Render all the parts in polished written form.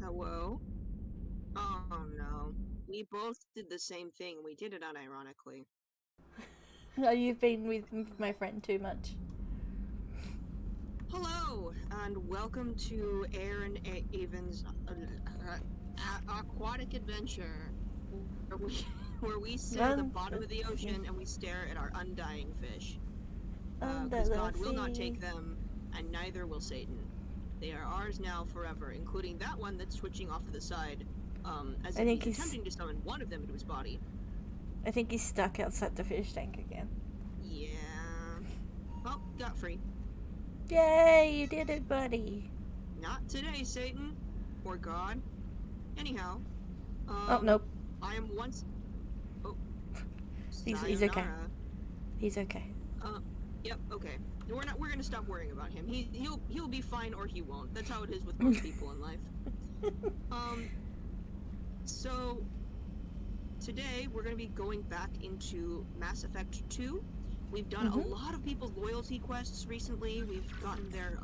Hello? Oh no. We both did the same thing. We did it unironically. Oh, you've been with my friend too much. Hello, and welcome to Aaron Aven's aquatic adventure, where we, where we sit at the bottom of the ocean and we stare at our undying fish. Under Because the God will not sea. take them, and neither will Satan. They are ours now forever, including that one that's twitching off to the side, as if he's attempting to summon one of them into his body. I think he's stuck outside the fish tank again. Yeah. Well, got free. Yay, you did it, buddy. Not today, Satan. Or God. Anyhow. Oh, nope. I am once... Oh. He's okay. He's okay. Yep, okay. We're gonna stop worrying about him. He'll be fine or he won't. That's how it is with most people in life. So... Today, we're gonna be going back into Mass Effect 2. We've done a lot of people's loyalty quests recently. We've gotten their,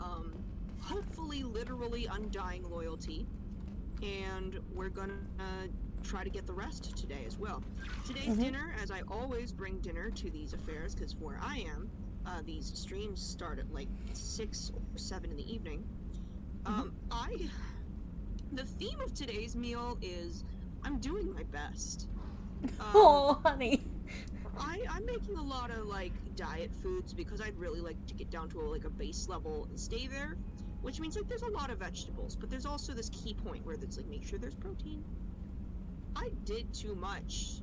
hopefully literally undying loyalty. And we're gonna try to get the rest today as well. Today's dinner, as I always bring dinner to these affairs, because where I am, these streams start at like 6 or 7 in the evening. The theme of today's meal is, I'm doing my best. Oh, honey. I'm making a lot of like diet foods because I'd really like to get down to a base level and stay there, which means like there's a lot of vegetables, but there's also this key point where it's like make sure there's protein. I did too much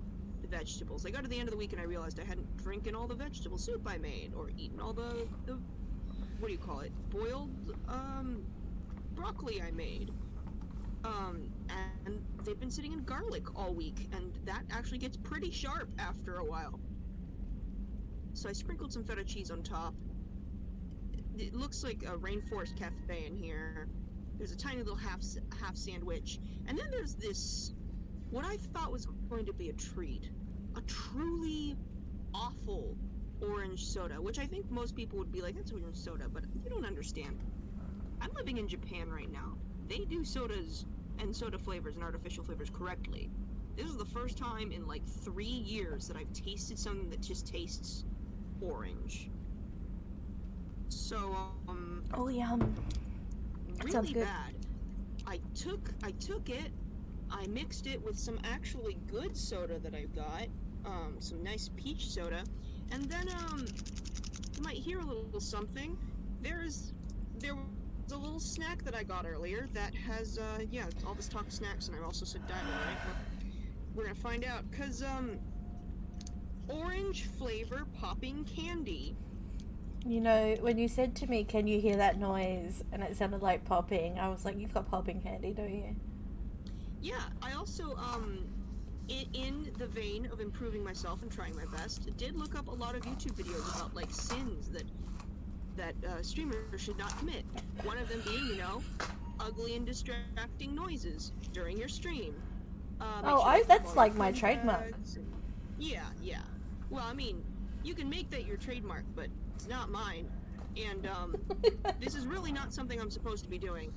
vegetables. I got to the end of the week and I realized I hadn't drinking all the vegetable soup I made or eaten all the what do you call it, boiled broccoli I made. And they've been sitting in garlic all week, and that actually gets pretty sharp after a while. So I sprinkled some feta cheese on top. It looks like a rainforest cafe in here. There's a tiny little half sandwich, and then there's this, what I thought was going to be a treat, a truly awful orange soda, which I think most people would be like, that's orange soda, but you don't understand. I'm living in Japan right now. They do sodas and soda flavors and artificial flavors correctly. This is the first time in like 3 years that I've tasted something that just tastes orange. So, oh, yum. really sounds good. bad. I took it, I mixed it with some actually good soda that I've got, some nice peach soda, and then, you might hear a little something. There was a little snack that I got earlier that has, yeah, all this talk of snacks, and I also said diet, right? We're gonna find out, cause, orange flavor popping candy. You know, when you said to me, can you hear that noise? And it sounded like popping, I was like, you've got popping candy, don't you? Yeah, I also, in the vein of improving myself and trying my best, did look up a lot of YouTube videos about, like, sins that streamers should not commit. One of them being, you know, ugly and distracting noises during your stream. That's like my trademark. Yeah. Well, I mean, you can make that your trademark, but it's not mine. And, this is really not something I'm supposed to be doing.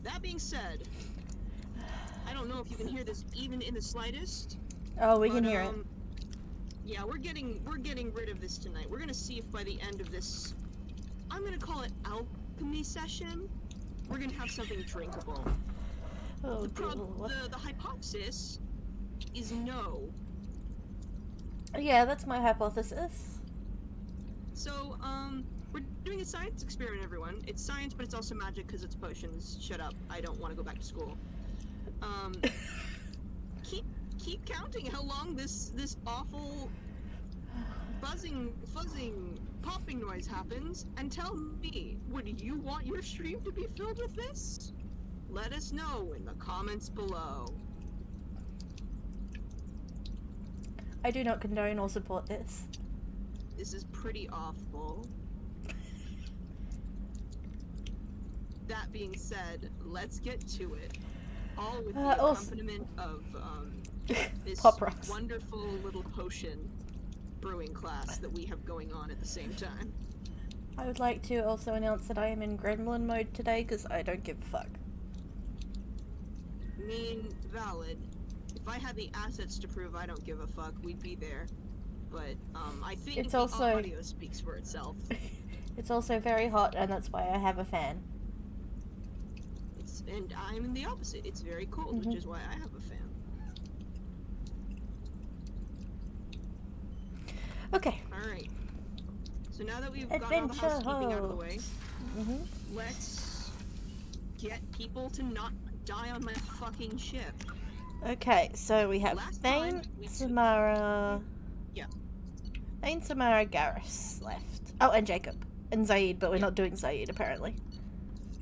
That being said, I don't know if you can hear this even in the slightest. Oh, we can hear it. Yeah, we're getting rid of this tonight. We're gonna see if by the end of this, I'm gonna call it alchemy session, we're gonna have something drinkable. Oh, the, dear Lord. the hypothesis is no. Yeah, that's my hypothesis. So, we're doing a science experiment, everyone. It's science, but it's also magic because it's potions. Shut up. I don't want to go back to school. Keep counting how long this awful buzzing, fuzzing, popping noise happens, and tell me, would you want your stream to be filled with this? Let us know in the comments below. I do not condone or support this. This is pretty awful. That being said, let's get to it. All with the accompaniment of this Pop rocks. wonderful little potion brewing class that we have going on at the same time. I would like to also announce that I am in gremlin mode today because I don't give a fuck. Valid. If I had the assets to prove I don't give a fuck, we'd be there. But I think it's the also... audio speaks for itself. It's also very hot, and that's why I have a fan. And I'm in the opposite. It's very cold, which is why I have a fan. Okay. Alright. So now that we've got all the housekeeping out of the way, let's get people to not die on my fucking ship. Okay, so we have Thane, Samara... Yeah. Thane, Samara, Garrus left. Oh, and Jacob. And Zaid, but we're not doing Zaid, apparently.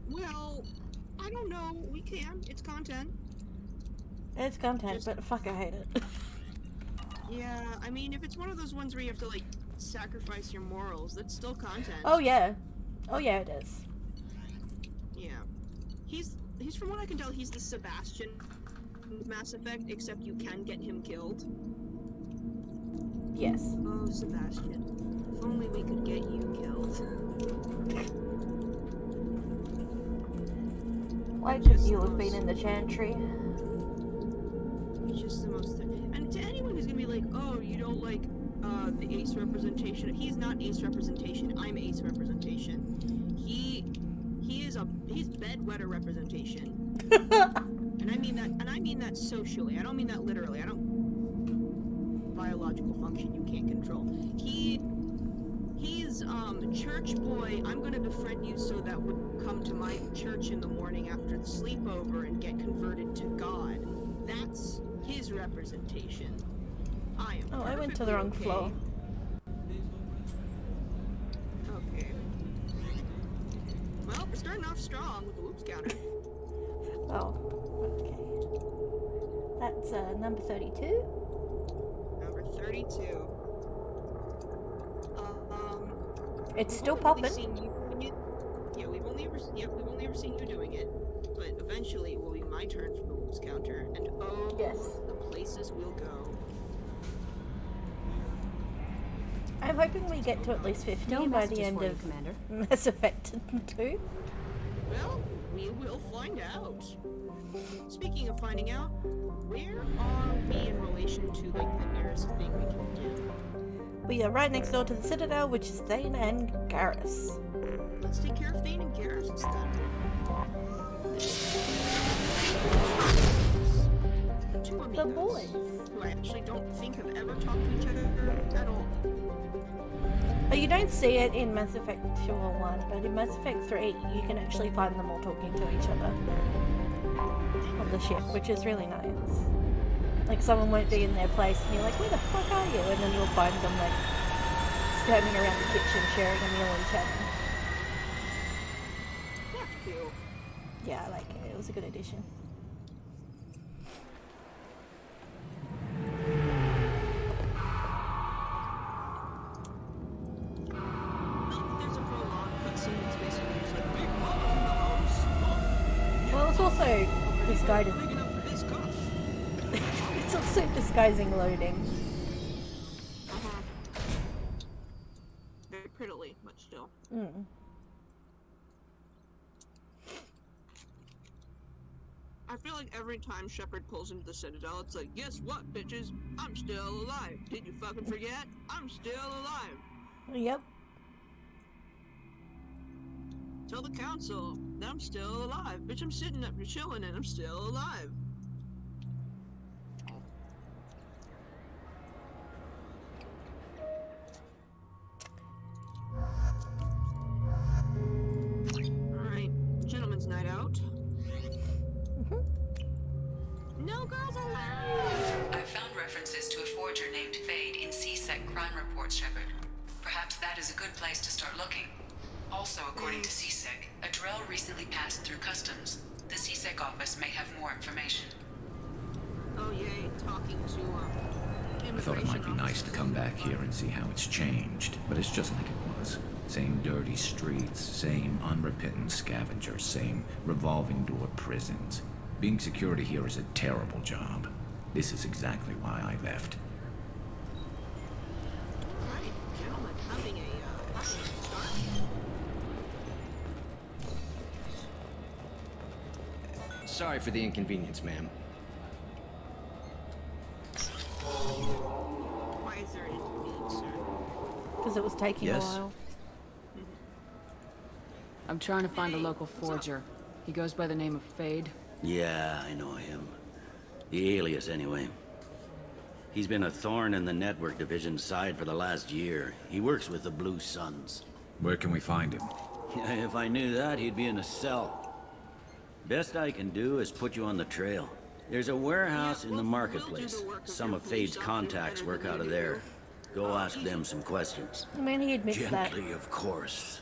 Well, I don't know. We can. It's content. It's content, but fuck, I hate it. Yeah, I mean, if it's one of those ones where you have to, like, sacrifice your morals, that's still content. Oh, yeah. Oh, yeah, it is. Yeah. He's from what I can tell, he's the Sebastian of Mass Effect, except you can get him killed. Yes. Oh, Sebastian. If only we could get you killed. Why could you have been in the chantry? It's just the most... And to anyone who's gonna be like, oh, you don't like, the ace representation, he's not ace representation, I'm ace representation. He's bedwetter representation. And I mean that socially, I don't mean that literally, biological function you can't control. He's church boy, I'm gonna befriend you so that would come to my church in the morning after the sleepover and get converted to God. That's his representation. I am I went to the wrong floor. Okay. Well, we're starting off strong with the whoops counter. Oh, okay. That's number 32. Number 32. It's still popping. Yeah, we've only ever seen you doing it, but eventually it will be my turn for the whoops counter, and oh, yes, the places we'll go. I'm hoping we get to at least 50 by the end of Commander. Mass Effect 2. Well, we will find out. Speaking of finding out, where are we in relation to, like, the nearest thing we can do? We are right next door to the Citadel, which is Thane and Garrus. Let's take care of Thane and Garrus instead. Two amigos, The boys. who I actually don't think have ever talked to each other at all. Oh, you don't see it in Mass Effect 2 or 1, but in Mass Effect 3, you can actually find them all talking to each other on the ship, which is really nice. Like, someone won't be in their place, and you're like, where the fuck are you? And then you'll find them, like, standing around the kitchen sharing a meal and chatting. That's cute. Yeah, I like it. It was a good addition. There's a prologue cutscene that's basically just like, big mama in the house. Well, it's also disguising. Big enough for this cuff. It's also disguising loading. Very prettily, but still. Mm. I feel like every time Shepard pulls into the Citadel, it's like, guess what, bitches? I'm still alive. Did you fucking forget? I'm still alive. Yep. Tell the council that I'm still alive. Bitch, I'm sitting up chilling and I'm still alive. Alright, gentleman's night out. No girls allowed! I've found references to a forger named Fade in CSEC crime reports, Shepard. Perhaps that is a good place to start looking. Also, according to CSEC, a Drell recently passed through customs. The CSEC office may have more information. Oh yay, talking to I thought it might be nice to come back here and see how it's changed, but it's just like it was. Same dirty streets, same unrepentant scavengers, same revolving door prisons. Being security here is a terrible job. This is exactly why I left. Alright, gentlemen, having a start. Sorry for the inconvenience, ma'am. Why is there an inconvenience, sir? Because it was taking Yes? a while. I'm trying to find a local forger. He goes by the name of Fade. Yeah, I know him. The alias, anyway. He's been a thorn in the network division's side for the last year. He works with the Blue Suns. Where can we find him? If I knew that, he'd be in a cell. Best I can do is put you on the trail. There's a warehouse in the marketplace. Some of Fade's contacts work out of there. Go ask them some questions. I mean, he admits that. Gently, of course.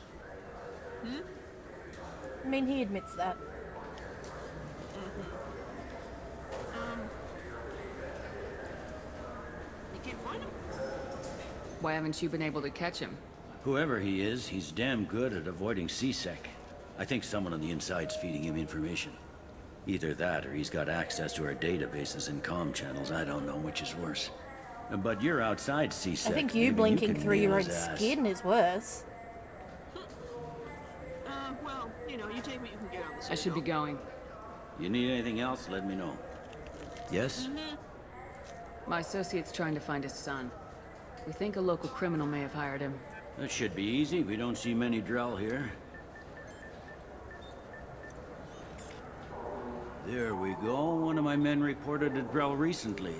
I mean, he admits that. You can't find him? Why haven't you been able to catch him? Whoever he is, he's damn good at avoiding CSEC. I think someone on the inside's feeding him information. Either that, or he's got access to our databases and comm channels. I don't know which is worse. But you're outside CSEC. I think you Maybe blinking can through your nail own his ass. skin is worse. Well, you know, you take what you can get on the I should be signal. going. You need anything else, let me know. Yes? My associate's trying to find his son. We think a local criminal may have hired him. That should be easy. We don't see many Drell here. There we go. One of my men reported a Drell recently.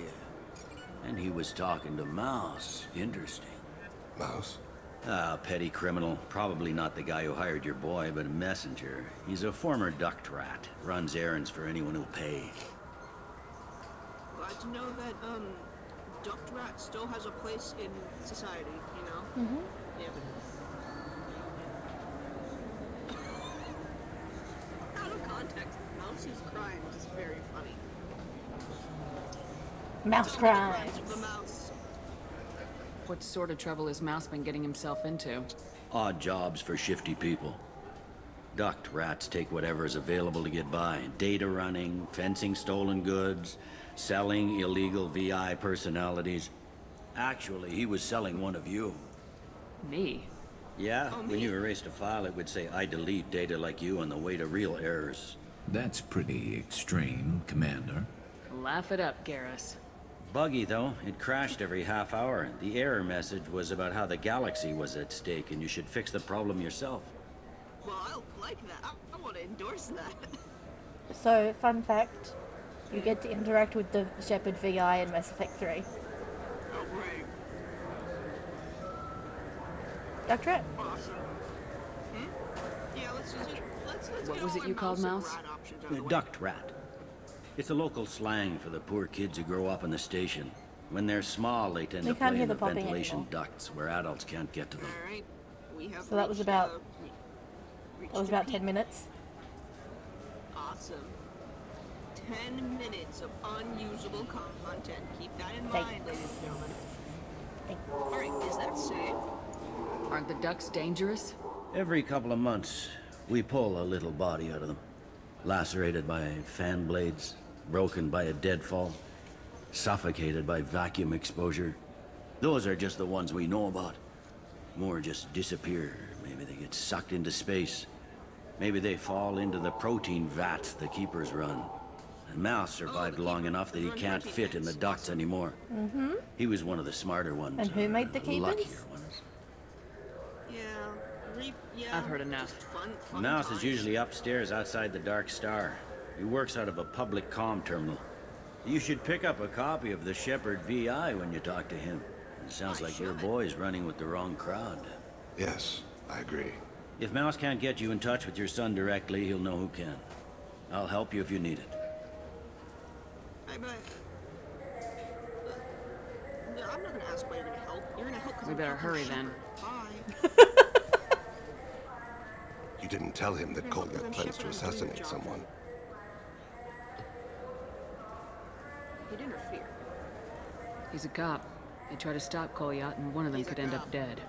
And he was talking to Mouse. Interesting. Mouse? Ah, petty criminal. Probably not the guy who hired your boy, but a messenger. He's a former duct rat. Runs errands for anyone who'll pay. Glad to know that, Duct Rat still has a place in society, you know? Mm-hmm. Yeah, but... Out of context, Mouse's crime is very funny. Mouse Tell me the crimes crimes. of the mouse. What sort of trouble has Mouse been getting himself into? Odd jobs for shifty people. Duct rats take whatever is available to get by. Data running, fencing stolen goods, selling illegal VI personalities. Actually, he was selling one of you. Me? Yeah, Oh, when me? you erased a file, it would say, I delete data like you on the way to real errors. That's pretty extreme, Commander. Laugh it up, Garrus. Buggy, though. It crashed every half hour. The error message was about how the galaxy was at stake, and you should fix the problem yourself. Well, I like that. I want to endorse that. So, fun fact, you get to interact with the Shepard VI in Mass Effect 3. Oh, right. Duct Rat? Awesome. Yeah, let's use it. Let's What get was all it our you called mouse and Mouse? rat options out of the way. Duct rat. It's a local slang for the poor kids who grow up in the station. When they're small, they tend They to can't play hear in the the popping ventilation anymore. ducts where adults can't get to them. All right. We have. So that was reached, about- reached That was the about peak. 10 minutes. Awesome. 10 minutes of unusable content. Keep that in Thanks. mind, ladies and gentlemen. Thanks. All right, is that safe? Aren't the ducks dangerous? Every couple of months, we pull a little body out of them. Lacerated by fan blades, broken by a deadfall, suffocated by vacuum exposure. Those are just the ones we know about. More just disappear. Maybe they get sucked into space. Maybe they fall into the protein vats the keepers run. And Mouse survived the long keepers enough that he run can't protein fit in the vats. ducts Awesome. anymore. Mm-hmm. He was one of the smarter ones. And who or made the keepers? luckier ones. Yeah. Yeah, I've heard enough. just fun Mouse is times. usually upstairs outside the Dark Star. He works out of a public comm terminal. You should pick up a copy of the Shepherd VI when you talk to him. It sounds like your boy's running with the wrong crowd. Yes, I agree. If Mouse can't get you in touch with your son directly, he'll know who can. I'll help you if you need it. I'm not gonna ask why you're gonna help. You're gonna help because We better hurry then. Bye. You didn't tell him that Yeah, Kolya because I'm plans to Shepherd, I'm doing assassinate your job. someone. He'd interfere. He's a cop. They try to stop Kolyat, and one of them He's a could end cop. up dead.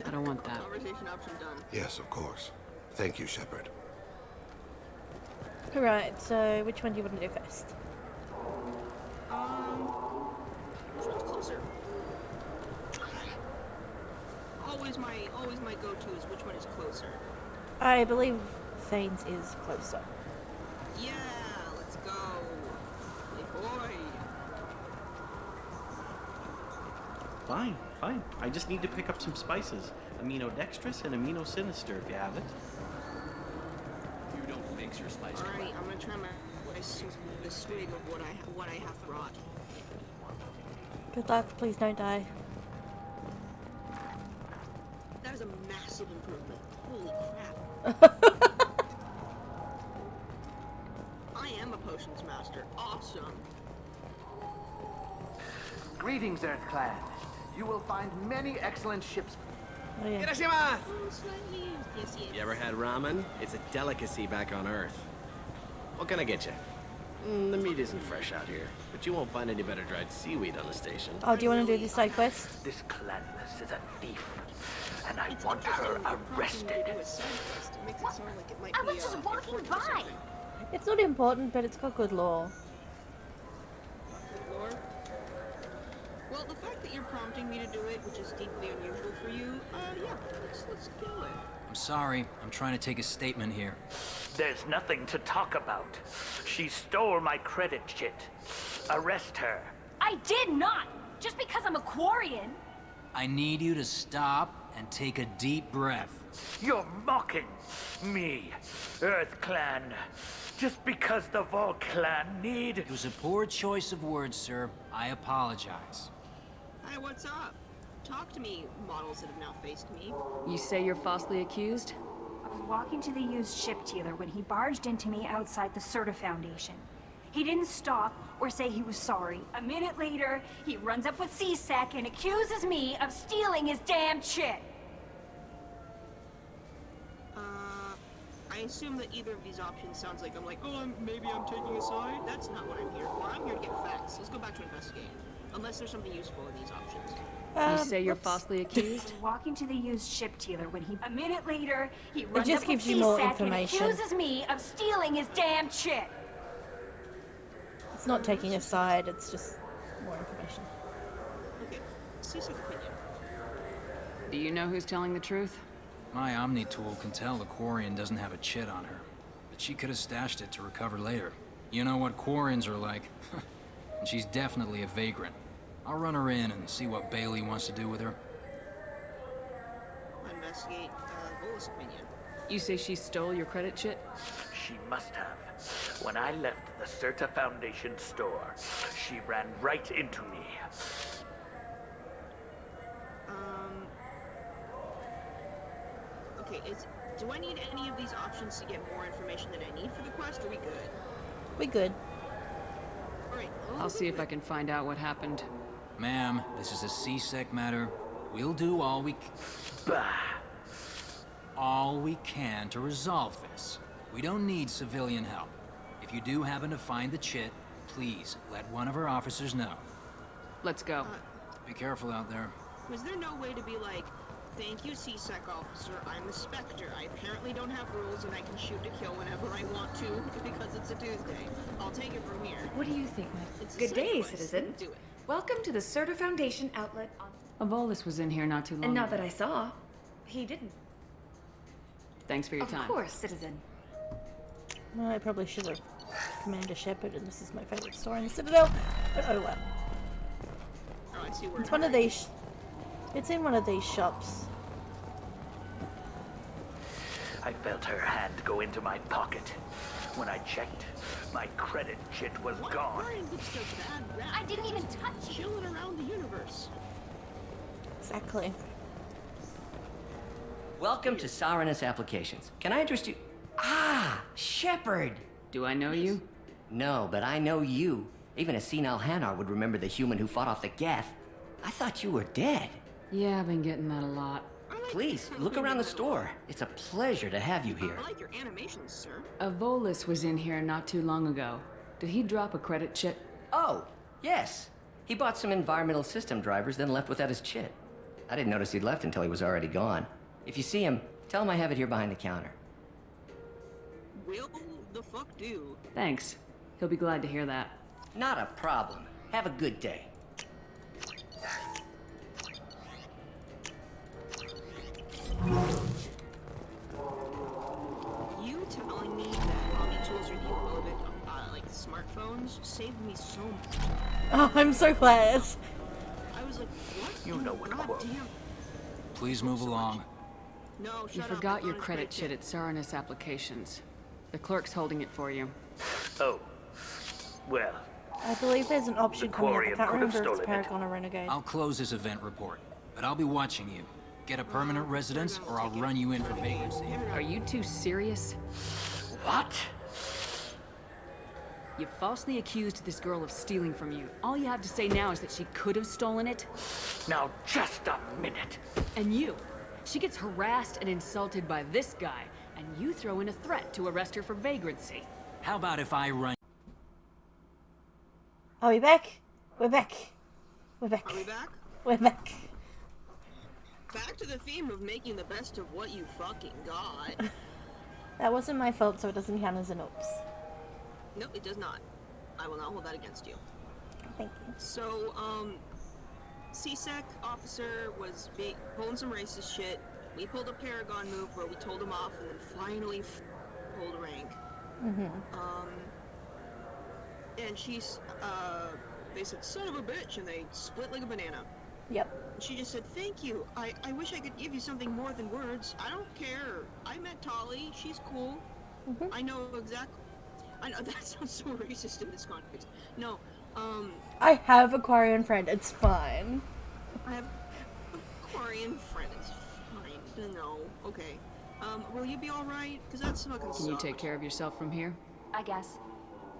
I don't want that. Conversation option done. Yes, of course. Thank you, Shepherd. Alright, so which one do you want to do first? Which one's closer? Always my go-to is which one is closer. I believe Thane's is closer. Yeah, let's go. Hey boy. Fine, fine. I just need to pick up some spices. Aminodextrous and aminosinister if you have it. You don't mix your spice. All right, I'm gonna try the swig of what I have brought. Good luck, please don't die. That is a massive improvement. Holy crap. I am a potions master. Awesome. Greetings, Earth Clan. You will find many excellent ships. Oh yeah. Irashimasu! Oh, slightly. Yes, yes. You ever had ramen? It's a delicacy back on Earth. What can I get you? The meat isn't fresh out here, but you won't find any better dried seaweed on the station. Oh, do you want to do this side quest? This clanless is a thief, and I It's want her interesting you're prompting me arrested. to do a side quest. It makes it sound like it might I be was just walking important or by. something. It's not important, but it's got good lore. Lore? Well, the fact that you're prompting me to do it, which is deeply unusual for you, yeah, let's do it. I'm sorry. I'm trying to take a statement here. There's nothing to talk about. She stole my credit chit. Arrest her. I did not! Just because I'm a Quarian. I need you to stop and take a deep breath. You're mocking me, Earth Clan. Just because the Vol Clan need... It was a poor choice of words, sir. I apologize. Hi, what's up? Talk to me, models that have now faced me. You say you're falsely accused? I was walking to the used ship dealer when he barged into me outside the Serta Foundation. He didn't stop or say he was sorry. A minute later, he runs up with CSEC and accuses me of stealing his damn chit. I assume that either of these options sounds like maybe I'm taking a side. That's not what I'm here for. I'm here to get facts. Let's go back to investigating. Unless there's something useful in these options. You say you're Oops. falsely accused? Walking to the used ship dealer when he... A minute later, he runs just up gives with you more CSEC and information. accuses me of stealing his damn chit. It's not taking a side, it's just more information. Okay, CSEC opinion. Do you know who's telling the truth? My Omni tool can tell the Quarian doesn't have a chit on her, but she could have stashed it to recover later. You know what Quarians are like. And she's definitely a vagrant. I'll run her in and see what Bailey wants to do with her. I'll investigate Volus opinion. You say she stole your credit chit? She must have. When I left the Serta Foundation store, she ran right into me. Okay, do I need any of these options to get more information than I need for the quest? Are we good? We good. Alright. I'll see if I can find out what happened. Ma'am, this is a CSEC matter. We'll do all we can to resolve this. We don't need civilian help. If you do happen to find the chit, please let one of our officers know. Let's go. Be careful out there. Was there no way to be like, thank you, CSEC officer, I'm a Spectre. I apparently don't have rules and I can shoot to kill whenever I want to because it's a Tuesday. I'll take it from here. What do you think, Mike? It's a Good side day, quest. citizen. Do it. Welcome to the Serta Foundation outlet on... Avolus was in here not too long And not ago. that I saw. He didn't. Thanks for your time. Of course, citizen. Well, I probably should have Commander Shepard, and this is my favorite store in the Citadel. But oh well. Oh, I see where It's one of these. It's in one of these shops. I felt her hand go into my pocket. When I checked, my credit chit was gone. Brian gets the bad rap. I didn't even touch you. Chilling around the universe. Exactly. Welcome to Saranus Applications. Can I interest you? Ah, Shepard! Do I know you? No, but I know you. Even a senile Hanar would remember the human who fought off the Geth. I thought you were dead. Yeah, I've been getting that a lot. Please, look around the store. It's a pleasure to have you here. I like your animations, sir. Avolis was in here not too long ago. Did he drop a credit chit? Oh, yes. He bought some environmental system drivers, then left without his chit. I didn't notice he'd left until he was already gone. If you see him, tell him I have it here behind the counter. Will the fuck do? Thanks. He'll be glad to hear that. Not a problem. Have a good day. You telling me that Omni tools are the equivalent of like smartphones saved me so much. Oh, I'm so glad. I was like, what? You know what, quote. Goddamn. Please move along. No, shut You up. forgot your I'm credit credit chit at Saranus Applications. The clerk's holding it for you. Oh. Well, I believe there's an option coming up. I Quarian can't could have remember if it's stolen it. Paragon or Renegade. I'll close this event report, but I'll be watching you. Get a permanent residence, or I'll run you in for vagrancy. Are you two serious? what? You falsely accused this girl of stealing from you. All you have to say now is that she could have stolen it. Now just a minute. And you. She gets harassed and insulted by this guy, and you throw in a threat to arrest her for vagrancy. How about if I run? Are we back? We're back. We're back. Are we back? We're back. Back to the theme of making the best of what you fucking got. That wasn't my fault, so it doesn't count as an oops. No, it does not. I will not hold that against you. Thank you. So, CSEC officer was pulling some racist shit. We pulled a Paragon move where we told him off and then finally pulled rank. And she's, they said, son of a bitch, and they split like a banana. Yep. She just said, thank you. I wish I could give you something more than words. I don't care. I met Tali. She's cool. I know exactly. I know that sounds so racist in this context. No, I have a Quarian friend. It's fine. I have a Quarian friend. It's fine. No. Okay. Will you be alright? Because that's fucking Can you take care of yourself from here? I guess.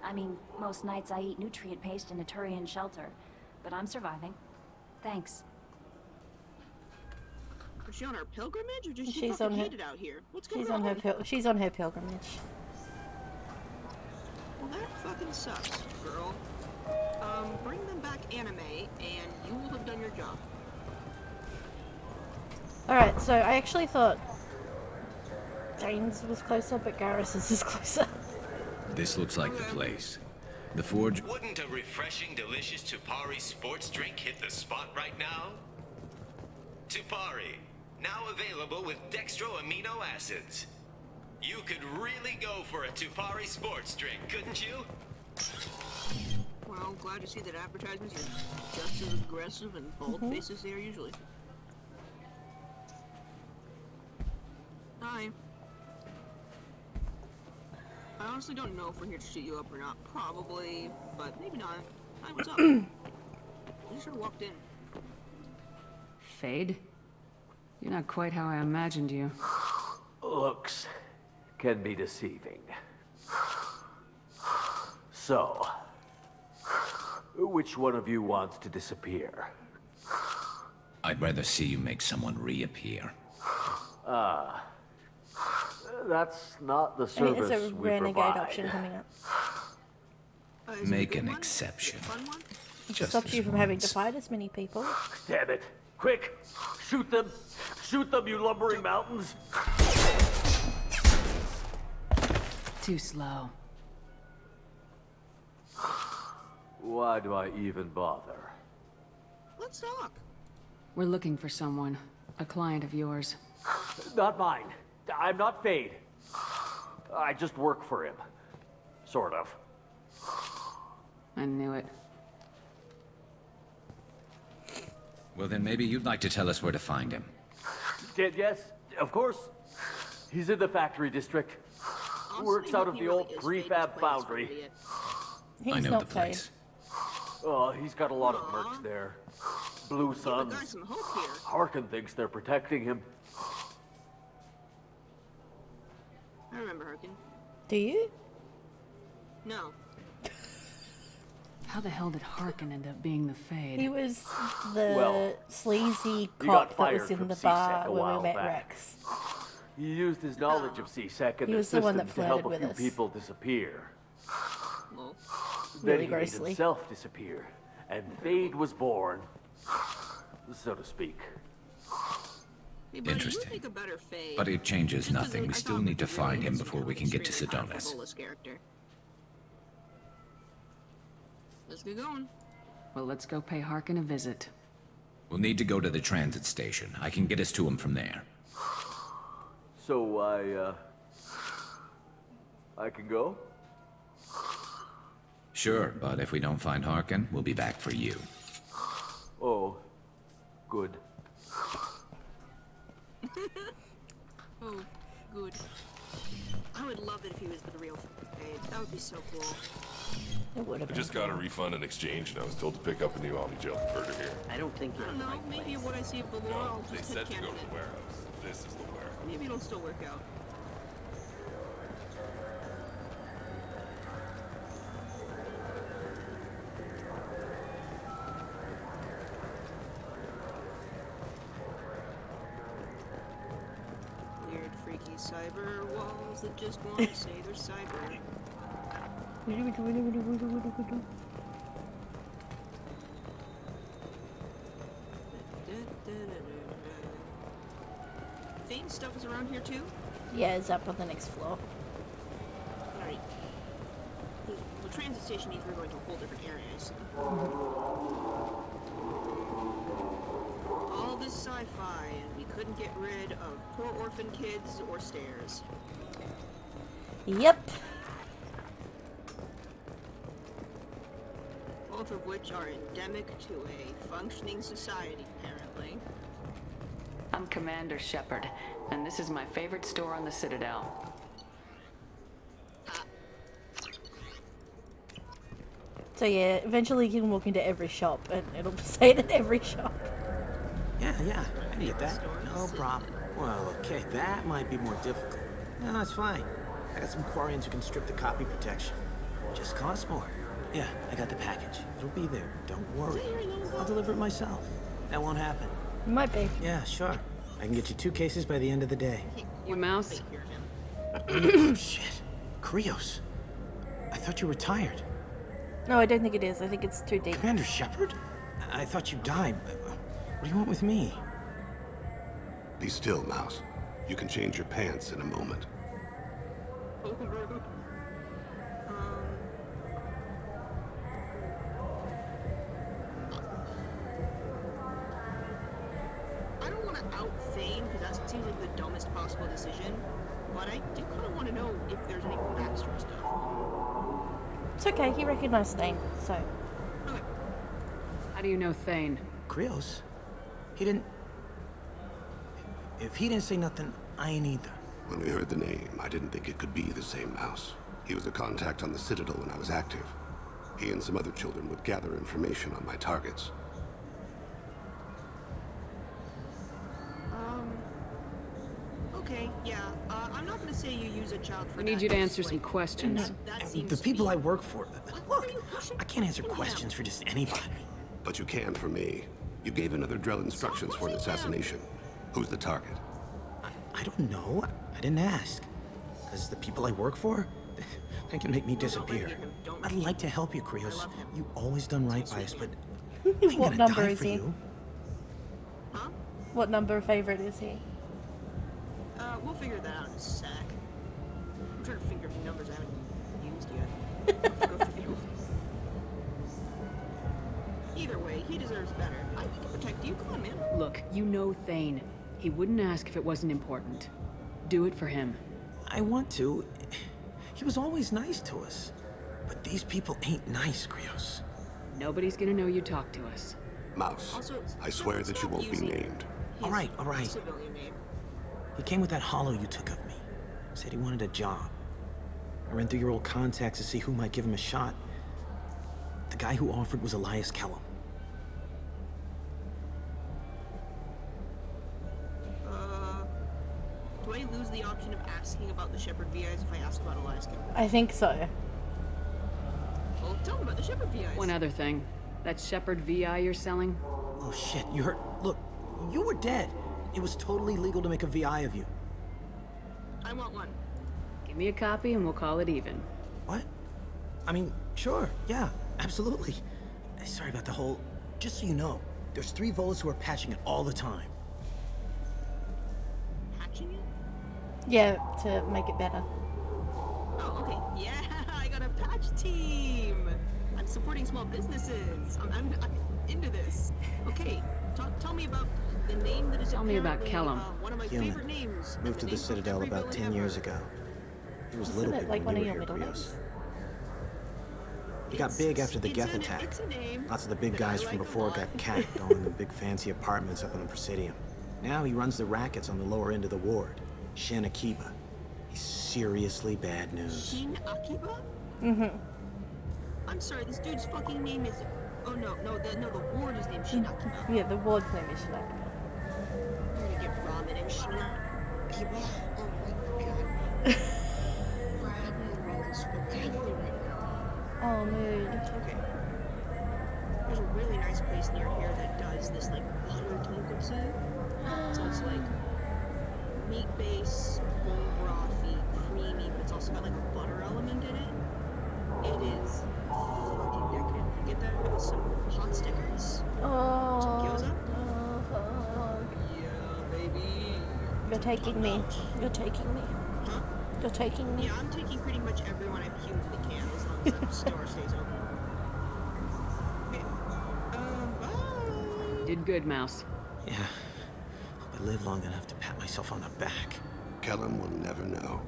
I mean, most nights I eat nutrient paste in a Turian shelter, but I'm surviving. Thanks. Is she on her pilgrimage, or does she She's fucking on her- hate it out here? What's going She's on? she's on her pilgrimage. Well, that fucking sucks, girl. Bring them back anime, and you will have done your job. Alright, so I actually thought Jane's was closer, but Garrus's is closer. This looks like the place. The forge. Wouldn't a refreshing, delicious Tupari sports drink hit the spot right now? Tupari, now available with dextro amino acids. You could really go for a Tupari sports drink, couldn't you? Well, glad to see that advertisements are just as aggressive and bold-faced as they are usually. Hi. I honestly don't know if we're here to shoot you up or not. Probably, but maybe not. Hi, what's up? You just sort of walked in. Fade? You're not quite how I imagined you. Looks can be deceiving. So, which one of you wants to disappear? I'd rather see you make someone reappear. That's not the I think service there's a we renegade provide. option coming up. Make an exception. It Just stops this you from having to once. fight as many people. Damn it! Quick! Shoot them! Shoot them, you lumbering mountains! Too slow. Why do I even bother? Let's talk. We're looking for someone. A client of yours. Not mine. I'm not Fade. I just work for him. Sort of. I knew it. Well, then maybe you'd like to tell us where to find him. Yes, of course. He's in the factory district. Honestly, Works out of he the really old is. Fade prefab is playing foundry. this idiot. He's I know not the place. Oh, he's got a lot of Aw. mercs there. Blue Give the guy Suns. some hope here. Harkin thinks they're protecting him. I remember Harkin. Do you? No. How the hell did Harkin end up being the Fade? He was the Well, sleazy he got cop that was fired in from the CSEC bar a when we while met back. Rex. He used his knowledge of C-Sec and He the was the one system that to help a flirted few with us. people disappear. Well, Then Really he made grossly. himself disappear, and Fade was born, so to speak. hey, buddy, Interesting. You make a better Fade. But it changes Just 'cause nothing. I We thought still it need to would be find really him easy before to we can get to extremely powerful Sedonis. Bolus character. Let's get going. Well, let's go pay Harkin a visit. We'll need to go to the transit station. I can get us to him from there. So I can go? Sure, but if we don't find Harkin, we'll be back for you. Oh, good. Oh, good. I would love it if he was the real Fade. That would be so cool. It would have I been. just got a refund and exchange, and I was told to pick up a new Omni jail converter here. I don't think I you're don't in the know. right Maybe place. what I see of below, I'll They just said to headcanon go to it. the warehouse. This is the warehouse. Maybe it'll still work out. Weird, freaky cyber walls that just want to say they're cyber. Fade stuff is around here too? Yeah, it's up on the next floor. Alright. The transit station means we're going to a whole different area, so. All this sci-fi, and we couldn't get rid of poor orphan kids or stairs. Yep. Both of which are endemic to a functioning society, apparently. I'm Commander Shepard, and this is my favorite store on the Citadel. So yeah, eventually you can walk into every shop and it'll say it at every shop. Yeah, I need that. No problem. Well, okay, that might be more difficult. No, it's fine. I got some Quarians who can strip the copy protection. Just costs more. Yeah, I got the package. It'll be there. Don't worry. I'll deliver it myself. That won't happen. It might be. Yeah, sure. I can get you 2 cases by the end of the day. You mouse? Shit. Krios. I thought you were retired. No, I don't think it is. I think it's too deep. Commander Shepard? I thought you died. What do you want with me? Be still, Mouse. You can change your pants in a moment. I don't want to out Thane, because that seems like the dumbest possible decision. But I do kind of want to know if there's any backstory stuff. It's okay. He recognized Thane, so. How do you know Thane? Krios? He didn't... If he didn't say nothing, I ain't either. When we heard the name, I didn't think it could be the same Mouse. He was a contact on the Citadel when I was active. He and some other children would gather information on my targets. Okay, yeah. I'm not gonna say you use a child for We need that, you to just, answer some like, questions. that seems The people I sweet. work for... Look, I can't answer questions for just anybody. But you can for me. You gave another Drell instructions for an assassination. Who's the target? I don't know. I didn't ask. Because the people I work for, they can make me disappear. I'd like to help you, Krios. You always done right by us, but I ain't What gonna number die is for he? you. What number favorite is he? We'll figure that out in a sec. I'm trying to figure numbers I haven't used yet. I'll go through. Either way, he deserves better. I can protect you. Come on, man. Look, you know Thane. He wouldn't ask if it wasn't important. Do it for him. I want to. He was always nice to us. But these people ain't nice, Krios. Nobody's gonna know you talked to us. Mouse, I swear that you won't be named. All right. Civilian name. He came with that hollow you took of me. Said he wanted a job. I ran through your old contacts to see who might give him a shot. The guy who offered was Elias Kellum. Do I lose the option of asking about the Shepherd VIs if I ask about Elias Kellum? I think so. Well, tell me about the Shepherd VIs. One other thing. That Shepherd VI you're selling? Oh shit, you heard? Look, you were dead. It was totally legal to make a VI of you. I want one. Give me a copy and we'll call it even. What? I mean, sure, yeah, absolutely. Sorry about the whole... Just so you know, there's 3 Volas who are patching it all the time. Patching it? Yeah, to make it better. Oh, okay. Yeah, I got a patch team. I'm supporting small businesses. I'm into this. Okay, tell me about the name that is Tell me about apparently, Kellum. One of my Human. favorite names. Moved to the Citadel about 10 years ago. He was little Isn't big it like when one you of were your here, middle Krios. names? He got big after the Geth attack. Lots of the big guys from before got capped all in the big fancy apartments up in the Presidium. Now he runs the rackets on the lower end of the ward. Shin Akiba. He's seriously bad news. Shin Akiba? Mm-hmm. I'm sorry, this dude's fucking name is... Oh, no, the ward is named Shin Akiba. Yeah, the ward's name is Shin Akiba. I'm gonna get ramen and Shin Akiba. Oh my god. Brad Morales vocabulary. Oh, mood. Okay. There's a really nice place near here that does this, like, butter tonkotsu. So it's like meat base, bone brothy, creamy, but it's also got like a butter element in it. It is fucking decadent. You get that with some hot stickers, some Oh, gyoza. oh, fuck. Yeah, baby. You're taking me. You're taking me. Huh? You're taking me. Yeah, I'm taking pretty much everyone I humanly can as long as that store stays open. Okay. Bye. Did good, Mouse. Yeah. Hope I live long enough to pat myself on the back. Kellum will never know.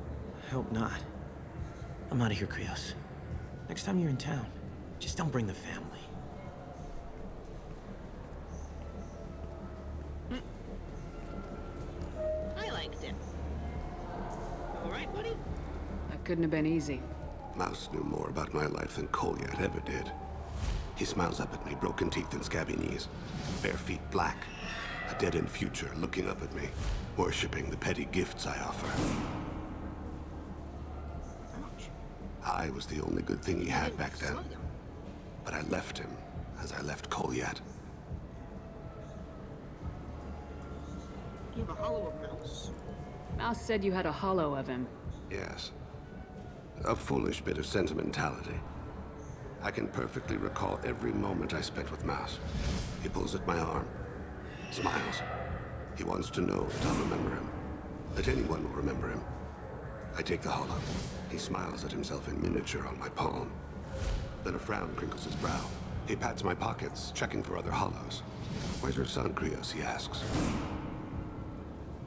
I hope not. I'm out of here, Krios. Next time you're in town, just don't bring the family. I liked it. All right, buddy? That couldn't have been easy. Mouse knew more about my life than Kolyat ever did. He smiles up at me, broken teeth and scabby knees, bare feet black, a dead-end future looking up at me, worshipping the petty gifts I offer. Ouch. I was the only good thing he had back then, but I left him as I left Kolyat. You have a hollow of Mouse. Mouse said you had a hollow of him. Yes. A foolish bit of sentimentality. I can perfectly recall every moment I spent with Mouse. He pulls at my arm, smiles. He wants to know that I'll remember him, that anyone will remember him. I take the hollow. He smiles at himself in miniature on my palm. Then a frown crinkles his brow. He pats my pockets, checking for other hollows. Where's your son, Krios? He asks.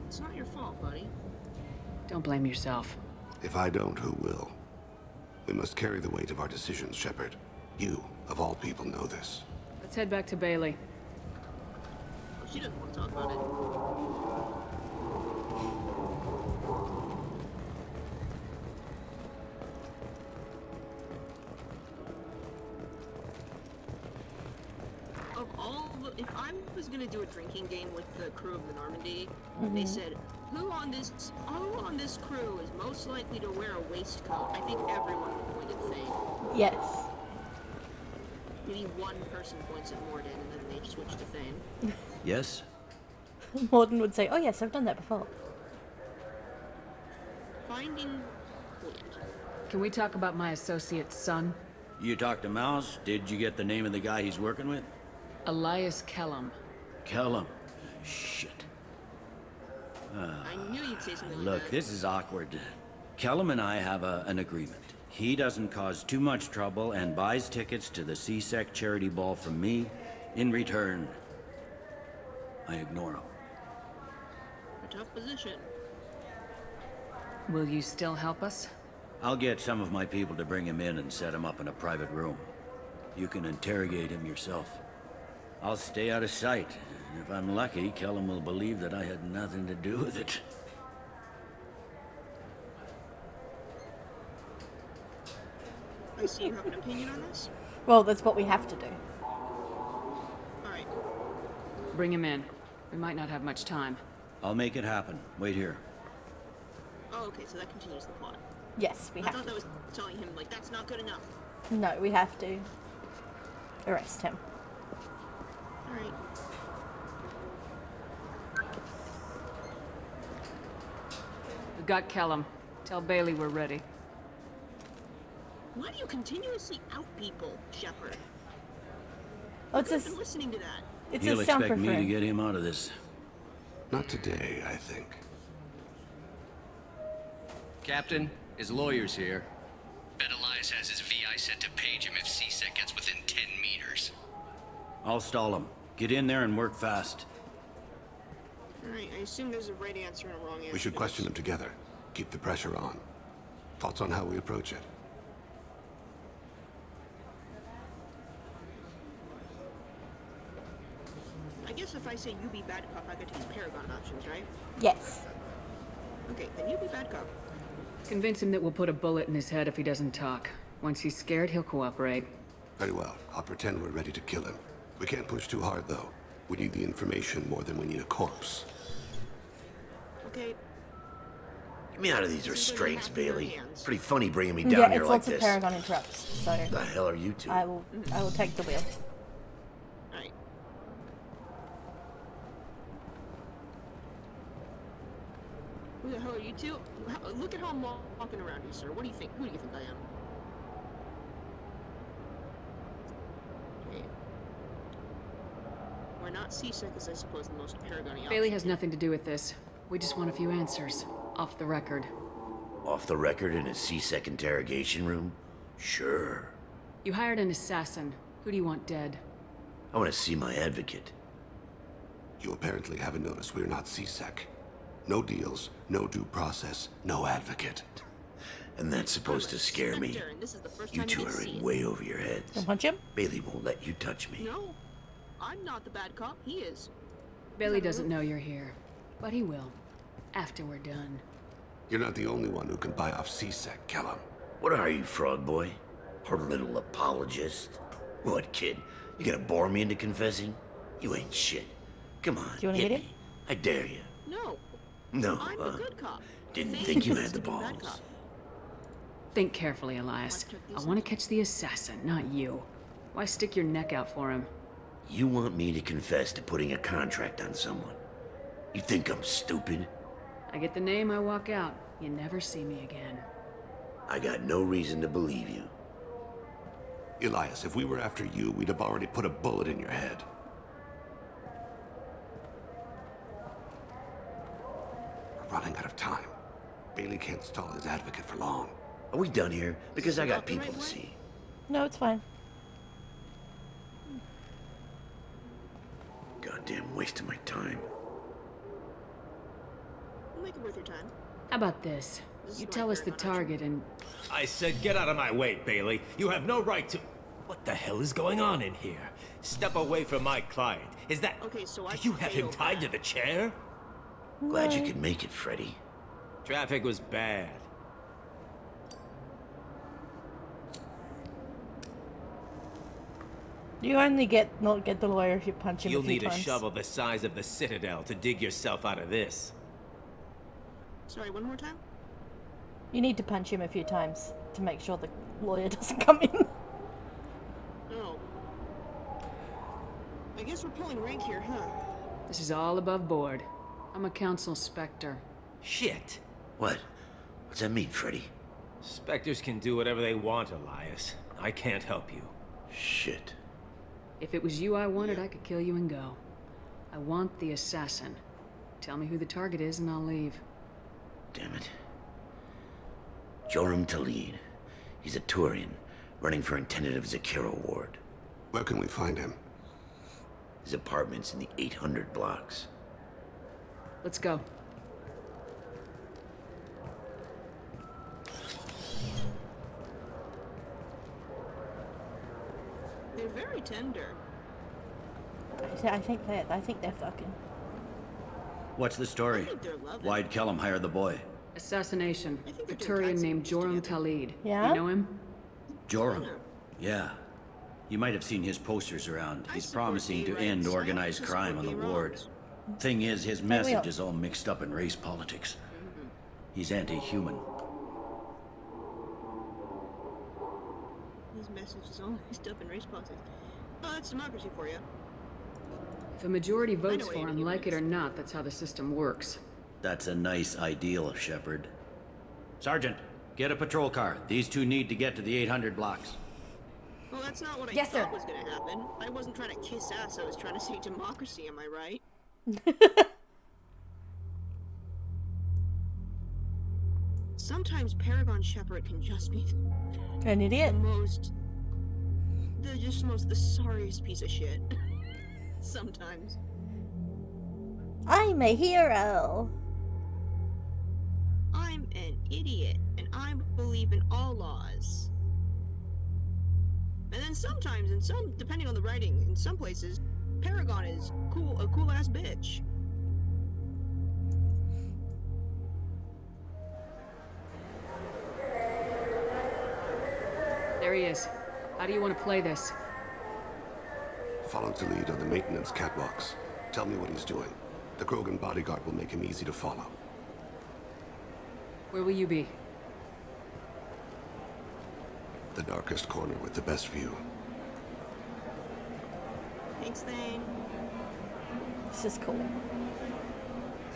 It's not your fault, buddy. Don't blame yourself. If I don't, who will? We must carry the weight of our decisions, Shepard. You, of all people, know this. Let's head back to Bailey. Oh, she doesn't want to talk about it. Of all the, if I was gonna do a drinking game with the crew of the Normandy, they said, who on this crew is most likely to wear a waistcoat? I think everyone pointed Thane. Yes. Maybe one person points at Morden, and then they switch to Thane. Yes? Morden would say, oh yes, I've done that before. Finding Can we talk about my associate's son? You talked to Mouse? Did you get the name of the guy he's working with? Elias Kellum. Kellum. Shit. I knew you'd say something Look, like that. this is awkward. Kellum and I have an agreement. He doesn't cause too much trouble and buys tickets to the CSEC charity ball from me. In return, I ignore him. A tough position. Will you still help us? I'll get some of my people to bring him in and set him up in a private room. You can interrogate him yourself. I'll stay out of sight. And if I'm lucky, Kellum will believe that I had nothing to do with it. I see you have an opinion on this? Well, that's what we have to do. Alright. Bring him in. We might not have much time. I'll make it happen. Wait here. Oh, okay, so that continues the plot. Yes, we I have thought to. that was telling him, like, that's not good enough. No, we have to arrest him. Alright. We got Kellum. Tell Bailey we're ready. Why do you continuously out people, Shepard? Oh, it's I've a, been listening to that. it's He'll a sound expect me to preferring. get him out of this. Not today, I think. Captain, his lawyer's here. Bet Elias has his VI set to page him if CSEC gets within 10 meters. I'll stall him. Get in there and work fast. Alright, I assume there's a right answer and a wrong answer. We should to question this. them together. Keep the pressure on. Thoughts on how we approach it? I guess if I say you be bad cop, I get to use Paragon options, right? Yes. Okay, then you be bad cop. Convince him that we'll put a bullet in his head if he doesn't talk. Once he's scared, he'll cooperate. Very well. I'll pretend we're ready to kill him. We can't push too hard, though. We need the information more than we need a corpse. Okay. Get me out of these restraints, Bailey. Pretty funny bringing me down Yeah, here it's like lots of this. Paragon interrupts, so The hell are you two? I will take the wheel. Alright. Who the hell are you two? Look at how I'm walking around you, sir. What do you think? Who do you think I am? Okay. We're not CSEC, as I suppose the most Paragon-y Bailey option. has nothing to do with this. We just want a few answers. Off the record. Off the record in a CSEC interrogation room? Sure. You hired an assassin. Who do you want dead? I want to see my advocate. You apparently haven't noticed we're not CSEC. No deals, no due process, no advocate. And that's supposed to scare me. Spectre, and this is the first You time two get to are see in it. way over your heads. Don't punch him? Bailey won't let you touch me. No, I'm not the bad cop. He is. Bailey doesn't know you're here. But he will. After we're done. You're not the only one who can buy off CSEC, Kellum. What are you, frog boy? Her little apologist? What, kid? You gonna bore me into confessing? You ain't shit. Come on, Do you wanna hit get me. I dare you. No. No, I'm the good cop. Didn't Fane think you is had the the bad balls. cop. Think carefully, Elias. I want to catch the assassin, not you. Why stick your neck out for him? You want me to confess to putting a contract on someone? You think I'm stupid? I get the name, I walk out. You never see me again. I got no reason to believe you. Elias, if we were after you, we'd have already put a bullet in your head. We're running out of time. Bailey can't stall his advocate for long. Are we done here? Because I got people to see. No, it's fine. Goddamn waste of my time. We'll make it worth your time. How about this? You tell us the target and... I said get out of my way, Bailey. You have no right to... What the hell is going on in here? Step away from my client. Is that... Okay, so I Do you have him failed tied that. to the chair? Glad you could make it, Freddy. Traffic was bad. You only not get the lawyer if you punch him You'll a few need times. a shovel the size of the Citadel to dig yourself out of this. Sorry, one more time? You need to punch him a few times to make sure the lawyer doesn't come in. No. I guess we're pulling rank here, huh? This is all above board. I'm a council specter. Shit. What? What's that mean, Freddy? Spectres can do whatever they want, Elias. I can't help you. Shit. If it was you I wanted, I could kill you and go. I want the assassin. Tell me who the target is and I'll leave. Damn it. Joram Talid. He's a Turian, running for intendant of Zakiro Ward. Where can we find him? His apartment's in the 800 blocks. Let's go. They're very tender. I think they're fucking. What's the story? Why'd Kellum hire the boy? Assassination. I think A they're doing Turian named taxi Joram together. Talid. Yeah? You know him? Joram? Yeah. You might have seen his posters around. He's promising to end organized crime on the ward. Thing is, his message is all mixed up in race politics. He's anti-human. His message is all mixed up in race politics. Oh, that's democracy for you. If a majority votes for him, like it or not, that's how the system works. That's a nice ideal, Shepard. Sergeant, get a patrol car. These two need to get to the 800 blocks. Well, that's not what I thought was gonna happen. I wasn't trying to kiss ass, I was trying to say democracy, am I right? Sometimes Paragon Shepard can just be an idiot. The sorriest piece of shit. Sometimes. I'm a hero. I'm an idiot, and I believe in all laws. And then sometimes, depending on the writing, in some places, Paragon is a cool ass bitch. There he is. How do you want to play this? Follow the lead on the maintenance catwalks. Tell me what he's doing. The Krogan bodyguard will make him easy to follow. Where will you be? The darkest corner with the best view. Thanks, Thane. This is cool.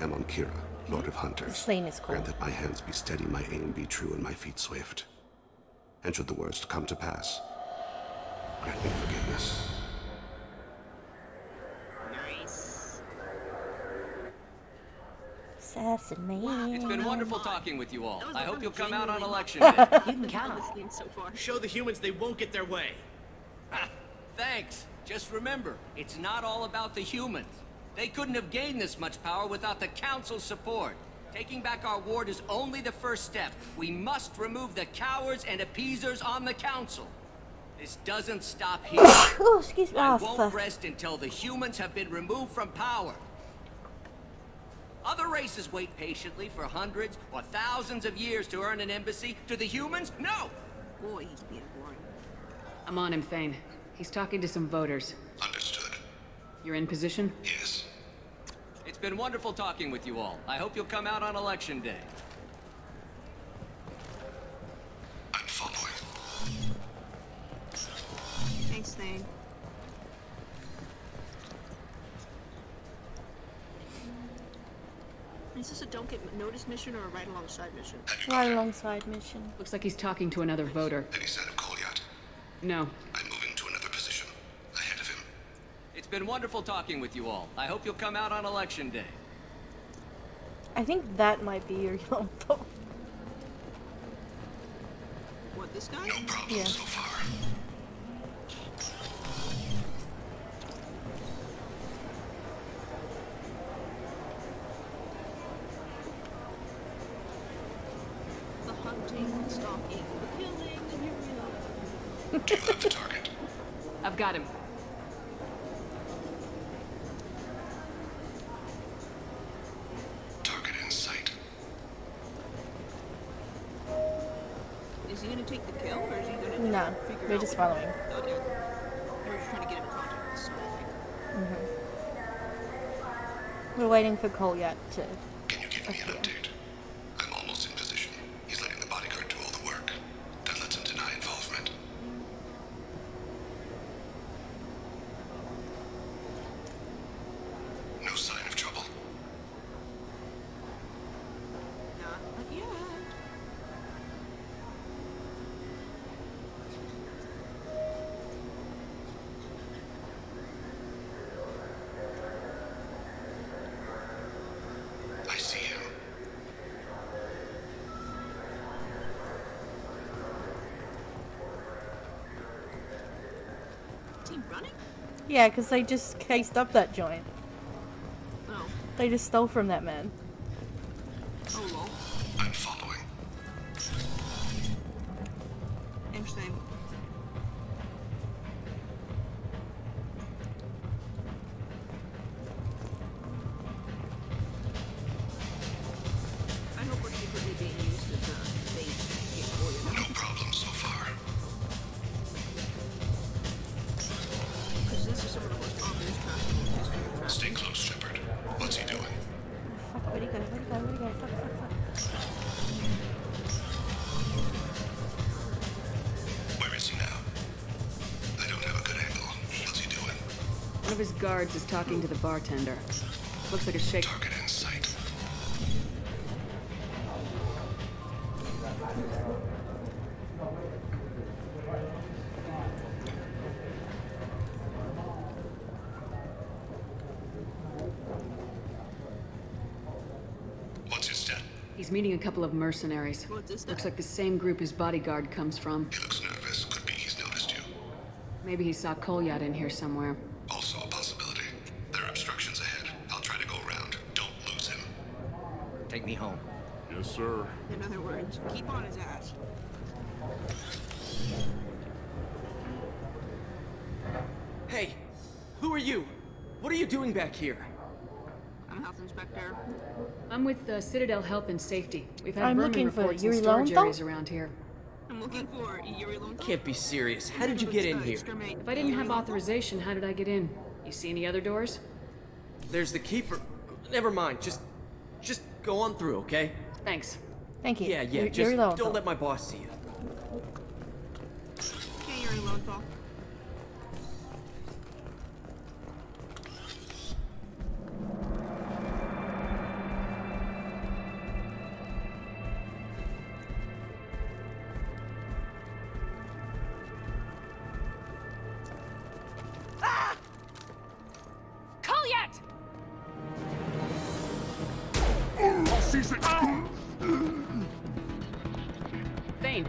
Amon Kira, Lord of Hunters. This thing is cool. Grant that my hands be steady, my aim be true, and my feet swift. And should the worst come to pass, grant me forgiveness. Nice. Assassin man. It's been wonderful talking with you all. I hope you'll come out on election You day. can count on it. So far. Show the humans they won't get their way. Thanks. Just remember, it's not all about the humans. They couldn't have gained this much power without the Council's support. Taking back our ward is only the first step. We must remove the cowards and appeasers on the Council. This doesn't stop here. Oh, excuse me. I Oh, won't fuck. rest until the humans have been removed from power. Other races wait patiently for hundreds or thousands of years to earn an embassy. To the humans, no! Boy, he's being boring. I'm on him, Thane. He's talking to some voters. Understood. You're in position? Yes. It's been wonderful talking with you all. I hope you'll come out on election day. I'm following. Thanks, Thane. Is this a don't get noticed mission or a right alongside mission? Right alongside mission. Looks like he's talking to another voter. Any sign of Cole yet? No. I'm moving to another position. Ahead of him. It's been wonderful talking with you all. I hope you'll come out on election day. I think that might be your yellow phone. What, this guy? No problem Yeah. so far. The hunting, the stalking, the killing, and here we are. Do you have the target? I've got him. Target in sight. Is he gonna take the kill, or is he gonna No, figure we're out just what- following. Okay. We're just trying to get him in contact with someone, I think. We're waiting for Kolyat to Can you give me an appear. update? I'm almost in position. He's letting the bodyguard do all the work. That lets him deny involvement. No sign of trouble. Not yet. I see him. Is he running? Yeah, because they just cased up that joint. Oh. They just stole from that man. Oh, lol. I'm following. Interesting. I hope we're secretly being used as a bait to get Koya. No problem so far. his guards is talking to the bartender. Looks like a shake. Target in sight. What's his step? He's meeting a couple of mercenaries. Looks like the same group his bodyguard comes from. He looks nervous. Could be he's noticed you. Maybe he saw Kolyat in here somewhere. Also a possibility. There are obstructions ahead. I'll try to go around. Don't lose him. Take me home. Yes, sir. In other words, keep on his ass. Hey, who are you? What are you doing back here? I'm a health inspector. I'm with the Citadel Health and Safety. We've had I'm vermin looking for reports in Yuri storage Lowenthal? areas around here. I'm looking for Yuri Lowenthal. Can't be serious. How did you get in here? If I didn't have authorization, how did I get in? You see any other doors? There's the keeper. Never mind. Just go on through, okay? Thanks. Thank you. Yeah. Yuri Just Lowenthal. don't let my boss see you. Okay, Yuri Lowenthal. Kolyat! Thane,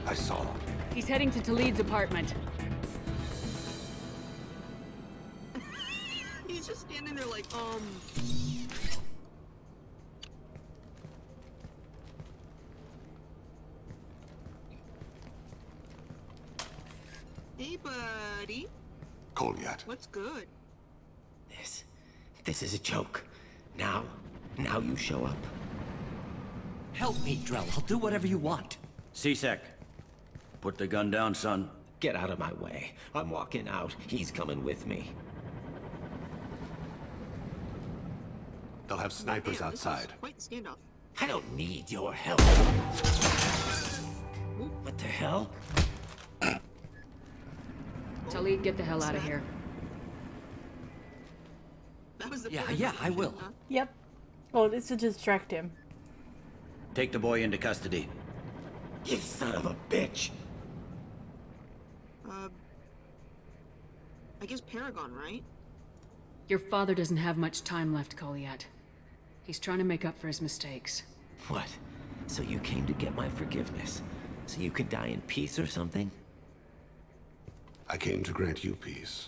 I saw. he's heading to Talid's apartment. He's just standing there like, Hey, buddy. Kolyat. What's good? This is a joke. Now you show up. Help me, Drell. I'll do whatever you want. C-Sec. Put the gun down, son. Get out of my way. I'm walking out. He's coming with me. They'll have snipers Damn, this is outside. quite the standoff. I don't need your help. What the hell? Talid, get the hell out of here. That was the Yeah, I will. Yep. Well, it's to distract him. Take the boy into custody. You son of a bitch! I guess Paragon, right? Your father doesn't have much time left, Kolyat. He's trying to make up for his mistakes. What? So you came to get my forgiveness? So you could die in peace or something? I came to grant you peace.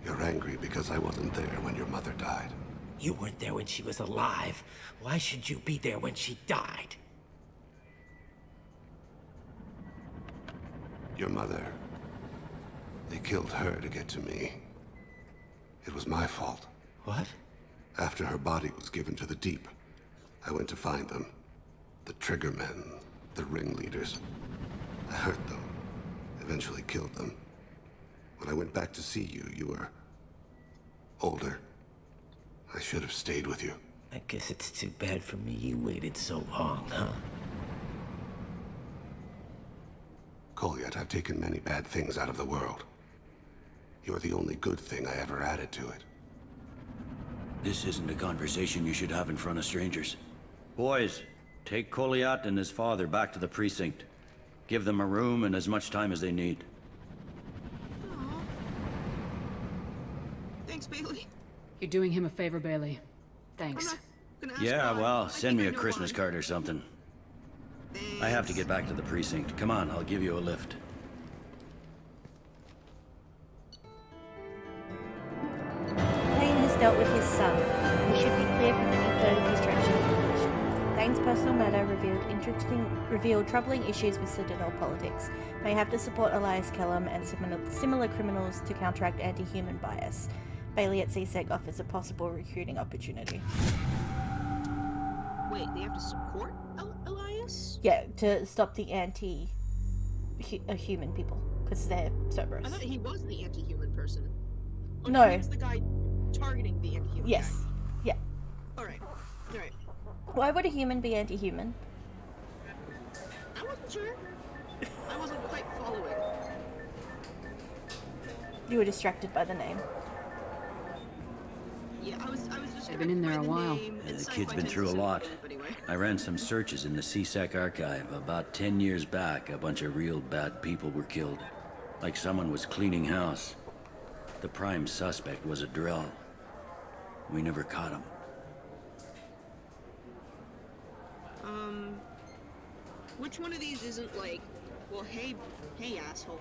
You're angry because I wasn't there when your mother died. You weren't there when she was alive. Why should you be there when she died? Your mother. They killed her to get to me. It was my fault. What? After her body was given to the deep, I went to find them. The triggermen, the ringleaders. I hurt them, eventually killed them. When I went back to see you, you were older. I should have stayed with you. I guess it's too bad for me you waited so long, huh? Kolyat, I've taken many bad things out of the world. You're the only good thing I ever added to it. This isn't a conversation you should have in front of strangers. Boys, take Kolyat and his father back to the precinct. Give them a room and as much time as they need. Thanks, Bailey. You're doing him a favor, Bailey. Thanks. Yeah, well, send me a Christmas card or something. I have to get back to the precinct. Come on, I'll give you a lift. Thane has dealt with his son. He should be clear from any further distraction and information. Thane's personal matter revealed troubling issues with Citadel politics. May have to support Elias Kellum and similar criminals to counteract anti-human bias. Bailey at CSEC offers a possible recruiting opportunity. Wait, they have to support Elias? Yeah, to stop the anti-human people, because they're Cerberus. I thought he was the anti-human person. Or No. He's the guy targeting the anti-human. Yes. Yeah. Alright. Alright. Why would a human be anti-human? I wasn't sure. I wasn't quite following. You were distracted by the name. Yeah, I was just. They've been in there a while. The kid's been through a lot. I ran some searches in the CSEC archive. About 10 years back, a bunch of real bad people were killed. Like someone was cleaning house. The prime suspect was a Drell. We never caught him. Which one of these isn't like, well, hey asshole?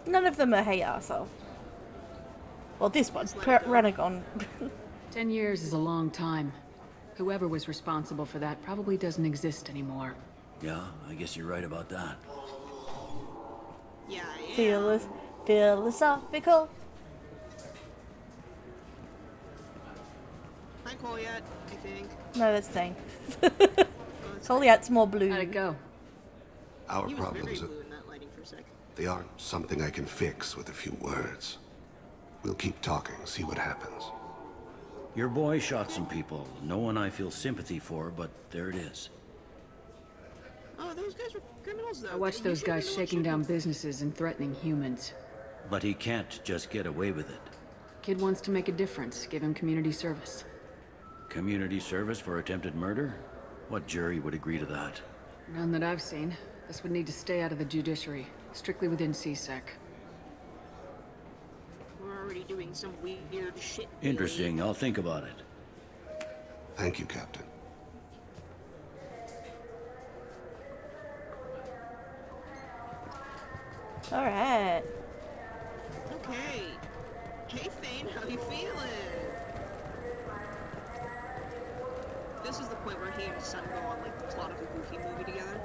None of them are hey arsehole. Well, this one, Renegon. 10 years is a long time. Whoever was responsible for that probably doesn't exist anymore. Yeah, I guess you're right about that. Yeah, Philosophical. Hi, Colliet, I think. No, that's Thing. Colliet's more blue. How'd it go? Our He was very problems, blue in that lighting for a sec. they aren't something I can fix with a few words. We'll keep talking, see what happens. Your boy shot some people. No one I feel sympathy for, but there it is. Oh, those guys were criminals, though. I watched those guys shaking down businesses and threatening humans. But he can't just get away with it. Kid wants to make a difference. Give him community service. Community service for attempted murder? What jury would agree to that? None that I've seen. This would need to stay out of the judiciary. Strictly within CSEC. We're already doing some weird shit. Interesting. I'll think about it. Thank you, Captain. Alright. Okay. Hey, Thane, how you feeling? This is the point where he and his son go on, like, the plot of a Goofy movie together.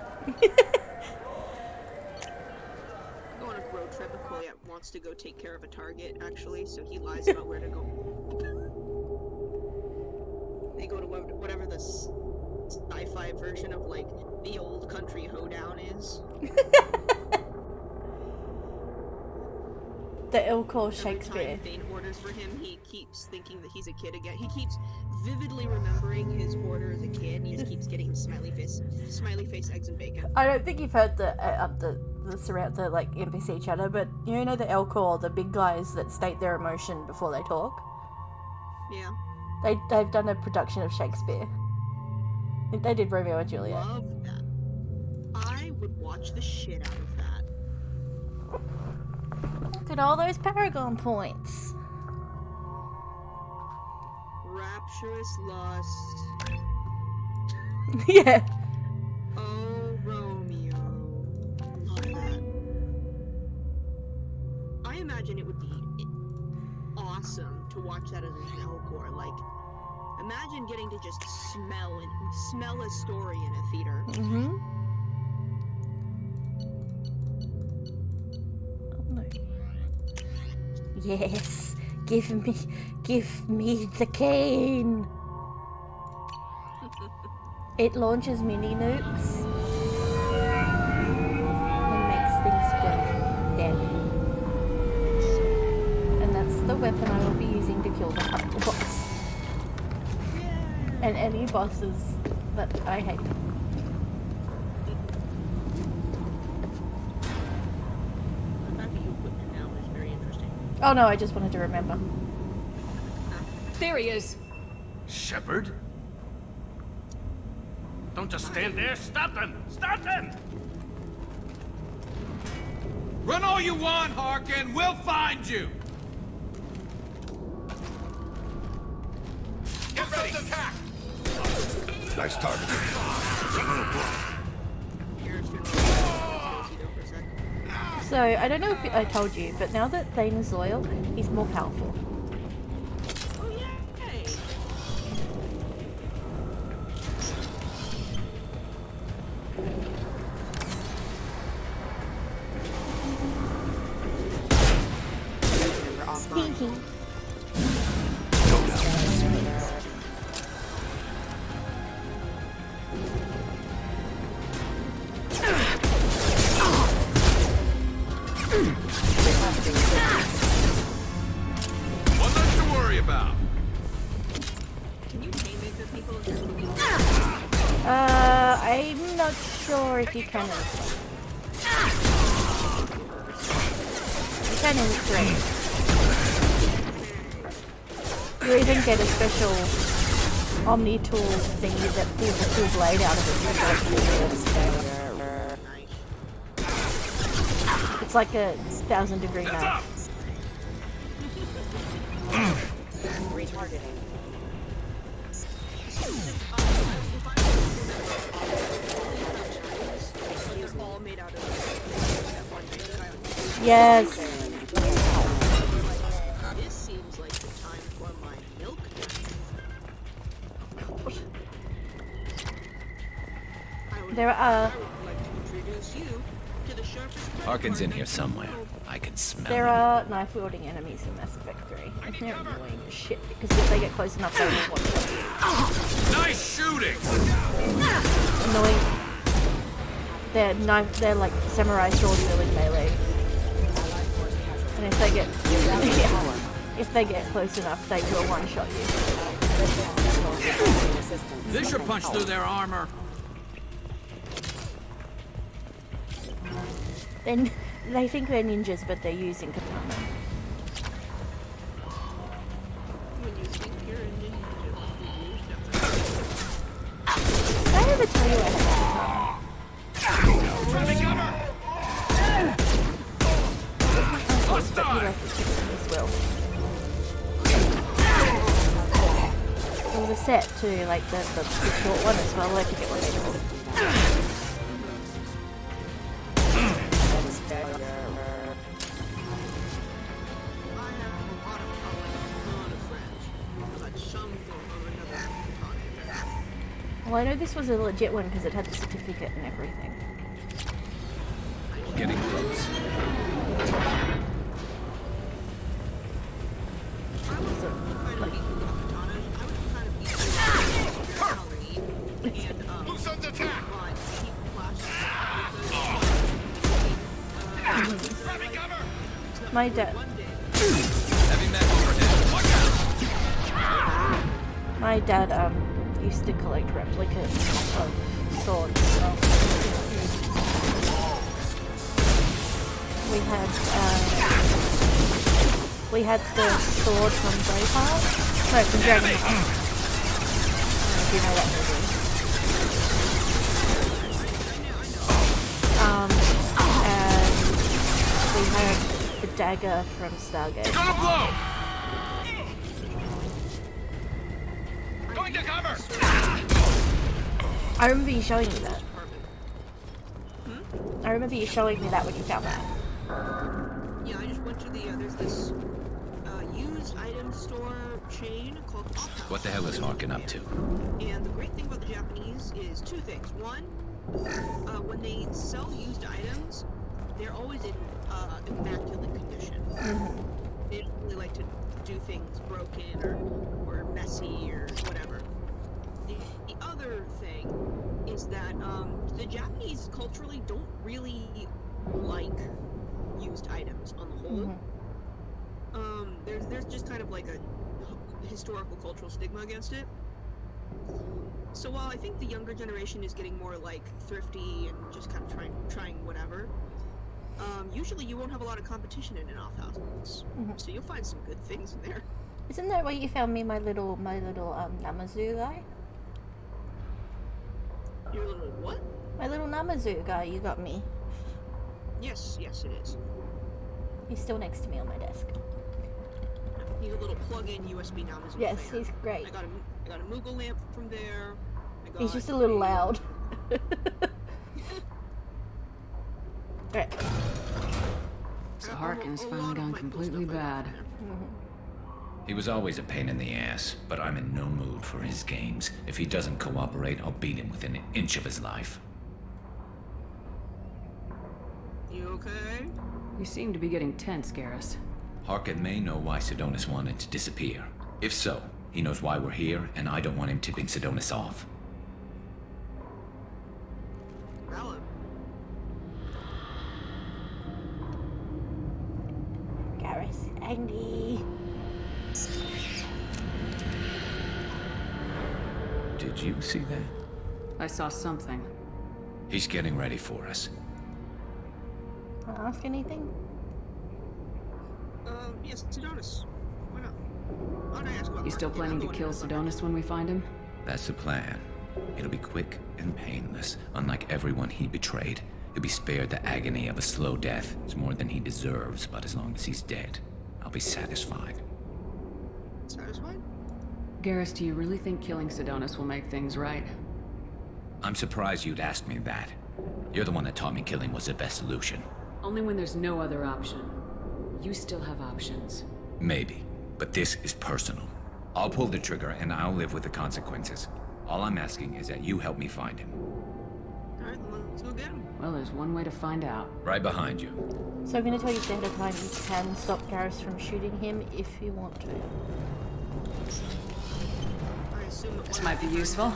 Go on a road trip, and Colliet wants to go take care of a target, actually, so he lies about where to go. They go to whatever the sci-fi version of, like, the old country hoedown is. The ill call Shakespeare. Every time Thane orders for him, he keeps thinking that he's a kid again. He keeps vividly remembering his order as a kid, and he just keeps getting smiley face, eggs and bacon. I don't think you've heard the surround the like NPC chatter, but you know the Elcor, the big guys that state their emotion before they talk. Yeah. They've done a production of Shakespeare. I think they did Romeo and Juliet. Love that. I would watch the shit out of that. Look at all those Paragon points. Rapturous lust. Yeah. Oh, Romeo. Love that. I imagine it would be awesome to watch that as an Elcor. Like, imagine getting to just smell a story in a theater. Mm-hmm. Oh no. Yes. Give me the cane. It launches mini nukes and makes things go dead. And that's the weapon I will be using to kill the final boss. And any bosses that I hate. The fact that you equipped it now is very interesting. Oh no, I just wanted to remember. There he is. Shepard? Don't just stand there. Stop them! Stop them! Run all you want, Harkin. We'll find you. Get ready! Attack! Nice target. So, I don't know if I told you, but now that Thane is loyal, he's more powerful. Oh, yay! Sneaky. One less to worry about. Can you haymaker people if you're looking? I'm not sure if you can in this one. You can in 3. You even get a special Omni tool thingy that pulls a full blade out of it. It's like a 1,000-degree knife. Retargeting. All made out of yes. This seems like the time for my milk. There are. I would like to introduce you to the sharpest. Harkin's in here somewhere. I can smell There him. are knife-wielding enemies in Mass Effect 3, and they're annoying as shit because if they get close enough, they will one-shot you. Nice shooting! Annoying. They're like samurai sword wielding melee. And if they get if they get close enough, they will one-shot you. This should punch through their armor. Then they think they're ninjas, but they're using katana. When you think you're a ninja, Did I ever tell you I had a katana? But he left it to me as well. There was a set too, like the short one as well. I forget what they called. Well, I know this was a legit one because it had the certificate and everything. Getting close. My dad. My dad used to collect replicas of swords. So we had the sword from Braveheart. No, from Dragon Ball. I don't know if you know that movie. And we had the dagger from Stargate. Gonna blow! Going to cover! I remember you showing me that. I remember you showing me that when you found that. Yeah, I just went to the, there's this used item store chain called Off-House. What the hell is Harkin up to? And the great thing about the Japanese is two things. One, when they sell used items, they're always in immaculate condition. They don't really like to do things broken or messy or whatever. The other thing is that the Japanese culturally don't really like used items on the whole. There's just kind of like a historical cultural stigma against it. So while I think the younger generation is getting more like thrifty and just kind of trying whatever, usually you won't have a lot of competition in an off-house. So you'll find some good things in there. Isn't that where you found me my little Namazu guy? Your little what? My little Namazu guy you got me. Yes, it is. He's still next to me on my desk. He's a little plug-in USB Namazu. Yes, fan. he's great. I got a Moogle lamp from there. He's just a little loud. Alright. So Harkin's finally gone completely bad. He was always a pain in the ass, but I'm in no mood for his games. If he doesn't cooperate, I'll beat him within an inch of his life. You okay? You seem to be getting tense, Garrus. Harkin may know why Sidonis wanted to disappear. If so, he knows why we're here, and I don't want him tipping Sidonis off. Valid. Garrus, Andy. Did you see that? I saw something. He's getting ready for us. Wanna ask anything? Yes, Sidonis. Why not? You still planning to kill Sedonis when we find him? That's the plan. It'll be quick and painless, unlike everyone he betrayed. He'll be spared the agony of a slow death. It's more than he deserves, but as long as he's dead, I'll be satisfied. Satisfied? Garrus, do you really think killing Sedonis will make things right? I'm surprised you'd ask me that. You're the one that taught me killing was the best solution. Only when there's no other option. You still have options. Maybe, but this is personal. I'll pull the trigger and I'll live with the consequences. All I'm asking is that you help me find him. Alright, let's go get him. Well, there's one way to find out. Right behind you. So I'm going to tell you ahead of time, you can stop Garrus from shooting him if you want to. This might be useful.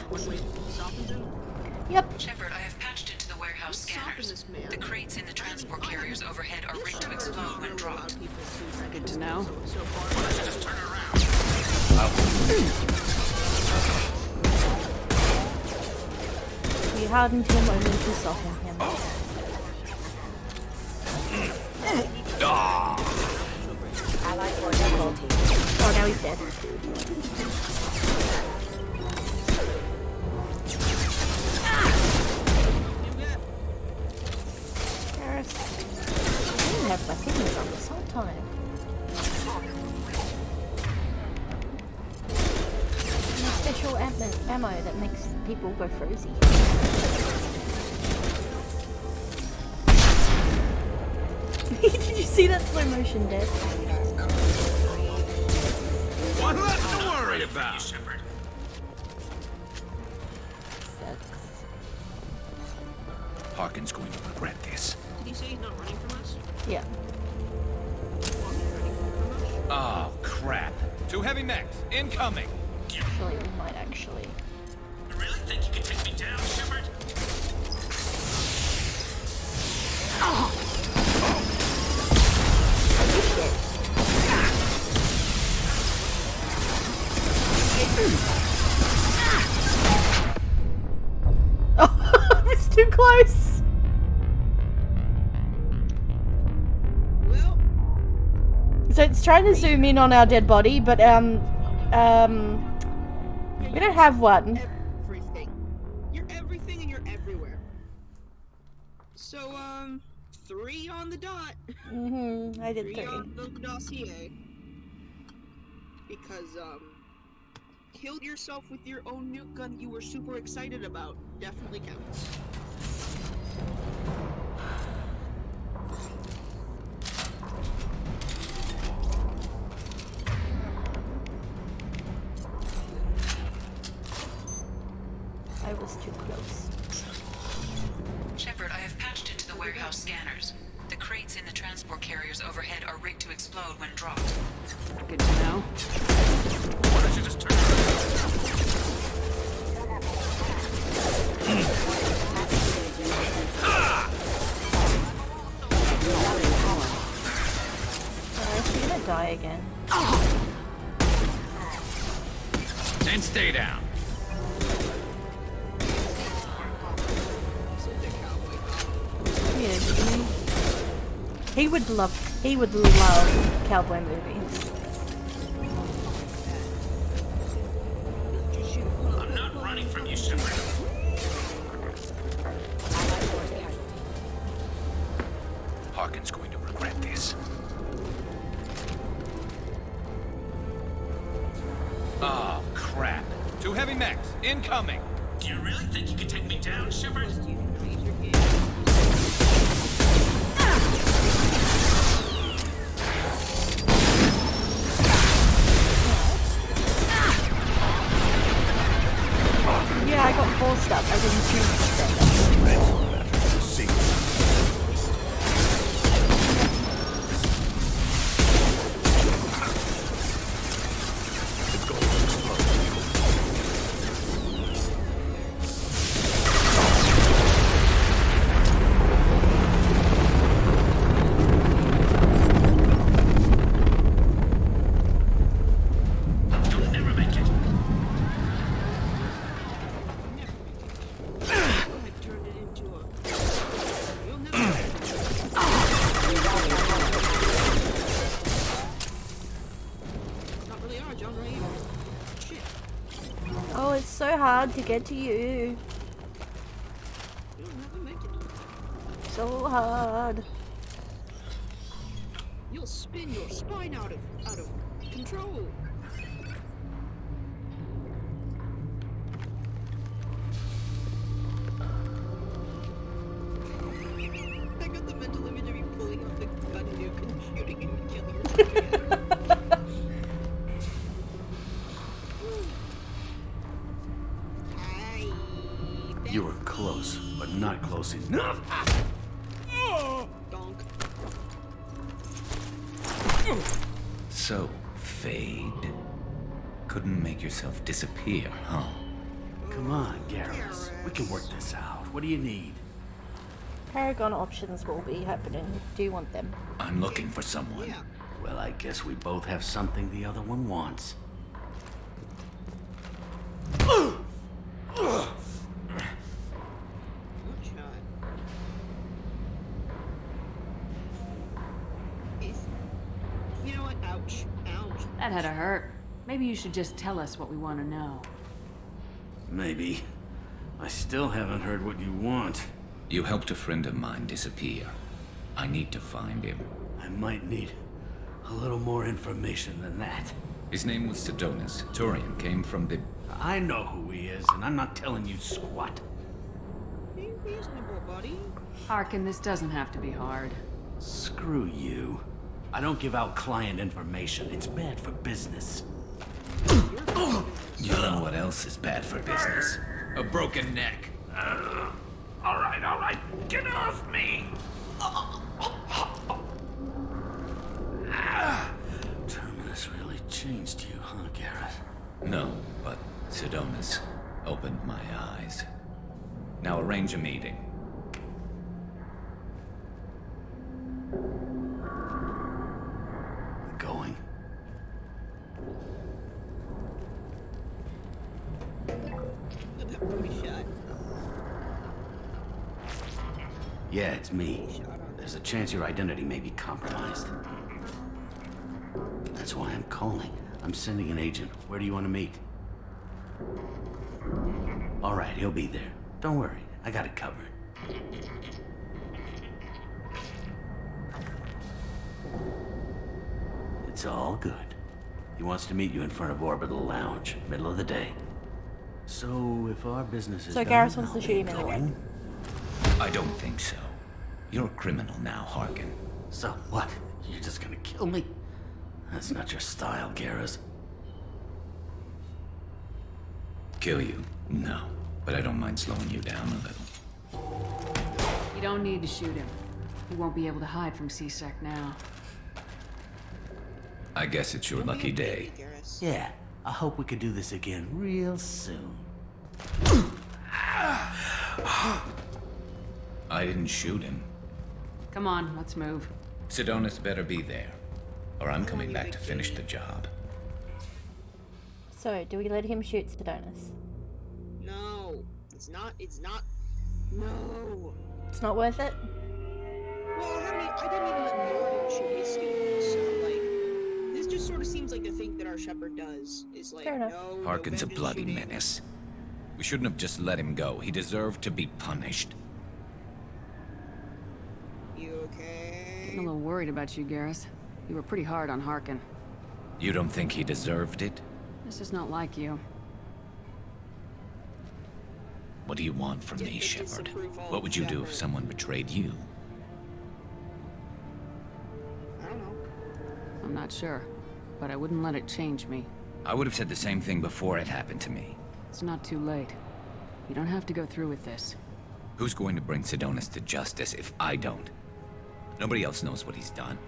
Yep. Shepard, I have patched into the warehouse scanners. The crates in the transport carriers overhead are rigged to explode when dropped. Good to know. Just turn around. You hardened him only to soften him. Oh, now he's dead. Garrus, you didn't have my fingers on this whole time. And special ammo that makes people go frozy. Did you see that slow motion death? One less to worry about. Sucks. Harkin's going to regret this. Did he say he's not running from us? Yeah. Oh, crap. Two heavy mechs, incoming. Actually, we might actually. You really think you can take me down, Shepard? Oh, it's too close. So it's trying to zoom in on our dead body, but we don't have one. Everything. You're everything and you're everywhere. So, 3 on the dot. Mm-hmm. I did 3. 3 on the dossier. Because, killed yourself with your own nuke gun you were super excited about. Definitely counts. I was too close. Shepard, I have patched into the warehouse scanners. The crates in the transport carriers overhead are rigged to explode when dropped. Good to know. Why don't you just turn You're gonna die again. And stay down. He would love cowboy movies. I'm not running from you, Shepard. Harkin's going to regret this. Oh, crap. Two heavy mechs, incoming. Do you really think you can take me down, Shepard? Yeah, I got 4 stuff. I didn't choose them. hard to get to you. You don't have to make it. So hard. You'll spin your spine out of control. I got the mental image of you pulling out the gun nuke and shooting and killing yourself again. You were close, but not close enough. Donk. So, Fade. Couldn't make yourself disappear, huh? Come on, Garrus. We can work this out. What do you need? Paragon options will be happening. Do you want them? I'm looking for someone. Well, I guess we both have something the other one wants. You know what? Ouch. Ouch. That had to hurt. Maybe you should just tell us what we want to know. Maybe. I still haven't heard what you want. You helped a friend of mine disappear. I need to find him. I might need a little more information than that. His name was Sidonus. Turian came from the... I know who he is, and I'm not telling you squat. Be reasonable, buddy. Harkin, this doesn't have to be hard. Screw you. I don't give out client information. It's bad for business. You know what else is bad for business? A broken neck. All right. Get off me. Terminus really changed you, huh, Garrus? No, but Sidonus opened my eyes. Now arrange a meeting. Going. That booty shot. Yeah, it's me. There's a chance your identity may be compromised. That's why I'm calling. I'm sending an agent. Where do you want to meet? All right, he'll be there. Don't worry, I got it covered. It's all good. He wants to meet you in front of Orbital Lounge, middle of the day. So, if our business is So done, Garrus wants I'll to be shoot him anyway. going. I don't think so. You're a criminal now, Harkin. So what? You're just gonna kill me? That's not your style, Garrus. Kill you? No. But I don't mind slowing you down a little. You don't need to shoot him. He won't be able to hide from C-Sec now. I guess it's your lucky day. Yeah, I hope we can do this again real soon. I didn't shoot him. Come on, let's move. Sidonus better be there, or I'm coming back to finish the job. So, do we let him shoot Sidonus? No. It's not. No. It's not worth it? Well, I didn't even let Norman shoot his students, so, like, this just sort of seems like the thing that our shepherd does. Is like, Fair enough. no. Harkin's a vengeance bloody shooting. menace. We shouldn't have just let him go. He deserved to be punished. You okay? Getting a little worried about you, Garrus. You were pretty hard on Harkin. You don't think he deserved it? This is not like you. What do you want from me, Shepard? What would you do if someone betrayed you? I don't know. I'm not sure, but I wouldn't let it change me. I would have said the same thing before it happened to me. It's not too late. You don't have to go through with this. Who's going to bring Sidonus to justice if I don't? Nobody else knows what he's done.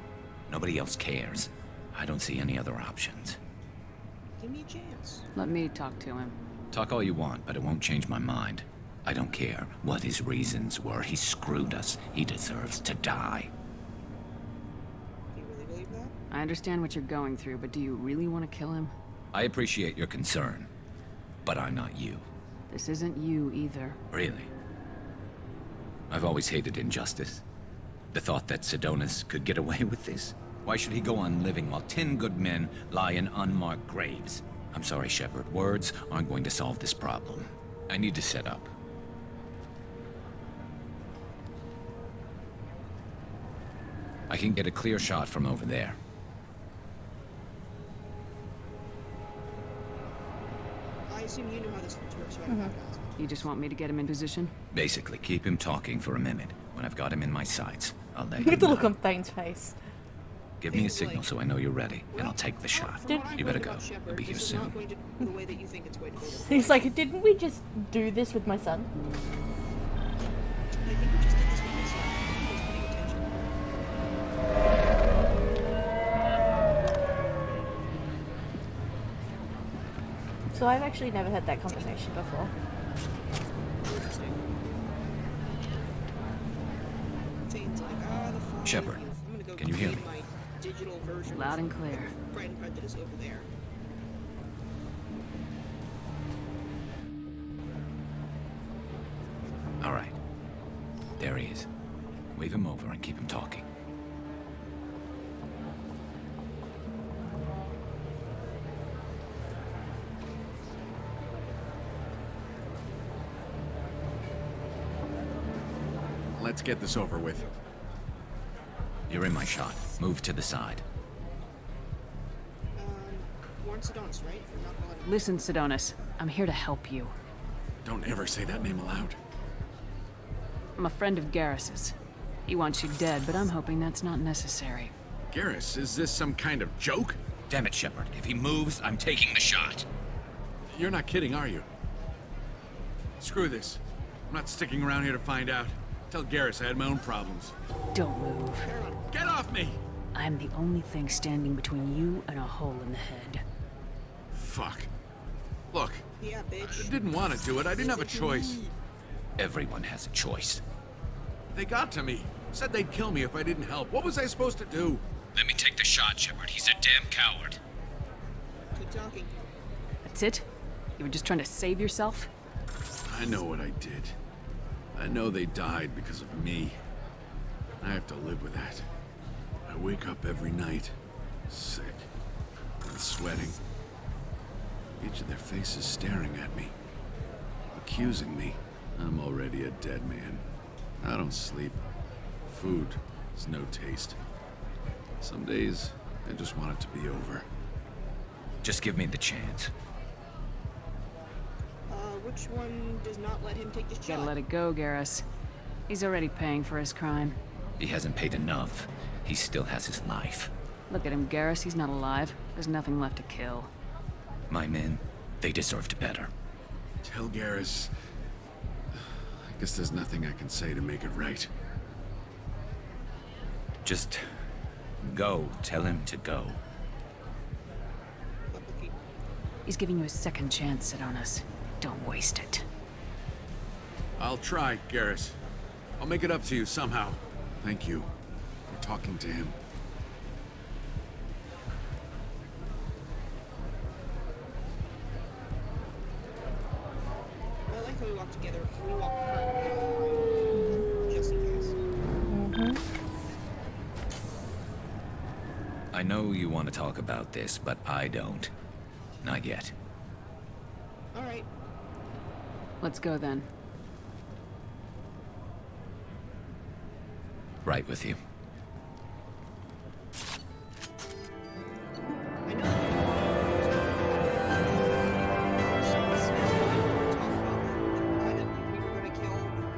Nobody else cares. I don't see any other options. Give me a chance. Let me talk to him. Talk all you want, but it won't change my mind. I don't care what his reasons were. He screwed us. He deserves to die. Do you really believe that? I understand what you're going through, but do you really want to kill him? I appreciate your concern, but I'm not you. This isn't you either. Really? I've always hated injustice. The thought that Sidonus could get away with this? Why should he go on living while 10 good men lie in unmarked graves? I'm sorry, Shepard. Words aren't going to solve this problem. I need to set up. I can get a clear shot from over there. I assume you know how this works, right? You just want me to get him in position? Basically, keep him talking for a minute. When I've got him in my sights, I'll let Look you at the know. look on Thane's face. Give me a signal so I know you're ready, and I'll take the shot. You better go. We'll be here soon. The way that you think it's going to go. He's like, didn't we just do this with my son? I think we just did this with my son. He was paying attention. So I've actually never had that conversation before. Interesting. Tane's like, the fuck. Shepard, I'm gonna go can you hear me? create my digital version Loud of and clear. Pride and Prejudice over there. All right. There he is. Wave him over and keep him talking. Let's get this over with. You're in my shot. Move to the side. Warren Sedonis, right? Or not Vladimir? Listen, Sedonis, I'm here to help you. Don't ever say that name aloud. I'm a friend of Garrus's. He wants you dead, but I'm hoping that's not necessary. Garrus, is this some kind of joke? Damn it, Shepard. If he moves, I'm taking the shot. You're not kidding, are you? Screw this. I'm not sticking around here to find out. Tell Garrus I had my own problems. Don't move. Get off me! I'm the only thing standing between you and a hole in the head. Fuck. Look, Yeah, bitch. I didn't want to do it. I didn't have a choice. Everyone has a choice. They got to me. Said they'd kill me if I didn't help. What was I supposed to do? Let me take the shot, Shepard. He's a damn coward. Keep talking. That's it? You were just trying to save yourself? I know what I did. I know they died because of me. I have to live with that. I wake up every night, sick and sweating. Each of their faces staring at me, accusing me. I'm already a dead man. I don't sleep. Food has no taste. Some days, I just want it to be over. Just give me the chance. Which one does not let him take the shot? Gotta let it go, Garrus. He's already paying for his crime. He hasn't paid enough. He still has his life. Look at him, Garrus. He's not alive. There's nothing left to kill. My men, they deserved better. Tell Garrus... I guess there's nothing I can say to make it right. Just go. Tell him to go. He's giving you a second chance, Sedonis. Don't waste it. I'll try, Garrus. I'll make it up to you somehow. Thank you for talking to him. I like how we walk together. We walk apart, just in case. I know you want to talk about this, but I don't. Not yet. All right. Let's go then. Right with you.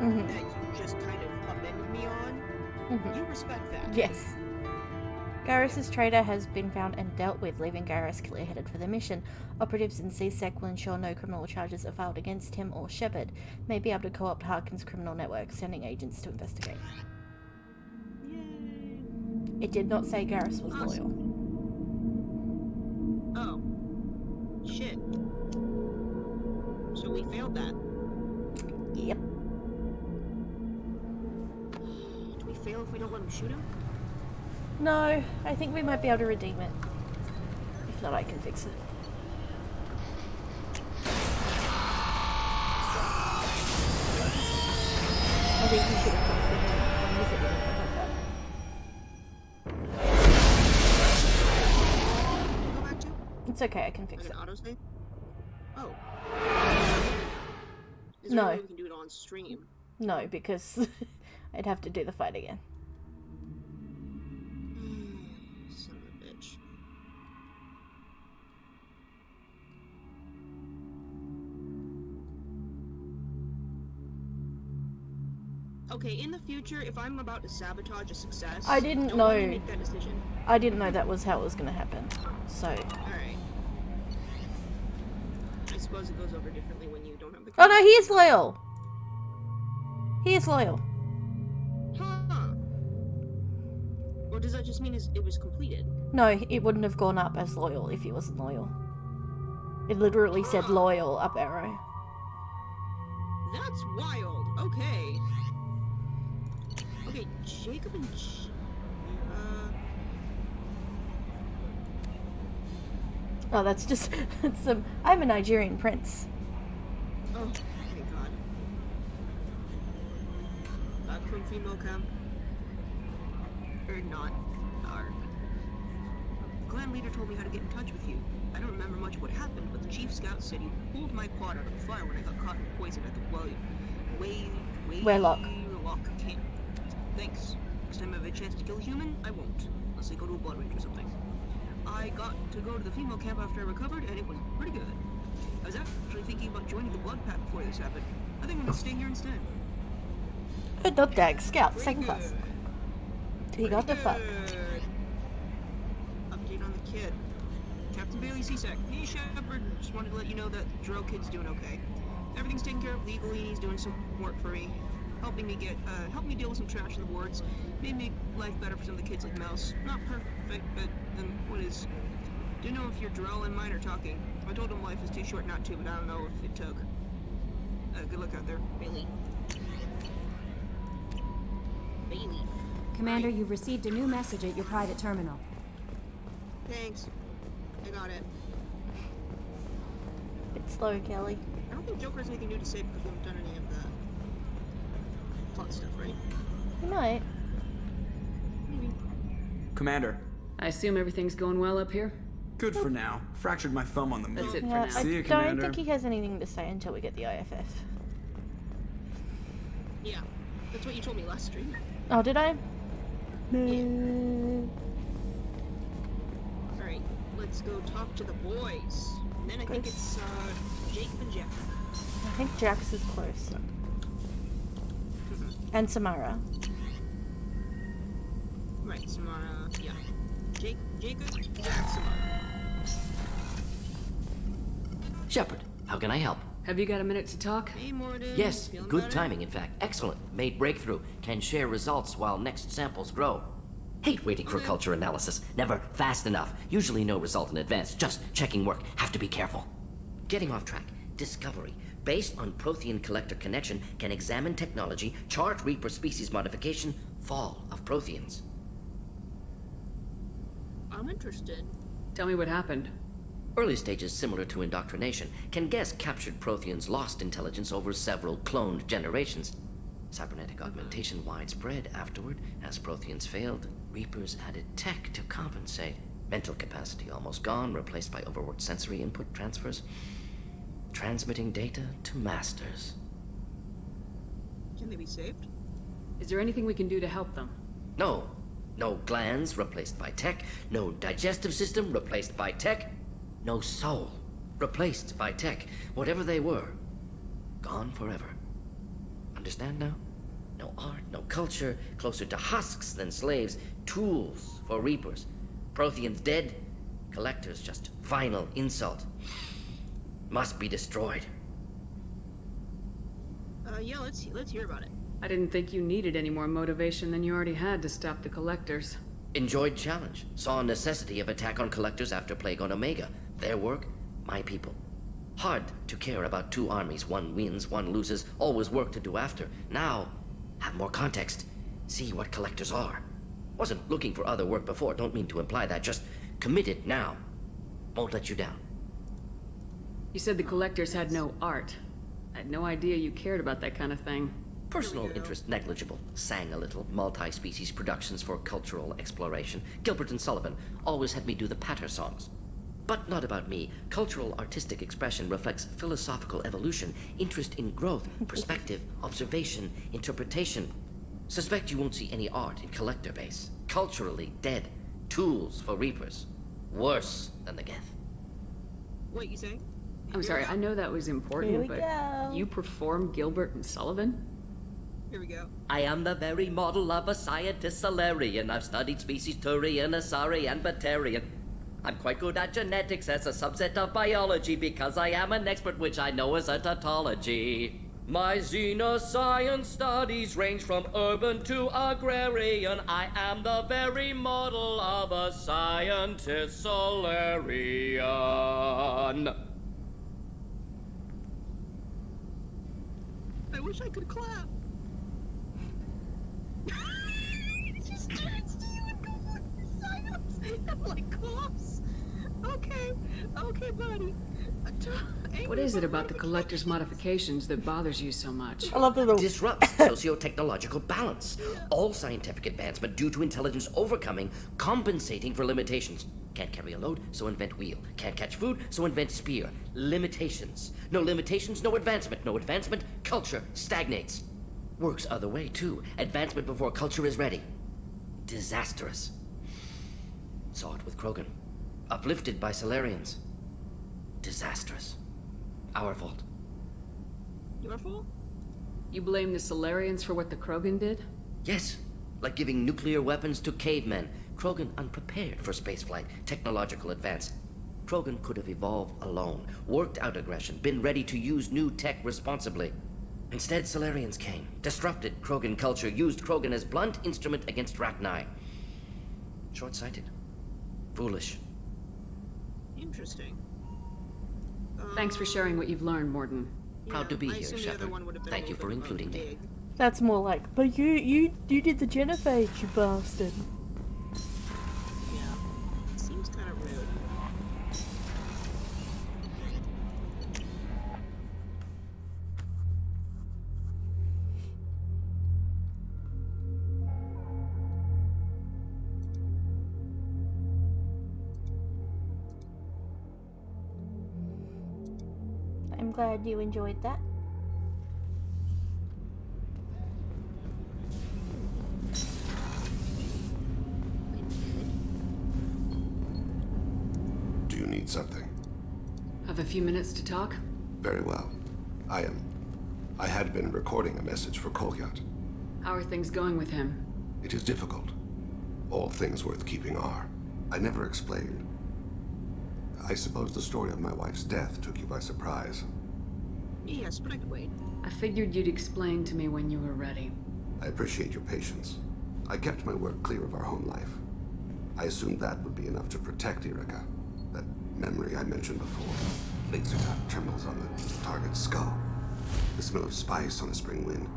That you just kind of amended me on. You respect that. Yes. Garrus's trader has been found and dealt with, leaving Garrus clear-headed for the mission. Operatives in CSEC will ensure no criminal charges are filed against him or Shepard. May be able to co-opt Harkin's criminal network, sending agents to investigate. It did not say Garrus was loyal. Oh. Shit. So we failed that. Yep. Do we fail if we don't let him shoot him? No, I think we might be able to redeem it. If not, I can fix it. I think you should have probably use it like that. It's okay, I can fix it. Autosave? Oh. Is there No. any way we can do it on stream? No, because I'd have to do the fight again. Son of a bitch. Okay, in the future, if I'm about to sabotage a success, I didn't don't let me know. make that decision. I didn't know that was how it was going to happen. So. Alright. I suppose it goes over differently when you don't have the. Oh no, he is loyal. He is loyal. Huh. Or does that just mean it was completed? No, it wouldn't have gone up as loyal if he wasn't loyal. It literally said loyal up arrow. That's wild. Okay. Okay, Jacob and Oh, that's just. I'm a Nigerian prince. oh, thank God. Back from female camp. Or not. Our clan leader told me how to get in touch with you. I don't remember much of what happened, but the chief scout said he pulled my pod out of the fire when I got caught in poison at the Waylock camp. Thanks. Next time I have a chance to kill a human, I won't. Unless I go to a blood range or something. I got to go to the female camp after I recovered, and it was pretty good. I was actually thinking about joining the blood pack before this happened. I think I'm gonna stay here instead. Not dag, scout, second Pretty class. good. He got the fuck. Good. Update on the kid. Captain Bailey C-Sec. Hey Shepard, just wanted to let you know that the Drill kid's doing okay. Everything's taken care of legally, and he's doing some work for me. Helped me deal with some trash in the wards. Made me life better for some of the kids like Mouse. Not perfect, but what is? Do know if your Drell and mine are talking. I told him life is too short not to, but I don't know if it took. Good luck out there, Bailey. Bailey. Commander, you've received a new message at your private terminal. Thanks. I got it. Bit slow, Kelly. I don't think Joker has anything new to say because we haven't done any of the plot stuff, right? He might. Maybe. Commander. I assume everything's going well up here? Good for now. Fractured my thumb on the move. That's it for Yeah, now. I See you, don't Commander. think he has anything to say until we get the IFF. Yeah, that's what you told me last stream. Oh, did I? Alright, let's go talk to the boys. And then I think it's Jacob and Jeff. I think Jax is close. And Samara. Right, Samara, yeah. Jacob, Jack, Samara. Shepard, how can I help? Have you got a minute to talk? Hey, Morden. Yes, Feeling good better? timing, in fact. Excellent. Made breakthrough. Can share results while next samples grow. Hate waiting for culture analysis. Never fast enough. Usually no result in advance. Just checking work. Have to be careful. Getting off track. Discovery. Based on Prothean collector connection, can examine technology, chart Reaper species modification, fall of Protheans. I'm interested. Tell me what happened. Early stages similar to indoctrination. Can guess captured Protheans lost intelligence over several cloned generations. Cybernetic augmentation widespread afterward. As Protheans failed, Reapers added tech to compensate. Mental capacity almost gone, replaced by overworked sensory input transfers. Transmitting data to masters. Can they be saved? Is there anything we can do to help them? No. No glands replaced by tech. No digestive system replaced by tech. No soul replaced by tech. Whatever they were, gone forever. Understand now? No art, no culture, closer to husks than slaves. Tools for Reapers. Protheans dead. Collectors just final insult. Must be destroyed. Yeah, let's hear about it. I didn't think you needed any more motivation than you already had to stop the Collectors. Enjoyed challenge. Saw necessity of attack on Collectors after Plague on Omega. Their work, my people. Hard to care about two armies. One wins, one loses. Always work to do after. Now, have more context. See what Collectors are. Wasn't looking for other work before. Don't mean to imply that. Just committed now. Won't let you down. You said the Collectors had no art. I had no idea you cared about that kind of thing. Personal interest negligible. Sang a little. Multi-species productions for cultural exploration. Gilbert and Sullivan always had me do the patter songs. But not about me. Cultural artistic expression reflects philosophical evolution, interest in growth, perspective, observation, interpretation. Suspect you won't see any art in collector base. Culturally dead. Tools for reapers. Worse than the Geth. What you saying? I'm sorry, I know that was Here important, we but go. you perform Gilbert and Sullivan? Here we go. I am the very model of a scientist Solarian. I've studied species Turian, Asari, and Batarian. I'm quite good at genetics as a subset of biology because I am an expert, which I know is a tautology. My xenoscience studies range from urban to agrarian. I am the very model of a scientist Solarian. I wish I could clap. It just turns to you and goes silence. I'm like, coughs. Okay, buddy. What is it about the Collector's modifications that bothers you so much? I love the little... Disrupts socio-technological balance. All scientific advancement due to intelligence overcoming, compensating for limitations. Can't carry a load, so invent wheel. Can't catch food, so invent spear. Limitations. No limitations, no advancement. No advancement, culture stagnates. Works other way, too. Advancement before culture is ready. Disastrous. Saw it with Krogan. Uplifted by Solarians. Disastrous. Our fault. Your fault? You blame the Solarians for what the Krogan did? Yes. Like giving nuclear weapons to cavemen. Krogan unprepared for spaceflight, technological advance. Krogan could have evolved alone, worked out aggression, been ready to use new tech responsibly. Instead, Solarians came, disrupted Krogan culture, used Krogan as blunt instrument against Rachni. Short-sighted. Foolish. Interesting. Thanks for sharing what you've learned, Morton. Proud to be I here, assume the other Shepard. one would have been Thank a you little for bit of a including me. dig. That's more like, but you did the genophage, you bastard. Yeah. Seems kind of rude. I'm glad you enjoyed that. Do you need something? Have a few minutes to talk? Very well. I had been recording a message for Kolyat. How are things going with him? It is difficult. All things worth keeping are. I never explained. I suppose the story of my wife's death took you by surprise. Yes, but I could wait. I figured you'd explain to me when you were ready. I appreciate your patience. I kept my work clear of our home life. I assumed that would be enough to protect Erica. That memory I mentioned before. Laser dot trembles on the target's skull. The smell of spice on a spring wind.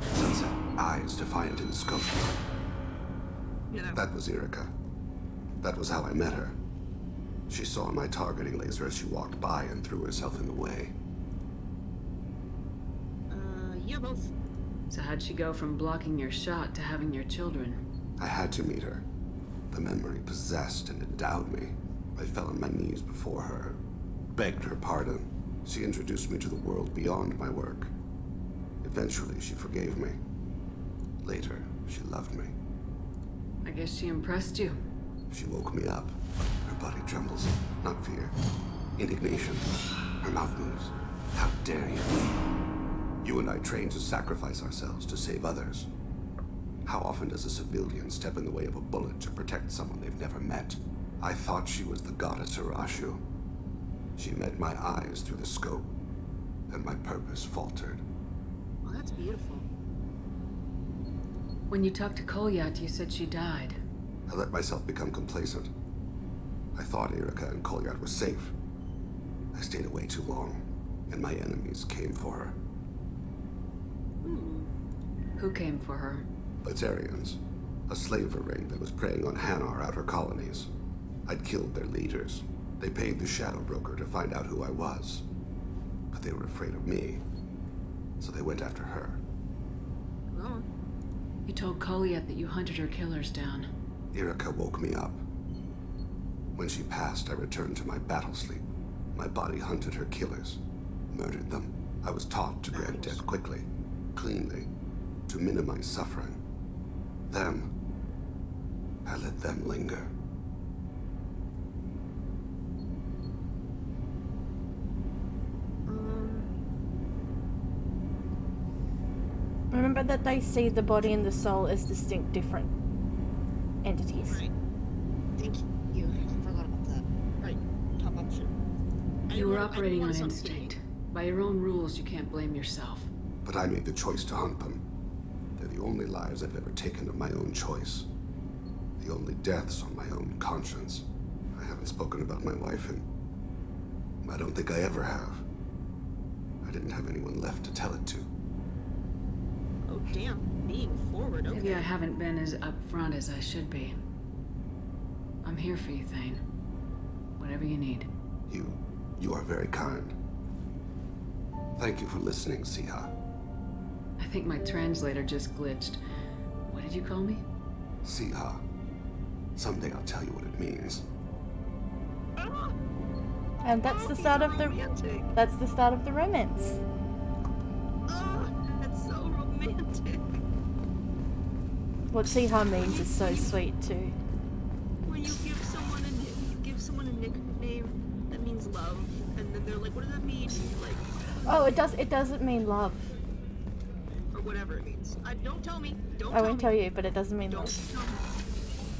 Sunset, eyes defiant in the scope. That was Erica. That was how I met her. She saw my targeting laser as she walked by and threw herself in the way. Yeah, both. So how'd she go from blocking your shot to having your children? I had to meet her. The memory possessed and endowed me. I fell on my knees before her, begged her pardon. She introduced me to the world beyond my work. Eventually, she forgave me. Later, she loved me. I guess she impressed you. She woke me up. Her body trembles. Not fear. Indignation. Her mouth moves. How dare you? You and I trained to sacrifice ourselves to save others. How often does a civilian step in the way of a bullet to protect someone they've never met? I thought she was the goddess Arashu. She met my eyes through the scope, and my purpose faltered. Well, that's beautiful. When you talked to Kolyat, you said she died. I let myself become complacent. I thought Erica and Kolyat were safe. I stayed away too long, and my enemies came for her. Who came for her? Batarians, a slaver ring that was preying on Hanar outer colonies. I'd killed their leaders. They paid the shadow broker to find out who I was. But they were afraid of me, so they went after her. Oh. You told Kolyat that you hunted her killers down. Erica woke me up. When she passed, I returned to my battle sleep. My body hunted her killers, murdered them. I was taught to grant death quickly, cleanly, to minimize suffering. Then, I let them linger. Remember that they see the body and the soul as distinct, different entities. Right. Thank you. I forgot about that. Right. Top option. You were operating on instinct. By your own rules, you can't blame yourself. But I made the choice to hunt them. They're the only lives I've ever taken of my own choice. The only deaths on my own conscience. I haven't spoken about my wife, and I don't think I ever have. I didn't have anyone left to tell it to. Oh, damn. Being forward, okay. Maybe I haven't been as upfront as I should be. I'm here for you, Thane. Whatever you need. You are very kind. Thank you for listening, Siha. I think my translator just glitched. What did you call me? Siha. Someday I'll tell you what it means. And that's the start of the romantic. That's the start of the romance. Oh, that's so romantic. What Siha means is so sweet too. When you give someone a nickname that means love, and then they're like, what does that mean? Like, Oh, it doesn't mean love. or whatever it means. Don't tell me. Don't I won't tell you, but it doesn't mean Don't love. tell me.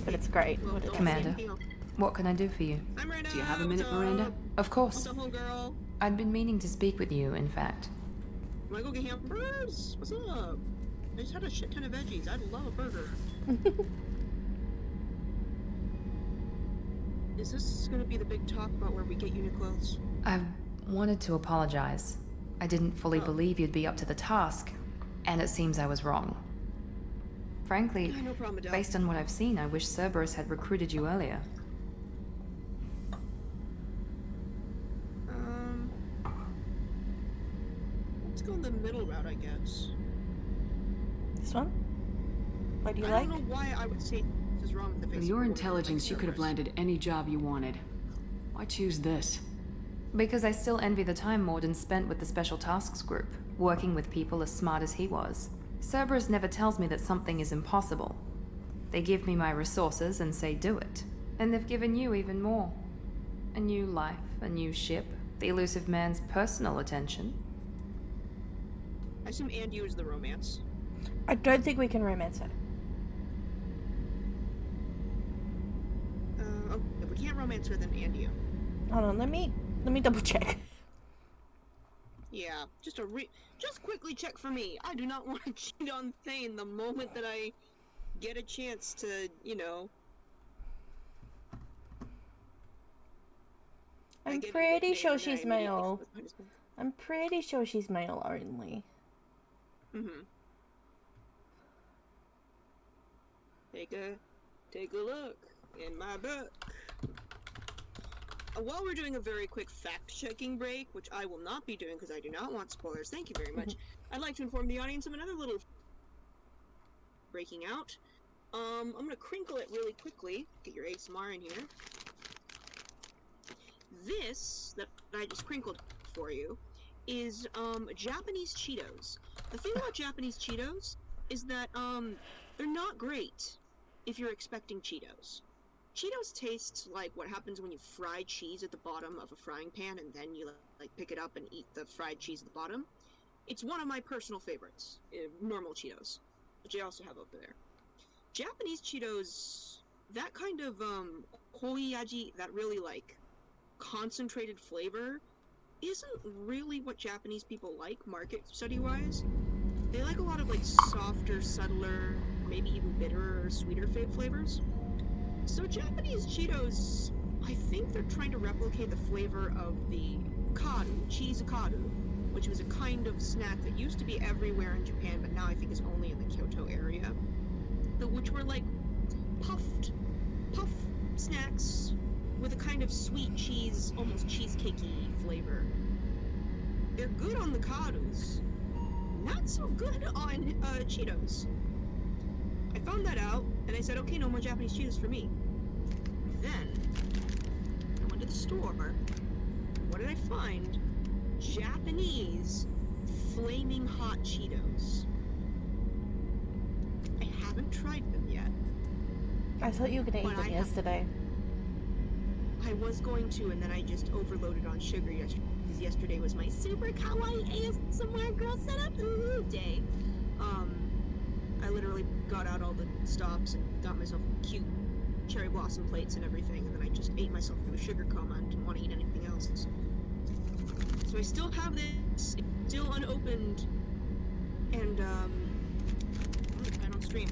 But it's great. Well, what it don't does. Commander, what can I do for you? I'm Miranda. Do you have a minute, Miranda? Of course. What's up, homegirl? I'd been meaning to speak with you, in fact. Wanna go get hamburgers? What's up? I just had a shit ton of veggies. I'd love a burger. Is this gonna be the big talk about where we get Uniqlos? I wanted to apologize. I didn't fully believe you'd be up to the task, and it seems I was wrong. Frankly, No problem, Adele. based on what I've seen, I wish Cerberus had recruited you earlier. Let's go the middle route, I guess. This one? What do you I like? don't know why I would say this is wrong with the face. With your intelligence, you could have landed any job you wanted. Why choose this? Because I still envy the time Morden spent with the Special Tasks Group, working with people as smart as he was. Cerberus never tells me that something is impossible. They give me my resources and say do it. And they've given you even more. A new life, a new ship, the elusive man's personal attention. I assume and you is the romance. I don't think we can romance her. Oh, if we can't romance her, then and you. Hold on, let me double check. Yeah, just quickly check for me. I do not want to cheat on Thane the moment that I get a chance to, you know. I'm pretty sure she's male. I'm pretty sure she's male only. Mm-hmm. Take a look in my book. While we're doing a very quick fact-checking break, which I will not be doing because I do not want spoilers, thank you very much, I'd like to inform the audience of another little breaking out. I'm gonna crinkle it really quickly, get your ASMR in here. This, that I just crinkled for you, is, Japanese Cheetos. The thing about Japanese Cheetos is that, they're not great if you're expecting Cheetos. Cheetos taste like what happens when you fry cheese at the bottom of a frying pan and then you like pick it up and eat the fried cheese at the bottom. It's one of my personal favorites, normal Cheetos, which I also have over there. Japanese Cheetos, that kind of koiyaji, that really like concentrated flavor, isn't really what Japanese people like market study-wise. They like a lot of like softer, subtler, maybe even bitterer or sweeter flavors. So Japanese Cheetos, I think they're trying to replicate the flavor of the karu, cheese karu, which was a kind of snack that used to be everywhere in Japan, but now I think is only in the Kyoto area. Which were like puff snacks with a kind of sweet cheese, almost cheesecakey flavor. They're good on the karus, not so good on Cheetos. I found that out, and I said, okay, no more Japanese Cheetos for me. Then, the store. What did I find? Japanese flaming hot Cheetos. I haven't tried them yet. I thought you were gonna eat But them yesterday. I was going to, and then I just overloaded on sugar yesterday. Because yesterday was my super kawaii ASMR girl setup day. I literally got out all the stops and got myself cute cherry blossom plates and everything, and then I just ate myself into a sugar coma and didn't want to eat anything else. So I still have this, it's still unopened, and I'm on stream.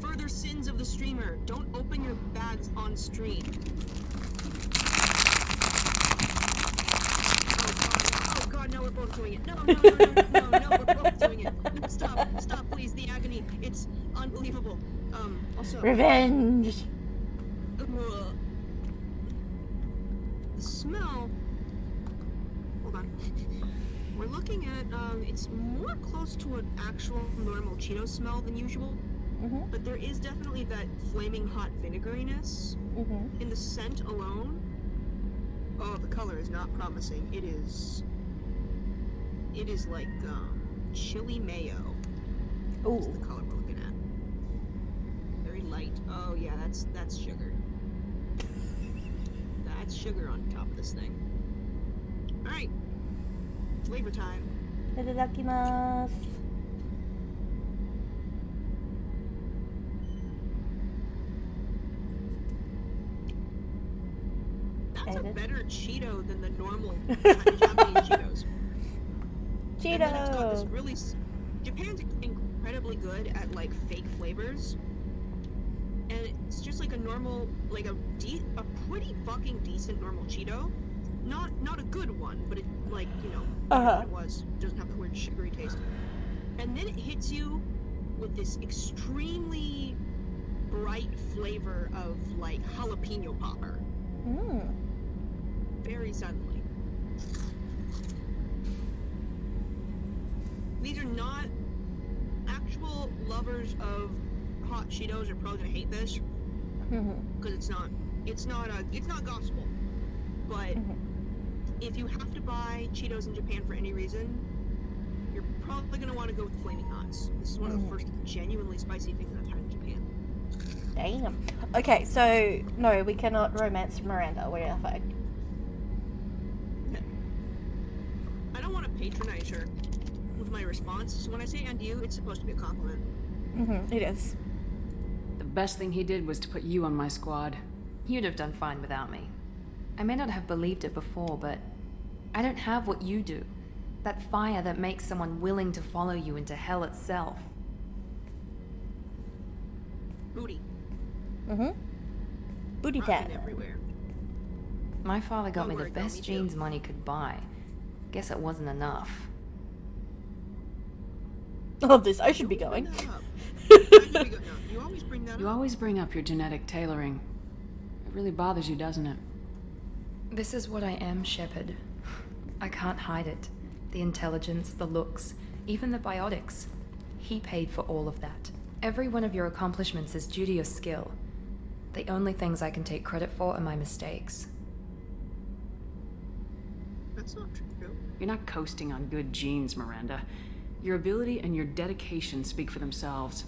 Further sins of the streamer: don't open your bags on stream. Oh god, no, we're both doing it. No, we're both doing it. No, stop, please, the agony. It's unbelievable. Also... Revenge! The smell... Hold on. We're looking at, it's more close to an actual normal Cheeto smell than usual. But there is definitely that flaming hot vinegariness in the scent alone. Oh, the color is not promising. It is like, chili mayo. Ooh. That's the color we're looking at. Very light. Oh yeah, that's sugar. That's sugar on top of this thing. Alright. Flavor time. Itadakimasu. That's a better Cheeto than the normal Japanese Cheetos. Cheeto! And then it's got this really... Japan's incredibly good at, like, fake flavors. And it's just like a normal, like a pretty fucking decent normal Cheeto. Not a good one, but it, like, you know, it was. It doesn't have the weird sugary taste. And then it hits you with this extremely bright flavor of, like, jalapeno popper. Very suddenly. These are not actual lovers of hot Cheetos are probably gonna hate this because it's not gospel. But if you have to buy Cheetos in Japan for any reason, you're probably gonna want to go with the Flaming Hots. This is one of the first genuinely spicy things I've had in Japan. Damn. Okay, so no, we cannot romance Miranda. We're in effect. I don't want to patronize her with my response. So when I say "and you," it's supposed to be a compliment. It is. The best thing he did was to put you on my squad. You'd have done fine without me. I may not have believed it before, but I don't have what you do. That fire that makes someone willing to follow you into hell itself. Booty. Booty tap. Everywhere. My father got Don't me worry, the girl, best me too. jeans money could buy. Guess it wasn't enough. Oh, this I should be going. You always bring that up. You always bring up your genetic tailoring. It really bothers you, doesn't it? This is what I am, Shepard. I can't hide it. The intelligence, the looks, even the biotics. He paid for all of that. Every one of your accomplishments is due to your skill. The only things I can take credit for are my mistakes. That's not true. You're not coasting on good genes, Miranda. Your ability and your dedication speak for themselves.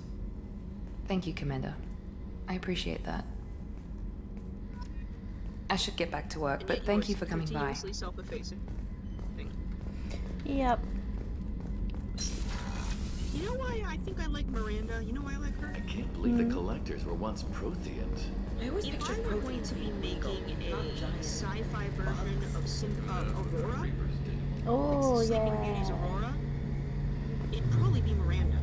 Thank you, Commander. I appreciate that. I should get back to work, but thank you for coming by. Continuously self-effacing. Yep. You know why I think I like Miranda? You know why I like her? I can't believe the collectors were once Protheans. If I were going to be making a sci-fi version of Aurora, Oh, Sleeping Beauty's Aurora, it'd probably be Miranda.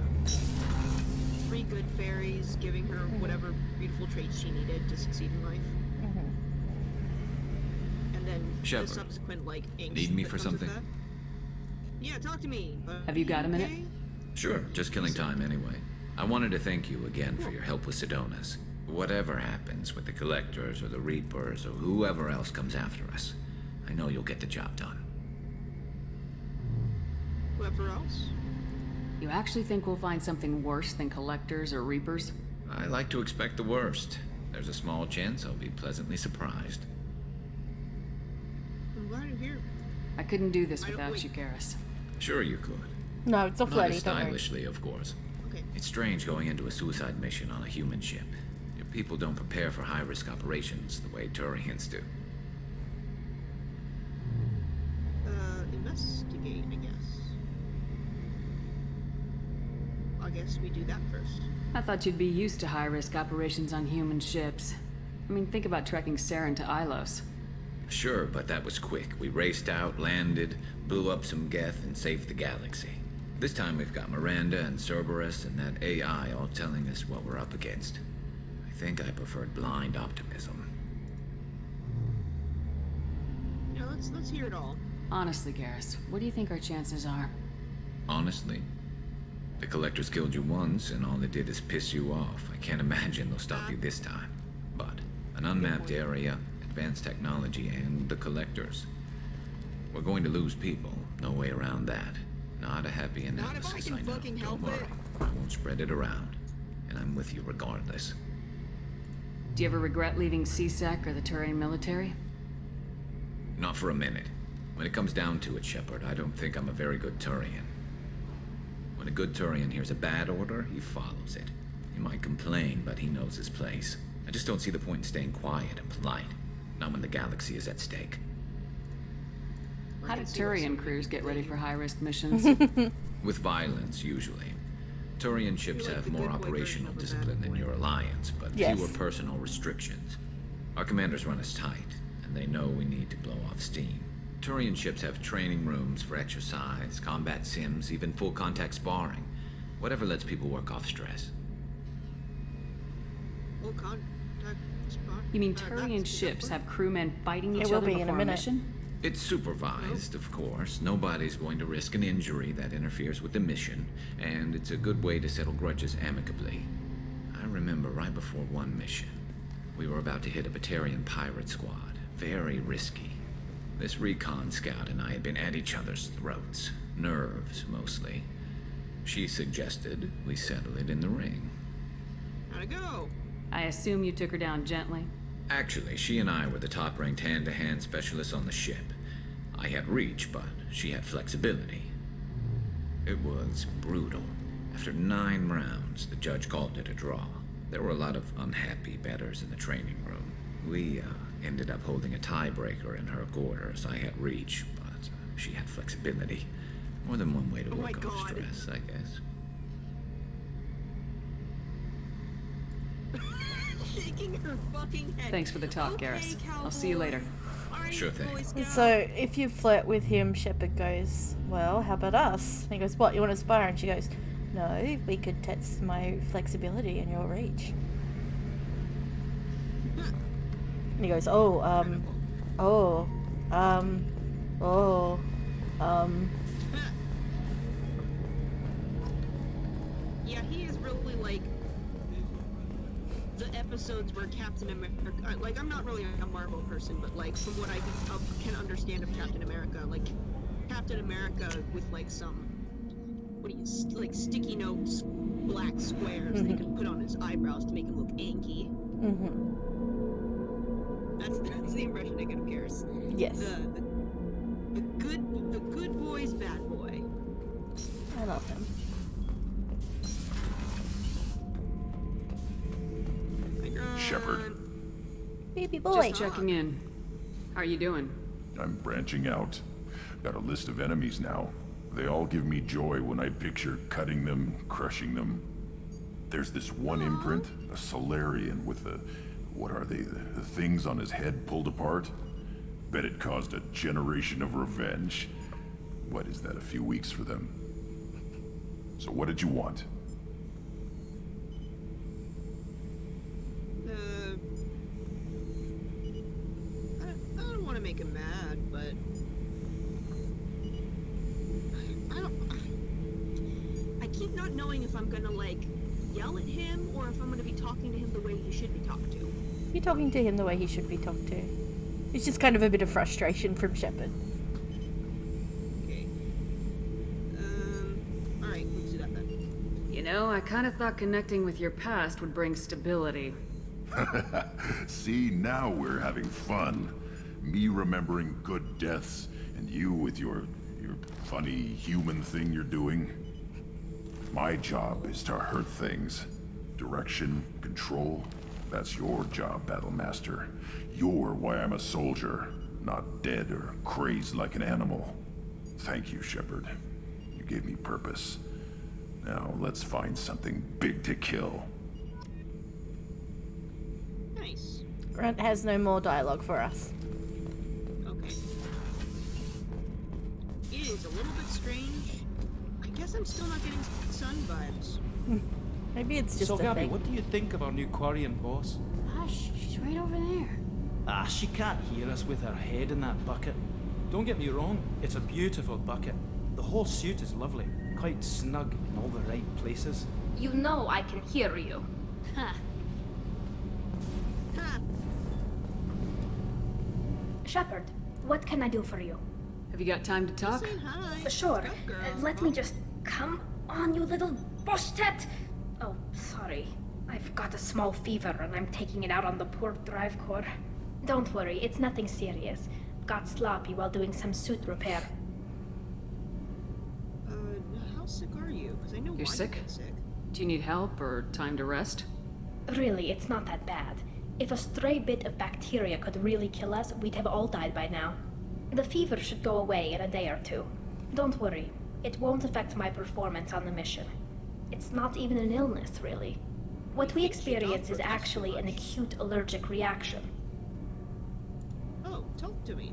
3 good fairies giving her whatever beautiful traits she needed to succeed in life. And then Shepard, the subsequent, like, angst need me that for comes with something? that. Yeah, talk to me. Have you got a minute? Okay? Sure, just killing time anyway. I wanted to thank you again for your help with Sedona's. Whatever happens with the Collectors or the Reapers or whoever else comes after us, I know you'll get the job done. Whoever else? You actually think we'll find something worse than collectors or reapers? I like to expect the worst. There's a small chance I'll be pleasantly surprised. I'm glad you're here. I couldn't do this without you, Garrus. Sure you could. No, it's a Not floody, as don't worry. stylishly, of course. Okay. It's strange going into a suicide mission on a human ship. Your people don't prepare for high-risk operations the way Turians do. Investigate, I guess. I guess we do that first. I thought you'd be used to high-risk operations on human ships. I mean, think about trekking Saren to Ilos. Sure, but that was quick. We raced out, landed, blew up some Geth, and saved the galaxy. This time we've got Miranda and Cerberus and that AI all telling us what we're up against. I think I preferred blind optimism. Yeah, let's hear it all. Honestly, Garrus, what do you think our chances are? Honestly, the Collectors killed you once, and all they did is piss you off. I can't imagine they'll stop you this time. But an unmapped area, advanced technology, and the Collectors. We're going to lose people. No way around that. Not a happy analysis, I know. Don't worry. I won't spread it around. And I'm with you regardless. Do you ever regret leaving CSEC or the Turian military? Not for a minute. When it comes down to it, Shepard, I don't think I'm a very good Turian. When a good Turian hears a bad order, he follows it. He might complain, but he knows his place. I just don't see the point in staying quiet and polite. Not when the galaxy is at stake. How do Turian crews get ready for high-risk missions? With violence, usually. Turian ships have more operational discipline than your alliance, but fewer personal restrictions. Our commanders run us tight, and they know we need to blow off steam. Turian ships have training rooms for exercise, combat sims, even full-contact sparring. Whatever lets people work off stress. Full contact sparring? You mean Turian ships have crewmen fighting each other before a mission? It's supervised, of course. Nobody's going to risk an injury that interferes with the mission, and it's a good way to settle grudges amicably. I remember right before one mission, we were about to hit a Batarian pirate squad. Very risky. This recon scout and I had been at each other's throats. Nerves, mostly. She suggested we settle it in the ring. How'd it go? I assume you took her down gently? Actually, she and I were the top-ranked hand-to-hand specialists on the ship. I had reach, but she had flexibility. It was brutal. After 9 rounds, the judge called it a draw. There were a lot of unhappy bettors in the training room. We ended up holding a tiebreaker in her quarters. I had reach, but she had flexibility. More than one way to work off stress, I guess. Shaking her fucking head. Thanks for the talk, Garrus. I'll see you later. Sure thing. So, if you flirt with him, Shepard goes, well, how about us? And he goes, what, you want to spar? And she goes, no, we could test my flexibility and your reach. And he goes, Yeah, he is really like the episodes where Captain America, like, I'm not really a Marvel person, but like from what I can understand of Captain America, like Captain America with like some, what do you, like sticky notes, black squares that he can put on his eyebrows to make him look anky. That's the impression I get of Garrus. Yes. The good boy's bad boy. I love him. Shepard. Baby boy. Just checking in. How are you doing? I'm branching out. Got a list of enemies now. They all give me joy when I picture cutting them, crushing them. There's this one imprint, a Solarian with the... what are they? The things on his head pulled apart? Bet it caused a generation of revenge. What is that, a few weeks for them? So what did you want? I don't want to make him mad, but I keep not knowing if I'm gonna like yell at him or if I'm gonna be talking to him the way he should be talked to. You're talking to him the way he should be talked to. It's just kind of a bit of frustration from Shepard. Okay. Alright, let's do that then. You know, I kind of thought connecting with your past would bring stability. See, now we're having fun. Me remembering good deaths, and you with your funny human thing you're doing. My job is to hurt things. Direction, control, that's your job, Battlemaster. You're why I'm a soldier, not dead or crazed like an animal. Thank you, Shepard. You gave me purpose. Now let's find something big to kill. Nice. Grant has no more dialogue for us. Okay. It is a little bit strange. I guess I'm still not getting sun vibes. Maybe it's just so, a Gabby, thing. what do you think of our new Quarian boss? Hush, she's right over there. Ah, she can't hear us with her head in that bucket. Don't get me wrong, it's a beautiful bucket. The whole suit is lovely, quite snug in all the right places. You know I can hear you. Huh. Shepard, what can I do for you? Have you got time to talk? Sure. Let me just... Come on, you little bushtet! Oh, sorry. I've got a small fever and I'm taking it out on the poor drive core. Don't worry, it's nothing serious. Got sloppy while doing some suit repair. How sick are you? Because I know You're why sick? you get sick. Do you need help or time to rest? Really, it's not that bad. If a stray bit of bacteria could really kill us, we'd have all died by now. The fever should go away in a day or two. Don't worry, it won't affect my performance on the mission. It's not even an illness, really. What we experience is actually an acute allergic reaction. Oh, talk to me.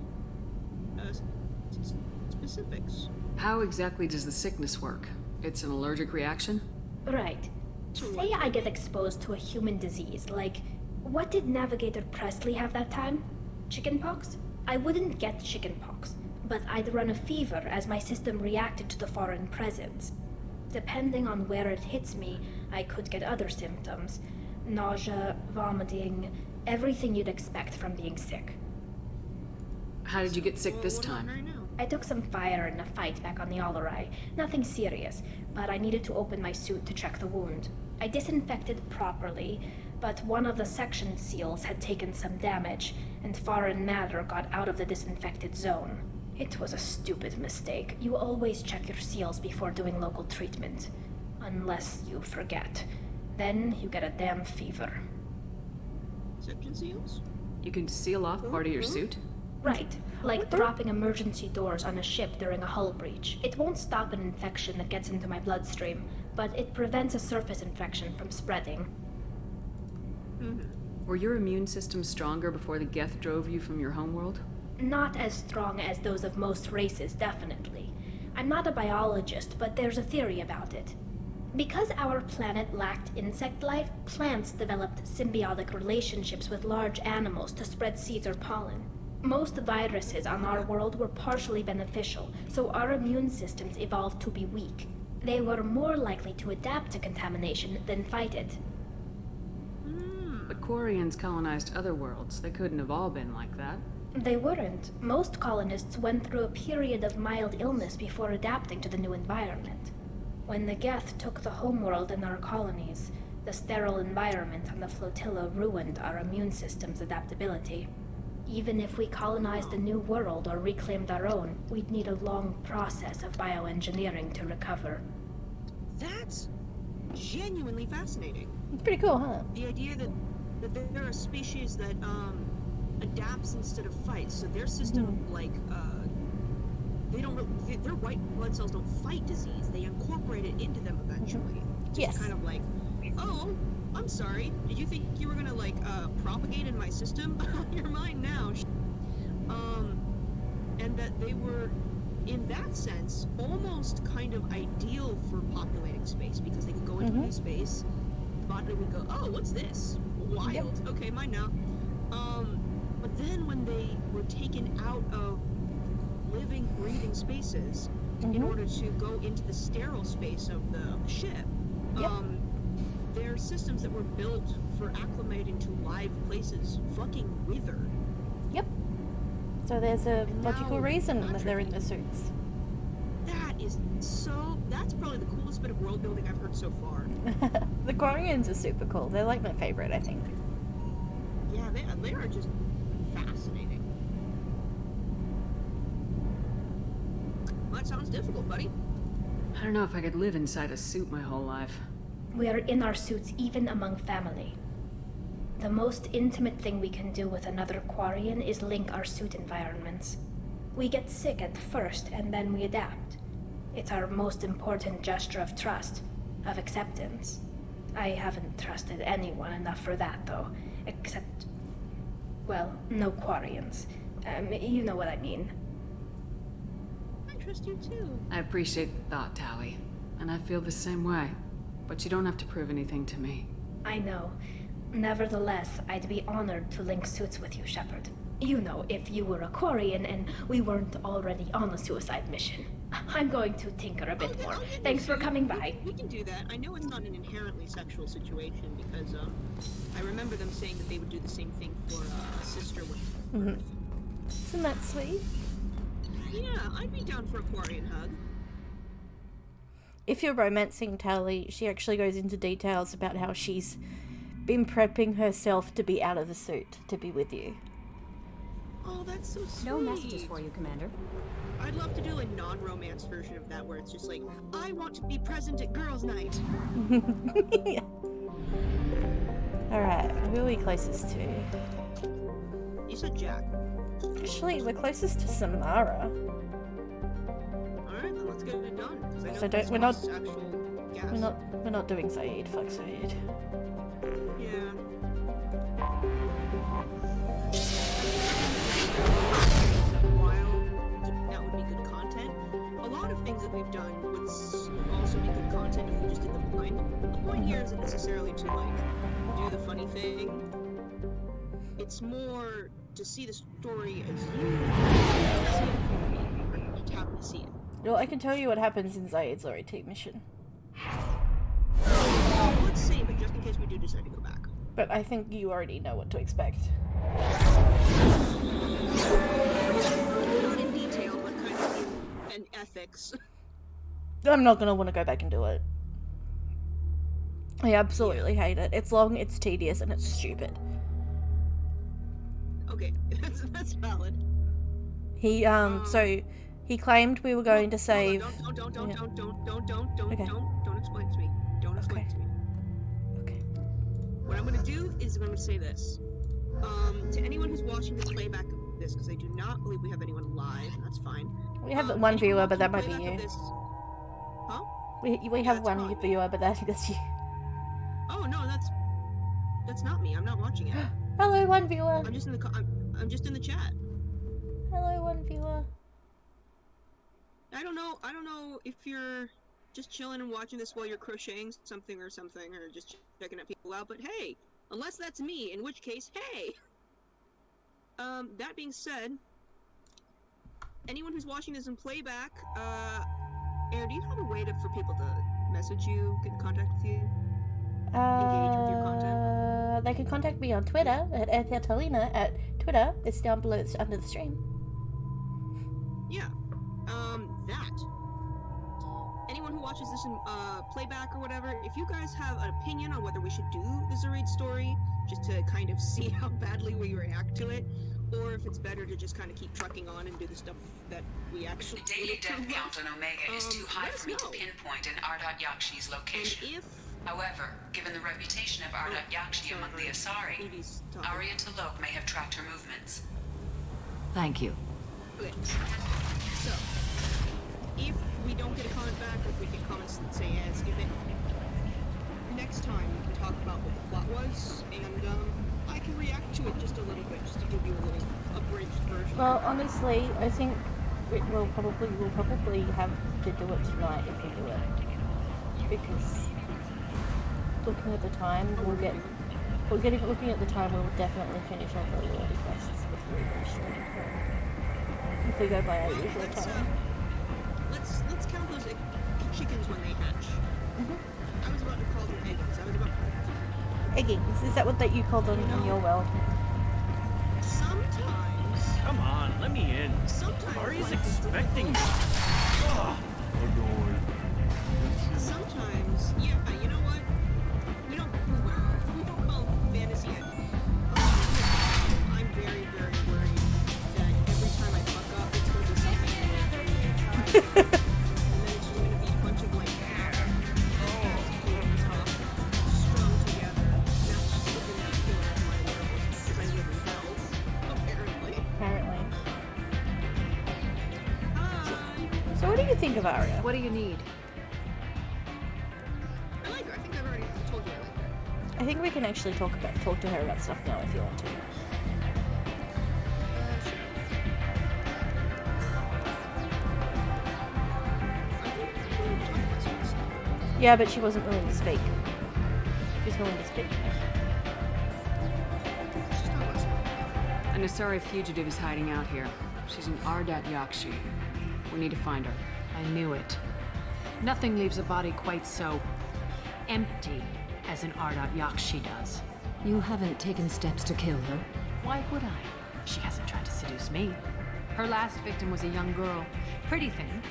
Specifics. How exactly does the sickness work? It's an allergic reaction? Right. Say I get exposed to a human disease, like... What did Navigator Presley have that time? Chickenpox? I wouldn't get chickenpox, but I'd run a fever as my system reacted to the foreign presence. Depending on where it hits me, I could get other symptoms. Nausea, vomiting, everything you'd expect from being sick. How did you get sick this time? I took some fire in a fight back on the Allerai. Nothing serious, but I needed to open my suit to check the wound. I disinfected properly, but one of the section seals had taken some damage, and foreign matter got out of the disinfected zone. It was a stupid mistake. You always check your seals before doing local treatment. Unless you forget. Then you get a damn fever. Section seals? You can seal off part of your suit? Right. Like dropping emergency doors on a ship during a hull breach. It won't stop an infection that gets into my bloodstream, but it prevents a surface infection from spreading. Were your immune system stronger before the Geth drove you from your homeworld? Not as strong as those of most races, definitely. I'm not a biologist, but there's a theory about it. Because our planet lacked insect life, plants developed symbiotic relationships with large animals to spread seeds or pollen. Most viruses on our world were partially beneficial, so our immune systems evolved to be weak. They were more likely to adapt to contamination than fight it. But Quarians colonized other worlds. They couldn't have all been like that. They weren't. Most colonists went through a period of mild illness before adapting to the new environment. When the Geth took the homeworld and our colonies, the sterile environment on the flotilla ruined our immune system's adaptability. Even if we colonized a new world or reclaimed our own, we'd need a long process of bioengineering to recover. That's genuinely fascinating. Pretty cool, huh? The idea that there are species that adapts instead of fights, so their system they don't their white blood cells don't fight disease, they incorporate it into them eventually. Yes. Kind of like, oh, I'm sorry, did you think you were gonna propagate in my system? You're mine now. And that they were, in that sense, almost kind of ideal for populating space, because they could go into a new space, the body would go, oh, what's this? Wild. Okay, mine now. But then when they were taken out of living, breathing spaces in order to go into the sterile space of the ship, their systems that were built for acclimating to live places fucking withered. Yep. So there's a logical reason that they're in the suits. That's probably the coolest bit of world building I've heard so far. The Quarians are super cool. They're like my favorite, I think. Yeah, they are just fascinating. Well, that sounds difficult, buddy. I don't know if I could live inside a suit my whole life. We are in our suits even among family. The most intimate thing we can do with another Quarian is link our suit environments. We get sick at first, and then we adapt. It's our most important gesture of trust, of acceptance. I haven't trusted anyone enough for that, though. Except... well, no Quarians. You know what I mean. I trust you too. I appreciate the thought, Tally. And I feel the same way. But you don't have to prove anything to me. I know. Nevertheless, I'd be honored to link suits with you, Shepard. You know, if you were a Quarian and we weren't already on a suicide mission. I'm going to tinker a bit more. Thanks for coming by. We can do that. I know it's not an inherently sexual situation because I remember them saying that they would do the same thing for a sister with birth. Isn't that sweet? Yeah, I'd be down for a Quarian hug. If you're romancing Tally, she actually goes into details about how she's been prepping herself to be out of the suit, to be with you. Oh, that's so sweet. No messages for you, Commander. I'd love to do a non-romance version of that where it's just like, I want to be present at girls' night. Yeah. Alright, who are we closest to? You said Jack. Actually, we're closest to Samara. Alright, then let's get it done. So we're not doing Saeed, fuck Saeed. Yeah. That would be good content. A lot of things that we've done would also be good content if we just did them blind. The point here isn't necessarily to like do the funny thing. It's more to see the story as you see it from me, or just happen to see it. Well, I can tell you what happens in Zaid's Lorry mission. Let's save it just in case we do decide to go back. But I think you already know what to expect. Not in detail, but kind of in ethics. I'm not gonna want to go back and do it. I absolutely hate it. It's long, it's tedious, and it's stupid. Okay, that's valid. He so he claimed we were going to save. Don't explain to me. Don't explain to me. Okay. What I'm gonna do is I'm gonna say this. To anyone who's watching the playback of this, because I do not believe we have anyone live, and that's fine. We have one viewer, but that might be you. Huh? We have one viewer, but I think that's you. Oh no, that's not me. I'm not watching it. Hello, one viewer. I'm just in the I'm just in the chat. Hello, one viewer. I don't know if you're just chilling and watching this while you're crocheting something, or just checking out people out, but hey, unless that's me, in which case, hey! That being said, anyone who's watching this in playback, Air, do you have a way for people to message you, get in contact with you, engage with your content? They can contact me on Twitter at Catalina at Twitter. It's down below, it's under the stream. Yeah. That. Anyone who watches this in playback or whatever, if you guys have an opinion on whether we should do the Zareed story, just to kind of see how badly we react to it, or if it's better to just kind of keep trucking on and do the stuff that we actually The daily death count on Omega is too high for me to pinpoint an Ardat Yakshi's location. However, given the reputation of Ardat Yakshi among the Asari, Arya T'Loak may have tracked her movements. Thank you. Okay. So, if we don't get a comment back, or if we get comments that say as, if it... Next time we can talk about what the plot was, and I can react to it just a little bit, just to give you a little abridged version. Well, honestly, I think we'll probably have to do it tonight if we do it. Because looking at the time, looking at the time, we'll definitely finish off our Lordy quests before we finish stream. If we go by our usual time. Let's count those chickens when they hatch. I was about to call them eggs. Eggings? Is that what you called them in your world? Sometimes. Come on, let me in. Sometimes. Ari's expecting me. Sometimes, yeah. You know what? We don't call them fantasy eggs. think of Arya? What do you need? I like her. I think I've already told you I like her. I think we can actually talk to her about stuff now if you want to. Yeah, but she wasn't willing to speak. She's willing to speak. An Asari fugitive is hiding out here. She's in Ardat Yakshi. We need to find her. I knew it. Nothing leaves a body quite so empty as an Ardat Yakshi does. You haven't taken steps to kill her? Why would I? She hasn't tried to seduce me. Her last victim was a young girl. Pretty thing.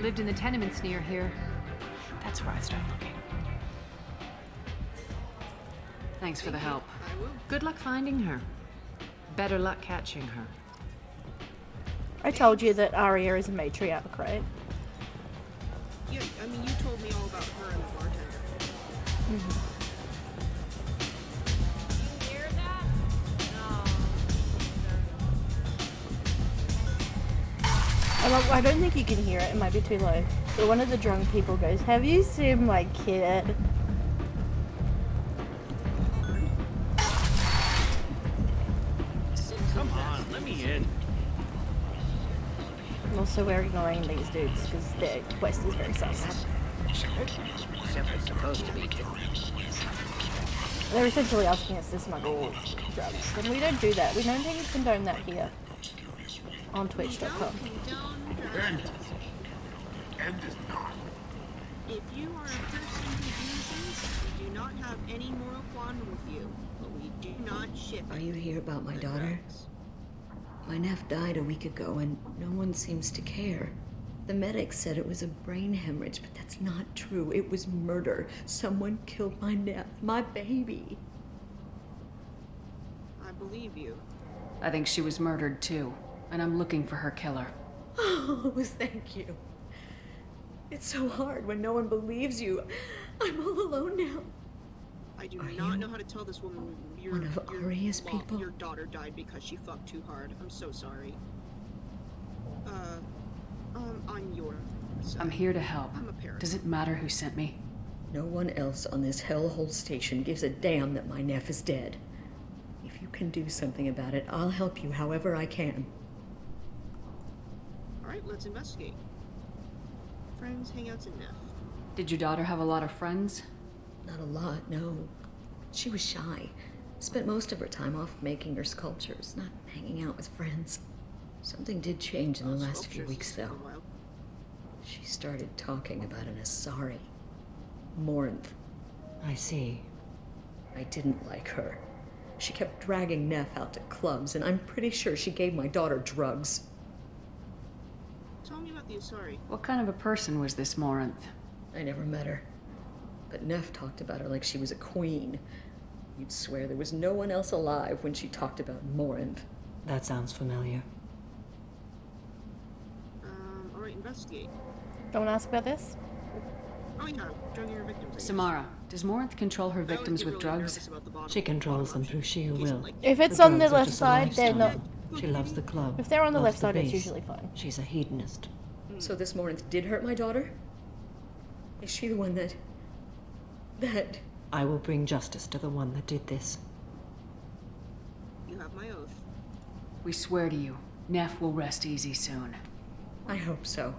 Lived in the tenements near here. That's where I started looking. Thanks for the help. Good luck finding her. Better luck catching her. I told you that Arya is a matriarch, right? Yeah, I mean, you told me all about her and the bartender. I don't think you can hear it. It might be too low. But one of the drunk people goes, "Have you seen my kid?" Come on, let me in. And also, we're ignoring these dudes because their quest is very sus. Shepard's supposed to be. They're essentially asking us to smuggle drugs, and we don't do that. We don't condone that here on Twitch.com. If you are a person who uses, we do not have any moral qualm with you, but we do not ship. Are you here about my daughter? My nephew died a week ago and no one seems to care. The medics said it was a brain hemorrhage, but that's not true. It was murder. Someone killed my nephew, my baby. I believe you. I think she was murdered too, and I'm looking for her killer. Oh, thank you. It's so hard when no one believes you. I'm all alone now. I do not know how to tell this woman one of Arya's people? Your daughter died because she fucked too hard. I'm so sorry. I'm your side. I'm here to help. I'm a parent. Does it matter who sent me? No one else on this hellhole station gives a damn that my nephew is dead. If you can do something about it, I'll help you however I can. Alright, let's investigate. Friends, hangouts, and Neff. Did your daughter have a lot of friends? Not a lot, no. She was shy. Spent most of her time off making her sculptures, not hanging out with friends. Something did change in the last few weeks, though. She started talking about an Asari. Morinth. I see. I didn't like her. She kept dragging Neff out to clubs, and I'm pretty sure she gave my daughter drugs. Tell me about the Asari. What kind of a person was this Morinth? I never met her. But Neff talked about her like she was a queen. You'd swear there was no one else alive when she talked about Morinth. That sounds familiar. Alright, investigate. Don't ask about this? Oh yeah, drugging her victims. Samara, does Morinth control her victims with drugs? She controls them through sheer will. If it's The on the drugs are left just a side, they're not. lifestyle. She loves the club. If they're on the loves left side, it's base. usually fine. She's a hedonist. So this Morinth did hurt my daughter? Is she the one that... I will bring justice to the one that did this. You have my oath. We swear to you, Neff will rest easy soon. I hope so.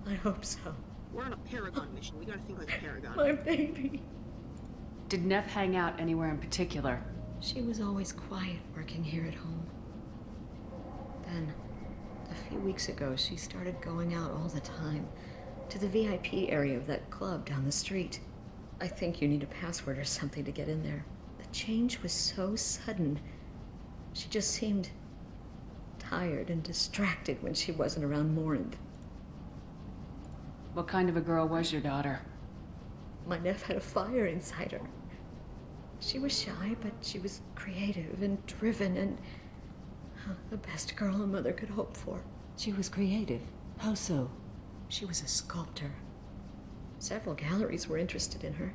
I hope so. We're on a Paragon mission. We gotta think like a Paragon. My baby. Did Neff hang out anywhere in particular? She was always quiet working here at home. Then, a few weeks ago, she started going out all the time to the VIP area of that club down the street. I think you need a password or something to get in there. The change was so sudden. She just seemed tired and distracted when she wasn't around Morinth. What kind of a girl was your daughter? My nephew had a fire inside her. She was shy, but she was creative and driven and the best girl a mother could hope for. She was creative. How so? She was a sculptor. Several galleries were interested in her.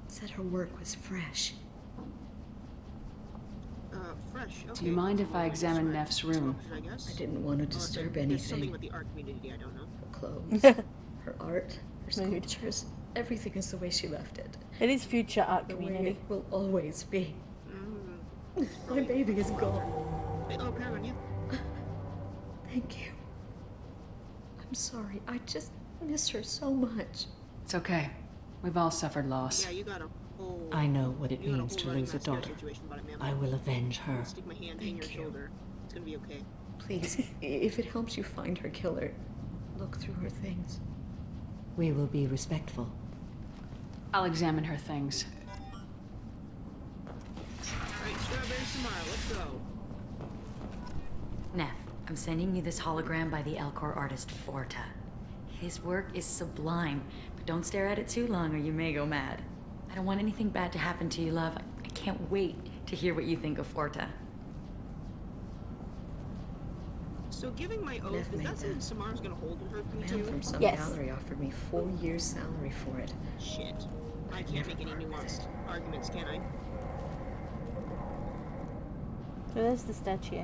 Said her work was fresh. Fresh. Okay. Do you mind if I examine Neff's room? I guess. I didn't want to disturb anything. There's something with the art community I don't know. Her clothes, her art, her sculptures, everything is the way she left it. It is future art The way community. it will always be. My baby is gone. Oh, Paragon, yeah. Thank you. I'm sorry. I just miss her so much. It's okay. We've all suffered loss. Yeah, you got a whole... I know what it you got means whole to running lose a mascara daughter. situation about it, ma'am. I will avenge her. I'll stick my hand in your shoulder. It's gonna be okay. Please, if it helps you find her killer, look through her things. We will be respectful. I'll examine her things. Alright, Strawberry Samara, let's go. Neff, I'm sending you this hologram by the Elcor artist Forta. His work is sublime, but don't stare at it too long or you may go mad. I don't want anything bad to happen to you, love. I can't wait to hear what you think of Forta. So giving my oath, Neff is made that something that. Samara's gonna hold in her A thing man too? from some Yes. gallery offered me 4 years' salary for it. Shit. I can't make any nuanced arguments, can I? So there's the statue.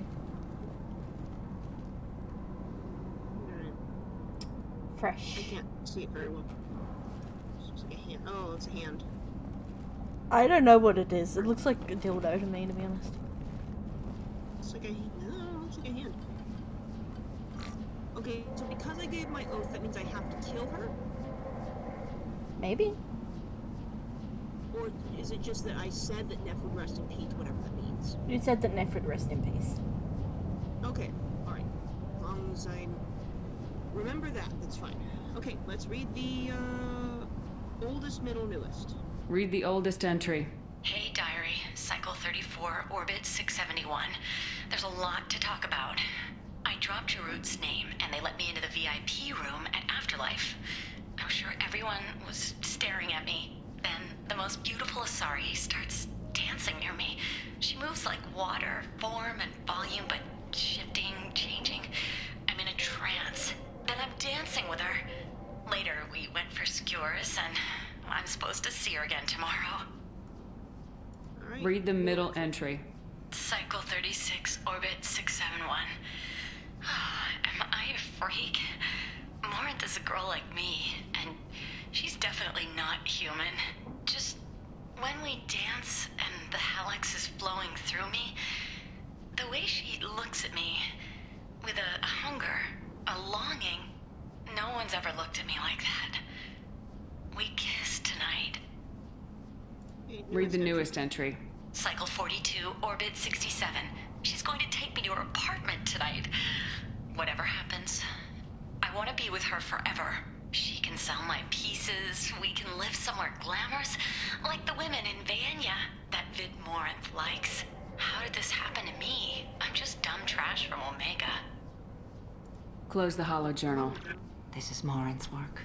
Fresh. I can't see it very well. It looks like a hand. Oh, it's a hand. I don't know what it is. It looks like a dildo to me, to be honest. It's like a... No, it looks like a hand. Okay, so because I gave my oath, that means I have to kill her? Maybe. Or is it just that I said that Neff would rest in peace, whatever that means? You said that Neff would rest in peace. Okay, alright. As long as I remember that, that's fine. Okay, let's read the, oldest, middle, newest. Read the oldest entry. Hey, Diary. Cycle 34, Orbit 671. There's a lot to talk about. I dropped Jarud's name, and they let me into the VIP room at Afterlife. I was sure everyone was staring at me. Then the most beautiful Asari starts dancing near me. She moves like water, form and volume, but shifting, changing. I'm in a trance. Then I'm dancing with her. Later, we went for skewers, and I'm supposed to see her again tomorrow. Alright. Read the middle entry. Cycle 36, Orbit 671. Am I a freak? Morinth is a girl like me, and she's definitely not human. Just when we dance and the helix is flowing through me, the way she looks at me, with a hunger, a longing, no one's ever looked at me like that. We kissed tonight. Read the newest entry. Cycle 42, Orbit 67. She's going to take me to her apartment tonight. Whatever happens, I want to be with her forever. She can sell my pieces. We can live somewhere glamorous, like the women in Vanya that Vid Morinth likes. How did this happen to me? I'm just dumb trash from Omega. Close the hollow journal. This is Morinth's work.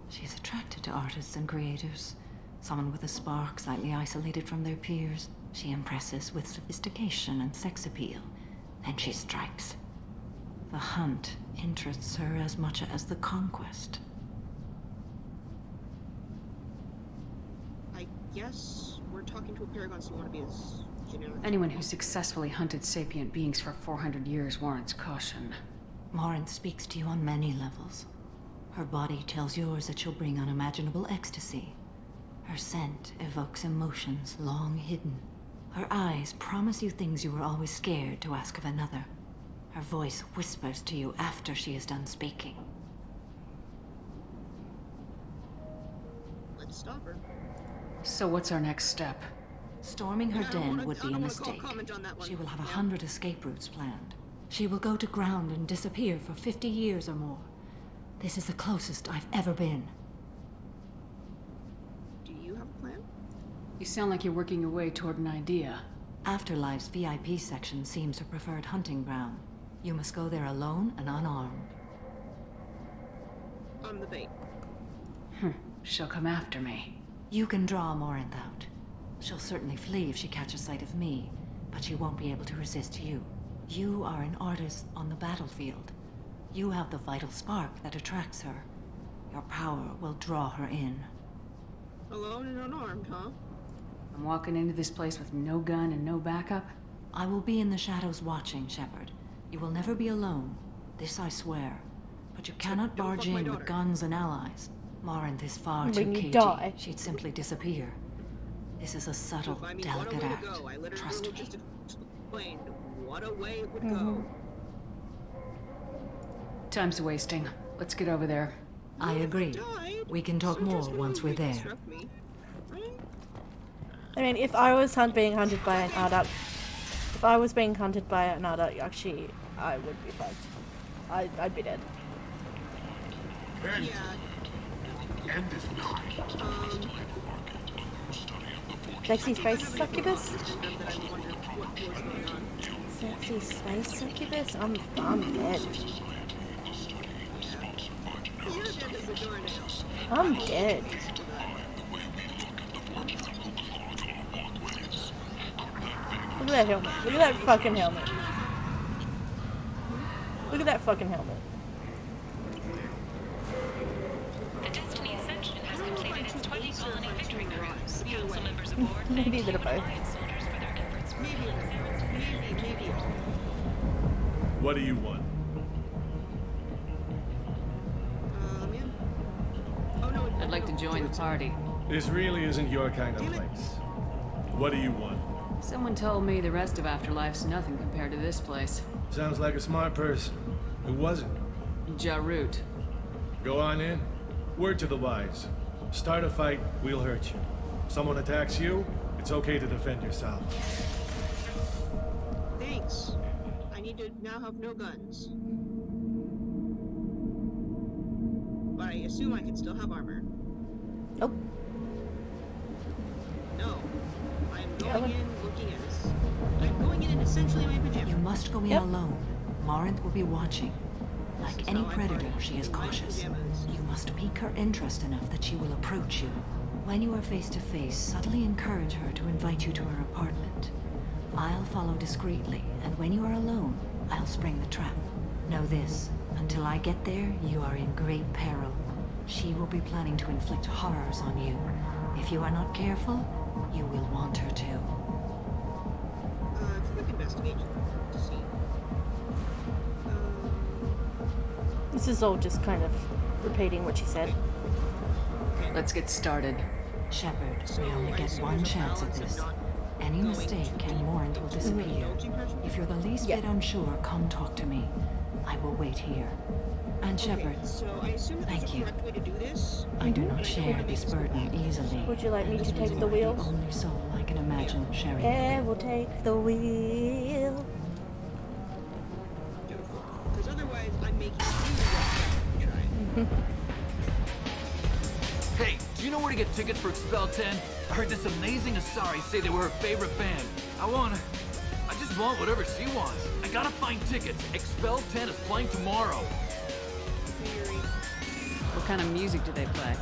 She's attracted to artists and creators. Someone with a spark, slightly isolated from their peers. She impresses with sophistication and sex appeal. Then she strikes. The hunt interests her as much as the conquest. I guess we're talking to a paragon, so you want to be as generic. Anyone who successfully hunted sapient beings for 400 years warrants caution. Morinth speaks to you on many levels. Her body tells yours that she'll bring unimaginable ecstasy. Her scent evokes emotions long hidden. Her eyes promise you things you were always scared to ask of another. Her voice whispers to you after she is done speaking. Let's stop her. So what's our next step? Storming her I don't den wanna- would I be a don't wanna call mistake. comment on that one. She will have Yeah. 100 escape routes planned. She will go to ground and disappear for 50 years or more. This is the closest I've ever been. Do you have a plan? You sound like you're working your way toward an idea. Afterlife's VIP section seems her preferred hunting ground. You must go there alone and unarmed. I'm the bait. She'll come after me. You can draw Morinth out. She'll certainly flee if she catches sight of me, but she won't be able to resist you. You are an artist on the battlefield. You have the vital spark that attracts her. Your power will draw her in. Alone and unarmed, huh? I'm walking into this place with no gun and no backup? I will be in the shadows watching, Shepard. You will never be alone. This I swear. But you cannot barge in with guns and allies. Morinth is far too When you cagey. die. She'd simply disappear. This is a subtle, delicate act. Trust me. Just explained what a way it would go. Time's wasting. Let's get over there. I agree. We can talk more once we're there. I mean, if I was being hunted by an Ardak, actually, I would be fucked. I'd be dead. Sexy space succubus? Sexy space succubus? I'm dead. I'm dead. Look at that helmet. Look at that fucking helmet. Look at that fucking helmet. The Destiny Ascension has completed its 20 colony victory cruise. Council members aboard Maybe a bit of both. soldiers for their efforts. Maybe. What do you want? I'd like to join the party. This really isn't your kind of place. What do you want? Someone told me the rest of Afterlife's nothing compared to this place. Sounds like a smart person. Who was it? Jarut. Go on in. Word to the wise. Start a fight, we'll hurt you. Someone attacks you, it's okay to defend yourself. Thanks. I need to now have no guns. But I assume I can still have armor. Nope. No. I'm going in looking as... I'm going in essentially my pajamas. You must go in alone. Morinth will be watching. Like any predator, she is cautious. You must pique her interest enough that she will approach you. When you are face to face, subtly encourage her to invite you to her apartment. I'll follow discreetly, and when you are alone, I'll spring the trap. Know this, until I get there, you are in great peril. She will be planning to inflict horrors on you. If you are not careful, you will want her to. Quick investigation to see. This is all just kind of repeating what she said. Let's get started. Shepard, we only get one chance at this. Any mistake and Morinth will disappear. If you're the least bit unsure, come talk to me. I will wait here. And Shepard, thank you. I do not share this burden easily. Would you like me to take the wheel? The only soul I can imagine sharing. Yeah, we'll take the wheel. Because otherwise I'm making you Hey, do you know where to get tickets for Expel 10? I heard this amazing Asari say they were her favorite band. I just want whatever she wants. I gotta find tickets. Expel 10 is playing tomorrow. What kind of music do they play?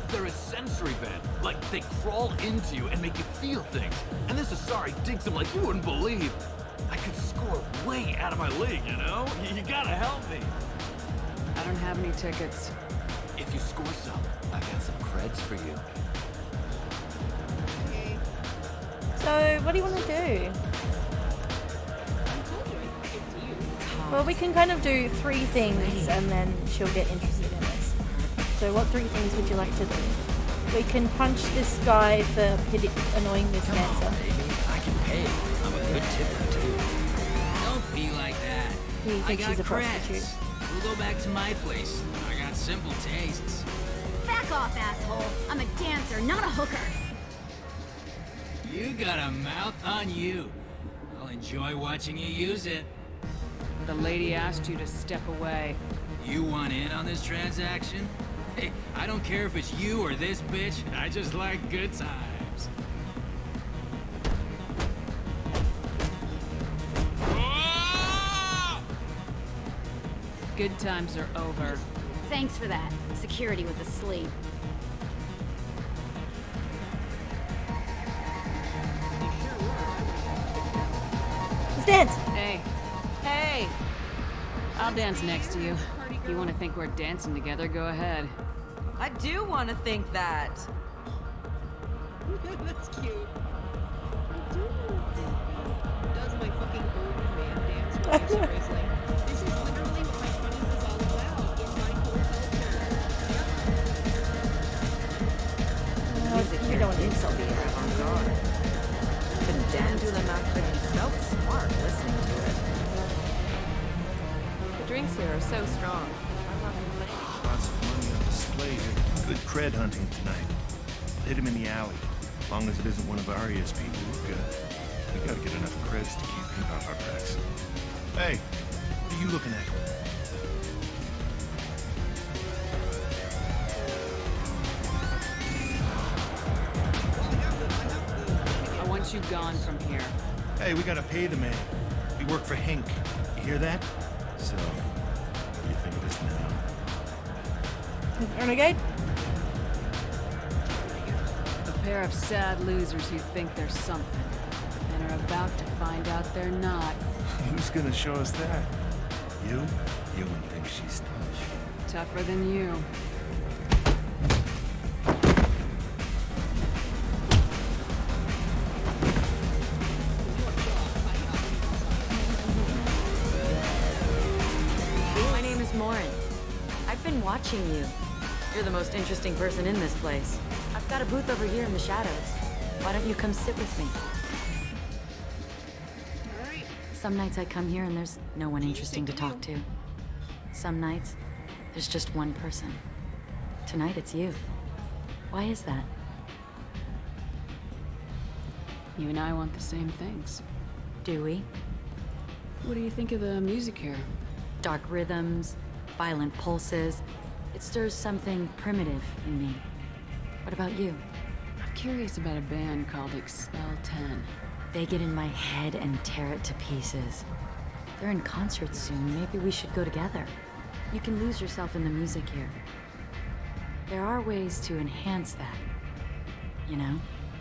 They're a sensory band. Like, they crawl into you and make you feel things. And this Asari digs them like you wouldn't believe. I could score way out of my league, you know? You gotta help me. I don't have any tickets. If you score some, I got some creds for you. So, what do you want to do? Well, we can kind of do 3 things and then she'll get interested in us. So what 3 things would you like to do? We can punch this guy for annoying this dancer. I can pay. I'm a good tipper, too. Don't be like that. He I thinks got she's a creds. prostitute. We'll go back to my place. I got simple tastes. Back off, asshole. I'm a dancer, not a hooker. You got a mouth on you. I'll enjoy watching you use it. The lady asked you to step away. You want in on this transaction? Hey, I don't care if it's you or this bitch. I just like good times. Good times are over. Thanks for that. Security was asleep. Let's dance! Hey. Hey! I'll dance next to you. If you want to think we're dancing together, go ahead. I do want to think that. That's cute. Does my fucking old man dance? This is literally what my 20s is all about. In my soggy. Avant-garde. Couldn't dance to them out, but he felt smart listening to it. The drinks here are so strong. Lots of money on display here. Good cred hunting tonight. Hit him in the alley. As long as it isn't one of our ESP, we're good. We gotta get enough creds to keep him off our backs. Hey, what are you looking at? I want you gone from here. Hey, we gotta pay the man. We work for Hink. You hear that? So, what do you think of this now? Renegade? A pair of sad losers who think they're something, and are about to find out they're not. Who's gonna show us that? You? You wouldn't think she's tough. Tougher than you. My name is Morin. I've been watching you. You're the most interesting person in this place. I've got a booth over here in the shadows. Why don't you come sit with me? Some nights I come here and there's no one interesting to talk to. Some nights, there's just one person. Tonight it's you. Why is that? You and I want the same things. Do we? What do you think of the music here? Dark rhythms, violent pulses. It stirs something primitive in me. What about you? I'm curious about a band called Expel 10. They get in my head and tear it to pieces. They're in concert soon. Maybe we should go together. You can lose yourself in the music here. There are ways to enhance that. You know?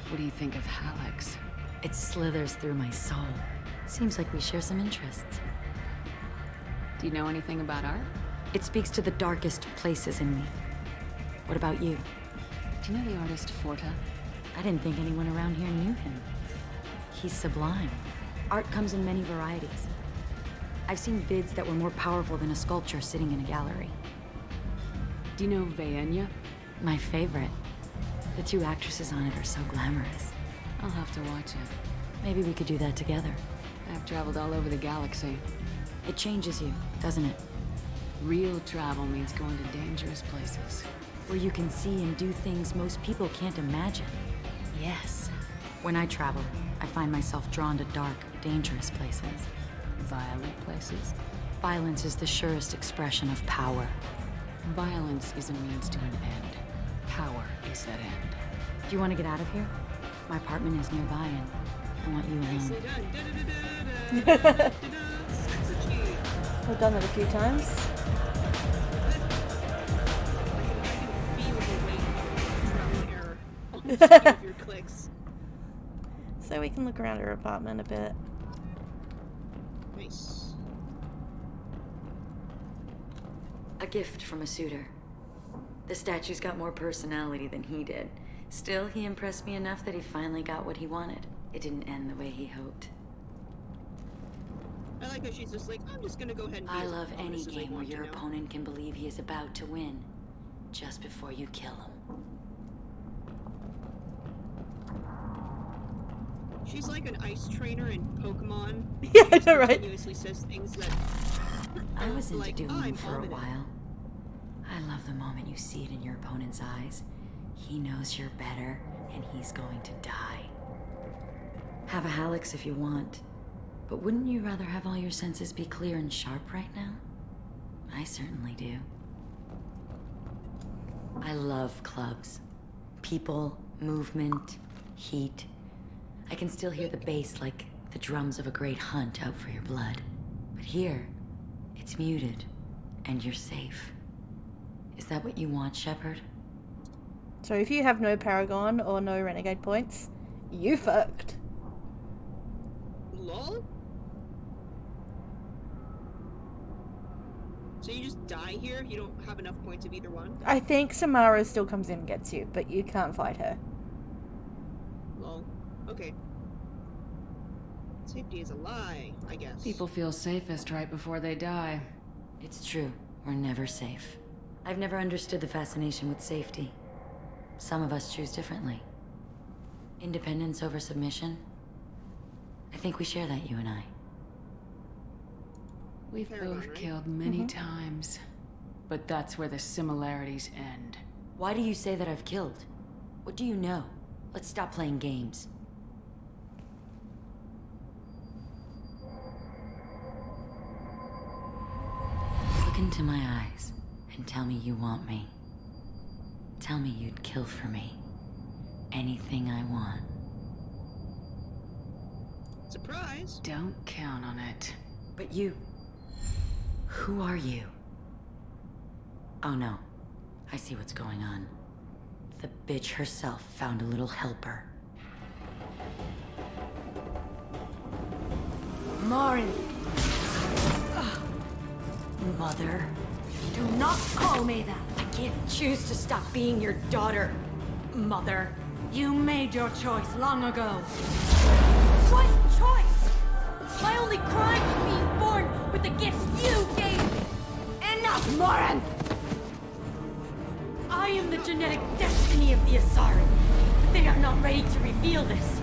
What do you think of Hallex? It slithers through my soul. Seems like we share some interests. Do you know anything about art? It speaks to the darkest places in me. What about you? Do you know the artist Forta? I didn't think anyone around here knew him. He's sublime. Art comes in many varieties. I've seen vids that were more powerful than a sculpture sitting in a gallery. Do you know Vaenya? My favorite. The two actresses on it are so glamorous. I'll have to watch it. Maybe we could do that together. I've traveled all over the galaxy. It changes you, doesn't it? Real travel means going to dangerous places. Where you can see and do things most people can't imagine. Yes. When I travel, I find myself drawn to dark, dangerous places. Violent places? Violence is the surest expression of power. Violence is a means to an end. Power is that end. Do you want to get out of here? My apartment is nearby and I want you alone. We've done it a few times. Your clicks. So we can look around her apartment a bit. Nice. A gift from a suitor. The statue's got more personality than he did. Still, he impressed me enough that he finally got what he wanted. It didn't end the way he hoped. I like how she's just like, I'm just gonna go ahead and be I as love any honest as I game where want to your now. opponent can believe he is about to win, just before you kill him. She's like an ice trainer in Pokemon. Yeah, I She know, right? continuously says things that I was into like, doing I'm them for a ominous. while. I love the moment you see it in your opponent's eyes. He knows you're better, and he's going to die. Have a Hallex if you want, but wouldn't you rather have all your senses be clear and sharp right now? I certainly do. I love clubs. People, movement, heat. I can still hear the bass like the drums of a great hunt out for your blood. But here, it's muted, and you're safe. Is that what you want, Shepard? So if you have no Paragon or no Renegade points, you fucked. Lol? So you just die here? You don't have enough points of either one? I think Samara still comes in and gets you, but you can't fight her. Lol. Okay. Safety is a lie, I guess. People feel safest right before they die. It's true. We're never safe. I've never understood the fascination with safety. Some of us choose differently. Independence over submission? I think we share that, you and I. We've both killed many times, but that's where the similarities end. Why do you say that I've killed? What do you know? Let's stop playing games. Look into my eyes and tell me you want me. Tell me you'd kill for me. Anything I want. Surprise! Don't count on it. But you... Who are you? Oh no. I see what's going on. The bitch herself found a little helper. Marin! Mother. Do not call me that! I can't choose to stop being your daughter, Mother. You made your choice long ago. What choice? My only crime was being born with the gifts you gave me! Enough, Moran! I am the genetic destiny of the Asari. But they are not ready to reveal this.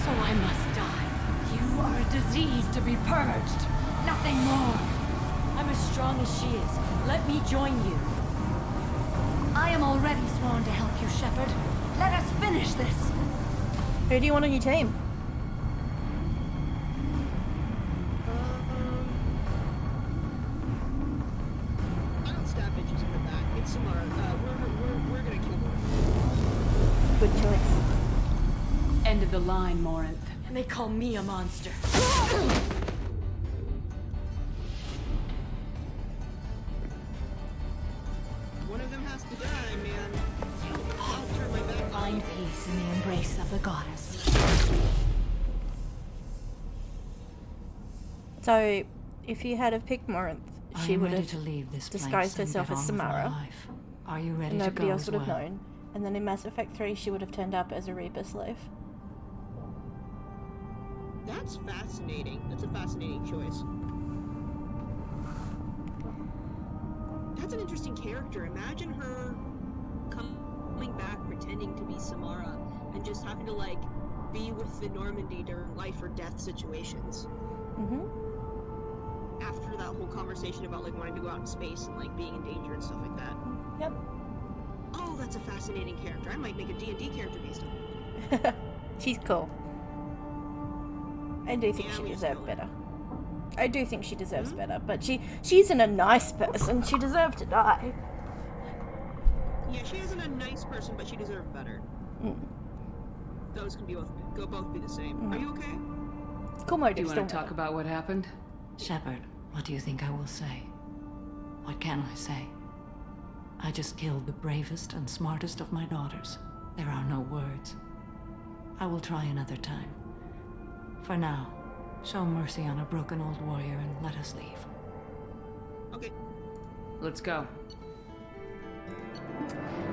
So I must die. You are a disease to be purged. Nothing more. I'm as strong as she is. Let me join you. I am already sworn to help you, Shepard. Let us finish this. Who do you want on your team? I don't stab bitches in the back. It's Samara. We're gonna kill her. Good choice. End of the line, Morinth. And they call me a monster. One of them has to die, man. I'll turn my back on Find peace in the embrace of the goddess. So, if you had have picked Morinth, she I'm would ready have to leave this disguised place and herself get as on with my Samara. life. Are you ready And to nobody go else as would have well? known. And then in Mass Effect 3, she would have turned up as a Reaper slave. That's fascinating. That's a fascinating choice. That's an interesting character. Imagine her coming back pretending to be Samara and just having to, like, be with the Normandy during life or death situations. After that whole conversation about, like, wanting to go out in space and, like, being in danger and stuff like that. Yep. Oh, that's a fascinating character. I might make a D&D character based on her. She's cool. I do think she deserved better. I do think she deserves better, but she isn't a nice person. She deserved to die. Yeah, she isn't a nice person, but she deserved better. Those can be both be the same. Are you okay? Cool motive. Do you want to talk about what happened? Shepard, what do you think I will say? What can I say? I just killed the bravest and smartest of my daughters. There are no words. I will try another time. For now, show mercy on a broken old warrior and let us leave. Okay. Let's go.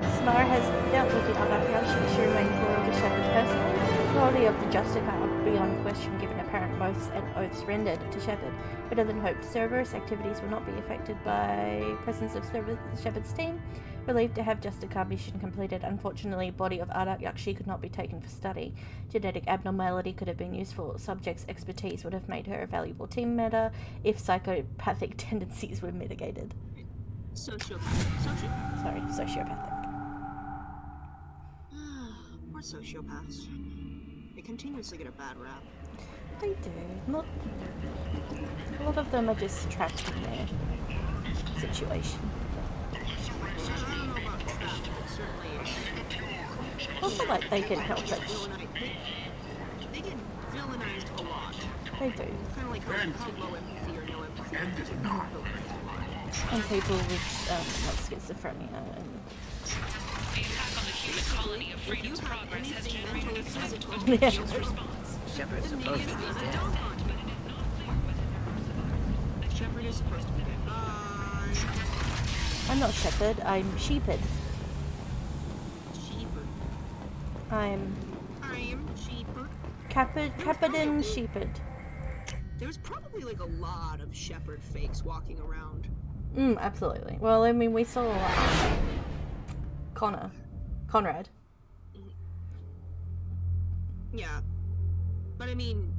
Samara has dealt with the Arachne. She remains loyal to Shepard personally. Loyalty of the Justica are beyond question given apparent oaths and oaths rendered to Shepard. Better than hoped, Cerberus activities will not be affected by presence of Shepard's team. Relieved to have Justica mission completed. Unfortunately, body of Ardak Yakshi could not be taken for study. Genetic abnormality could have been useful. Subject's expertise would have made her a valuable team member if psychopathic tendencies were mitigated. Sociopathic. Poor sociopaths. They continuously get a bad rap. They do. Not. A lot of them are just trapped in their situation. Also, like, they can help it. They get villainized a lot. They do. Kind of like how low empathy or no empathy. And people with like schizophrenia and. The attack on the human colony of Freedom's Progress has generated a physical Yeah. response. Shepard's supposed to be dead. Shepard is supposed to be dead. Bye. I'm not Shepard, I'm Sheepard. Sheepard. I'm Sheepard. Captain Sheepard. There's probably like a lot of Shepard fakes walking around. Absolutely. Well, I mean, we saw a lot of Conrad. Yeah. But I mean,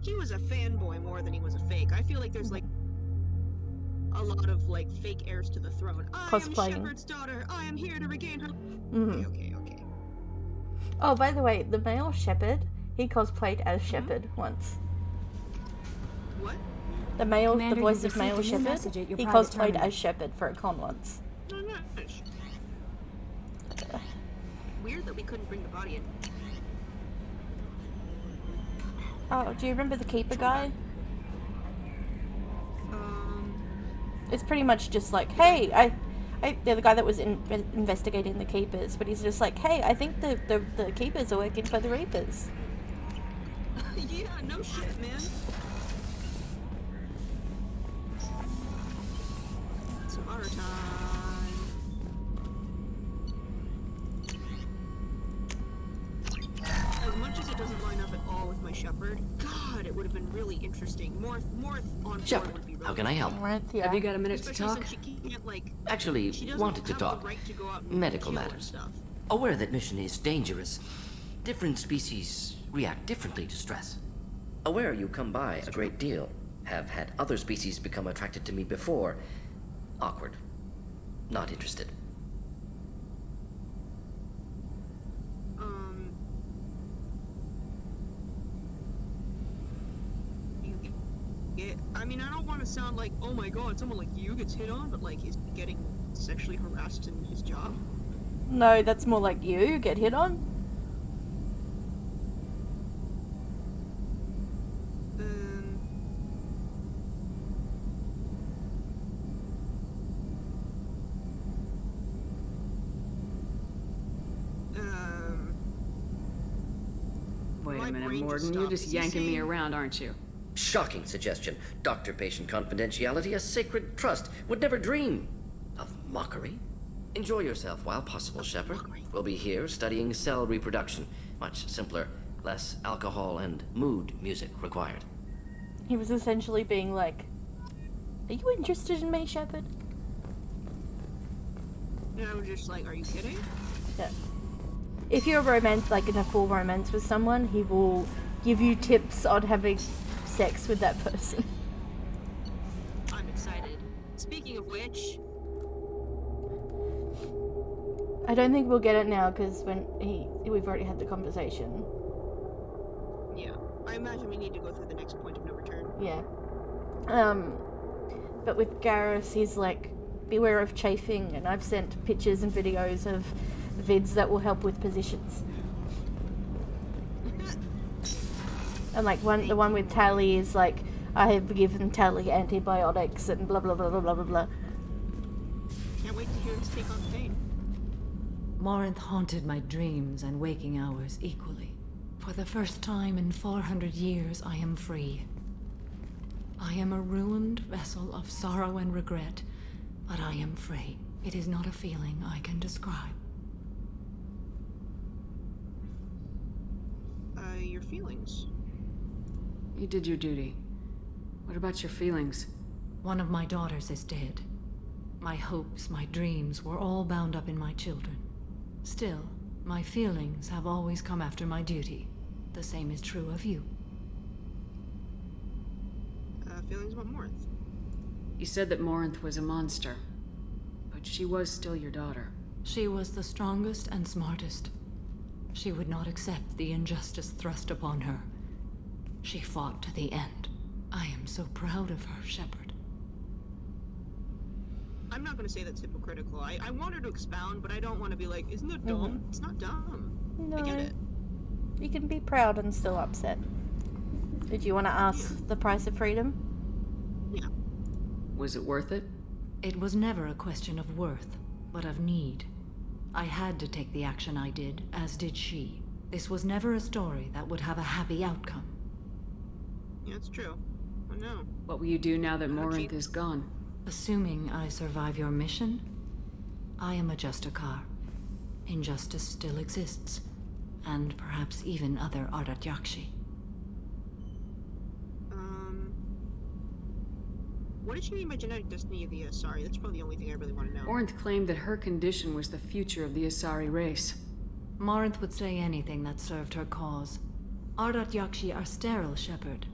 he was a fanboy more than he was a fake. I feel like there's like a lot of like fake heirs to the throne. I am Cosplaying. Shepard's daughter. I am here to regain her. Mhm. Okay. Oh, by the way, the male Shepard, he cosplayed as Shepard once. What? The male, Commander, the voice you've of male received a new Shepard, message at your he private cosplayed terminal. as Shepard for a con once. No, nice. Weird that we couldn't bring the body in. Oh, do you remember the Keeper guy? It's pretty much just like, hey, they're the guy that was investigating the Keepers, but he's just like, hey, I think the Keepers are working for the Reapers. Yeah, no shit, man. Some otter time. As much as it doesn't line up at all with my Shepherd, God, it would have been really interesting. Morth on board Shepard, would be really how can I help? Have you got a minute Especially to talk? since she can't, like, Actually, she doesn't wanted to have talk. the right to go out and Medical kill and matters. stuff. Aware that mission is dangerous. Different species react differently to stress. Aware you come by a great deal. Have had other species become attracted to me before. Awkward. Not interested. I mean, I don't want to sound like, oh my god, someone like you gets hit on, but like he's getting sexually harassed in his job. No, that's more like you get hit on. Wait a My minute, brain just Morden. You're stopped. just Is he yanking me saying- around, aren't you? Shocking suggestion. Doctor-patient confidentiality, a sacred trust. Would never dream of mockery. Enjoy yourself while possible, Shepard. We'll be here studying cell reproduction. Much simpler, less alcohol and mood music required. He was essentially being like, are you interested in me, Shepard? And I was just like, are you kidding? Yeah. If you're like in a full romance with someone, he will give you tips on having sex with that person. I'm excited. Speaking of which, I don't think we'll get it now because we've already had the conversation. yeah, I imagine we need to go through the next point of no return. Yeah. But with Garrus, he's like, beware of chafing, and I've sent pictures and videos of vids that will help with positions. And like the one with Tally is like, I have given Tally antibiotics and blah blah blah blah blah blah blah. Can't wait to hear his take on pain. Morinth haunted my dreams and waking hours equally. For the first time in 400 years, I am free. I am a ruined vessel of sorrow and regret, but I am free. It is not a feeling I can describe. Your feelings. You did your duty. What about your feelings? One of my daughters is dead. My hopes, my dreams were all bound up in my children. Still, my feelings have always come after my duty. The same is true of you. Feelings about Morth. You said that Morinth was a monster, but she was still your daughter. She was the strongest and smartest. She would not accept the injustice thrust upon her. She fought to the end. I am so proud of her, Shepard. I'm not going to say that's hypocritical. I want her to expound, but I don't want to be like, isn't that dumb? It's not dumb. No. I get it. You can be proud and still upset. Did you want to ask the price of freedom? Yeah. Was it worth it? It was never a question of worth, but of need. I had to take the action I did, as did she. This was never a story that would have a happy outcome. Yeah, it's true. I know. What will you do now that Morinth is gone? Assuming I survive your mission, I am a Justicar. Injustice still exists, and perhaps even other Ardatyakshi. What did she mean by genetic destiny of the Asari? That's probably the only thing I really want to know. Morinth claimed that her condition was the future of the Asari race. Morinth would say anything that served her cause. Ardat Yakshi are sterile, Shepard.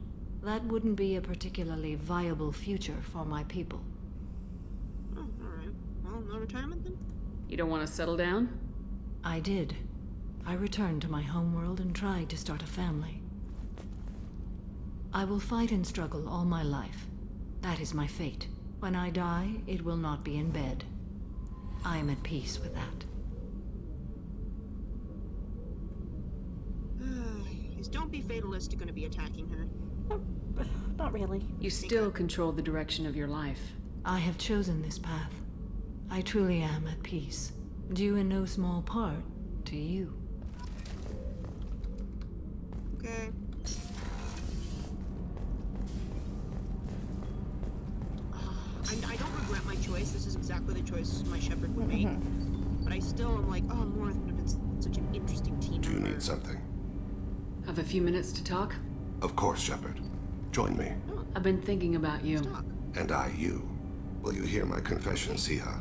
That wouldn't be a particularly viable future for my people. Oh, alright. Well, no retirement then? You don't want to settle down? I did. I returned to my homeworld and tried to start a family. I will fight and struggle all my life. That is my fate. When I die, it will not be in bed. I am at peace with that. Is Don't Be Fatalist gonna be attacking her? Not really. You still control the direction of your life. I have chosen this path. I truly am at peace, due in no small part to you. Okay. I don't regret my choice. This is exactly the choice my Shepard would make. But I still am like, oh, Morinth would have been such an interesting team. Do you need something? Have a few minutes to talk? Of course, Shepard. Join me. I've been thinking about you. And I, you. Will you hear my confession, Siha?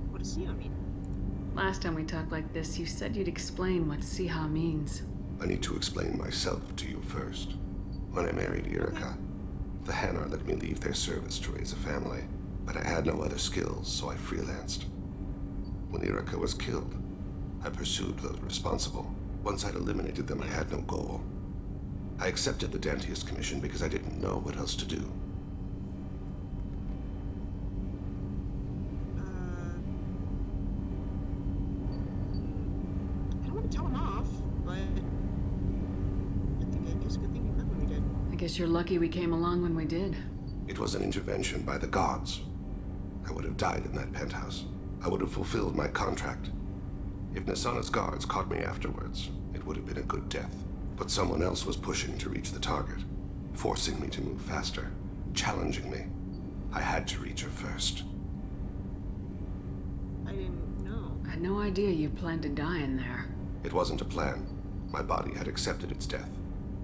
What does Siha mean? Last time we talked like this, you said you'd explain what Siha means. I need to explain myself to you first. When I married Irika, the Hanar let me leave their service to raise a family, but I had no other skills, so I freelanced. When Irika was killed, I pursued those responsible. Once I'd eliminated them, I had no goal. I accepted the Dantius commission because I didn't know what else to do. I don't want to tell him off, but I guess a good thing you met when we did. I guess you're lucky we came along when we did. It was an intervention by the gods. I would have died in that penthouse. I would have fulfilled my contract. If Nasana's guards caught me afterwards, it would have been a good death. But someone else was pushing to reach the target, forcing me to move faster, challenging me. I had to reach her first. I didn't know. I had no idea you planned to die in there. It wasn't a plan. My body had accepted its death.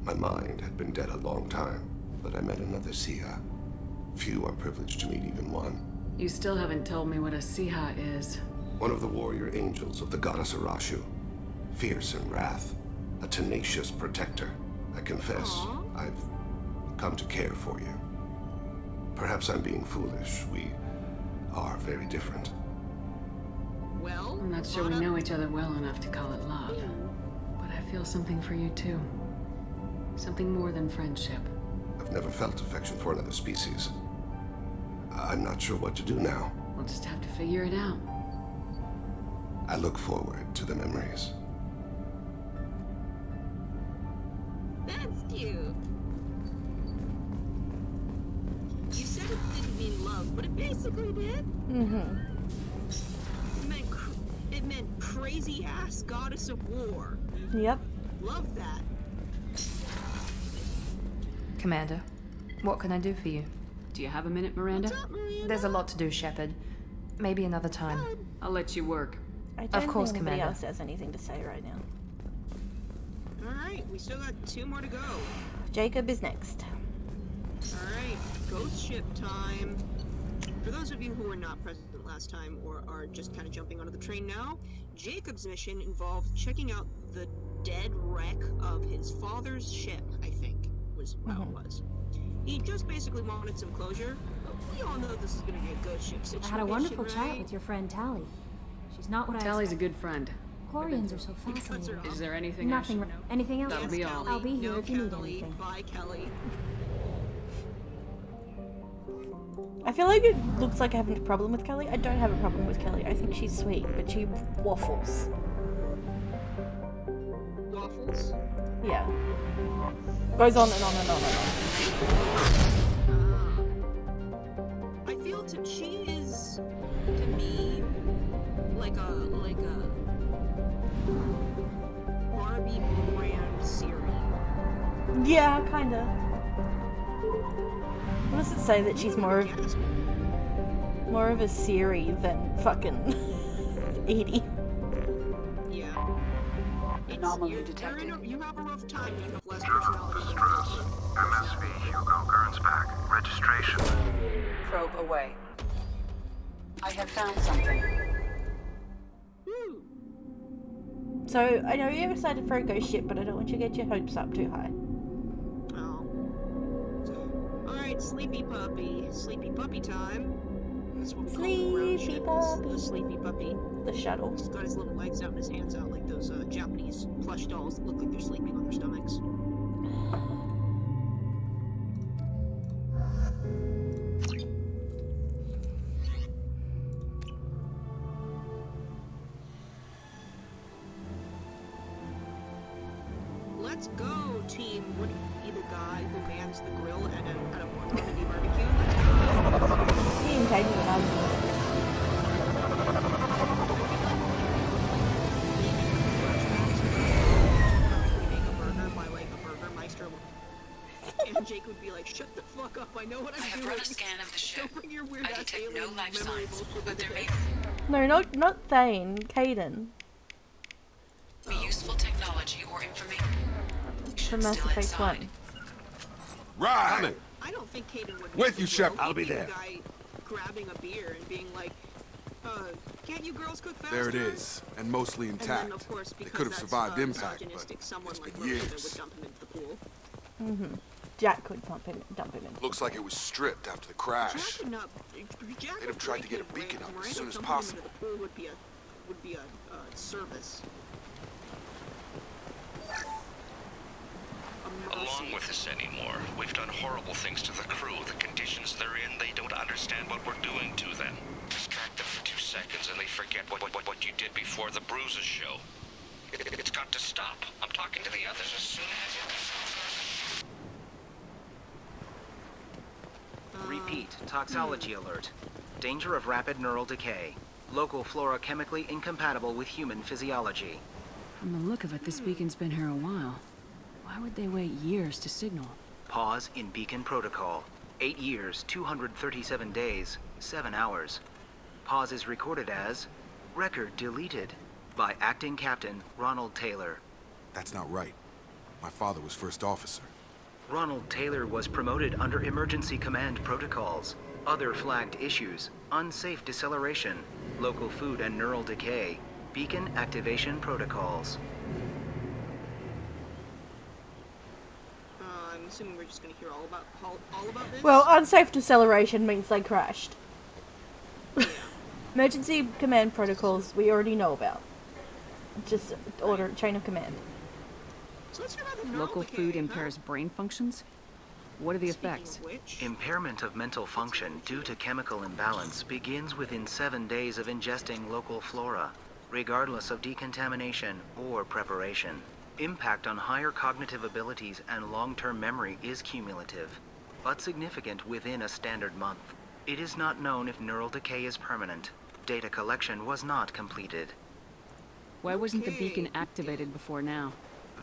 My mind had been dead a long time, but I met another Siha. Few are privileged to meet even one. You still haven't told me what a Siha is. One of the warrior angels of the goddess Arashu. Fierce in wrath. A tenacious protector. I confess, I've come to care for you. Perhaps I'm being foolish. We are very different. Well, I'm not sure we know each other well enough to call it love. But I feel something for you too. Something more than friendship. I've never felt affection for another species. I'm not sure what to do now. We'll just have to figure it out. I look forward to the memories. That's cute. You said it didn't mean love, but it basically did. It meant crazy ass goddess of war. Yep. Love that. Commander, what can I do for you? Do you have a minute, Miranda? What's up, Miranda? There's a lot to do, Shepard. Maybe another time. I'll let you work. I don't Of course, think anybody Commander. else has anything to say right now. Alright, we still got 2 more to go. Jacob is next. Alright, ghost ship time. For those of you who were not present last time or are just kind of jumping onto the train now, Jacob's mission involved checking out the dead wreck of his father's ship, I think, was how it was. He just basically wanted some closure. We all know this is going to be a ghost ship I situation, had a wonderful right? chat with your friend Tally. She's not what Tally's I a good friend. Quarians are so fascinating. Is there anything Nothing. I should know? Anything else? That'll be all. I'll be here No if you need Kelly. anything. Bye, Kelly. I feel like it looks like I have a problem with Kelly. I don't have a problem with Kelly. I think she's sweet, but she waffles. Waffles? Yeah. Goes on and on and on and on. I feel she is, to me, like a Barbie brand Siri. Yeah, kinda. What does it say that she's more of a Siri than fucking Edie? Yeah. Anomaly detected. You have a rough time. You have less personality than others. MSV Hugo Gernsback. Registration. Probe away. I have found something. Woo! So, I know you're excited for a ghost ship, but I don't want you to get your hopes up too high. Oh. Alright, sleepy puppy. Sleepy puppy time. That's what we call him around ship. The sleepy puppy. The shuttle. He's got his little legs out and his hands out like those Japanese plush dolls that look like they're sleeping on their stomachs. Let's go, team. Would be the guy who mans the grill at a Normandy barbecue? Let's go. Team taking it on. And Jake would be like, shut the fuck up, I know what I'm doing. I have run a scan of the ship. Don't bring your weird I ass detect no alien life memory signs, bullshit but into there may this. No, not Thane. Caden. be useful technology or information From Mass still Effect inside. 1. Right. I don't think Caden would With you, Shep. He'd I'll be there. The guy grabbing a beer and being like, can't you girls cook faster? There it is, and mostly And intact. then, of course, They because could have that's, survived impact, but misogynistic, someone it's like been Miranda years. would dump him into the pool. Jack could dump him in. Looks like it was stripped after the crash. Jack would not. Jack They'd have would tried to break get a his beacon rings. up as Miranda soon as dumping him possible. into the pool would be a service. Along with us anymore. We've done horrible things to the crew. The conditions they're in, they don't understand what we're doing to them. Distract them for 2 seconds and they forget what you did before the bruises show. It's got to stop. I'm talking to the others as soon as Repeat, toxology alert. Danger of rapid neural decay. Local flora chemically incompatible with human physiology. From the look of it, this beacon's been here a while. Why would they wait years to signal? Pause in beacon protocol. 8 years, 237 days, 7 hours. Pause is recorded as record deleted by Acting Captain Ronald Taylor. That's not right. My father was first officer. Ronald Taylor was promoted under emergency command protocols. Other flagged issues: unsafe deceleration, local food and neural decay, beacon activation protocols. I'm assuming we're just gonna hear all about this. Well, unsafe deceleration means they crashed. Emergency command protocols we already know about. Just order chain of command. So let's hear about the neural Local decay, food huh? impairs brain functions? What are the Speaking effects? of which, Impairment of mental function due to chemical imbalance begins within 7 days of ingesting local flora, regardless of decontamination or preparation. Impact on higher cognitive abilities and long-term memory is cumulative, but significant within a standard month. It is not known if neural decay is permanent. Data collection was not completed. Why wasn't the beacon activated before now?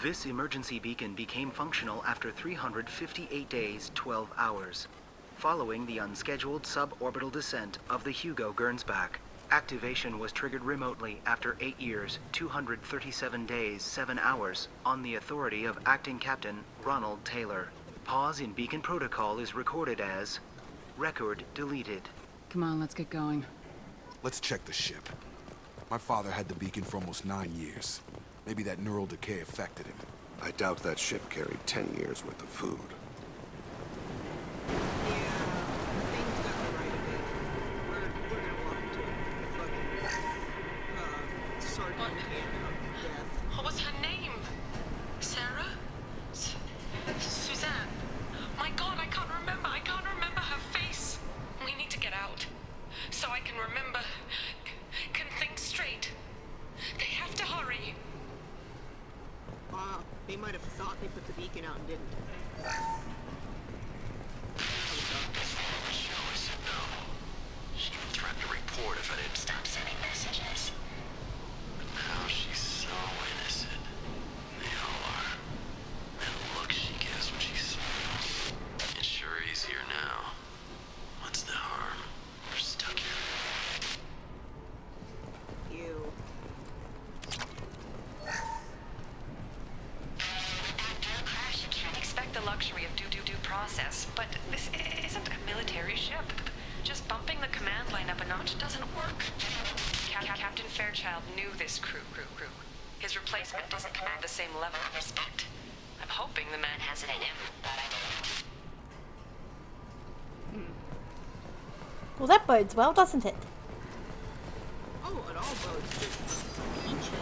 This emergency beacon became functional after 358 days, 12 hours, following the unscheduled suborbital descent of the Hugo Gernsback. Activation was triggered remotely after 8 years, 237 days, 7 hours, on the authority of Acting Captain Ronald Taylor. Pause in beacon protocol is recorded as record deleted. Come on, let's get going. Let's check the ship. My father had the beacon for almost 9 years. Maybe that neural decay affected him. I doubt that ship carried 10 years worth of food. What was her name? Sarah? Suzanne? My God, I can't remember. I can't remember her face. We need to get out. So I can remember. Can think straight. They have to hurry. wow, they might have thought they put the beacon out and didn't. Show us it, though. She even threatened to report if I didn't stop sending messages. But now she's so innocent. They all are. That look she gives when she smiles. It's sure easier now. What's the harm? We're stuck here. Ew. Crash, you can't expect the luxury of due process, but this isn't a military ship. Just bumping the command line up a notch doesn't work. Captain Fairchild knew this crew. His his replacement doesn't command the same level of respect. I'm hoping the man has it in him, but I don't. Well, that bodes well, doesn't it? Oh, it all bodes just peachy.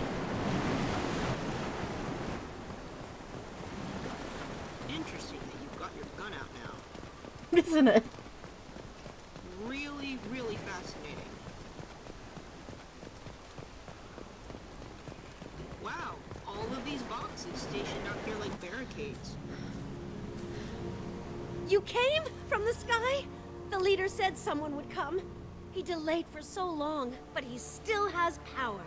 Interesting that you've got your gun out now. Isn't it? Really, really fascinating. Wow, all of these boxes stationed out here like barricades. You came from the sky? The leader said someone would come. He delayed for so long, but he still has power.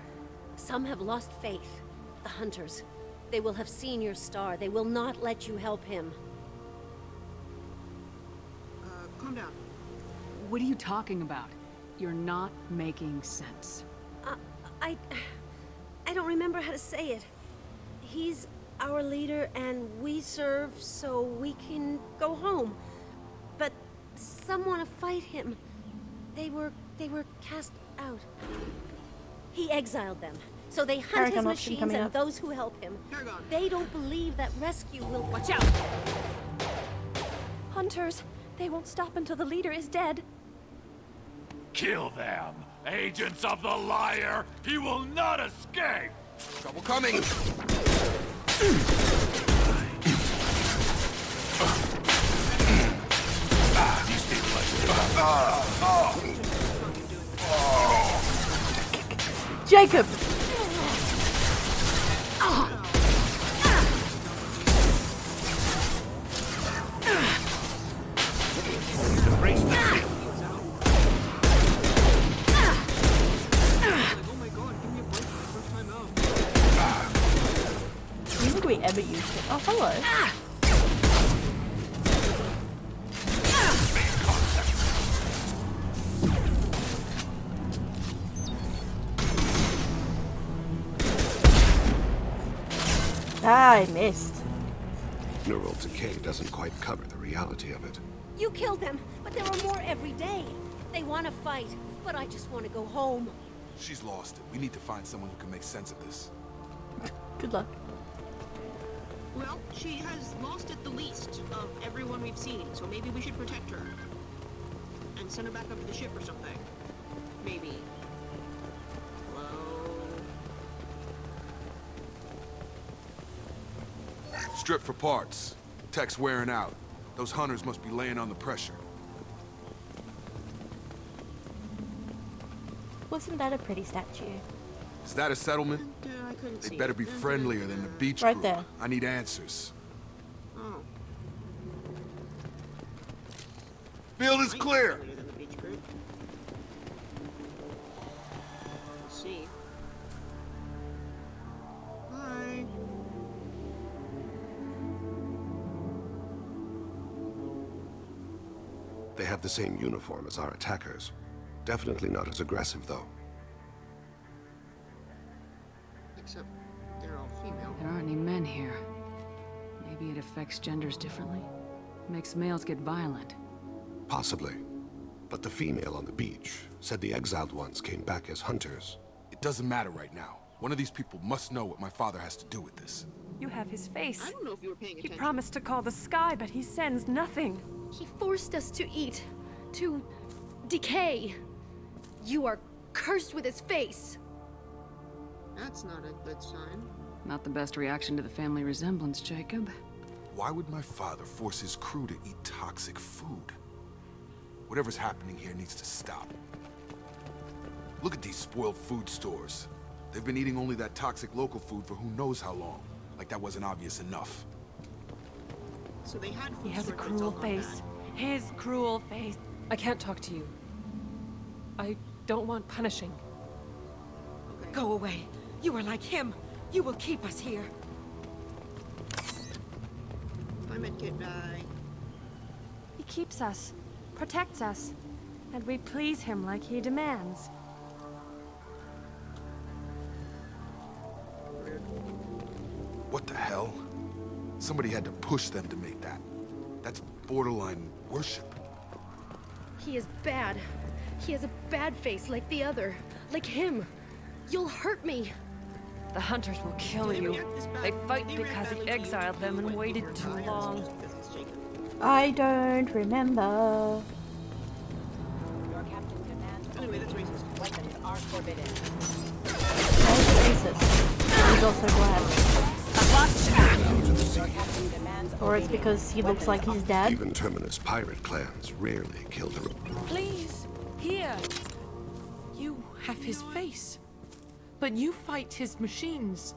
Some have lost faith. The hunters. They will have seen your star. They will not let you help him. Calm down. What are you talking about? You're not making sense. I don't remember how to say it. He's our leader and we serve so we can go home. But some want to fight him. They were cast out. He exiled them. So they hunt his machines and those who help him. They don't believe that rescue will... Watch out! Hunters, they won't stop until the leader is dead. Kill them! Agents of the liar! He will not escape! Trouble coming! Jacob! I don't think we ever used it. Oh, hello. I missed. Neural decay doesn't quite cover the reality of it. You killed them, but there are more every day. They want to fight, but I just want to go home. She's lost it. We need to find someone who can make sense of this. Good luck. Well, she has lost at the least of everyone we've seen, so maybe we should protect her. And send her back up to the ship or something. Maybe. Strip for parts. Tech's wearing out. Those hunters must be laying on the pressure. Wasn't that a pretty statue? Is that a settlement? I couldn't see. They better be friendlier than the beach Right group. there. I need answers. Oh. Field is clear. Friendlier than the beach group. Let's see. Hi. They have the same uniform as our attackers. Definitely not as aggressive, though. Except they're all female. There aren't any men here. Maybe it affects genders differently. Makes males get violent. Possibly. But the female on the beach said the exiled ones came back as hunters. It doesn't matter right now. One of these people must know what my father has to do with this. You have his face. I don't know if you were paying attention. He promised to call the sky, but he sends nothing. He forced us to eat, to decay. You are cursed with his face. That's not a good sign. Not the best reaction to the family resemblance, Jacob. Why would my father force his crew to eat toxic food? Whatever's happening here needs to stop. Look at these spoiled food stores. They've been eating only that toxic local food for who knows how long. Like that wasn't obvious enough. So they had He has a food stores cruel all gone face. His cruel face. I can't talk to you. I don't want punishing. Okay. Go away. You are like him. You will keep us here. My medkit die. He keeps us, protects us, and we please him like he demands. What the hell? Somebody had to push them to make that. That's borderline worship. He is bad. He has a bad face like the other. Like him. You'll hurt me. The hunters will kill you. They fight because he exiled them and waited too long. I don't remember. Anyway, that's racist. Weapons are forbidden. He's racist. He's also black. Or it's because he looks like his dad. Even Terminus pirate clans rarely kill the... Please, here. You have his face. But you fight his machines.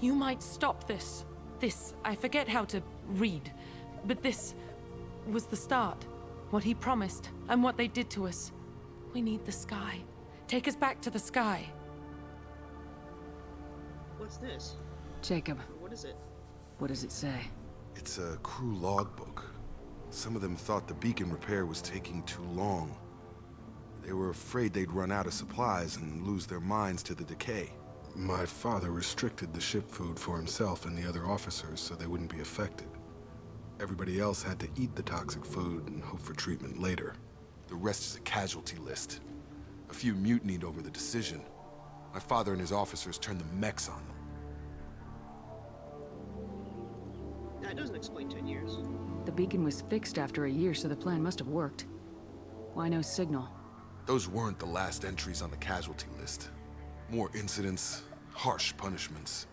You might stop this. This, I forget how to read. But this was the start. What he promised, and what they did to us. We need the sky. Take us back to the sky. What's this? Jacob, What is it? what does it say? It's a crew logbook. Some of them thought the beacon repair was taking too long. They were afraid they'd run out of supplies and lose their minds to the decay. My father restricted the ship food for himself and the other officers so they wouldn't be affected. Everybody else had to eat the toxic food and hope for treatment later. The rest is a casualty list. A few mutinied over the decision. My father and his officers turned the mechs on them. That doesn't explain 10 years. The beacon was fixed after a year, so the plan must have worked. Why no signal? Those weren't the last entries on the casualty list. More incidents, harsh punishments.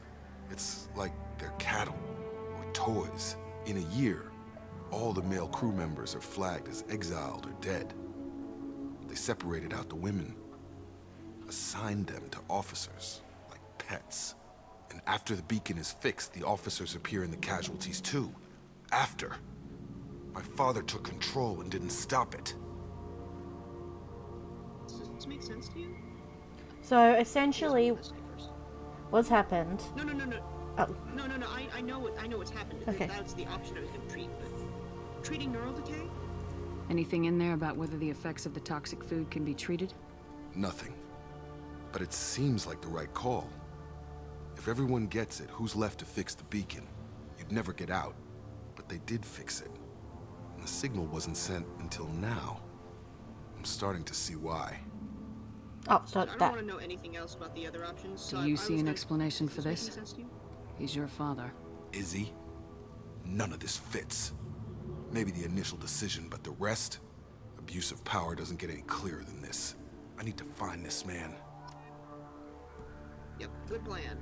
It's like they're cattle or toys. In a year, all the male crew members are flagged as exiled or dead. They separated out the women, assigned them to officers, like pets. And after the beacon is fixed, the officers appear in the casualties too. After. My father took control and didn't stop it. Does this make sense to you? So essentially, what's happened? No. Oh. No. I know what's happened. Okay. That's the option I was going to treat. But treating neural decay? Anything in there about whether the effects of the toxic food can be treated? Nothing. But it seems like the right call. If everyone gets it, who's left to fix the beacon? You'd never get out. But they did fix it. And the signal wasn't sent until now. I'm starting to see why. Oh, so I don't want to know anything else about the other options. So Do you I see was an gonna- explanation for Is this this? making sense to you? He's your father. Is he? None of this fits. Maybe the initial decision, but the rest? Abuse of power doesn't get any clearer than this. I need to find this man. Yep, good plan.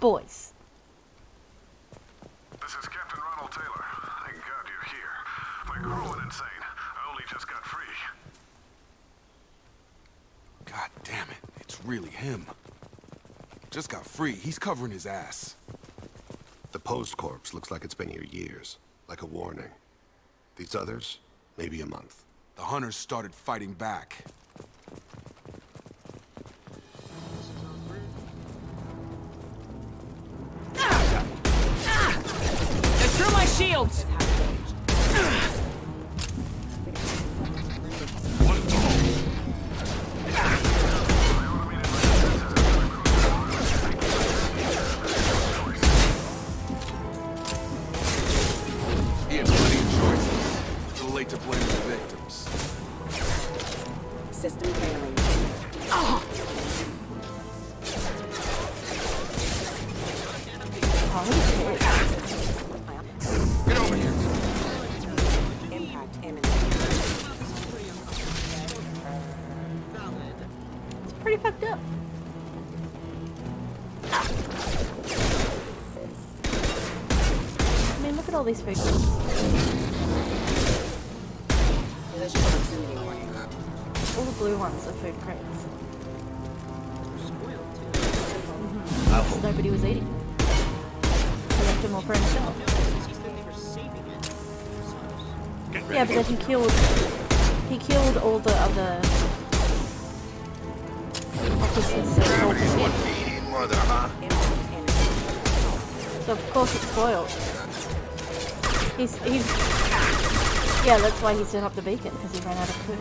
Boys. This is Captain Ronald Taylor. Thank God you're here. My crew went insane. I only just got free. God damn it, it's really him. Just got free, he's covering his ass. The post corpse looks like it's been here years, like a warning. These others, maybe a month. The hunters started fighting back. They threw my shields! He had plenty of choices. Too late to blame the victims. System failing. Get over here. Impact imminent. It's pretty fucked up. I mean, look at all these food crates. All the blue ones are food crates. Nobody was eating. He left them all for himself. Yeah, but then he killed all the other officers that sold the ship. So of course it's spoiled. He's yeah, that's why he set up the beacon, because he ran out of food.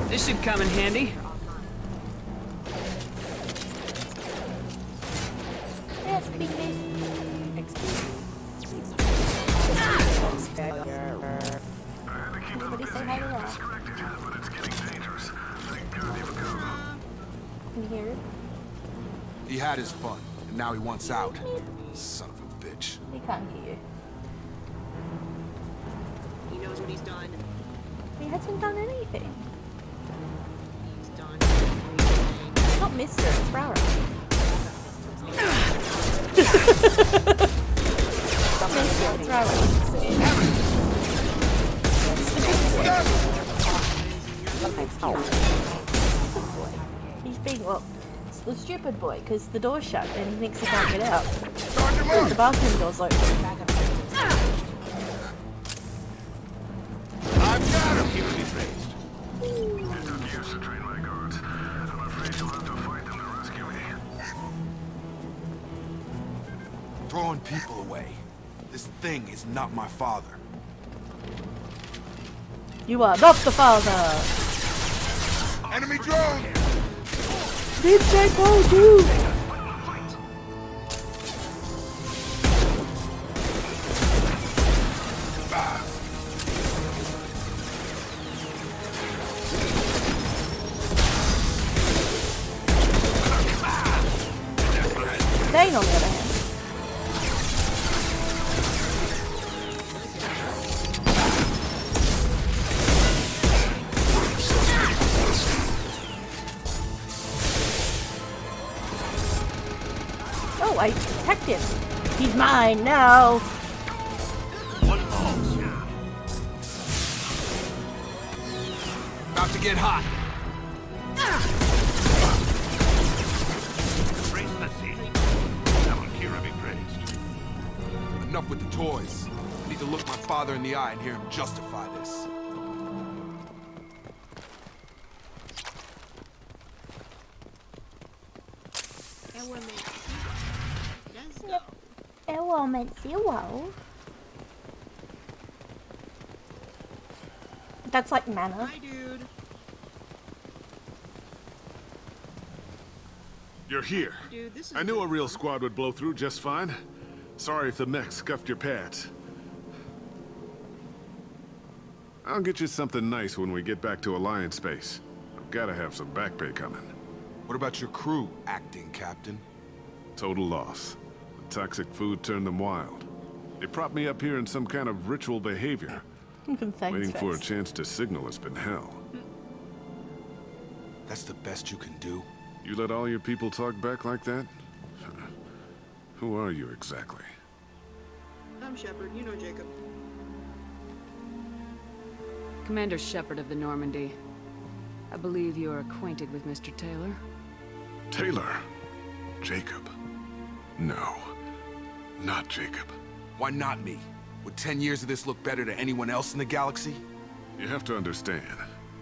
This should come in handy. Yes, beacon. Hi there. Distracted, but it's getting dangerous. Thank God you've come. Can you hear it? He had his fun, and now he wants out. Son of a bitch. He can't hear you. He knows what he's done. He hasn't done anything. He's done everything. It's not Mister, it's Rara. It's not Mister, it's Rara. He's being, well, it's the stupid boy, because the door's shut and he thinks he can't get out. The bathroom door's open. I've got him! Keep me raised. It took years to train my guards. I'm afraid you'll have to fight them to rescue me. Throwing people away. This thing is not my father. You are not the father! Enemy drone! DJ Paul, dude! Dane, on the other hand. Oh, I attacked him. He's mine now. About to get hot. Raise the seat. Now Kira be praised. Enough with the toys. I need to look my father in the eye and hear him justify this. Element zero. That's like mana. Hi, dude. You're here. Dude, this is I knew a real squad would blow through just fine. Sorry if the mech scuffed your pads. I'll get you something nice when we get back to Alliance space. I've gotta have some back pay coming. What about your crew, acting captain? Total loss. The toxic food turned them wild. They propped me up here in some kind of ritual behavior. Waiting for a chance to signal has been hell. That's the best you can do? You let all your people talk back like that? Who are you exactly? I'm Shepard, you know Jacob. Commander Shepard of the Normandy. I believe you're acquainted with Mr. Taylor. Taylor? Jacob? No. Not Jacob. Why not me? Would 10 years of this look better to anyone else in the galaxy? You have to understand,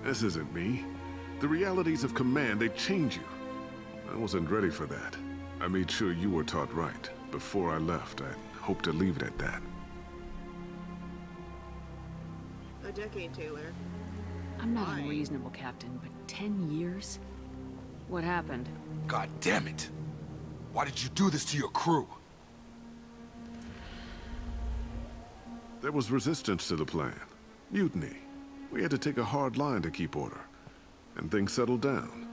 this isn't me. The realities of command, they change you. I wasn't ready for that. I made sure you were taught right. Before I left, I hoped to leave it at that. A decade, Taylor. I'm not unreasonable, Captain, but 10 years? What happened? God damn it! Why did you do this to your crew? There was resistance to the plan. Mutiny. We had to take a hard line to keep order. And things settled down.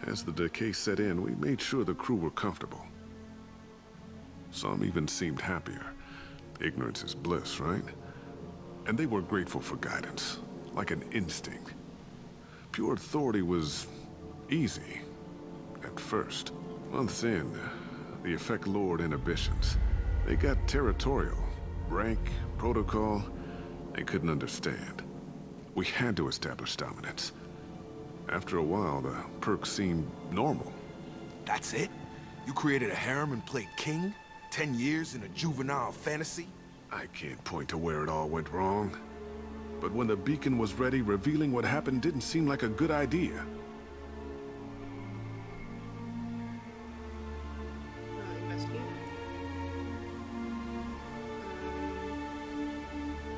As the decay set in, we made sure the crew were comfortable. Some even seemed happier. Ignorance is bliss, right? And they were grateful for guidance, like an instinct. Pure authority was easy, at first. Months in, the effect lowered inhibitions. They got territorial. Rank, protocol, they couldn't understand. We had to establish dominance. After a while, the perks seemed normal. That's it? You created a harem and played king? 10 years in a juvenile fantasy? I can't point to where it all went wrong. But when the beacon was ready, revealing what happened didn't seem like a good idea. Investigate.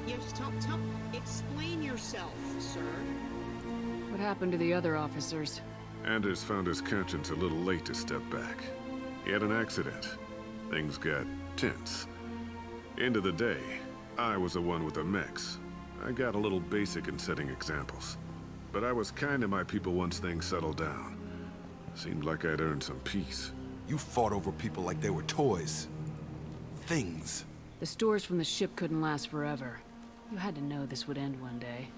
Yes, explain yourself, sir. What happened to the other officers? Anders found his conscience a little late to step back. He had an accident. Things got tense. End of the day, I was the one with the mechs. I got a little basic in setting examples. But I was kind to my people once things settled down. Seemed like I'd earned some peace. You fought over people like they were toys. Things. The stores from the ship couldn't last forever. You had to know this would end one day.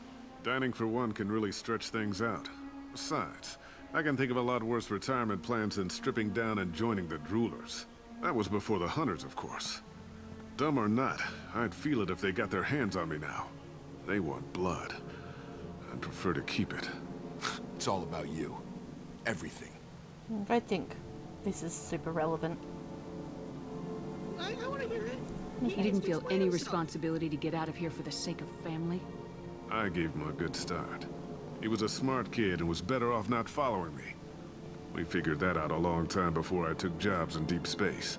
Dining for one can really stretch things out. Besides, I can think of a lot worse retirement plans than stripping down and joining the droolers. That was before the hunters, of course. Dumb or not, I'd feel it if they got their hands on me now. They want blood. I'd prefer to keep it. It's all about you. Everything. I think this is super relevant. I want to hear it. You didn't feel any responsibility to get out of here for the sake of family? I gave him a good start. He was a smart kid and was better off not following me. We figured that out a long time before I took jobs in deep space.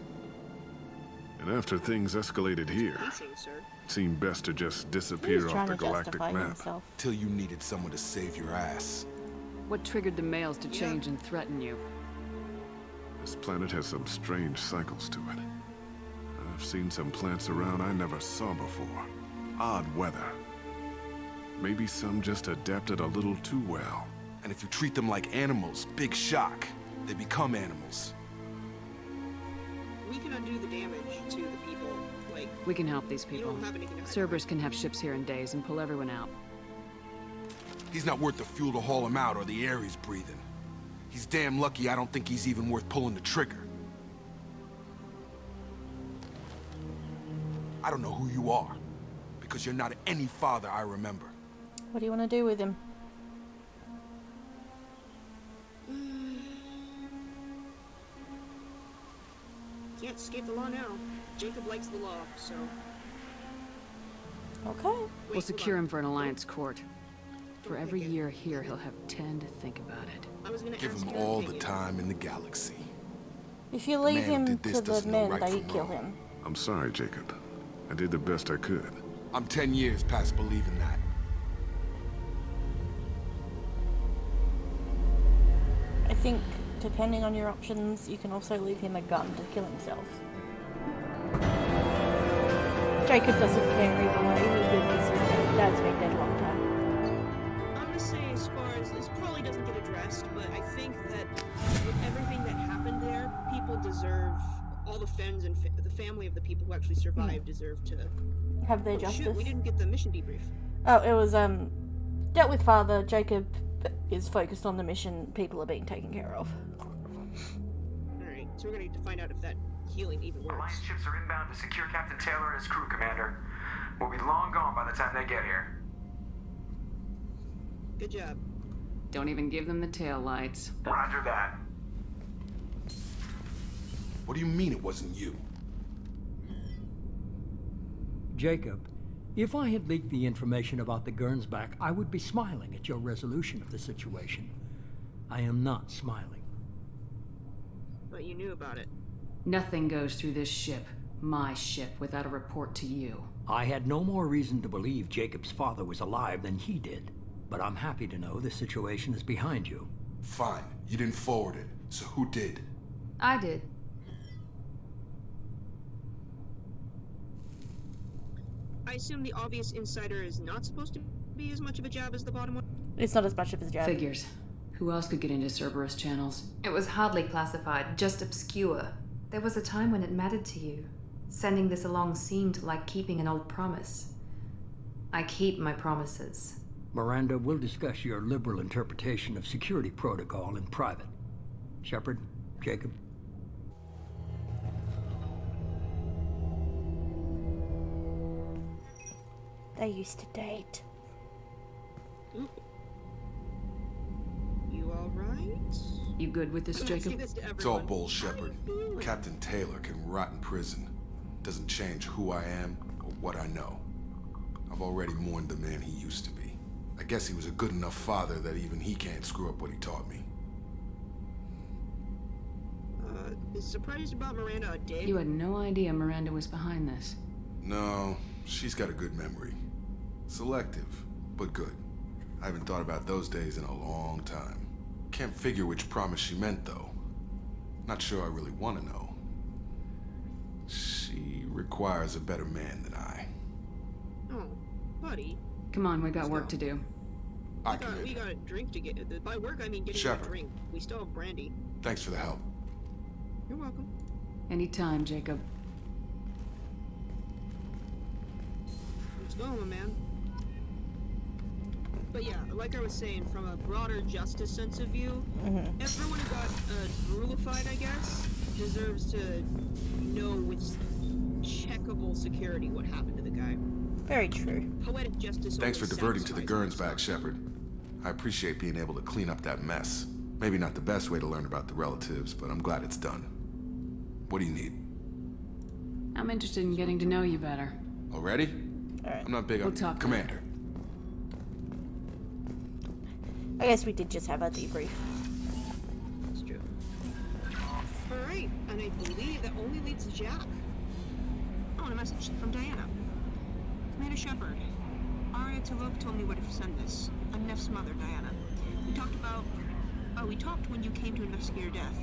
And after things escalated here, it seemed best to just disappear off the galactic map. Till you needed someone to save your ass. What triggered the males to change and threaten you? This planet has some strange cycles to it. I've seen some plants around I never saw before. Odd weather. Maybe some just adapted a little too well. And if you treat them like animals, big shock. They become animals. We can undo the damage to the people. Like, we can help these people. Cerberus can have ships here in days and pull everyone out. He's not worth the fuel to haul him out or the air he's breathing. He's damn lucky I don't think he's even worth pulling the trigger. I don't know who you are, because you're not any father I remember. What do you want to do with him? Can't escape the law now. Jacob likes the law, so... Okay. We'll secure him for an Alliance court. For every year here, he'll have 10 to think about it. Give him all the time in the galaxy. If you leave him to the men, they kill him. I'm sorry, Jacob. I did the best I could. I'm 10 years past believing that. I think, depending on your options, you can also leave him a gun to kill himself. Jacob doesn't care either way, even his dad's been dead a long time. I'm gonna say, as far as this probably doesn't get addressed, but I think that with everything that happened there, people deserve, all the friends and the family of the people who actually survived deserve to have their justice. Shoot, we didn't get the mission debrief. Oh, it was dealt with father. Jacob is focused on the mission. People are being taken care of. Alright, so we're gonna need to find out if that healing even works. Alliance ships are inbound to secure Captain Taylor and his crew, Commander. We'll be long gone by the time they get here. Good job. Don't even give them the tail lights. Roger that. What do you mean it wasn't you? Jacob, if I had leaked the information about the Gernsback, I would be smiling at your resolution of the situation. I am not smiling. But you knew about it. Nothing goes through this ship, my ship, without a report to you. I had no more reason to believe Jacob's father was alive than he did. But I'm happy to know the situation is behind you. Fine. You didn't forward it. So who did? I did. I assume the obvious insider is not supposed to be as much of a jab as the bottom one? It's not as much of a jab. Figures. Who else could get into Cerberus channels? It was hardly classified, just obscure. There was a time when it mattered to you. Sending this along seemed like keeping an old promise. I keep my promises. Miranda, we'll discuss your liberal interpretation of security protocol in private. Shepard, Jacob. They used to date. Ooh. You alright? You good with this, Jacob? It's all bull, Shepard. Captain Taylor can rot in prison. Doesn't change who I am or what I know. I've already mourned the man he used to be. I guess he was a good enough father that even he can't screw up what he taught me. Is surprised about Miranda a dig? You had no idea Miranda was behind this. No, she's got a good memory. Selective, but good. I haven't thought about those days in a long time. Can't figure which promise she meant, though. Not sure I really want to know. She requires a better man than I. Oh, buddy. Come on, we got work to do. We got a drink to get. By work, I mean getting Shepard. a drink. We still have brandy. Thanks for the help. You're welcome. Anytime, Jacob. Let's go, my man. But yeah, like I was saying, from a broader justice sense of view, everyone who got brulified, I guess, deserves to know with checkable security what happened to the guy. Very true. Poetic justice. Thanks for diverting to the Gernsback, Shepard. I appreciate being able to clean up that mess. Maybe not the best way to learn about the relatives, but I'm glad it's done. What do you need? I'm interested in getting to know you better. Already? Alright. I'm not big on... We'll talk Commander. I guess we did just have a debrief. That's true. Alright, and I believe that only leads to Jack. Oh, and a message from Diana. Commander Shepard, Arya Tulok told me where to send this. I'm Neff's mother, Diana. We talked when you came to investigate her death.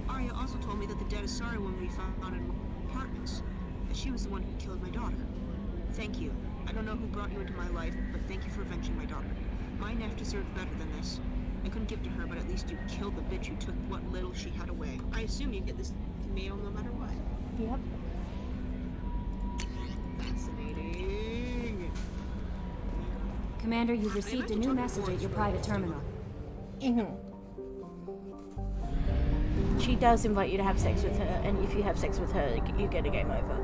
Arya also told me that the dead Asari woman we found in apartments, that she was the one who killed my daughter. Thank you. I don't know who brought you into my life, but thank you for avenging my daughter. My Neff deserved better than this. I couldn't give to her, but at least you killed the bitch who took what little she had away. I assume you get this mail no matter what. Yep. Fascinating. Commander, you've received a new message at your private terminal. She does invite you to have sex with her, and if you have sex with her, you get a game over.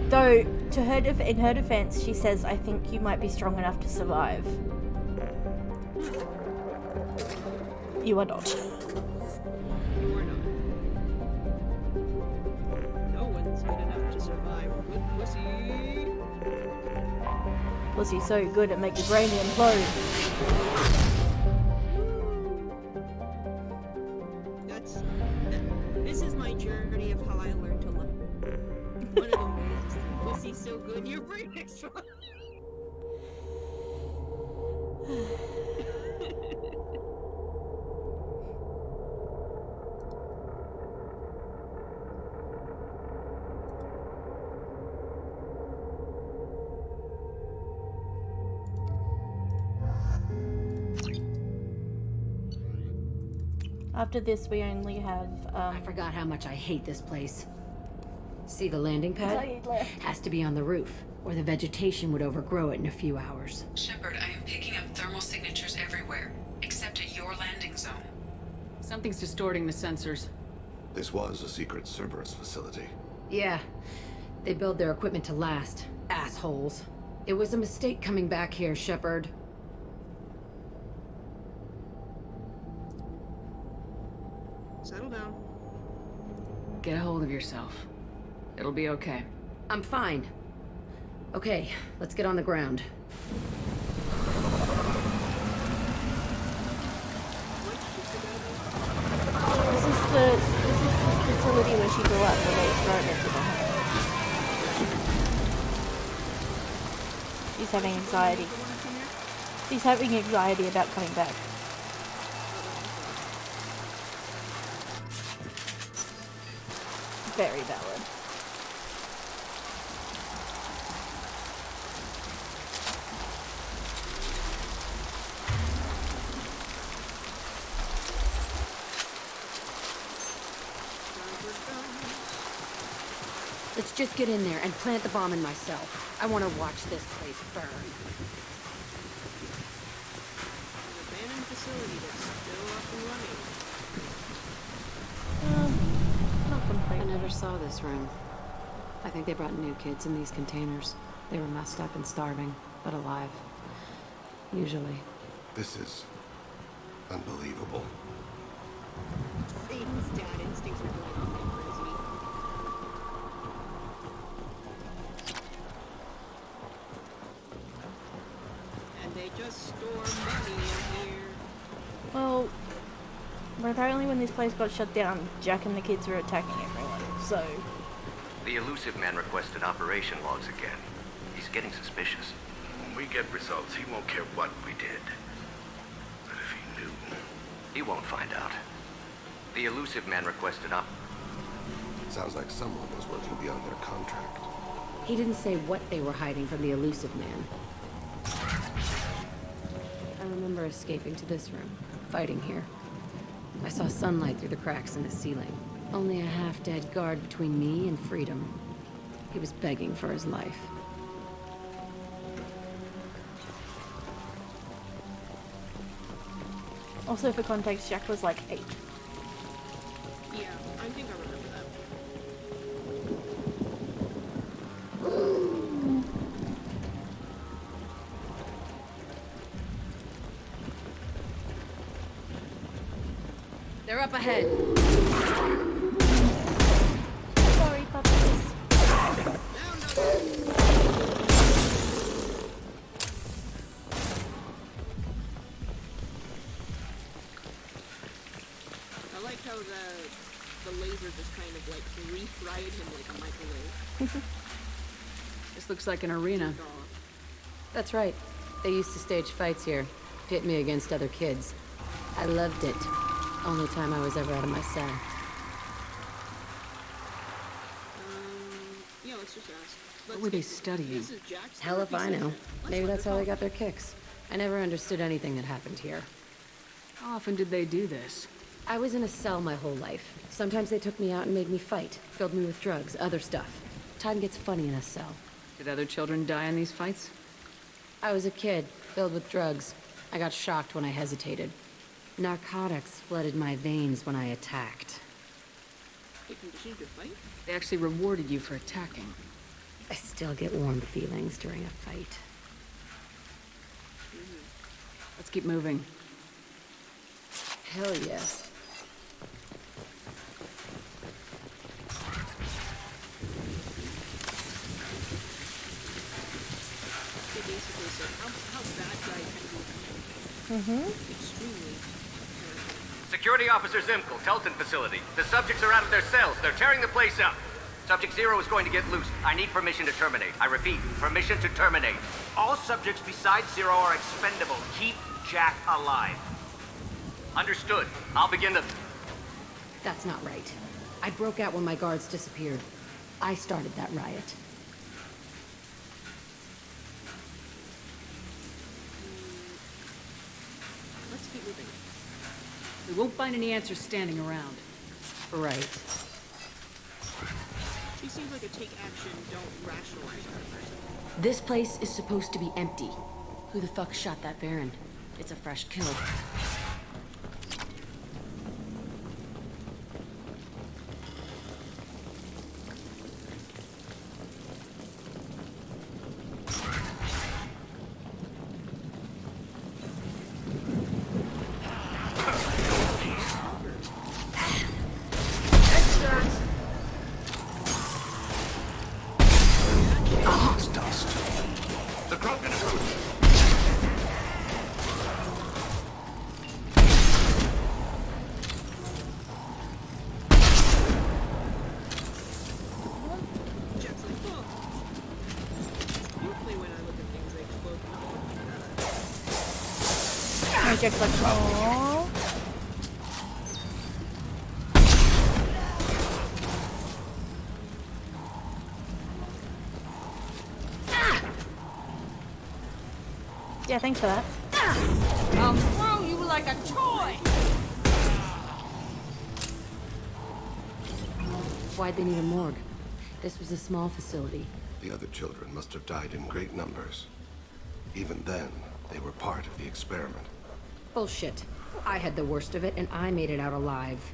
Though, to her in her defense, she says, I think you might be strong enough to survive. You are not. You are not. No one's good enough to survive with pussy. Pussy's so good at making brain implode. This is my journey of how I learned to love. One of them is pussy's so good your brain explodes. After this, we only have, I forgot how much I hate this place. See the landing Oh, pad? you left. Has to be on the roof, or the vegetation would overgrow it in a few hours. Shepard, I am picking up thermal signatures everywhere, except at your landing zone. Something's distorting the sensors. This was a secret Cerberus facility. Yeah, they build their equipment to last. Assholes. It was a mistake coming back here, Shepard. Settle down. Get a hold of yourself. It'll be okay. I'm fine. Okay, let's get on the ground. This is the facility where she grew up, where they throw her into the home. She's having anxiety. She's having anxiety about coming back. Very valid. Let's just get in there and plant the bomb in myself. I want to watch this place burn. An abandoned facility that's still up and running. Not completely. I never saw this room. I think they brought new kids in these containers. They were messed up and starving, but alive. Usually. This is unbelievable. Satan's dad instincts are going off like crazy. And they just store money in here. Well, apparently when this place got shut down, Jack and the kids were attacking everyone, so... The elusive man requested operation logs again. He's getting suspicious. When we get results, he won't care what we did. But if he knew... He won't find out. The elusive man requested Sounds like someone was working beyond their contract. He didn't say what they were hiding from the elusive man. I remember escaping to this room, fighting here. I saw sunlight through the cracks in the ceiling. Only a half-dead guard between me and freedom. He was begging for his life. Also, for context, Jack was like 8. Yeah, I think I remember that. They're up ahead. Sorry, puppies. I like how the laser just kind of like refried him like a microwave. This looks like an arena. That's right. They used to stage fights here, pit me against other kids. I loved it. Only time I was ever out of my cell. Yeah, let's just ask. What were they studying? Hell if I know. Maybe that's how they got their kicks. I never understood anything that happened here. How often did they do this? I was in a cell my whole life. Sometimes they took me out and made me fight, filled me with drugs, other stuff. Time gets funny in a cell. Did other children die in these fights? I was a kid, filled with drugs. I got shocked when I hesitated. Narcotics flooded my veins when I attacked. They conditioned your fight? They actually rewarded you for attacking. I still get warm feelings during a fight. Let's keep moving. Hell yes. They basically said how bad guy can be. Extremely. Security Officer Zimkel, Telton facility. The subjects are out of their cells. They're tearing the place up. Subject 0 is going to get loose. I need permission to terminate. I repeat, permission to terminate. All subjects besides 0 are expendable. Keep Jack alive. Understood. I'll begin the... That's not right. I broke out when my guards disappeared. I started that riot. Let's keep moving. We won't find any answers standing around. Right. She seems like a take action, don't rationalize kind of person. This place is supposed to be empty. Who the fuck shot that Baron? It's a fresh kill. Jack's like, aww. Yeah, thanks for that. I'll throw you like a toy! Why'd they need a morgue? This was a small facility. The other children must have died in great numbers. Even then, they were part of the experiment. Bullshit. I had the worst of it, and I made it out alive.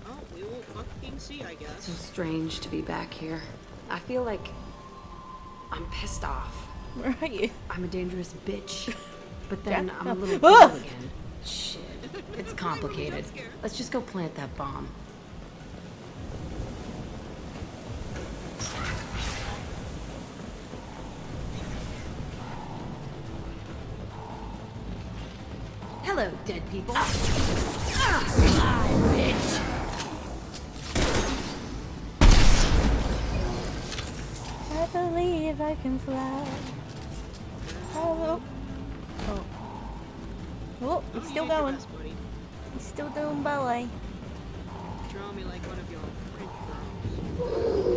Oh, we will fucking see, I guess. So strange to be back here. I feel like I'm pissed off. Where are you? I'm a dangerous bitch. But then Yeah. I'm a little Ah! cool again. Shit. It's complicated. Let's just go plant that bomb. Hello, dead people. Bitch. I believe I can fly. Oh, oh. Oh, he's still going. He's still doing ballet. Draw me like one of your French girls.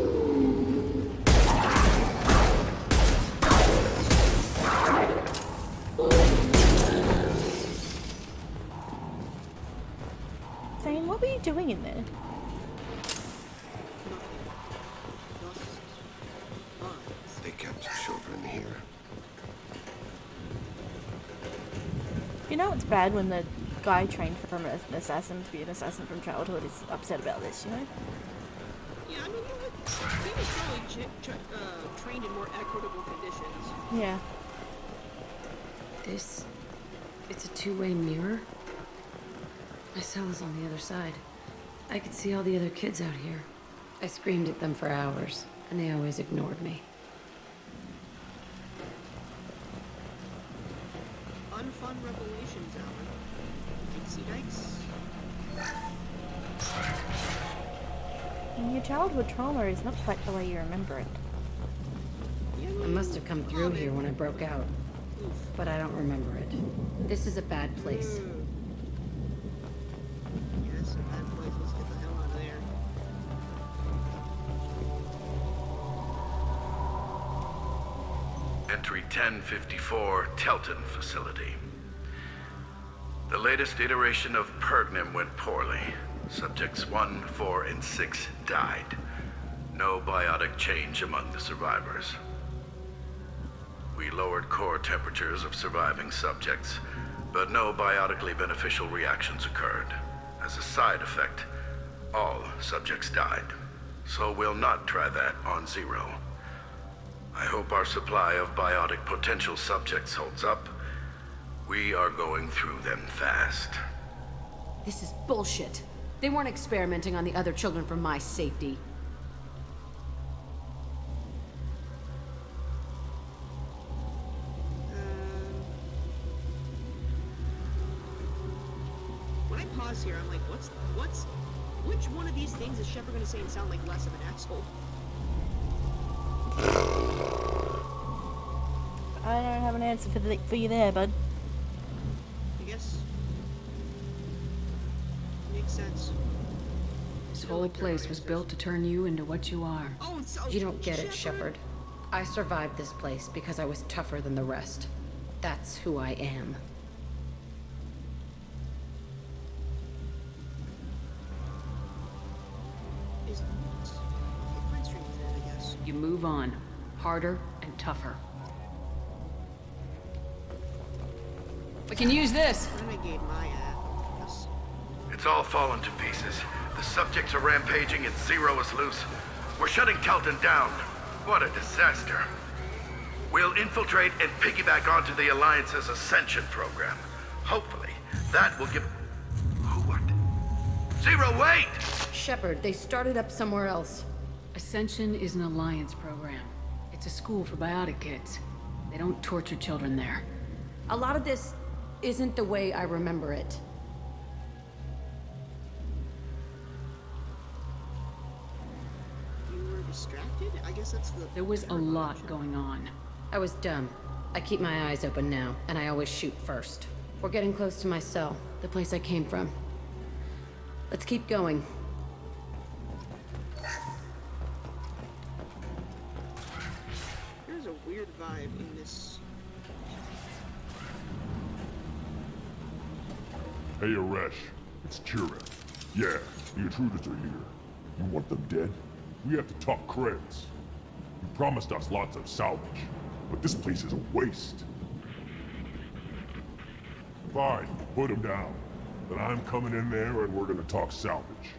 doing in there? They kept children here. You know it's bad when the guy trained from an assassin to be an assassin from childhood is upset about this, you know? Yeah, I mean, he was probably trained in more equitable conditions. Yeah. It's a two-way mirror? My cell is on the other side. I could see all the other kids out here. I screamed at them for hours, and they always ignored me. Unfun revelations, Alan. Dixie Dykes. And your childhood trauma is not quite the way you remember it. I must have come through here when I broke out, but I don't remember it. This is a bad place. Yeah, it's a bad place. Let's get the hell out of there. Entry 1054, Telton facility. The latest iteration of Pergnim went poorly. Subjects 1, 4, and 6 died. No biotic change among the survivors. We lowered core temperatures of surviving subjects, but no biotically beneficial reactions occurred. As a side effect, all subjects died. So we'll not try that on Zero. I hope our supply of biotic potential subjects holds up. We are going through them fast. This is bullshit. They weren't experimenting on the other children for my safety. When I pause here, I'm like, which one of these things is Shepard gonna say and sound like less of an asshole? I don't have an answer for you there, bud. I guess. Makes sense. This whole place was built to turn you into what you are. Oh, so You don't get it, Shepard. I survived this place because I was tougher than the rest. That's who I am. You move on. Harder and tougher. We can use this! Renegade my ass. It's all fallen to pieces. The subjects are rampaging and Zero is loose. We're shutting Telton down. What a disaster. We'll infiltrate and piggyback onto the Alliance's Ascension program. Hopefully, that will give... What? Zero, wait! Shepard, they started up somewhere else. Ascension is an Alliance program. It's a school for biotic kids. They don't torture children there. A lot of this isn't the way I remember it. You were distracted? I guess that's the... There was a lot going on. I was dumb. I keep my eyes open now, and I always shoot first. We're getting close to my cell, the place I came from. Let's keep going. There's a weird vibe in this. Hey, Aresh. It's Chira. Yeah, the intruders are here. You want them dead? We have to talk creds. You promised us lots of salvage, but this place is a waste. Fine, put them down. Then I'm coming in there and we're gonna talk salvage.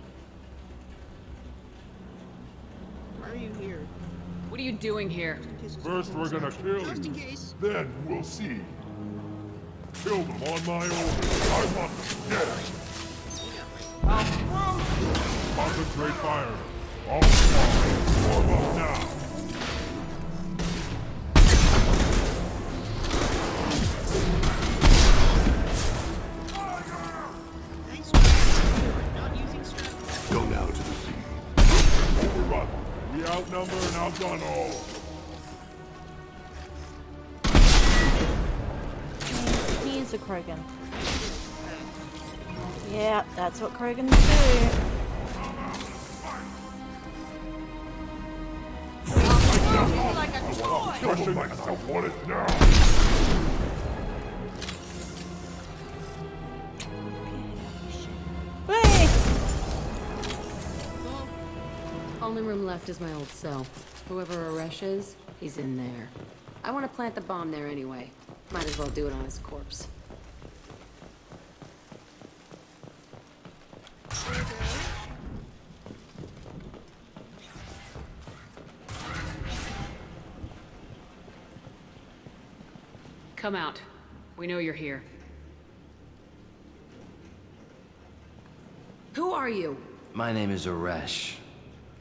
Why are you here? What are you doing here? First we're gonna kill you, then we'll see. Kill them on my orders. I want them dead. Concentrate fire. All strong. Form up now. Go now to the sea. Overrun. We outnumber and outgun all. He is a Krogan. Yeah, that's what Krogans do. Like a toy! Crushing myself, I want it now. Hey! Only room left is my old cell. Whoever Aresh is, he's in there. I want to plant the bomb there anyway. Might as well do it on his corpse. Come out. We know you're here. Who are you? My name is Aresh,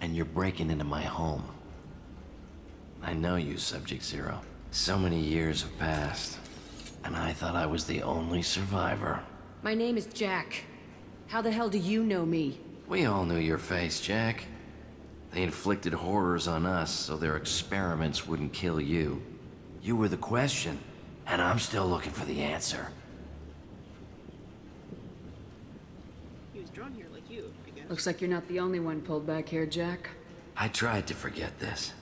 and you're breaking into my home. I know you, Subject Zero. So many years have passed, and I thought I was the only survivor. My name is Jack. How the hell do you know me? We all knew your face, Jack. They inflicted horrors on us so their experiments wouldn't kill you. You were the question, and I'm still looking for the answer. He was drawn here like you, I guess. Looks like you're not the only one pulled back here, Jack. I tried to forget this,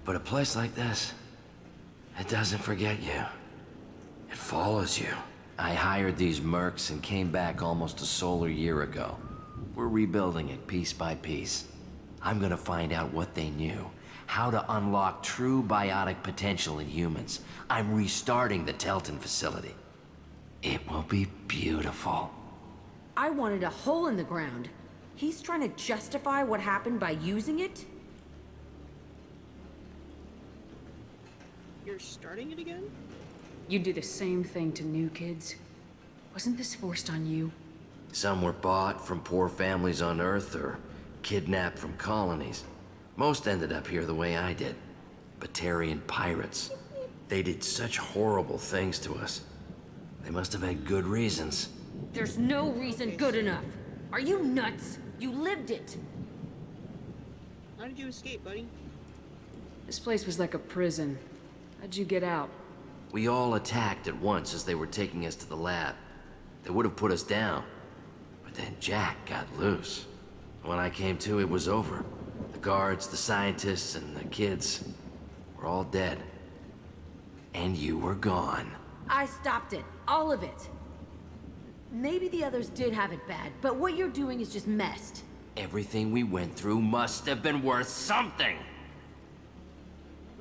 but a place like this, it doesn't forget you. It follows you. I hired these mercs and came back almost a solar year ago. We're rebuilding it piece by piece. I'm gonna find out what they knew, how to unlock true biotic potential in humans. I'm restarting the Telton facility. It will be beautiful. I wanted a hole in the ground. He's trying to justify what happened by using it? You're starting it again? You do the same thing to new kids. Wasn't this forced on you? Some were bought from poor families on Earth or kidnapped from colonies. Most ended up here the way I did. Batarian pirates. They did such horrible things to us. They must have had good reasons. There's no reason good enough. Are you nuts? You lived it. How did you escape, buddy? This place was like a prison. How'd you get out? We all attacked at once as they were taking us to the lab. They would have put us down. But then Jack got loose. When I came to, it was over. The guards, the scientists, and the kids were all dead. And you were gone. I stopped it. All of it. Maybe the others did have it bad, but what you're doing is just messed. Everything we went through must have been worth something.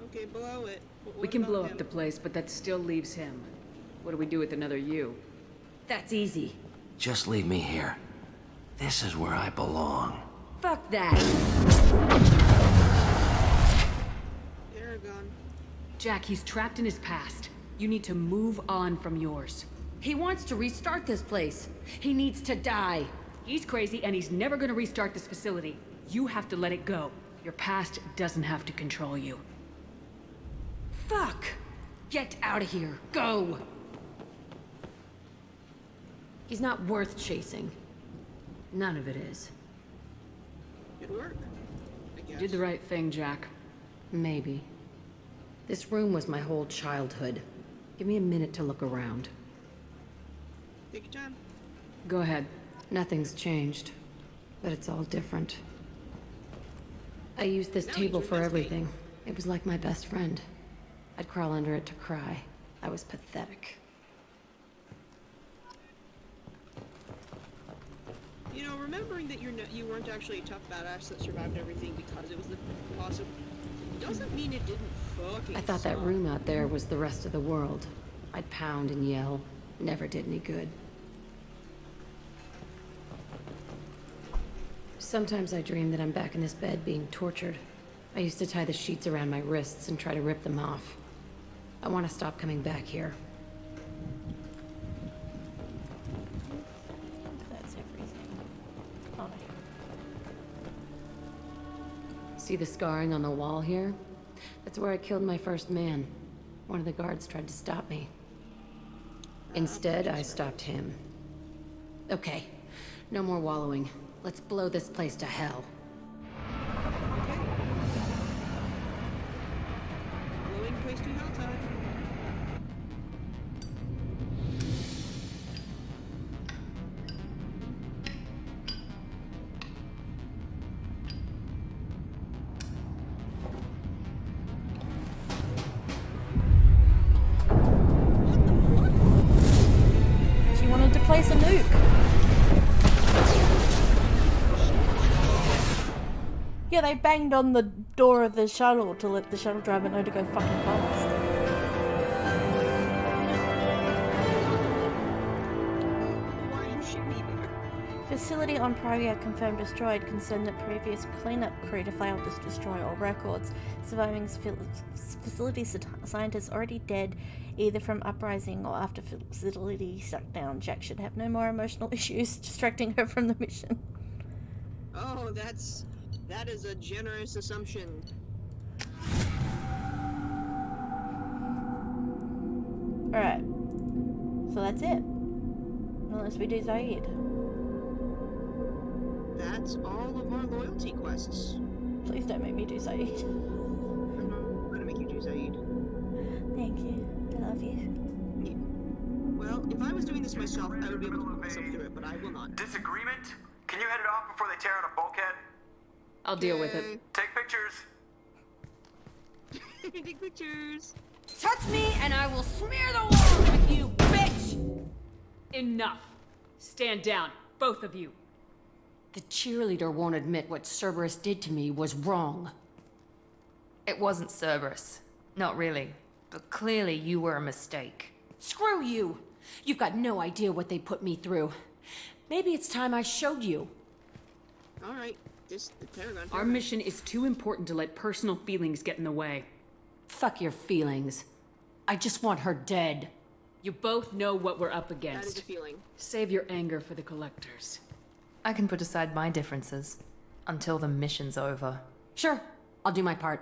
Okay, blow it. We can blow up the place, but that still leaves him. What do we do with another you? That's easy. Just leave me here. This is where I belong. Fuck that. Aragon. Jack, he's trapped in his past. You need to move on from yours. He wants to restart this place. He needs to die. He's crazy and he's never gonna restart this facility. You have to let it go. Your past doesn't have to control you. Fuck! Get out of here. Go! He's not worth chasing. None of it is. Good work, I guess. You did the right thing, Jack. Maybe. This room was my whole childhood. Give me a minute to look around. Take your time. Go ahead. Nothing's changed, but it's all different. I used this table for everything. It was like my best friend. I'd crawl under it to cry. I was pathetic. You know, remembering that you weren't actually a tough badass that survived everything because it was the possible doesn't mean it didn't fucking I thought that room out there was the rest of the world. I'd pound and yell. Never did any good. Sometimes I dream that I'm back in this bed being tortured. I used to tie the sheets around my wrists and try to rip them off. I want to stop coming back here. That's everything. Oh, no. See the scarring on the wall here? That's where I killed my first man. One of the guards tried to stop me. Instead, I stopped him. Okay, no more wallowing. Let's blow this place to hell. Blowing place to hell time. She wanted to place a nuke. Yeah, they banged on the door of the shuttle to let the shuttle driver know to go fucking fast. Why you shoot me there? Facility on Praga confirmed destroyed, concerned that previous cleanup crew failed to destroy all records. Surviving facility scientists already dead, either from uprising or after facility shut down. Jack should have no more emotional issues distracting her from the mission. Oh, that is a generous assumption. Alright. So that's it. Unless we do Zaid. That's all of our loyalty quests. Please don't make me do Zaid. I'm not gonna make you do Zaid. Thank you. I love you. Yeah. Well, if I was doing this myself, I would be able to put myself through it, but I will not. Disagreement? Can you head it off before they tear out a bulkhead? I'll deal with it. Take pictures. Take pictures. Touch me and I will smear the walls with you, bitch! Enough. Stand down, both of you. The cheerleader won't admit what Cerberus did to me was wrong. It wasn't Cerberus. Not really. But clearly you were a mistake. Screw you! You've got no idea what they put me through. Maybe it's time I showed you. Alright, the Paragon. Our mission is too important to let personal feelings get in the way. Fuck your feelings. I just want her dead. You both know what we're up against. That is a feeling. Save your anger for the collectors. I can put aside my differences until the mission's over. Sure, I'll do my part.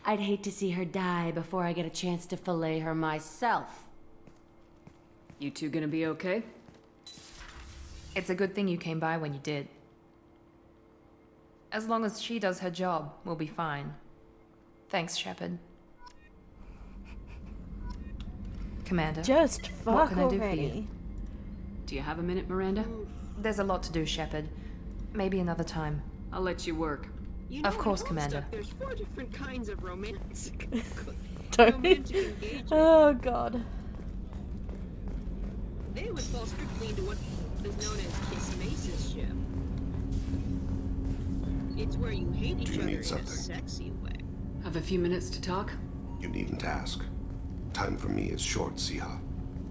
I'd hate to see her die before I get a chance to fillet her myself. You two gonna be okay? It's a good thing you came by when you did. As long as she does her job, we'll be fine. Thanks, Shepard. Commander, Just what fuck can I do for already. you? Do you have a minute, Miranda? There's a lot to do, Shepard. Maybe another time. I'll let you work. You know, Of course, in Commander. Stuff, there's 4 different kinds of romance. Don't. Oh god. They would fall strictly into what is known as Kiss Mace's ship. It's where you hate each Do you other need in something? a sexy way. Have a few minutes to talk? You needn't ask. Time for me is short, Siha.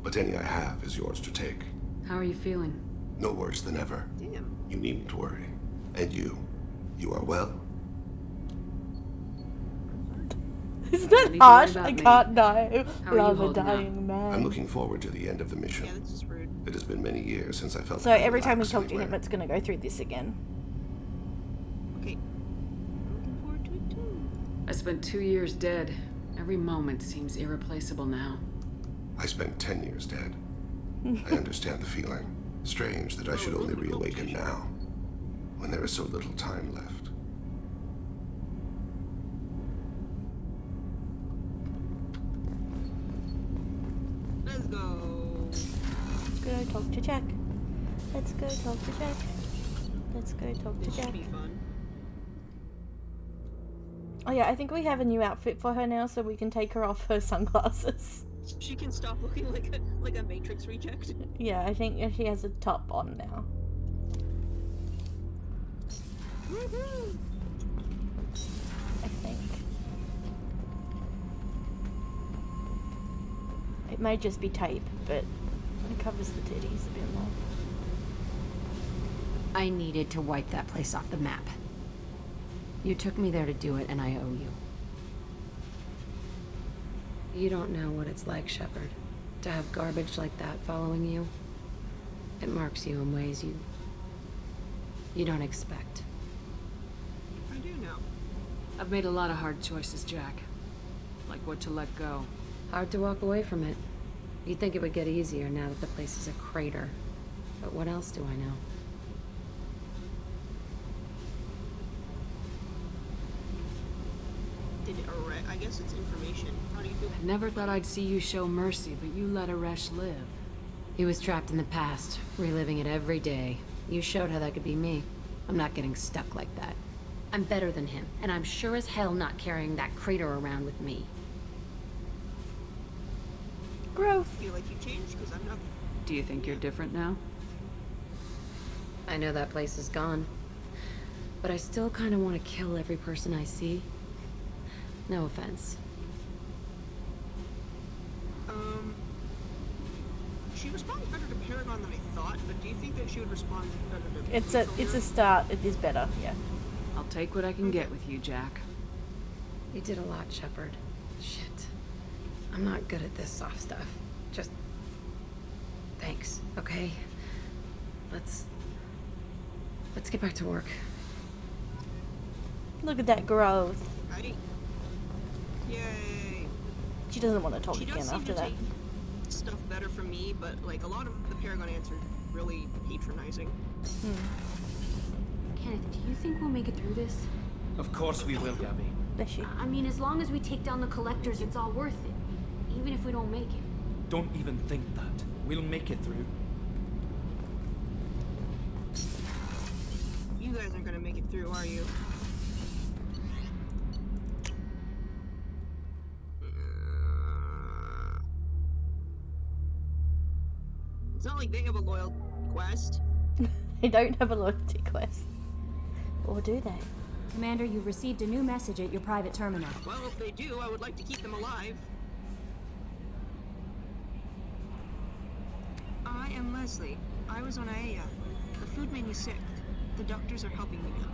But any I have is yours to take. How are you feeling? No worse than ever. Damn. You needn't worry. And you are well? Isn't that Need to worry harsh? about I me. can't die. How are you Love a holding up? dying man. I'm looking forward to the end of the mission. Yeah, that's just rude. It has been many years since I felt So more every time we relaxed talk to him, anywhere. it's gonna go through this again. Okay. I'm looking forward to it too. I spent 2 years dead. Every moment seems irreplaceable now. I spent 10 years dead. I understand the feeling. Strange that I should only reawaken now, when there is so little time left. Let's go. Let's go talk to Jack. Let's go talk to Jack. Let's go talk to This Jack. should be fun. Oh yeah, I think we have a new outfit for her now, so we can take her off her sunglasses. She can stop looking like a Matrix reject. Yeah, I think she has a top on now. Woohoo! I think. It may just be tape, but it covers the titties a bit more. I needed to wipe that place off the map. You took me there to do it, and I owe you. You don't know what it's like, Shepard, to have garbage like that following you. It marks you in ways you don't expect. I do know. I've made a lot of hard choices, Jack. Like what to let go. Hard to walk away from it. You'd think it would get easier now that the place is a crater. But what else do I know? Did it arrest? I guess it's information. How do you feel? I never thought I'd see you show mercy, but you let Aresh live. He was trapped in the past, reliving it every day. You showed how that could be me. I'm not getting stuck like that. I'm better than him, and I'm sure as hell not carrying that crater around with me. Growth. I feel like you changed because I'm not. Do you think you're different now? I know that place is gone. but I still kind of want to kill every person I see. No offense. She responds better to Paragon than I thought, but do you think that she would respond better to It's a start. It is better, yeah. I'll take what I can get with you, Jack. You did a lot, Shepard. Shit. I'm not good at this soft stuff. Just... thanks, okay? Let's get back to work. Look at that growth. Right? Yay. She doesn't want to talk She again does seem after to that. take stuff better from me, but like a lot of the Paragon answers really patronizing. Kenneth, do you think we'll make it through this? Of course we will, Gabby. Does she? I mean, as long as we take down the collectors, it's all worth it. Even if we don't make it. Don't even think that. We'll make it through. You guys aren't gonna make it through, are you? It's not like they have a loyal quest. They don't have a loyalty quest. Or do they? Commander, you've received a new message at your private terminal. Well, if they do, I would like to keep them alive. I am Leslie. I was on Aea. The food made me sick. The doctors are helping me now.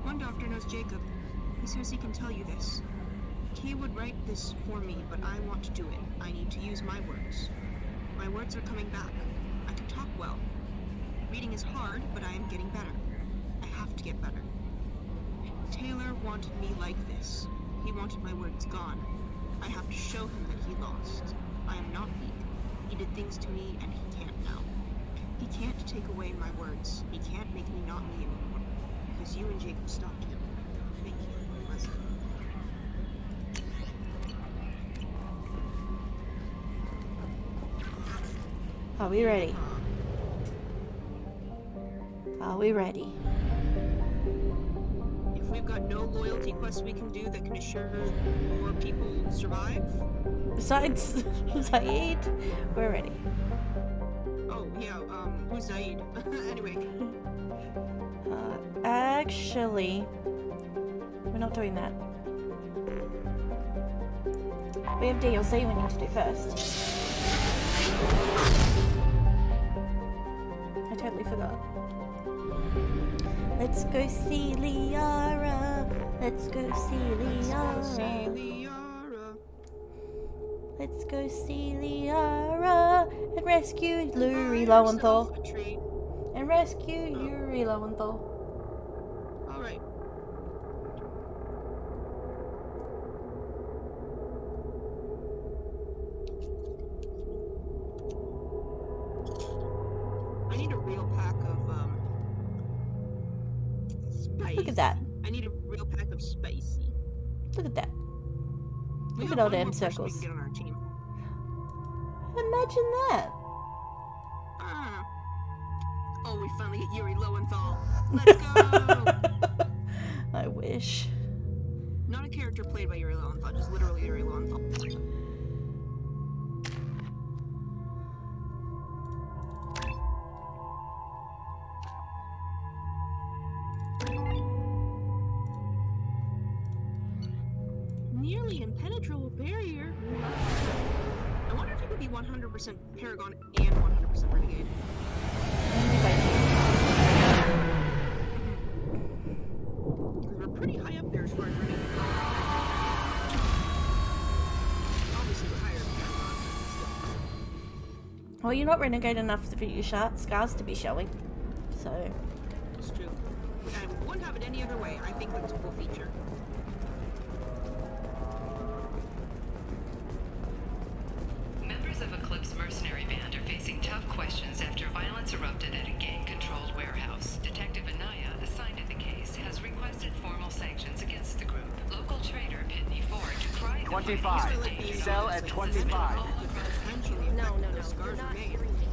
One doctor knows Jacob. He says he can tell you this. He would write this for me, but I want to do it. I need to use my words. My words are coming back. I can talk well. Reading is hard, but I am getting better. I have to get better. Taylor wanted me like this. He wanted my words gone. I have to show him that he lost. I am not weak. He did things to me, and he can't now. He can't take away my words. He can't make me not me anymore. Because you and Jacob stopped him. Thank you, Leslie. Are we ready? Are we ready? If we've got no loyalty quests we can do that can assure more people survive. Besides Zaid, we're ready. Oh, yeah, who's Zaid? Anyway. Actually, we're not doing that. We have DLC we need to do first. I totally forgot. Let's go see Liara. Let's go see Liara. Let's go see Liara and rescue Yuri Lowenthal. And rescue Yuri Lowenthal. Alright. I need a real pack of, spice. Look at that. I need a real pack of spicy. Look at that. We Look have at all one them more person circles. we can get on our team. Imagine that. Ah. Oh, we finally get Yuri Lowenthal. Let's go! I wish. Not a character played by Yuri Lowenthal, just literally Yuri Lowenthal. Nearly impenetrable barrier. I wonder if it could be 100% Paragon and 100% Renegade. We're pretty high up there as far as Renegade. Obviously, we're higher than Paragon. Well, you're not renegade enough for your scars to be showing. So. It's true. I wouldn't have it any other way. I think that's a cool feature. Members of Eclipse mercenary band are facing tough questions after violence erupted at a gang-controlled warehouse. Detective Anaya, assigned to the case, has requested formal sanctions against the group. Local trader Pitney Ford decried 25. Sell at 25. No.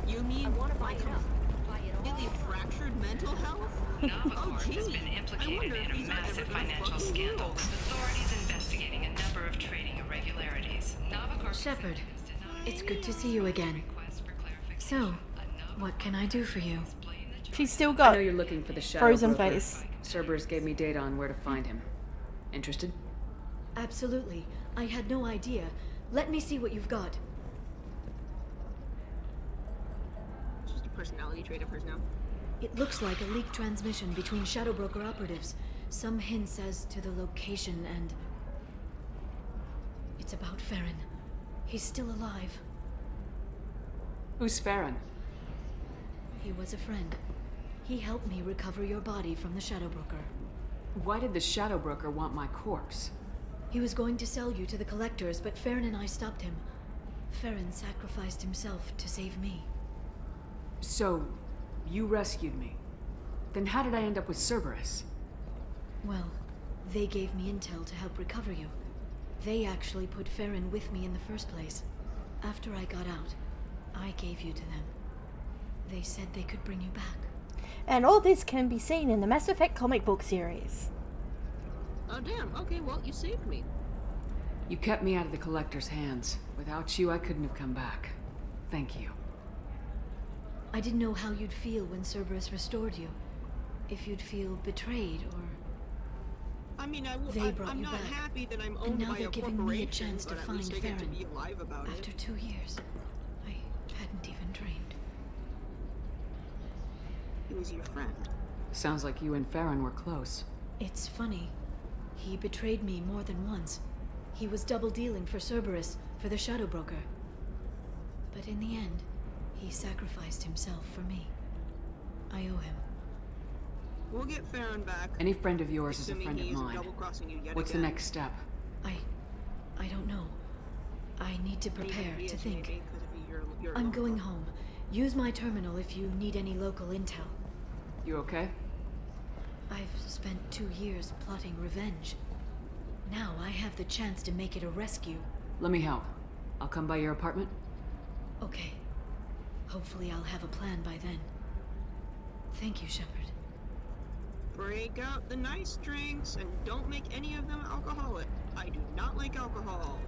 You mean completely fractured mental health? Navacorp has been implicated in a massive financial scandal, with authorities investigating a number of trading irregularities. Navacorp Shepard, it's good to see you again. So, what can I do for you? She's still I got know you're looking for the Shadow frozen Broker. face. Cerberus gave me data on where to find him. Interested? Absolutely. I had no idea. Let me see what you've got. It's just a personality trait of hers now. It looks like a leaked transmission between Shadow Broker operatives. Some hints as to the location and... It's about Farron. He's still alive. Who's Farron? He was a friend. He helped me recover your body from the Shadow Broker. Why did the Shadow Broker want my corpse? He was going to sell you to the collectors, but Farron and I stopped him. Farron sacrificed himself to save me. So, you rescued me. Then how did I end up with Cerberus? Well, they gave me intel to help recover you. They actually put Farron with me in the first place. After I got out, I gave you to them. They said they could bring you back. And all this can be seen in the Mass Effect comic book series. Oh damn, okay, well, you saved me. You kept me out of the Collector's hands. Without you, I couldn't have come back. Thank you. I didn't know how you'd feel when Cerberus restored you. If you'd feel betrayed or... I mean, I'm not happy that I'm And owned now by they're a giving me a corporation, chance to but at find least I get to Farron. be alive about After it. 2 years, I hadn't even dreamed. He was your friend. Sounds like you and Farron were close. It's funny. He betrayed me more than once. He was double dealing for Cerberus, for the Shadow Broker. But in the end, he sacrificed himself for me. I owe him. We'll get Farron back. Any friend of yours is a assuming friend he of isn't mine. double-crossing you yet What's the again. next step? I don't know. I need to prepare Maybe to he is, think. maybe, 'cause if you're I'm alone. going home. Use my terminal if you need any local intel. You okay? I've spent 2 years plotting revenge. Now I have the chance to make it a rescue. Let me help. I'll come by your apartment. Okay. Hopefully I'll have a plan by then. Thank you, Shepard. Break out the nice drinks and don't make any of them alcoholic. I do not like alcohol.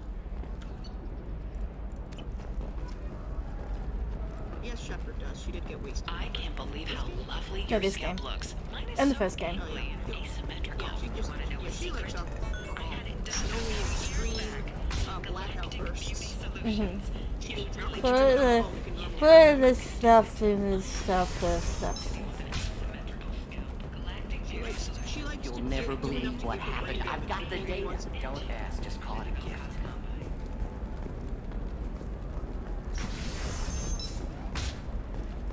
Yes, Shepard does. She did get wasted. I can't believe how lovely No, your this scalp game. looks. Mine is And the so first game. ugly and asymmetrical. She just, Want to know a she likes secret? alcohol. I had it done. And only in extreme blackout bursts. Put the stuff in the stuff, the stuff. You'll never believe what happened. I've got the data. Don't ask, just call it a gift.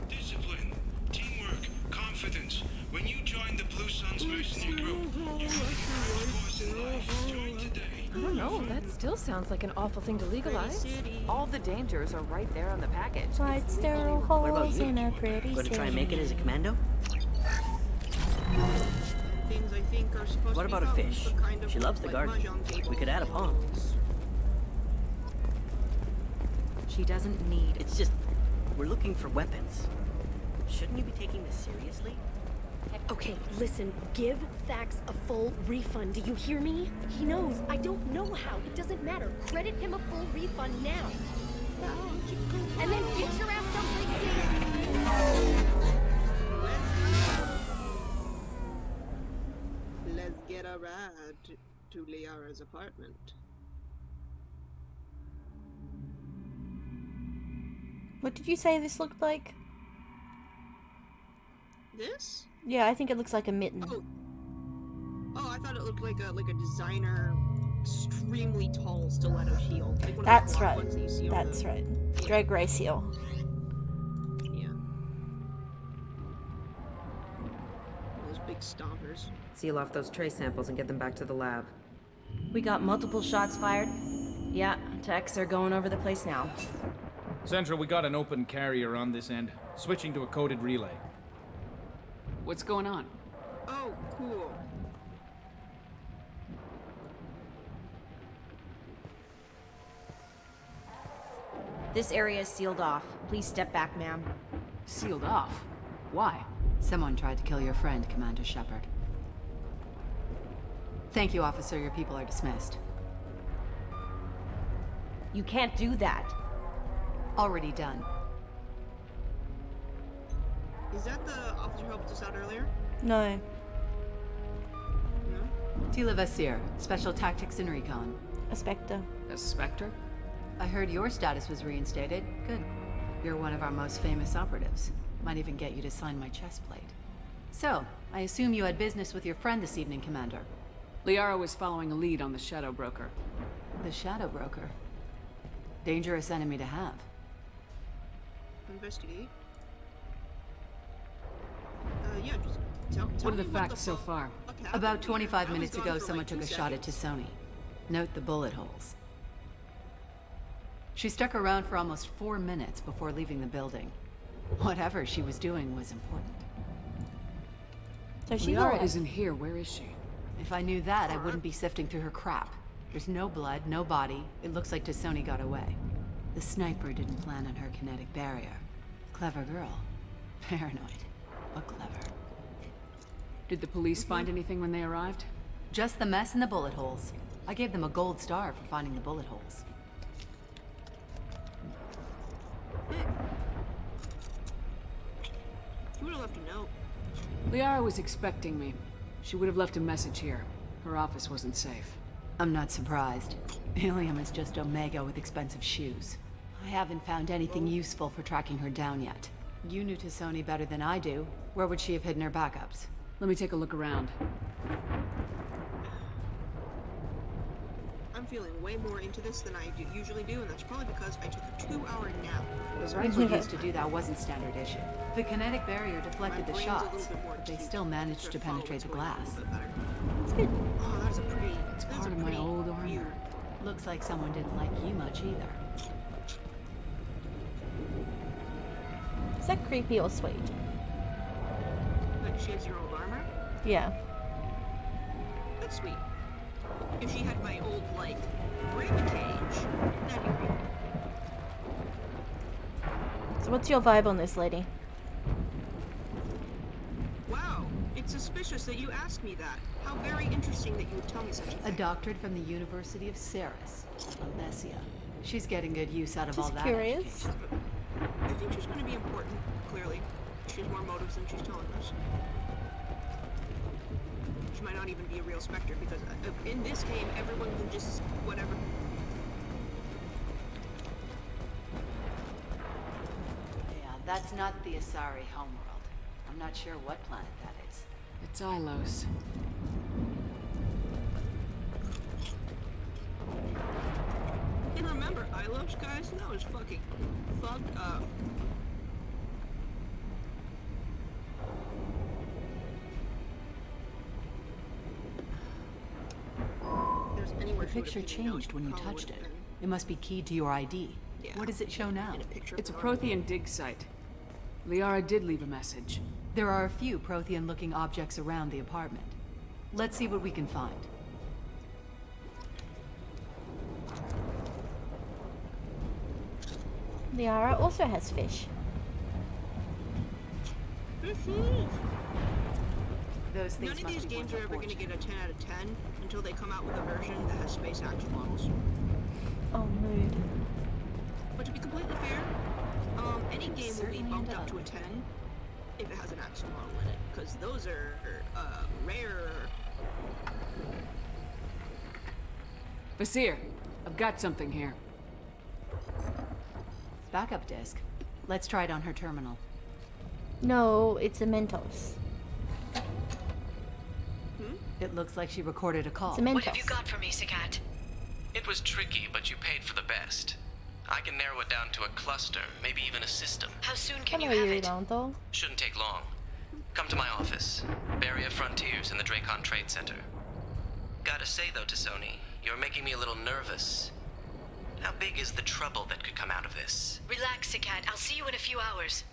Discipline, teamwork, confidence. When you join the Blue Suns mercenary group, you will find the course in life. Join today. I don't know, that still sounds like an awful thing to legalize. All the dangers are right there on the package. Right, sterile What about holes you? in a pretty Gonna try and make it as a city. commando? Things I think are supposed What to be about a fountains, fish? but kind of She loves the like garden. mahjong tables. We could add a pond. She doesn't need... It's just, we're looking for weapons. Shouldn't you be taking this seriously? Okay, listen, give Thax a full refund. Do you hear me? He knows. I don't know how. It doesn't matter. Credit him a full refund now. And then get your ass someplace safe. Let's get a ride to Liara's apartment. What did you say this looked like? This? Yeah, I think it looks like a mitten. Oh, I thought it looked like a designer, extremely tall stiletto shield. Like one of That's those black right. ones that you see on That's the... right. Drag Race seal. Yeah. Those big stompers. Seal off those trace samples and get them back to the lab. We got multiple shots fired. Yeah, techs are going over the place now. Central, we got an open carrier on this end. Switching to a coded relay. What's going on? Oh, cool. This area is sealed off. Please step back, ma'am. Sealed off? Why? Someone tried to kill your friend, Commander Shepard. Thank you, officer. Your people are dismissed. You can't do that. Already done. Is that the officer who helped us out earlier? No. No? Tila Vasir, Special Tactics and Recon. A Spectre. A Spectre? I heard your status was reinstated. Good. You're one of our most famous operatives. Might even get you to sign my chest plate. So, I assume you had business with your friend this evening, Commander. Liara was following a lead on the Shadow Broker. The Shadow Broker? Dangerous enemy to have. Investigate. Yeah, just tell What are me the facts so far? About 25 minutes ago, someone took a shot at Tassoni. Note the bullet holes. She stuck around for almost 4 minutes before leaving the building. Whatever she was doing was important. So she Liara isn't here. Where is she? If I knew that, I wouldn't be sifting through her crap. There's no blood, no body. It looks like Tassoni got away. The sniper didn't plan on her kinetic barrier. Clever girl. Paranoid, but clever. Did the police find anything when they arrived? Just the mess and the bullet holes. I gave them a gold star for finding the bullet holes. You would have left a note. Liara was expecting me. She would have left a message here. Her office wasn't safe. I'm not surprised. Helium is just Omega with expensive shoes. I haven't found anything useful for tracking her down yet. You knew Tassoni better than I do. Where would she have hidden her backups? Let me take a look around. I'm feeling way more into this than I usually do, and that's probably because I took a 2-hour nap. The rifle used to do that wasn't standard issue. The kinetic barrier deflected the shots, but they still managed to penetrate the glass. It's good. Oh, that's a pretty... It's part of my old armor. Looks like someone didn't like you much either. Is that creepy or sweet? Like she has your old armor? Yeah. That's sweet. If she had my old, like, rib cage, that'd be great. So what's your vibe on this lady? Wow, it's suspicious that you asked me that. How very interesting that you would tell me such a thing. A doctorate from the University of Ceres, Alessia. She's getting good use out of all Just that curious. education. I think she's going to be important, clearly. She has more motives than she's telling us. She might not even be a real Spectre, because in this game, everyone can just whatever. Yeah, that's not the Asari homeworld. I'm not sure what planet that is. It's Ilos. And remember, Ilos, guys? That was fucking fucked up. The picture changed when you touched it. It must be keyed to your ID. What does it show now? It's a Prothean dig site. Liara did leave a message. There are a few Prothean-looking objects around the apartment. Let's see what we can find. Liara also has fish. Those things None of must these be games worth are a ever going to fortune. get a 10 out of 10 until they come out with a version that has space action models. Oh, mood. But to be completely fair, any game will be bumped up to a 10 if it has an action model in it, because those are rare. Vasir, I've got something here. Backup disk. Let's try it on her terminal. No, it's a Mentos. It looks like she recorded a call. It's a Mentos. What have you got for me, Sagat? It was tricky, but you paid for the best. I can narrow it down to a cluster, maybe even a system. How soon can you have it? Ronaldo. Shouldn't take long. Come to my office. Barrier Frontiers in the Dracon Trade Center. Gotta say though, Tassoni, you're making me a little nervous. How big is the trouble that could come out of this? Relax, Sagat. I'll see you in a few hours.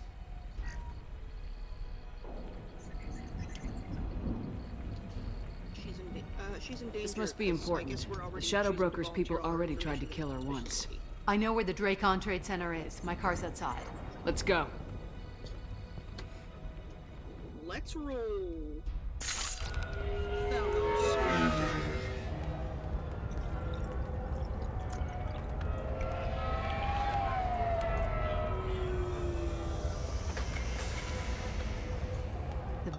She's in danger. This must be important. The Shadow Broker's people already tried to kill her once. I know where the Dracon Trade Center is. My car's outside. Let's go. Let's roll. Fellows.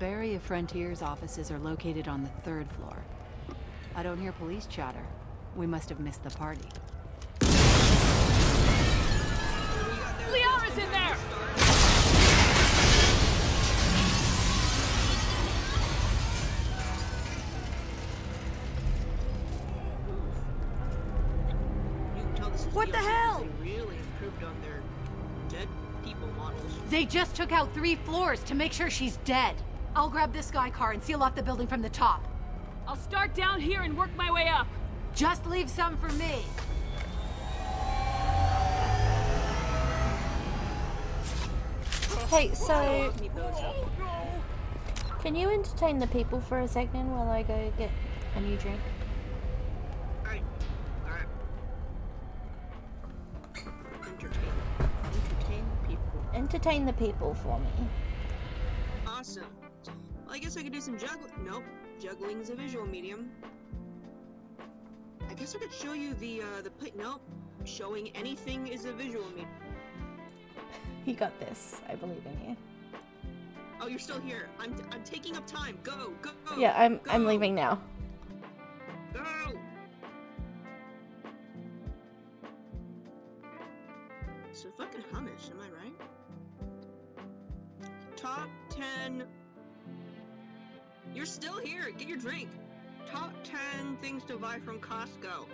Barrier Frontier's offices are located on the 3rd floor. I don't hear police chatter. We must have missed the party. Liara's in there! What the hell? They really improved on their dead people models. They just took out 3 floors to make sure she's dead. I'll grab this guy car and seal off the building from the top. I'll start down here and work my way up. Just leave some for me. Hey, so can you entertain the people for a second while I go get a new drink? Alright. Entertain the people for me. Awesome. Well, I guess I could do some juggling. Nope. Juggling is a visual medium. I guess I could show you the nope. Showing anything is a visual medium. You got this. I believe in you. Oh, you're still here. I'm taking up time. Go. Yeah, I'm leaving now. Go. So fucking hummus, am I right? Top 10. You're still here. Get your drink. Top 10 things to buy from Costco.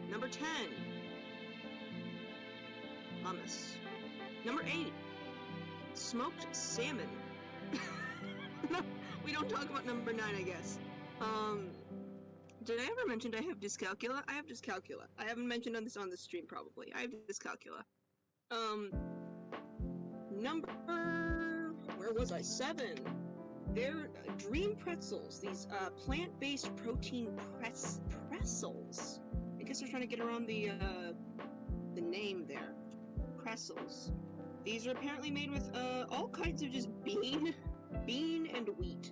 Number 10. Hummus. Number 8. Smoked salmon. We don't talk about number 9, I guess. Did I ever mention I have dyscalculia? I have dyscalculia. I haven't mentioned on the stream probably. I have dyscalculia. Where was I? 7. They're dream pretzels. These plant-based protein pretzels. I guess they're trying to get around the name there. Pretzels. These are apparently made with all kinds of just bean and wheat.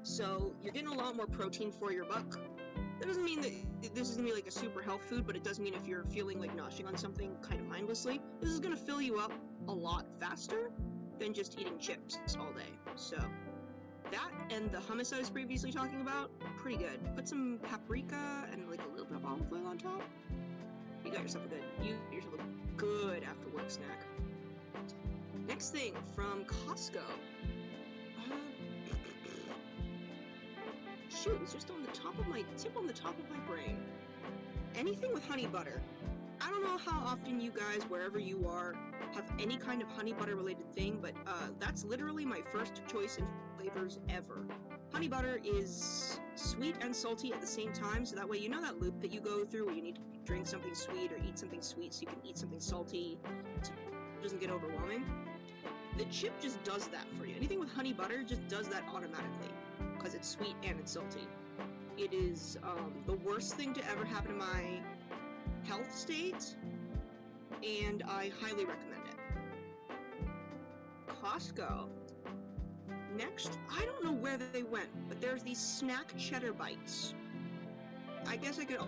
So you're getting a lot more protein for your buck. That doesn't mean that this is gonna be like a super health food, but it does mean if you're feeling like noshing on something kind of mindlessly, this is gonna fill you up a lot faster than just eating chips all day. So that and the hummus I was previously talking about, pretty good. Put some paprika and like a little bit of olive oil on top. You got yourself a good after work snack. Next thing from Costco. Shoot, it's just on the top of my brain. Anything with honey butter. I don't know how often you guys, wherever you are, have any kind of honey butter related thing, but that's literally my first choice in flavors ever. Honey butter is sweet and salty at the same time, so that way you know that loop that you go through where you need to drink something sweet or eat something sweet so you can eat something salty so it doesn't get overwhelming. The chip just does that for you. Anything with honey butter just does that automatically because it's sweet and it's salty. It is the worst thing to ever happen to my health state, and I highly recommend it. Costco. Next, I don't know where they went, but there's these snack cheddar bites. I guess I could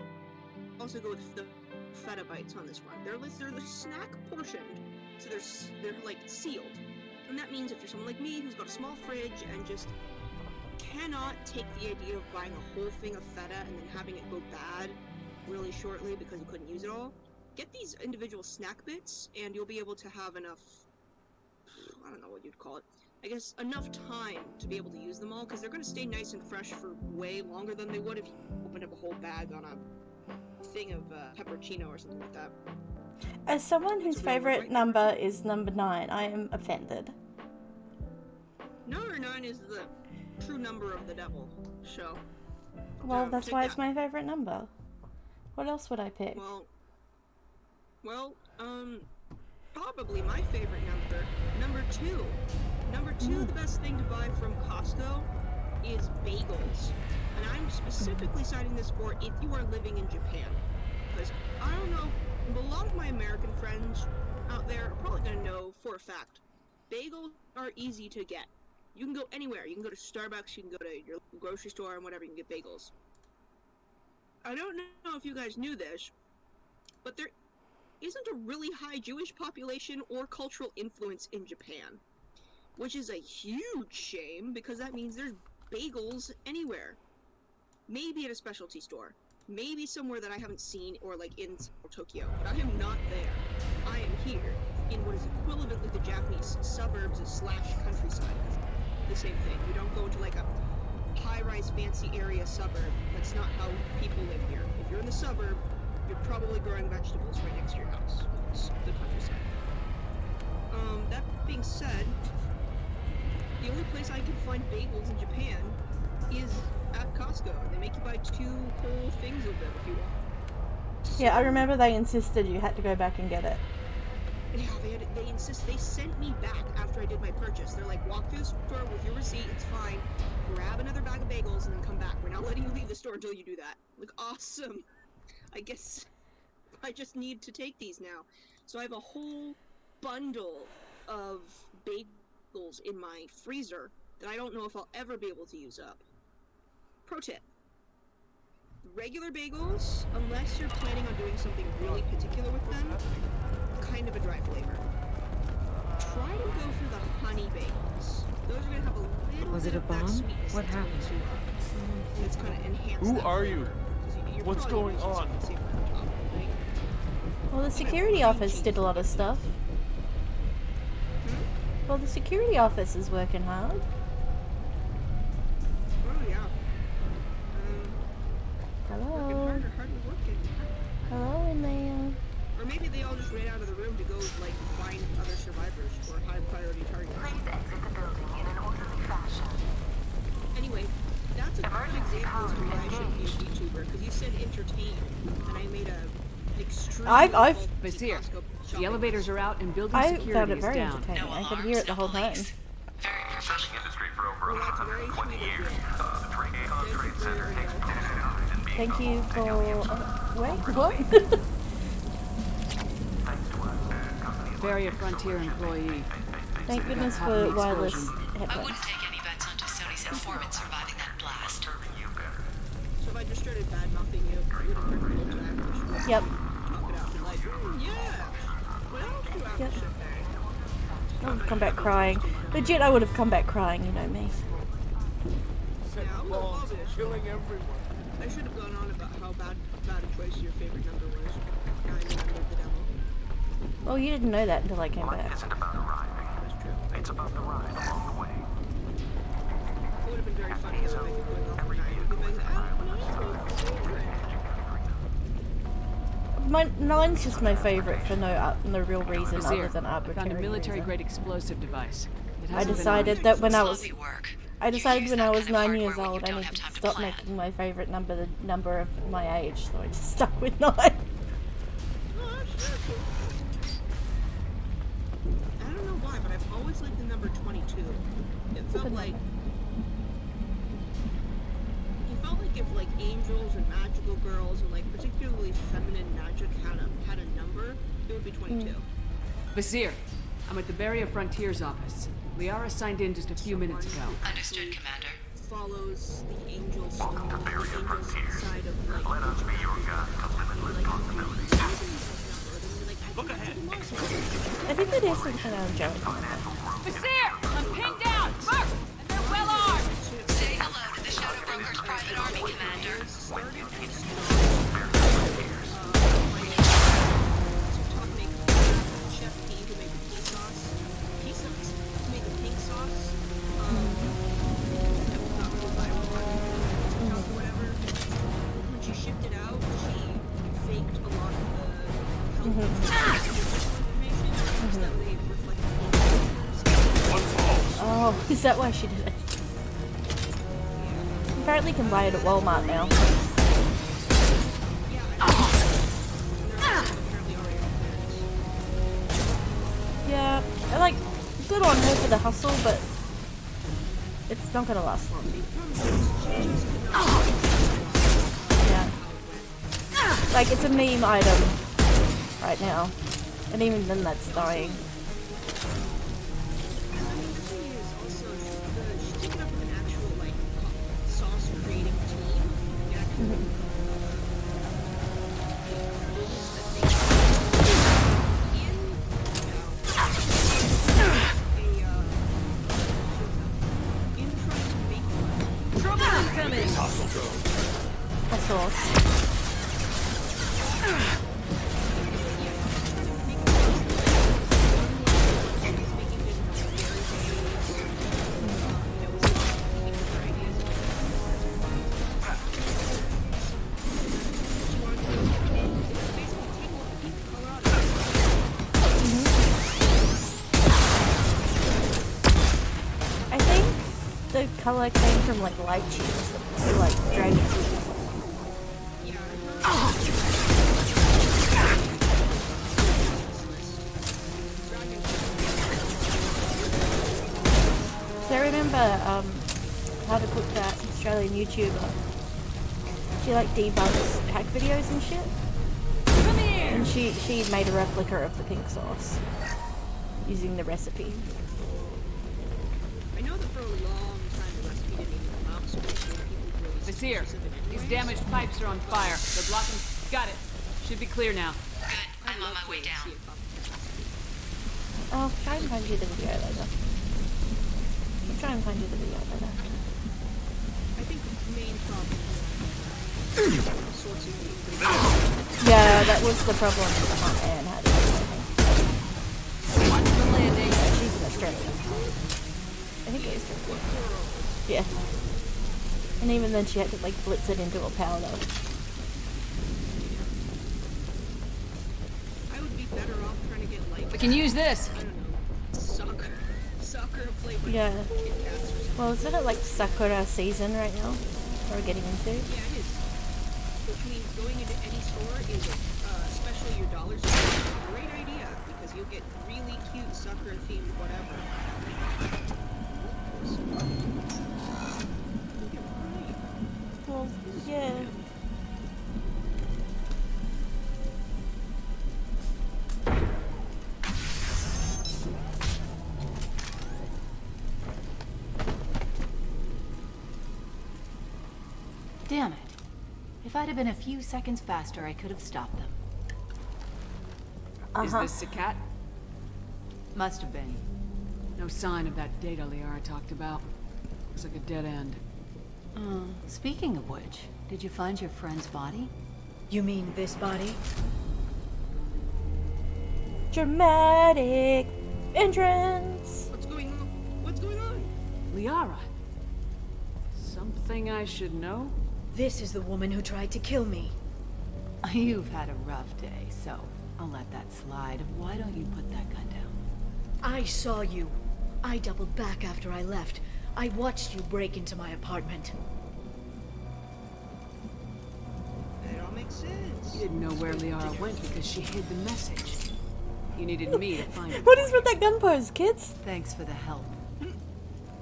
also go with the feta bites on this one. They're the snack portioned, so they're like sealed. And that means if you're someone like me who's got a small fridge and just cannot take the idea of buying a whole thing of feta and then having it go bad really shortly because you couldn't use it all, get these individual snack bits and you'll be able to have enough, I don't know what you'd call it, I guess enough time to be able to use them all because they're going to stay nice and fresh for way longer than they would if you opened up a whole bag on a thing of pepperoncino or something like that. As someone whose favorite number is number 9, I am offended. Number 9 is the true number of the devil, so... Well, that's why it's my favorite number. What else would I pick? Well, probably my favorite number 2. Number 2, the best thing to buy from Costco is bagels. And I'm specifically citing this for if you are living in Japan. Because, I don't know, a lot of my American friends out there are probably going to know for a fact, bagels are easy to get. You can go anywhere. You can go to Starbucks, you can go to your grocery store and whatever, you can get bagels. I don't know if you guys knew this, but there isn't a really high Jewish population or cultural influence in Japan. which is a huge shame because that means there's bagels anywhere. Maybe at a specialty store. Maybe somewhere that I haven't seen or like in Tokyo, but I am not there. I am here in what is equivalently the Japanese suburbs / countryside. The same thing. You don't go into like a high-rise fancy area suburb. That's not how people live here. If you're in the suburb, you're probably growing vegetables right next to your house. It's the countryside. That being said, the only place I can find bagels in Japan is at Costco. They make you buy 2 whole things of them if you want. Yeah, I remember they insisted you had to go back and get it. Yeah, they sent me back after I did my purchase. They're like, walk through the store with your receipt, it's fine. Grab another bag of bagels and then come back. We're not letting you leave the store until you do that. Like, awesome. I guess I just need to take these now. So I have a whole bundle of bagels in my freezer that I don't know if I'll ever be able to use up. Pro tip. Regular bagels, unless you're planning on doing something really particular with them, kind of a dry flavor. Try to go for the honey bagels. Those are gonna have a little Was bit it a of that bomb? sweetness What that's going happened? to, it's gonna enhance Who that are flavor. you? 'Cause you're What's probably going gonna use on? something safer on top, right? Well, the security office did a lot of stuff. Well, the security office is working hard. Oh yeah. Hello. Working hard or hardly working. Hello in there. Or maybe they all just ran out of the room to go like find other survivors or high priority targets. Please exit the building in an orderly fashion. Anyway, that's a good example as to why I shouldn't be a VTuber, because you said entertain, and I made a extreme. Basir, the elevators are out and building I security found it is very down. entertaining. I could hear it the whole time. Searching industry for over 120 years. The Drake Trade Center takes pride in being Thank you for. Wait, what? Barrier Frontier employee. Thank goodness for wireless headphones. Take any bets onto Sony's informant surviving that blast. So if I just started bad mouthing you, you would have heard the whole time. Yep. Talk it out and like, yeah. What else do I have to say? I would have come back crying. Legit, I would have come back crying, you know me. Yeah, I'm a little obvious. Killing everyone. I should have gone on about how bad a choice your favorite number was. I remembered the demo. Well, you didn't know that until I came back. isn't about arriving. It's about the ride along the way. It would have been very funny though if I could go off overnight and be like, Nine's just my favorite for no real reason other Basir, than I found a arbitrary military-grade reason. explosive device. It I hasn't been decided audited. that when I was when I was 9 years old, I needed to stop making my favorite number the number of my age, so I just stuck with 9. I don't know why, but I've always liked the number 22. It felt like if like angels and magical girls and like particularly feminine magic had a number, it would be 22. Basir, I'm at the Barrier Frontier's office. Liara signed in just a few minutes ago. Understood, Commander. Follows the angels side of like Let us be your guide to limitless possibilities. Look ahead. I think that is something I enjoy. Basir, I'm pinned down! Mark! And they're well armed! Say hello to the Shadow Broker's private army, Commander. Oh, is that why she did it? Apparently you can buy it at Walmart now. Yeah, like, good on her for the hustle, but it's not gonna last long. Yeah. Like, it's a meme item right now. And even then that's dying. The color came from like light tubes, like dragon fruit. So I remember how to cook that Australian YouTuber. She like debugs hack videos and shit. Come here. And she made a replica of the pink sauce using the recipe. I know that for a long time the recipe didn't even come out, so people really Vizier, these damaged pipes are on fire. They're blocking. Got it. Should be clear now. Good. I'm on my way down. I'll try and find you the video later. I'll try and find you the video later. I think the main problem sorts of yeah, that was the problem that Anne had. Watch the landing. She's in Australia. I think it is Australia. Yeah. And even then she had to like blitz it into a powder. I would be better off trying to get like We can use this. I don't know, soccer flavor. Yeah. Well, isn't it like Sakura season right now? We're getting into. Yeah, it is. Which means going into any store is especially your dollar store is a great idea because you'll get really cute Sakura themed whatever. Well, yeah. Damn it. If I'd have been a few seconds faster, I could have stopped them. Is this Sakat? Must have been. No sign of that data Liara talked about. Looks like a dead end. Speaking of which, did you find your friend's body? You mean this body? Dramatic entrance. What's going on? What's going on? Liara. Something I should know? This is the woman who tried to kill me. You've had a rough day, so I'll let that slide. Why don't you put that gun down? I saw you. I doubled back after I left. I watched you break into my apartment. That all makes sense. You didn't know where Liara went because she hid the message. You needed me to find it. What is with that gun pose, kids? Thanks for the help.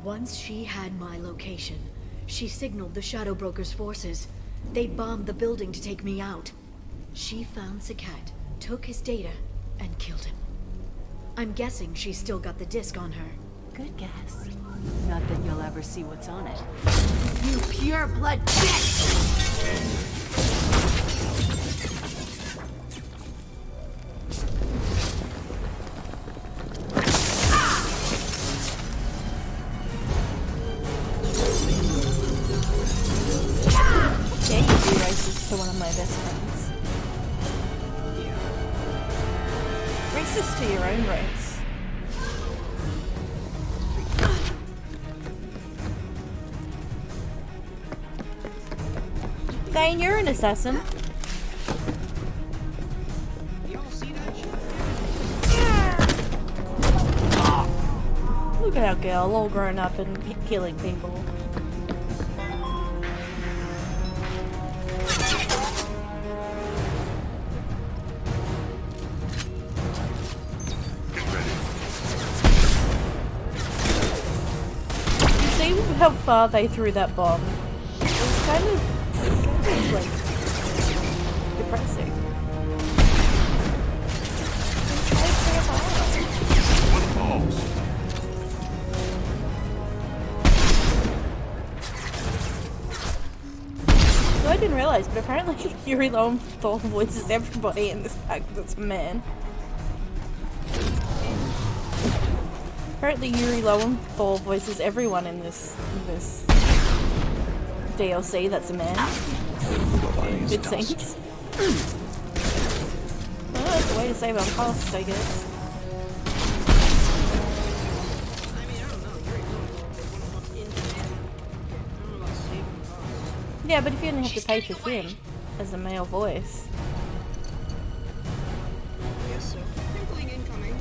Once she had my location, she signaled the Shadow Broker's forces. They bombed the building to take me out. She found Sakat, took his data, and killed him. I'm guessing she's still got the disc on her. Good guess. Not that you'll ever see what's on it. You pure blood bitch! Yeah, you do racist to one of my best friends. Racist to your own race. Thane, you're an assassin. Y'all see that shit? Look at our girl, all grown up and killing people. You see how far they threw that bomb? It was kind of like depressing. So I didn't realize, but apparently Yuri Lowenthal voices everybody in this pack that's a man. Apparently Yuri Lowenthal voices everyone in this DLC that's a man. It seems. Well, that's a way to save on costs, I guess. Yeah, but if you only have to pay for him as a male voice. Yes, so. Crinkling incoming.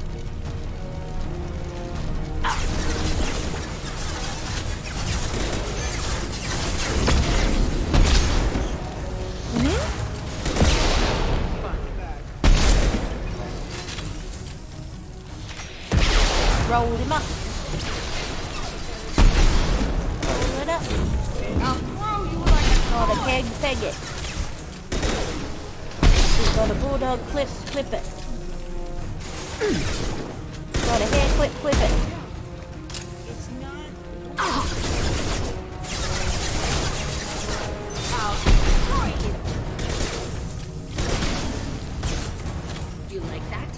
Roll him up. Roll it up. Oh, the keg faggot. We've got a bulldog clip it. Got a hair clip it. It's not. Oh. You like that?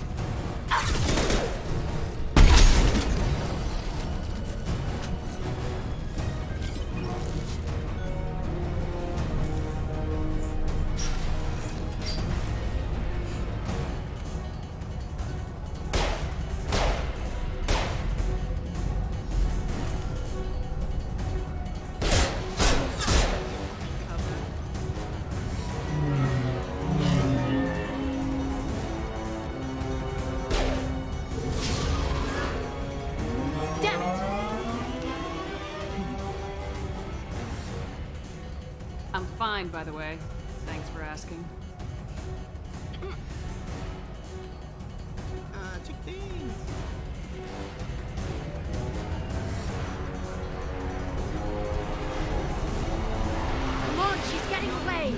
I'm fine, by the way. Thanks for asking. Chick thing. Come on, she's getting away.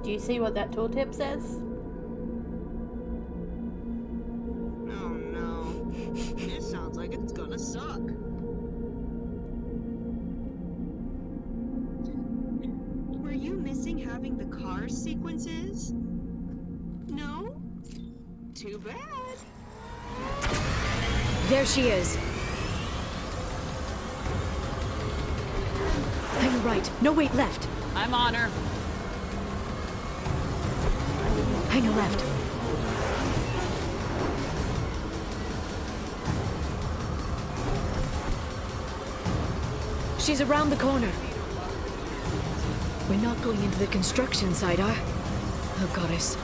Do you see what that tooltip says? Oh no. This sounds like it's gonna suck. Were you missing having the car sequences? No? Too bad. There she is. Hang right. No, wait, left. I'm on her. Hang a left. She's around the corner. We're not going into the construction site, are? Oh, goddess.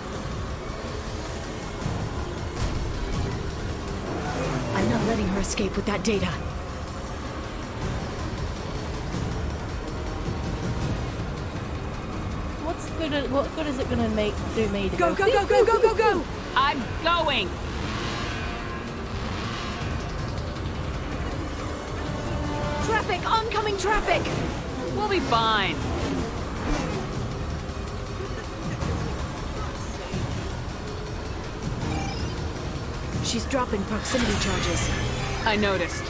I'm not letting her escape with that data. What good is it gonna do me to Go, go, go, go, go, go, go! I'm going! Traffic! Oncoming traffic! We'll be fine. She's dropping proximity charges. I noticed.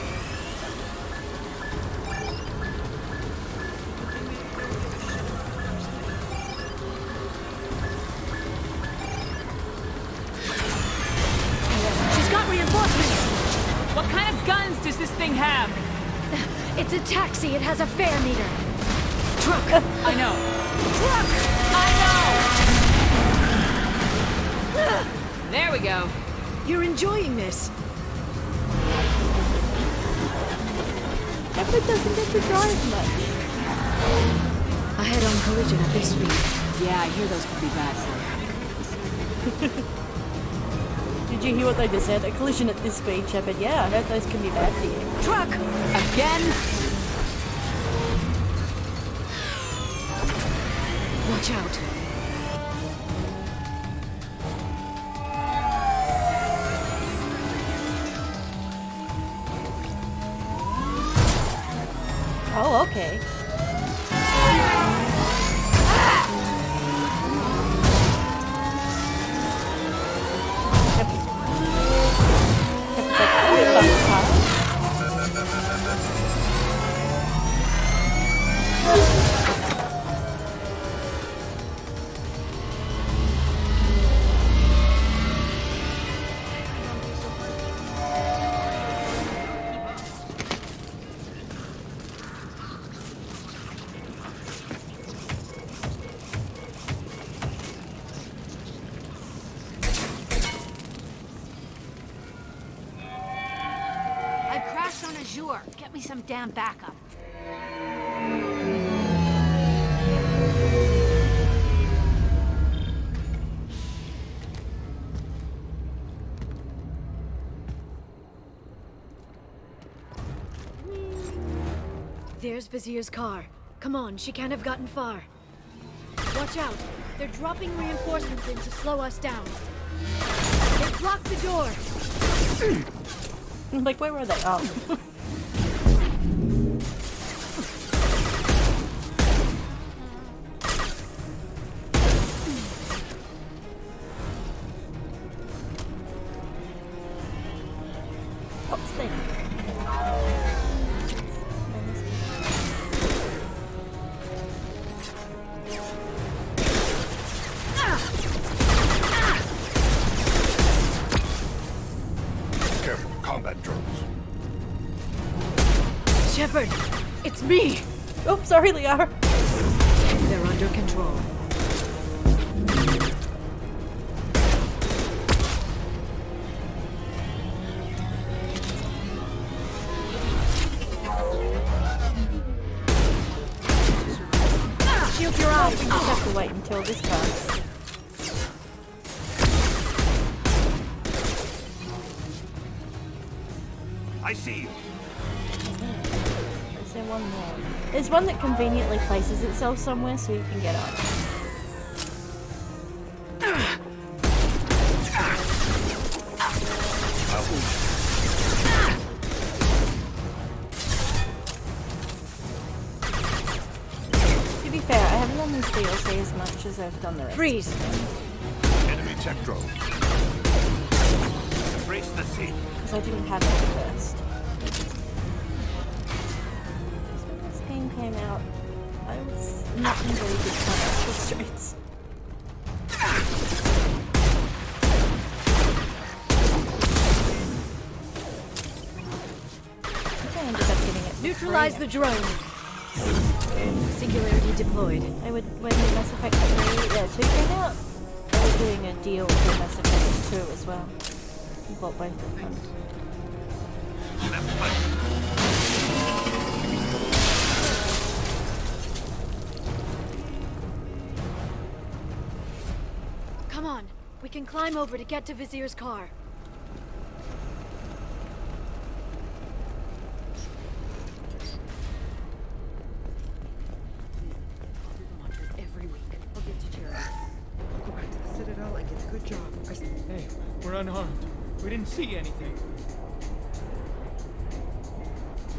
She's got reinforcements! What kind of guns does this thing have? It's a taxi. It has a fare meter. Truck. I know. Truck! I know! There we go. You're enjoying this. Pepper doesn't get to drive much. A head-on collision at this speed. Yeah, I hear those could be bad for her. Did you hear what they just said? A collision at this speed, Shepard. Yeah, I heard those can be bad for you. Truck! Again? Watch out. Oh, okay. on Azure. Get me some damn backup. There's Vizier's car. Come on, she can't have gotten far. Watch out. They're dropping reinforcements in to slow us down. They blocked the door. Like, where were they? Oh. What's this? Careful, combat drones. Shepard, it's me. Oh, sorry, Liara. They're under control. Shield your eyes. You just have to wait until this comes. I see you. Is there one more? There's one that conveniently places itself somewhere so you can get up. To be fair, I haven't done this DLC as much as I've done the rest. Freeze! Enemy tech drone. Embrace the sea. Because I didn't have it at first. So when this game came out, I was not in very good financial straits. I ended up getting it. Neutralize the drone. Singularity deployed. When Mass Effect 2 came out, they were doing a deal for Mass Effect 2 as well. You bought both of them. Come on, we can climb over to get to Vizier's car. Every week. I'll give to charity. I'll go back to the Citadel and get a good job. Hey, we're unarmed. We didn't see anything.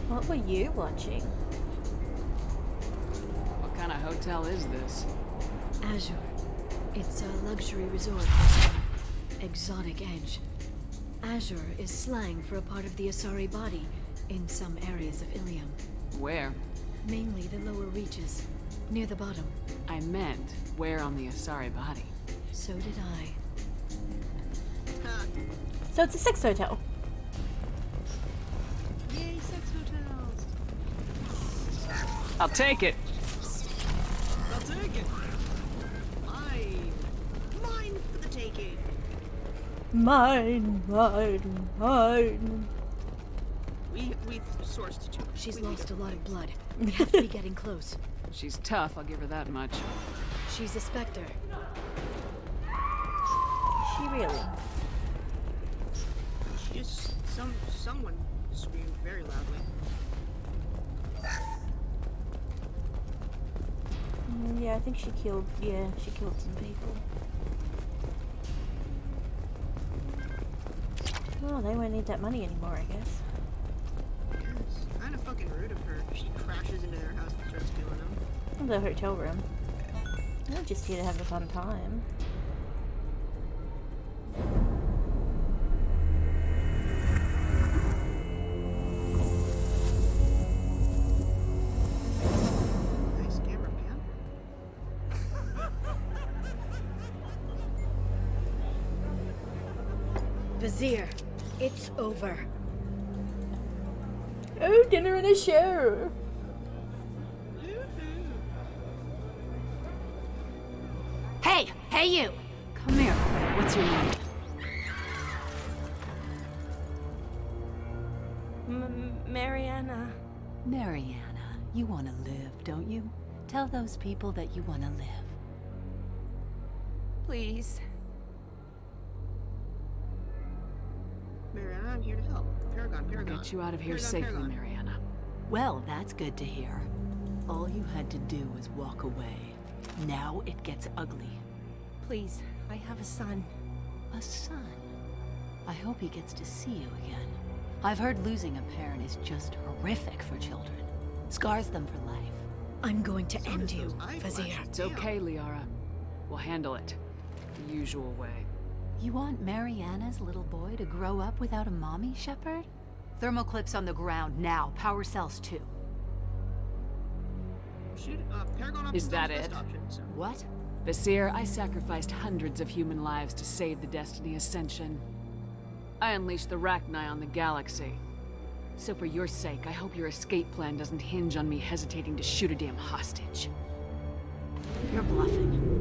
What were you watching? What kind of hotel is this? Azure. It's a luxury resort. Exotic edge. Azure is slang for a part of the Asari body in some areas of Ilium. Where? Mainly the lower reaches, near the bottom. I meant, where on the Asari body? So did I. So it's a sex hotel. Yay, sex hotels. I'll take it. I'll take it. Mine for the taking. Mine. We've sourced two. She's lost a lot of blood. We have to be getting close. She's tough, I'll give her that much. She's a Spectre. Is she really? She just someone screamed very loudly. Yeah, I think she killed. Yeah, she killed some people. Oh, they won't need that money anymore, I guess. It's kind of fucking rude of her. She crashes into their house and starts killing them. The hotel room. They're just here to have a fun time. Nice camera, man. Vizier, it's over. Oh, dinner and a show. Hey you! Come here. What's your name? Mary Mariana. Mariana, you want to live, don't you? Tell those people that you want to live. Please. Mariana, I'm here to help. Paragon. Get you out of here Paragon, safely, Paragon. Mariana. Well, that's good to hear. All you had to do was walk away. Now it gets ugly. Please, I have a son. A son? I hope he gets to see you again. I've heard losing a parent is just horrific for children. Scars them for life. I'm going to end you, Fazir. It's okay, Liara. We'll handle it. The usual way. You want Mariana's little boy to grow up without a mommy, Shepard? Thermoclips on the ground now. Power cells too. Paragon Is that it? What? Vasir, I sacrificed hundreds of human lives to save the Destiny Ascension. I unleashed the Rachni on the galaxy. So for your sake, I hope your escape plan doesn't hinge on me hesitating to shoot a damn hostage. You're bluffing.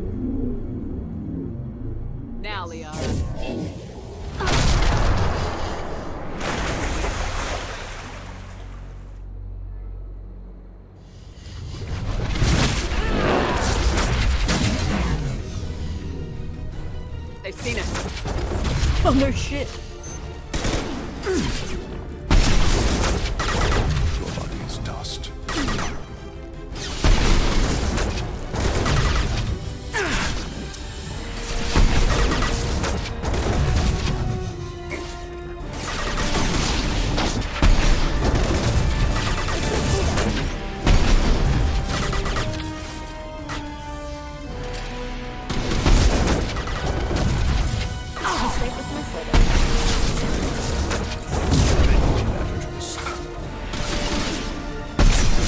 Now, Liara. They've seen us. Oh no shit. Your body is dust.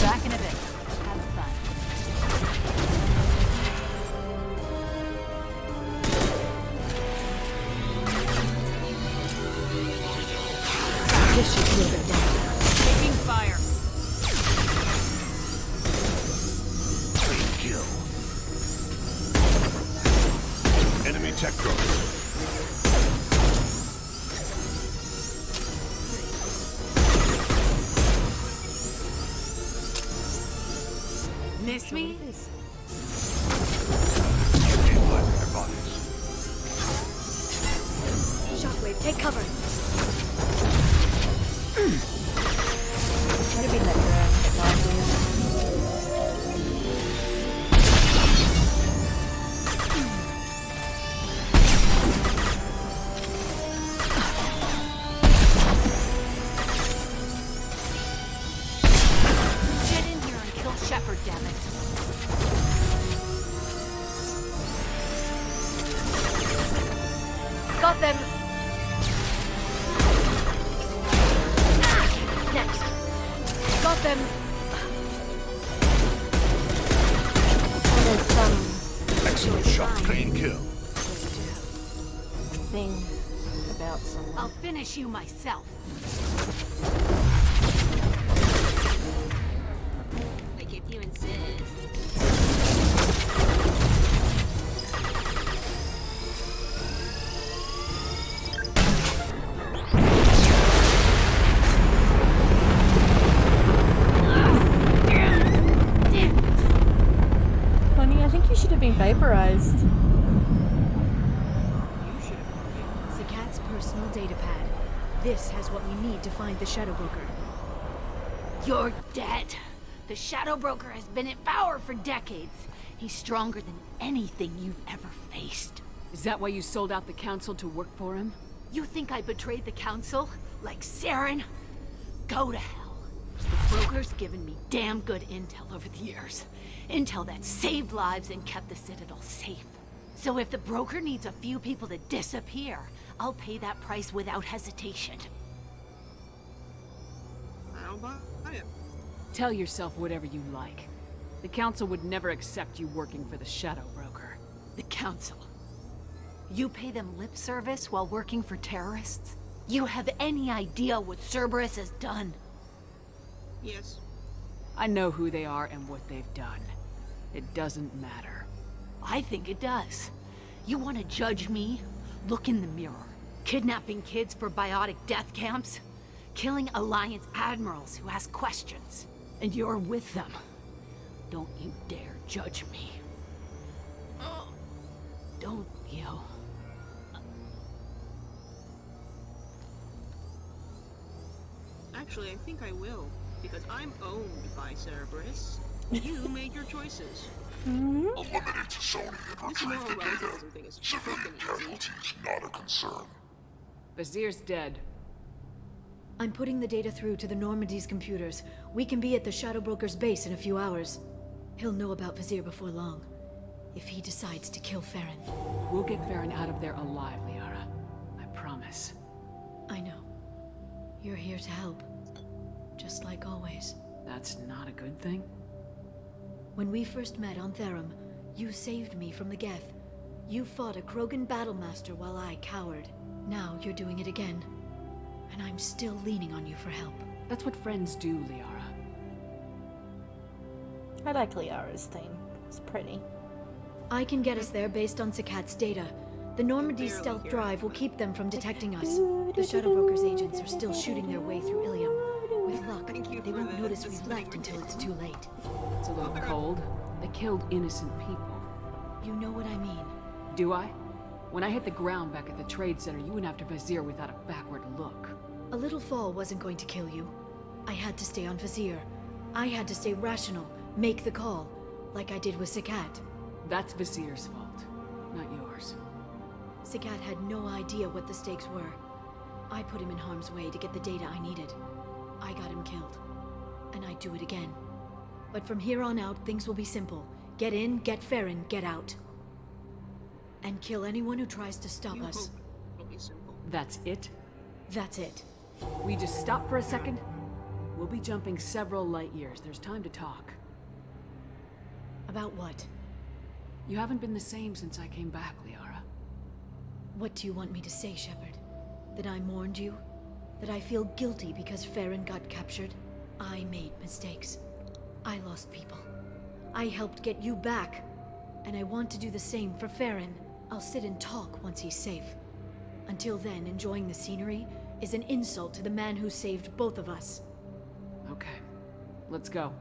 Back in a bit. Have fun. This should slow them down. Taking fire. Kill. Enemy tech drone. Miss me? Their bodies. Shockwave, take cover. Might have been that girl. Get in here and kill Shepard, damn it. Got them. Next. Got them. There's some Excellent shot. Clean kill. thing about someone. I'll finish you myself. Like if you insist. Honey, I think you should have been vaporized. Zakat's personal data pad. This has what we need to find the Shadow Broker. You're dead. The Shadow Broker has been in power for decades. He's stronger than anything you've ever faced. Is that why you sold out the Council to work for him? You think I betrayed the Council? Like Saren? Go to hell. The Broker's given me damn good intel over the years. Intel that saved lives and kept the Citadel safe. So if the Broker needs a few people to disappear, I'll pay that price without hesitation. I don't buy it. Tell yourself whatever you like. The Council would never accept you working for the Shadow Broker. The Council. You pay them lip service while working for terrorists? You have any idea what Cerberus has done? Yes. I know who they are and what they've done. It doesn't matter. I think it does. You want to judge me? Look in the mirror. Kidnapping kids for biotic death camps? killing Alliance admirals who ask questions. And you're with them. Don't you dare judge me. Don't you? Actually, I think I will, because I'm owned by Cerberus. You made your choices. Eliminate Sony and retrieve the data. Civilian casualties not a concern. Vizier's dead. I'm putting the data through to the Normandy's computers. We can be at the Shadow Broker's base in a few hours. He'll know about Vizier before long. If he decides to kill Farron. We'll get Farron out of there alive, Liara. I promise. I know. You're here to help. Just like always. That's not a good thing? When we first met on Therum, you saved me from the Geth. You fought a Krogan battlemaster while I cowered. Now you're doing it again. And I'm still leaning on you for help. That's what friends do, Liara. I like Liara's theme. It's pretty. I can get us there based on Sakat's data. The Normandy stealth drive will keep them from detecting us. The Shadow Broker's agents are still shooting their way through Ilium. With luck, they won't notice we've left until it's too late. It's a little cold. They killed innocent people. You know what I mean. Do I? When I hit the ground back at the trade center, you went after Vizier without a backward look. A little fall wasn't going to kill you. I had to stay on Vizier. I had to stay rational, make the call, like I did with Sakat. That's Vizier's fault, not yours. Sakat had no idea what the stakes were. I put him in harm's way to get the data I needed. I got him killed. And I'd do it again. But from here on out, things will be simple. Get in, get Farron, get out. And kill anyone who tries to stop us. That's it? That's it. We just stop for a second? We'll be jumping several light years. There's time to talk. About what? You haven't been the same since I came back, Liara. What do you want me to say, Shepard? That I mourned you? That I feel guilty because Farron got captured? I made mistakes. I lost people. I helped get you back. And I want to do the same for Farron. I'll sit and talk once he's safe. Until then, enjoying the scenery is an insult to the man who saved both of us. Okay. Let's go.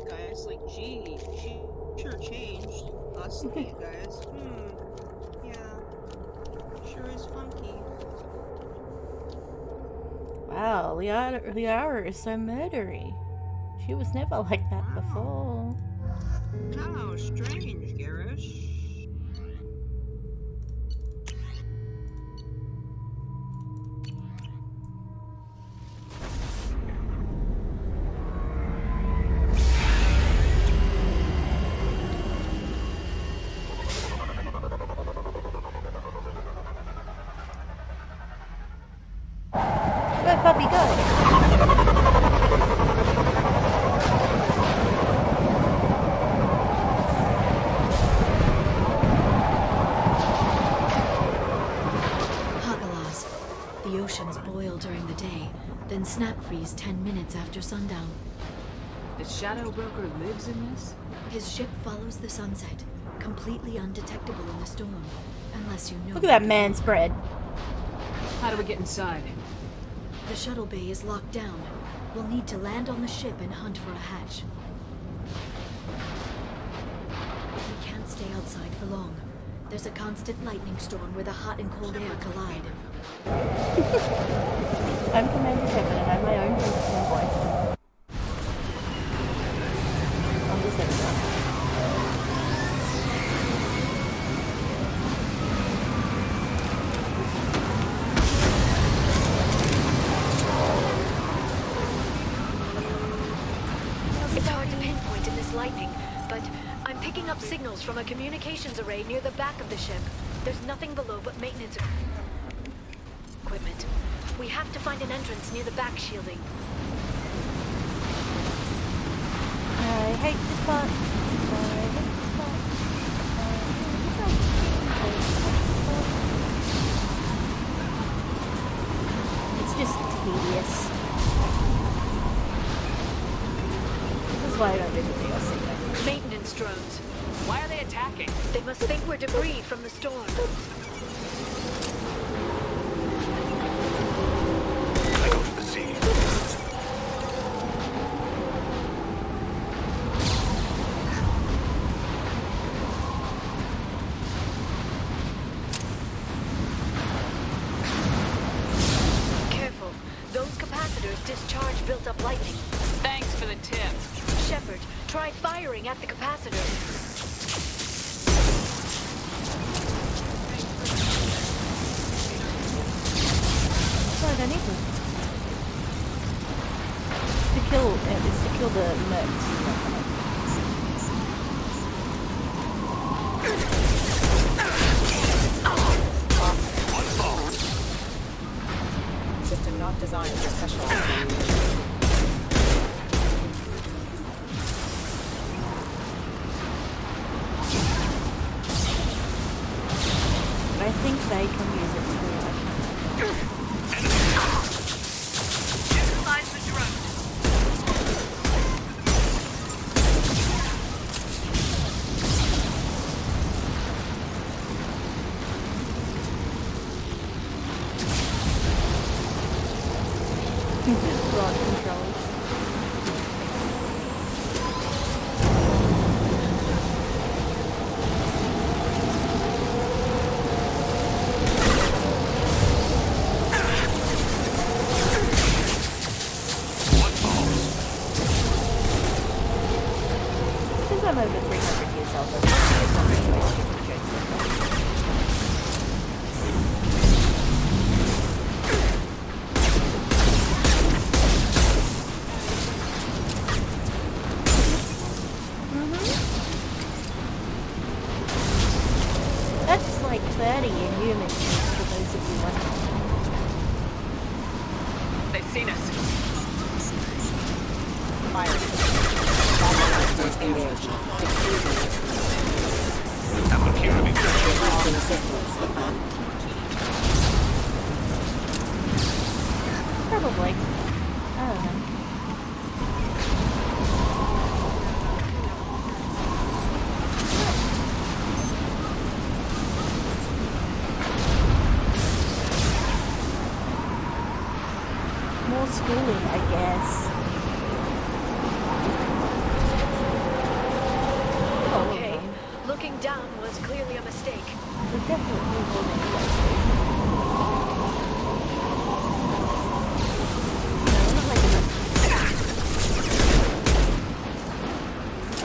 Guys, like, gee, she sure changed us, these guys. Yeah. Sure is funky. Wow, Liara is so murdery. She was never like that before. How strange, Garrus. Go, puppy, go! Hagalas. The oceans boil during the day, then snap freeze 10 minutes after sundown. The Shadow Broker lives in this? His ship follows the sunset, completely undetectable in the storm, unless you know. Look at that man spread. How do we get inside? The shuttle bay is locked down. We'll need to land on the ship and hunt for a hatch. We can't stay outside for long. There's a constant lightning storm where the hot and cold air collide. I'm Commander Shepard and I'm my own personal voice. I'm just everyone. It's hard to pinpoint in this lightning, but I'm picking up signals from a communications array near the back of the ship. There's nothing below but maintenance equipment. We have to find an entrance near the back shielding. I hate this part. I hate this part. It's just tedious. This is why I don't do the DLC. Maintenance drones. Why are they attacking? They must think we're debris from the storm. I go to the sea. Careful. Those capacitors discharge built-up lightning. Thanks for the tip. Shepard, try firing at the capacitor. I don't need them. It's to kill the mercs. System not designed for special. I think they can use it too. Neutralize the drone. Rod controls. Because I'm over 300 years old, but I'm not making my stupid jokes like that. That's like 30 in humans, for those of you wondering. They've seen us. That would appear to be Probably. I don't know. More schooling, I guess. Okay. Looking down was clearly a mistake. We're definitely holding close.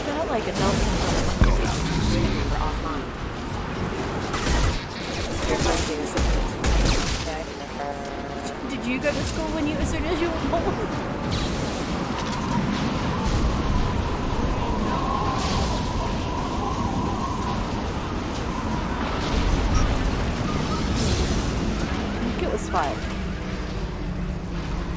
They're not like adults. Did you go to school when you, as soon as you were born? It was 5.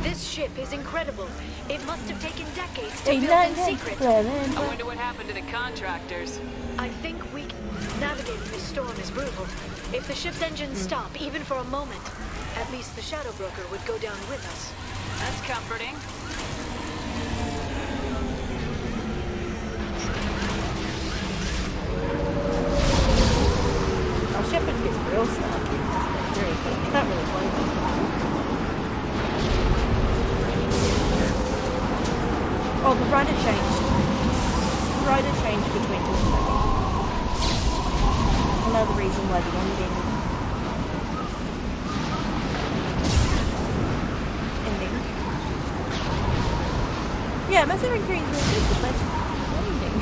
This ship is incredible. It must have taken decades to build in secret. I wonder what happened to the contractors. I think navigating this storm is brutal. If the ship's engines stop, even for a moment, at least the Shadow Broker would go down with us. That's comforting. Our Shepard gets real snarky. You can't really blame him. Oh, the rider changed. The rider changed between 2 and 3. Another reason why the ending. Yeah, Mass Effect 3 is really good, but that's the ending.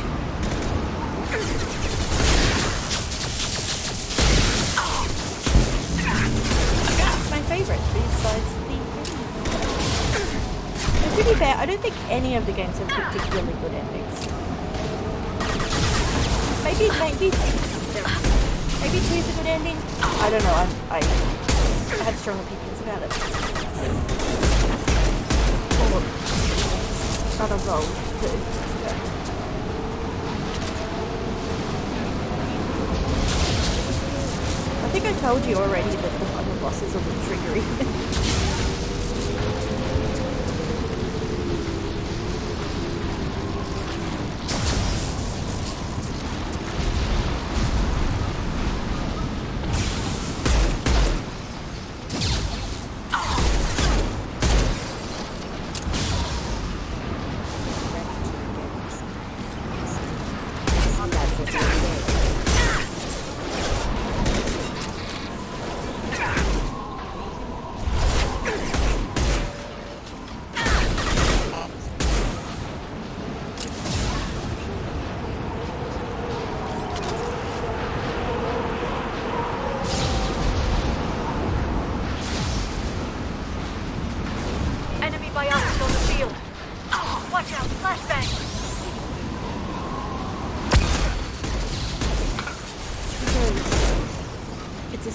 My favorite, besides the ending. And to be fair, I don't think any of the games have particularly good endings. Maybe 2's a good ending? I don't know, I have strong opinions about it. Not a roll, too. I think I told you already that the final boss is a little triggery.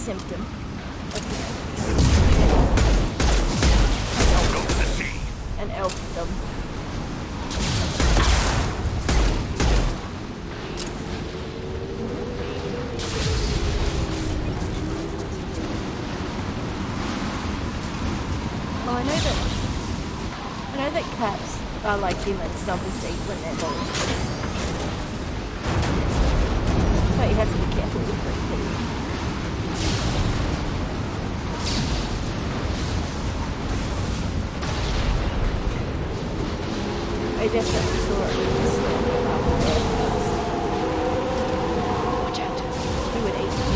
symptom of an elfdom. Well, I know that cats are like humans, double sleep when they're born. But you have to be careful with breathing. I definitely saw it in the stand Watch out. We would eat them.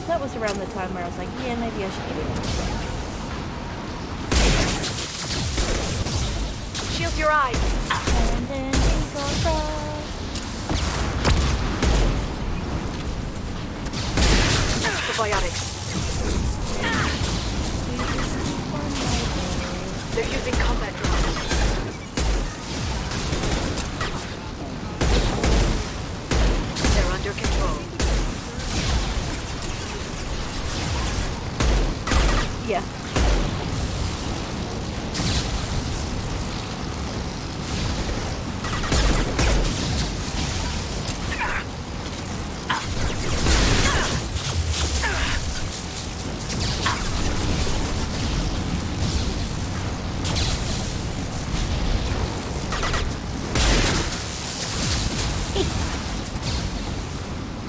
That was around the time where I was like, yeah, maybe I should get it. Shield your eyes. And then we go back. Probiotics. They're using combat drones. They're under control. Yeah.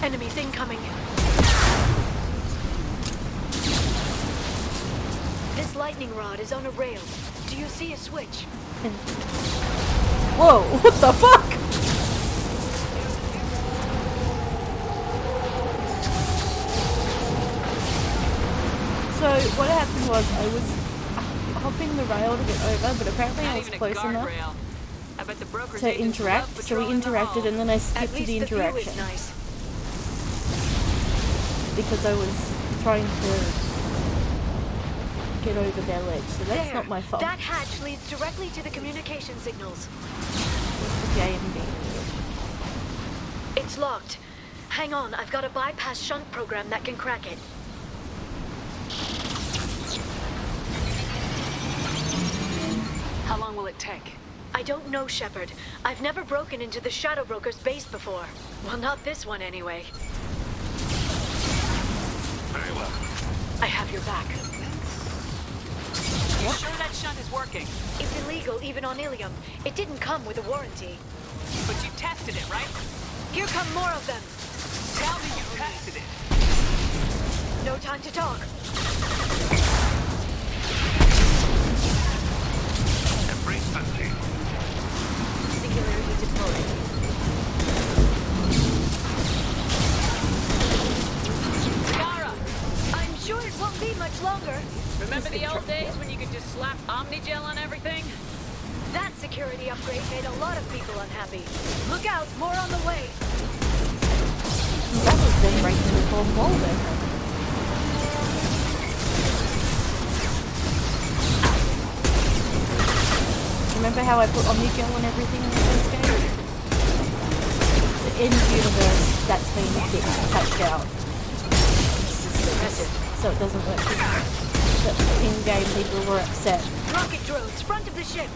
Enemies incoming. This lightning rod is on a rail. Do you see a switch? Whoa, what the fuck? So what happened was I was hopping the rail to get over, but apparently I was close enough to interact, so we interacted and then I skipped to the interaction. Because I was trying to get over their ledge, so that's not my fault. That hatch leads directly to the communication signals. It's the game being weird. It's locked. Hang on, I've got a bypass shunt program that can crack it. How long will it take? I don't know, Shepard. I've never broken into the Shadow Broker's base before. Well, not this one anyway. Very well. I have your back. You sure that shunt is working? It's illegal, even on Ilium. It didn't come with a warranty. But you tested it, right? Here come more of them. Tell me you tested it. No time to talk. Embrace frenzy. Singularity deployed. Sure, it won't be much longer. Remember the old days when you could just slap Omnigel on everything? That security upgrade made a lot of people unhappy. Look out, more on the way. That was them breaking the fourth wall then. Remember how I put Omnigel on everything in the first game? In universe, that's been patched out. So it doesn't work. But in-game people were upset. Rocket drones, front of the ship.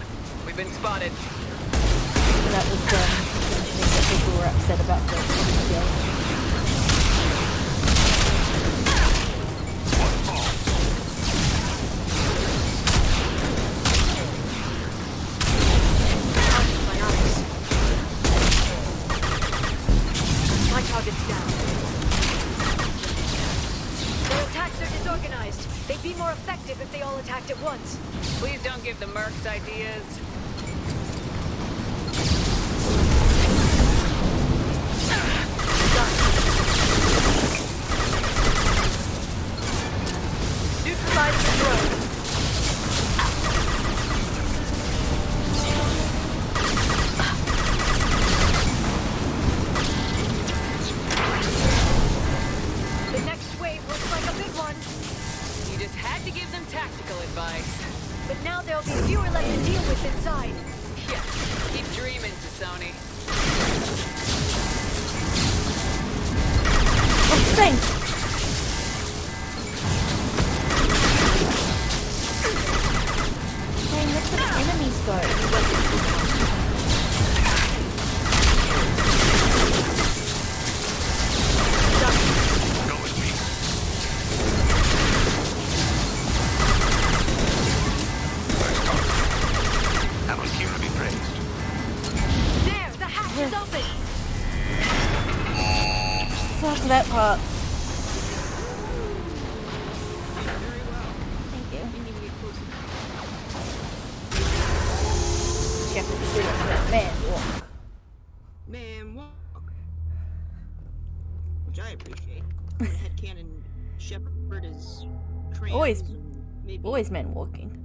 We've been spotted. And that was mentioning that people were upset about the Omnigel. My target's down. Their attacks are disorganized. They'd be more effective if they all attacked at once. Please don't give the mercs ideas. Neutralize the drone. The next wave looks like a big one. You just had to give them tactical advice. But now there'll be fewer left to deal with inside. Yeah, keep dreaming, Sony. thing! Dang, that's where the enemies go. That was here to be praised. There, the hatch is open. Fuck that part. Thank you. Shepard's doing that man walk. Man walk. Which I appreciate. Headcanon Shepard is trans. Always, maybe, always men walking.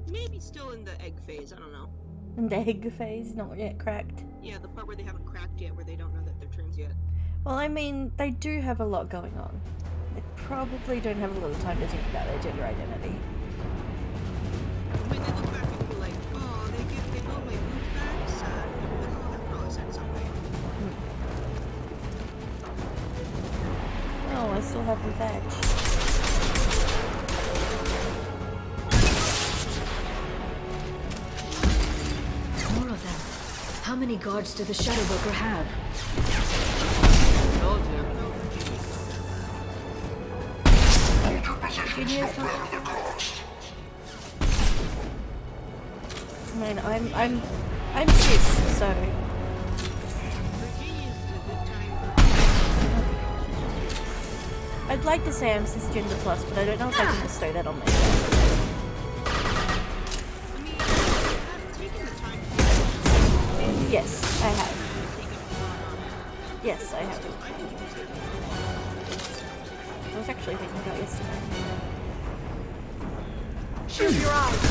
Maybe still in the egg phase, I don't know. In the egg phase, not yet cracked. Yeah, the part where they haven't cracked yet, where they don't know that they're trans yet. Well, I mean, they do have a lot going on. They probably don't have a lot of time to think about their gender identity. When they look back and be like, oh, they love my boobs back, sad. They'll be like, oh, that probably said something. Oh, I still have the veg. More of them. How many guards do the Shadow Broker have? Hold your positions no matter the cost. I mean, I'm cis, so. I'd like to say I'm cisgender plus, but I don't know if I can bestow that on myself. Yes, I have. Yes, I have. I was actually thinking about yesterday. Shoot your eyes.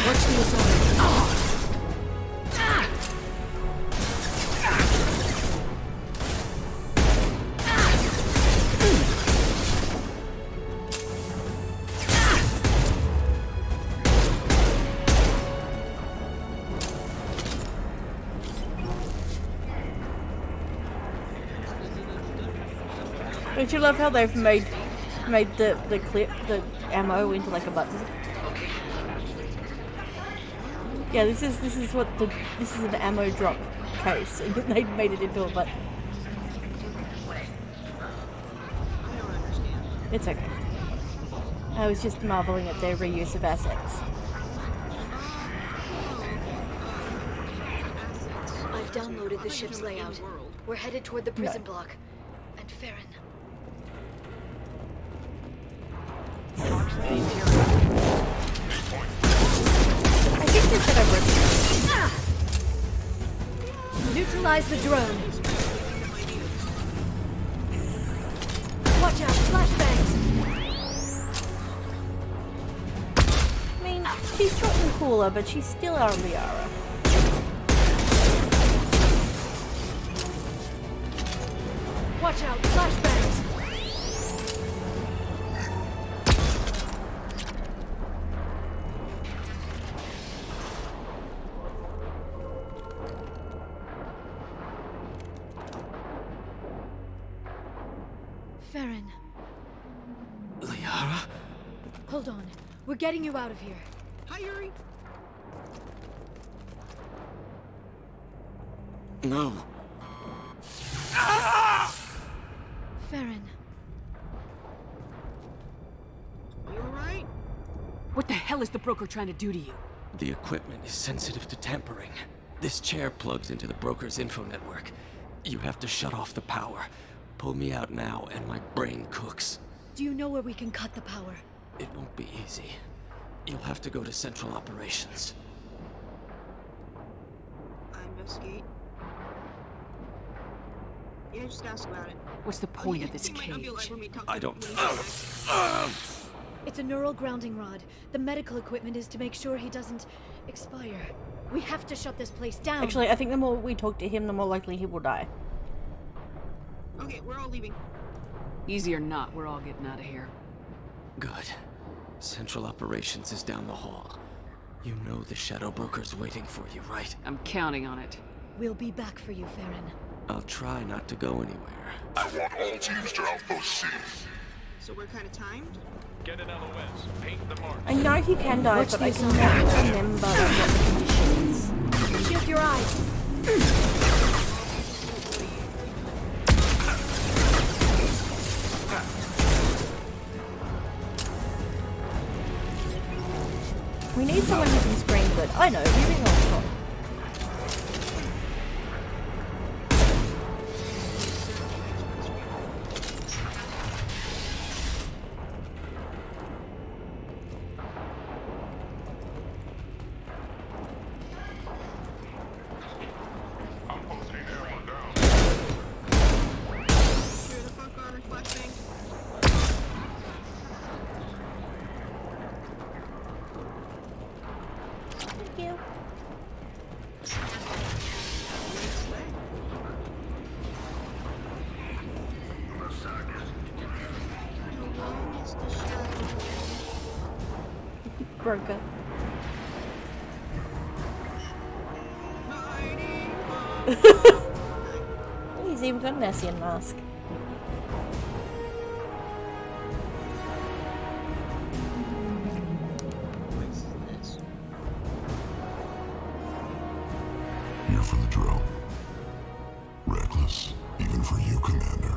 Watch the assault. Don't you love how they've made the the ammo into like a button? Yeah, this is an ammo drop case, and they made it into a button. It's okay. I was just marveling at their reuse of assets. I've downloaded the ship's layout. We're headed toward the prison block. And Farron. I think they said I'm ready. Neutralize the drone. Watch out, flashbangs. I mean, she's gotten cooler, but she's still our Liara. Watch out, flashbangs. Farron. Liara? Hold on. We're getting you out of here. Hi, Yuri. No. Farron. Are you alright? What the hell is the broker trying to do to you? The equipment is sensitive to tampering. This chair plugs into the broker's info network. You have to shut off the power. Pull me out now, and my brain cooks. Do you know where we can cut the power? It won't be easy. You'll have to go to Central Operations. I investigate. Yeah, just ask about it. What's the point of this cage? I don't... It's a neural grounding rod. The medical equipment is to make sure he doesn't expire. We have to shut this place down. Actually, I think the more we talk to him, the more likely he will die. Okay. Okay, we're all leaving. Easy or not, we're all getting out of here. Good. Central Operations is down the hall. You know the Shadow Broker's waiting for you, right? I'm counting on it. We'll be back for you, Farron. I'll try not to go anywhere. I want all teams to Outpost C. So we're kind of timed? Get an LOS. Paint the mark. I know he can die, but I can never remember what the condition is. Shield your eyes. We need someone who can scream good. I know, moving on. Broker. He's even got an Asian mask. Here for the drill. Reckless, even for you, Commander.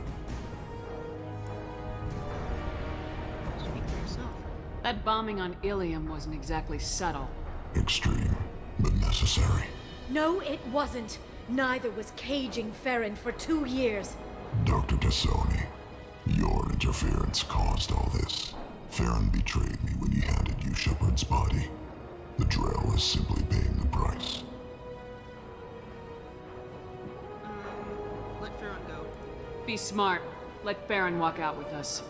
That bombing on Ilium wasn't exactly subtle. Extreme, but necessary. No, it wasn't. Neither was caging Farron for 2 years. Dr. Tassoni, your interference caused all this. Farron betrayed me when he handed you Shepard's body. The Drell is simply paying the price. Let Farron go. Be smart. Let Farron walk out with us.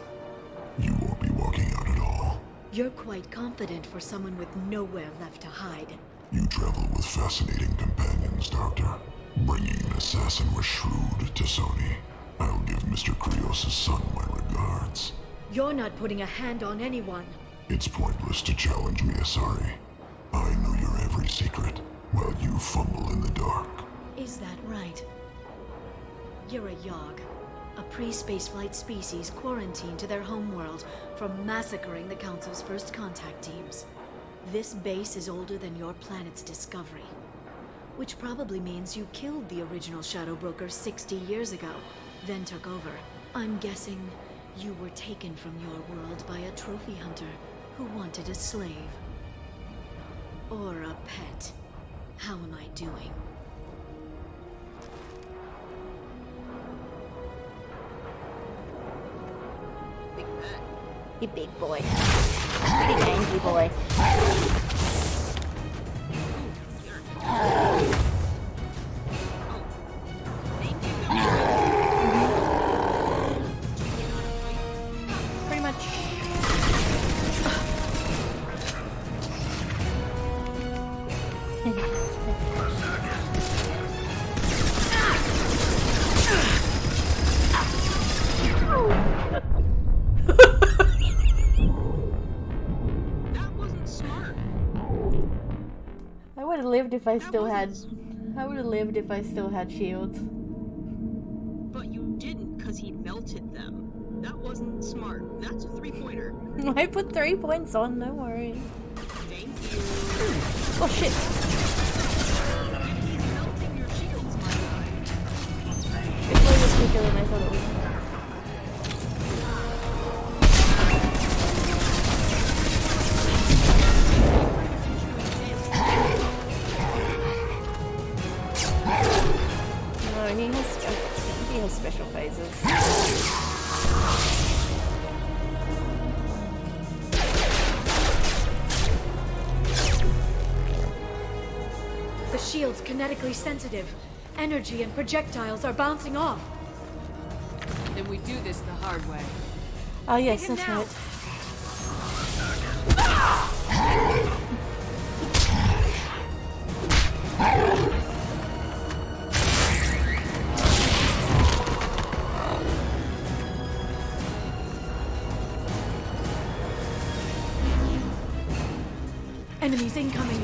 You won't be walking out at all. You're quite confident for someone with nowhere left to hide. You travel with fascinating companions, Doctor. Bringing an assassin was shrewd, Tassoni. I'll give Mr. Krios' son my regards. You're not putting a hand on anyone. It's pointless to challenge me, Asari. I know your every secret, while you fumble in the dark. Is that right? You're a Yogg, a pre-spaceflight species quarantined to their homeworld from massacring the Council's first contact teams. This base is older than your planet's discovery, which probably means you killed the original Shadow Broker 60 years ago, then took over. I'm guessing you were taken from your world by a trophy hunter who wanted a slave. Or a pet. How am I doing? Big pet. You big boy. Big angry boy. Pretty much. I would have lived if I still had. I would have lived if I still had shields. But you didn't, because he melted them. That wasn't smart. That's a 3-pointer. I put 3 points on, no worries. Thank you. Oh shit. He's melting your shields, my guy. It was quicker than I thought it was. No, he has special phases. The shield's kinetically sensitive. Energy and projectiles are bouncing off. Then we do this the hard way. Oh yes, that's right. Enemies incoming.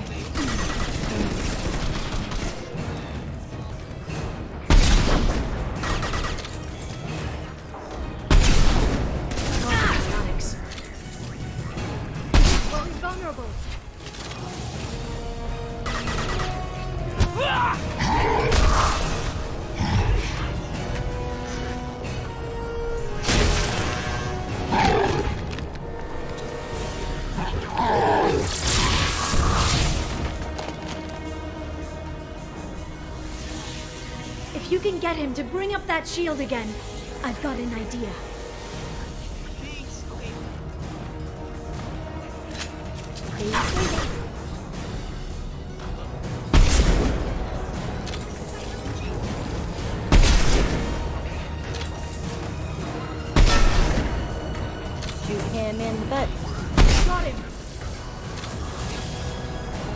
Well, he's vulnerable. If you can get him to bring up that shield again, I've got an idea. Shoot him in the butt. Got him.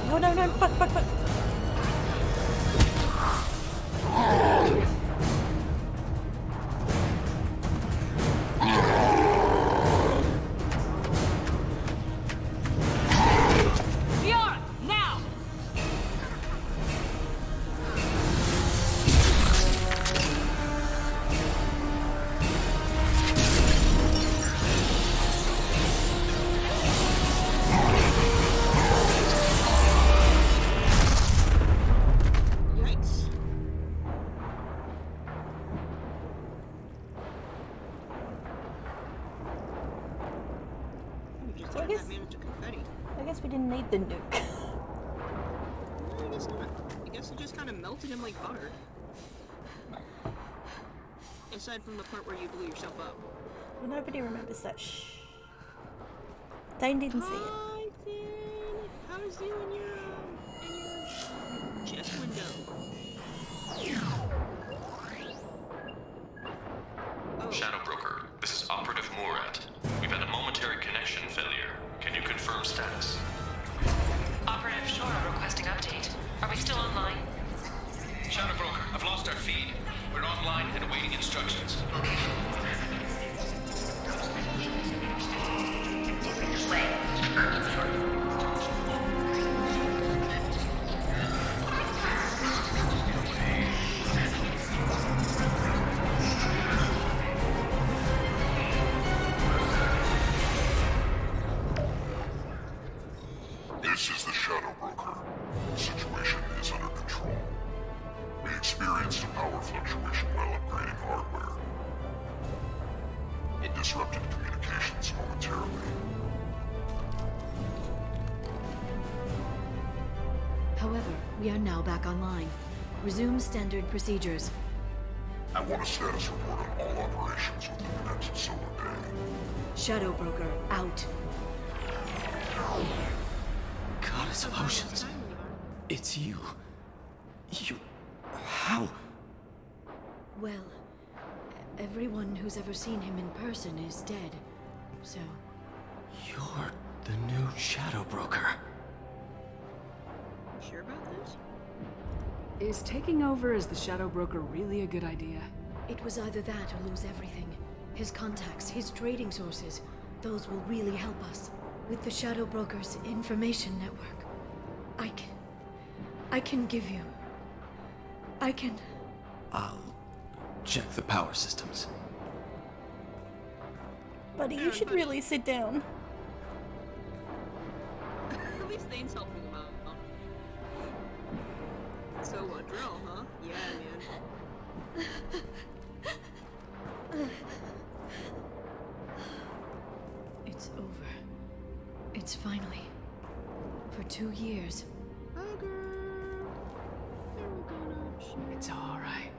No, no, no, fuck, fuck, fuck. Fiora, now! Yikes. We just So I turned guess- that man into confetti. I guess we didn't need the nuke. I guess not. I guess it just kind of melted him like butter. Aside from the part where you blew yourself up. Well, nobody remembers that. Shh. Dane didn't see it. Hi, Finn. How's you in your chest window? Shadow Broker, this is Operative Murat. We've had a momentary connection failure. Can you confirm status? Operative Shora requesting update. Are we still online? Shadow Broker, I've lost our feed. We're online and awaiting instructions. This is the Shadow Broker. The situation is under control. We experienced a power fluctuation while upgrading hardware. It disrupted communications momentarily. However, we are now back online. Resume standard procedures. I want a status report on all operations within the next solar day. Shadow Broker, out. Goddess of Oceans. It's you. You... How? Well, everyone who's ever seen him in person is dead. So, You're the new Shadow Broker. You sure about this? Is taking over as the Shadow Broker really a good idea? it was either that or lose everything. His contacts, his trading sources, those will really help us. With the Shadow Broker's information network, I can give you... I'll check the power systems. Buddy, you should really sit down. At least Thane's helping him out. So, drill, huh? Yeah, man. It's over. It's finally. For 2 years. It's alright.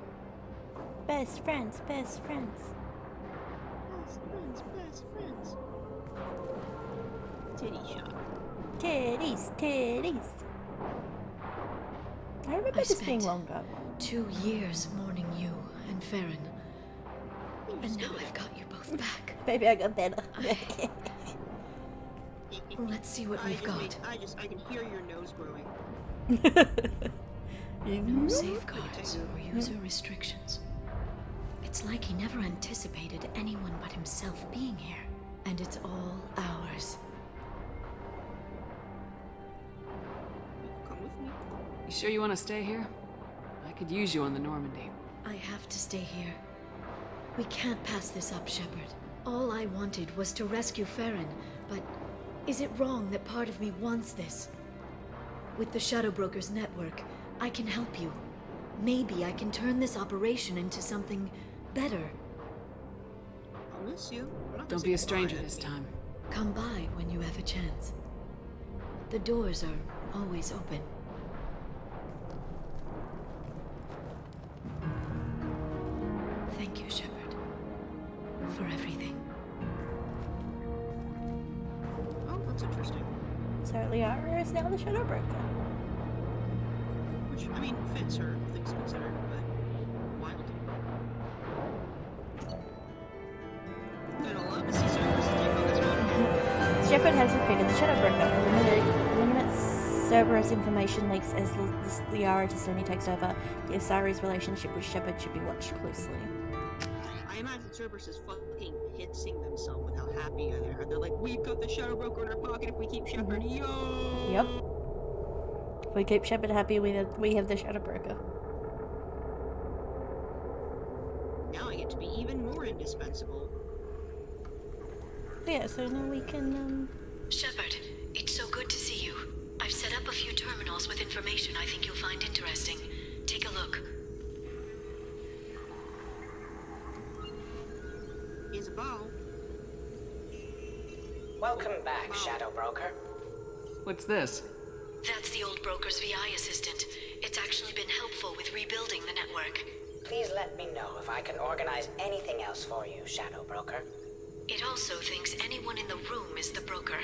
Best friends, best friends. Best friends. Titty shot. Titties, titties. I remember this being longer. 2 years mourning you and Farron. And now I've got you both back. Maybe I got better. Let's see what we've got. I can hear your nose growing. No safeguards or user restrictions. It's like he never anticipated anyone but himself being here. And it's all ours. sure you want to stay here? I could use you on the Normandy. I have to stay here. We can't pass this up, Shepard. All I wanted was to rescue Farron, but is it wrong that part of me wants this? With the Shadow Brokers network, I can help you. Maybe I can turn this operation into something better. I'll miss you. Don't be a stranger this time. Come by when you have a chance. The doors are always open. Thank you, Shepard, for everything. Oh, that's interesting. So Liara is now the Shadow Broker. Which, I mean, fits her, things considered, but wild. I don't love to see Cerberus take on this one. Shepard has defeated the Shadow Broker. Eliminate Cerberus information leaks as Liara to Sony takes over. The Asari's relationship with Shepard should be watched closely. I imagine Cerberus is fucking hissing themselves with how happy they are. They're like, we've got the Shadow Broker in our pocket if we keep Shepard. Yo! Yep. If we keep Shepard happy, we have the Shadow Broker. Now I get to be even more indispensable. Yeah, so now we can, Shepard, it's so good to see you. I've set up a few terminals with information I think you'll find interesting. Take a look. Here's a ball. Welcome back, Shadow Broker. What's this? That's the old broker's VI assistant. It's actually been helpful with rebuilding the network. Please let me know if I can organize anything else for you, Shadow Broker. It also thinks anyone in the room is the broker.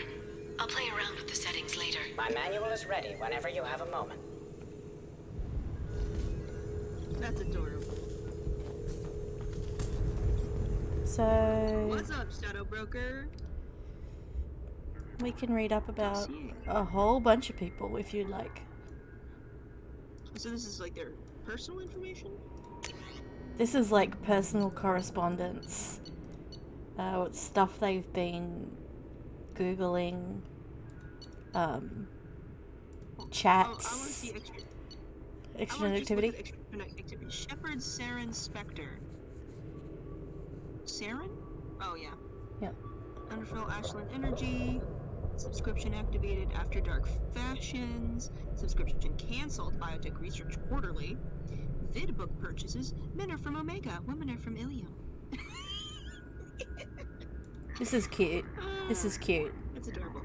I'll play around with the settings later. My manual is ready whenever you have a moment. That's adorable. So What's up, Shadow Broker? we can read up about a whole bunch of people if you'd like. So this is like their personal information? This is like personal correspondence. Stuff they've been Googling, chats, I want to see extra activity. Activity. Shepard Saren Spectre. Saren? Oh, yeah. Yeah. Underfill Ashland Energy. Subscription activated After Dark Fashions. Subscription cancelled Biotech Research Quarterly. Vidbook purchases. Men are from Omega. Women are from Ilium. This is cute. This is cute. That's adorable.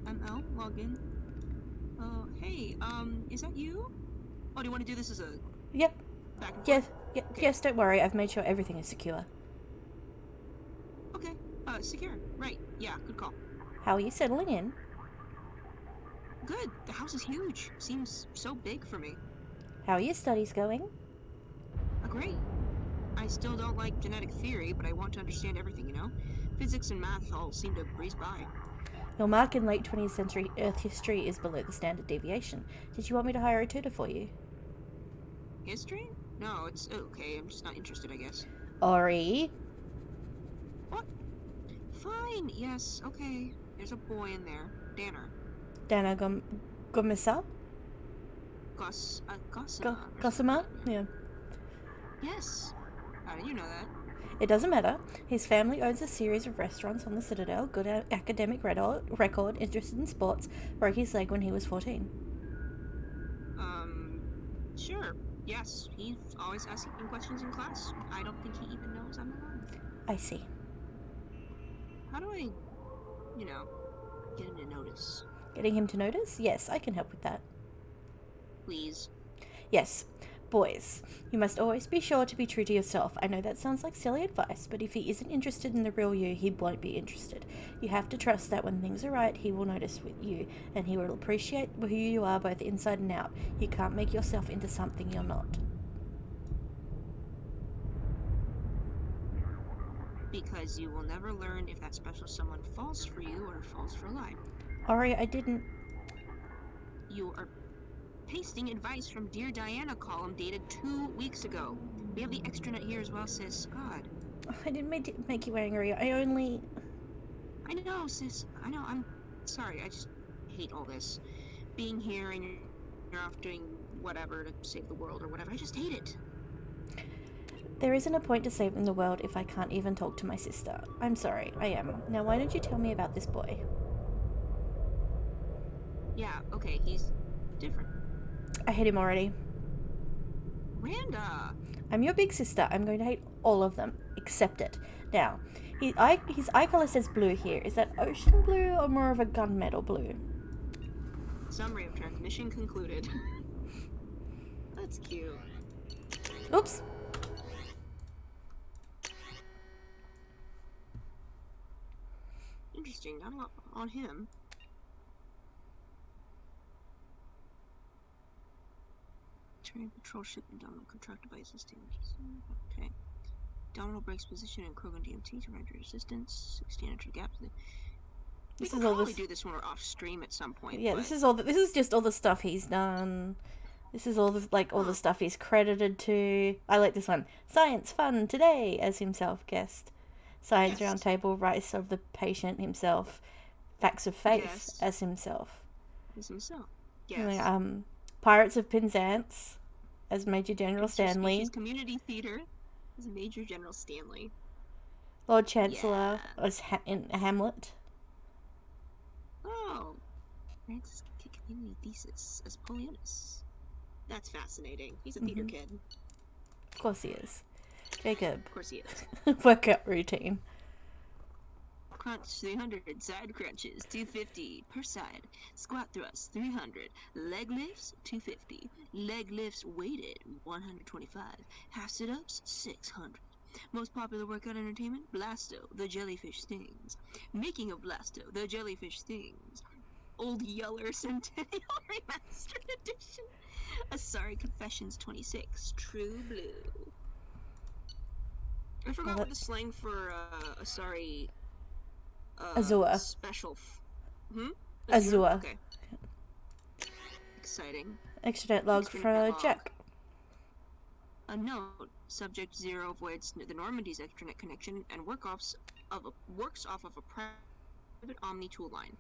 ML, login. Hey, is that you? Oh, do you want to do this as a... Yep. Back and Yes, forth? Okay. yes, don't worry. I've made sure everything is secure. Okay, secure. Right, yeah, good call. How are you settling in? Good, the house is huge. Seems so big for me. How are your studies going? Great. I still don't like genetic theory, but I want to understand everything, you know? Physics and math all seem to breeze by. Your mark in late 20th century Earth history is below the standard deviation. Did you want me to hire a tutor for you? History? No, it's okay. I'm just not interested, I guess. Ori? What? Fine, yes, okay. There's a boy in there. Danner. Dana Gomisa? Gossamer? Yeah. Yes. How do you know that? It doesn't matter. His family owns a series of restaurants on the Citadel, good academic record, interested in sports, broke his leg when he was 14. Sure. Yes, he's always asking questions in class. I don't think he even knows I'm alone. I see. How do I, get him to notice? Getting him to notice? Yes, I can help with that. Please. Yes. Boys, you must always be sure to be true to yourself. I know that sounds like silly advice, but if he isn't interested in the real you, he won't be interested. You have to trust that when things are right, he will notice with you, and he will appreciate who you are both inside and out. You can't make yourself into something you're not. Because you will never learn if that special someone falls for you or falls for a lie. Ori, I didn't... You are pasting advice from Dear Diana column dated 2 weeks ago. We have the extranet here as well, sis. God. I didn't make you angry. I only... I know, sis. I know. I'm sorry. I just hate all this. Being here and you're off doing whatever to save the world or whatever. I just hate it. There isn't a point to saving the world if I can't even talk to my sister. I'm sorry, I am. Now why don't you tell me about this boy? Yeah, okay, he's different. I hate him already. Randa! I'm your big sister. I'm going to hate all of them. Accept it. Now, his eye color says blue here. Is that ocean blue or more of a gunmetal blue? Summary of transmission concluded. That's cute. Oops. Interesting, not a lot on him. Terrain patrol ship and Domino contracted by assisting. Okay. Domino breaks position and Krogan DMT to render assistance. 16 entry gaps. We can probably do this when we're off stream at some point. Yeah, but... this is just all the stuff he's done. This is all the all the stuff he's credited to. I like this one. Science fun today as himself guest. Science roundtable rights of the patient himself. Facts of faith as himself. As himself. Yes. Pirates of Penzance as Major General Stanley. Community Theater as Major General Stanley. Lord Chancellor as in Hamlet. Oh, Francis Community Thesis as Polyanus. That's fascinating. He's a theater kid. Of course he is. Jacob. Of course he is. Workout routine. Crunch 300, side crunches 250 per side, squat thrusts 300, leg lifts 250, leg lifts weighted 125, half sit-ups 600. Most popular workout entertainment, Blasto, the jellyfish stings. Making of Blasto, the jellyfish stings. Old Yeller Centennial Remastered Edition. Asari Confessions 26, True Blue. I forgot what the slang for Asari Azure. Special. Azure. Okay. Exciting. Extranet log for Jack. A note: Subject 0 avoids the Normandy's extranet connection and works off of a private Omni tool line.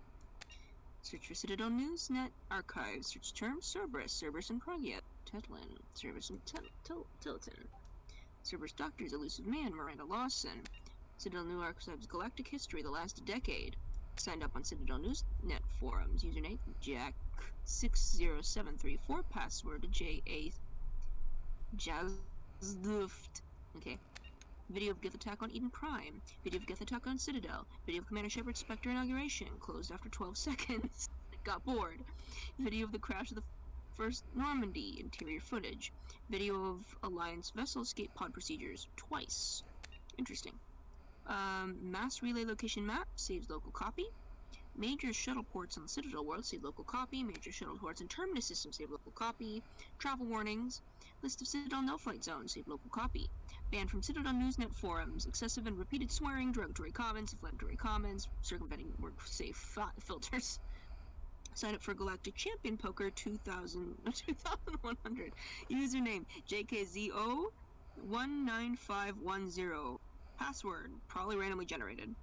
Search for Citadel News Net archives. Search terms: Cerberus and Pragia, Tetlin, Cerberus and Tilton, Cerberus Doctors, Elusive Man, Miranda Lawson. Citadel New Archives Galactic History, the last decade. Signed up on Citadel News Net forums. Username Jack60734. Password JA Jazduft. Okay. Video of Gith attack on Eden Prime. Video of Gith attack on Citadel. Video of Commander Shepard's Spectre inauguration. Closed after 12 seconds. Got bored. Video of the crash of the first Normandy. Interior footage. Video of Alliance vessel escape pod procedures. Twice. Interesting. Mass relay location map, saves local copy. Major shuttle ports on the Citadel world, save local copy. Major shuttle ports and terminus systems, save local copy. Travel warnings. List of Citadel no-flight zones, save local copy. Banned from Citadel Newsnet forums. Excessive and repeated swearing, derogatory comments, inflammatory comments, circumventing work-safe filters. Sign up for Galactic Champion Poker 2100. Username JKZO19510. Password, probably randomly generated.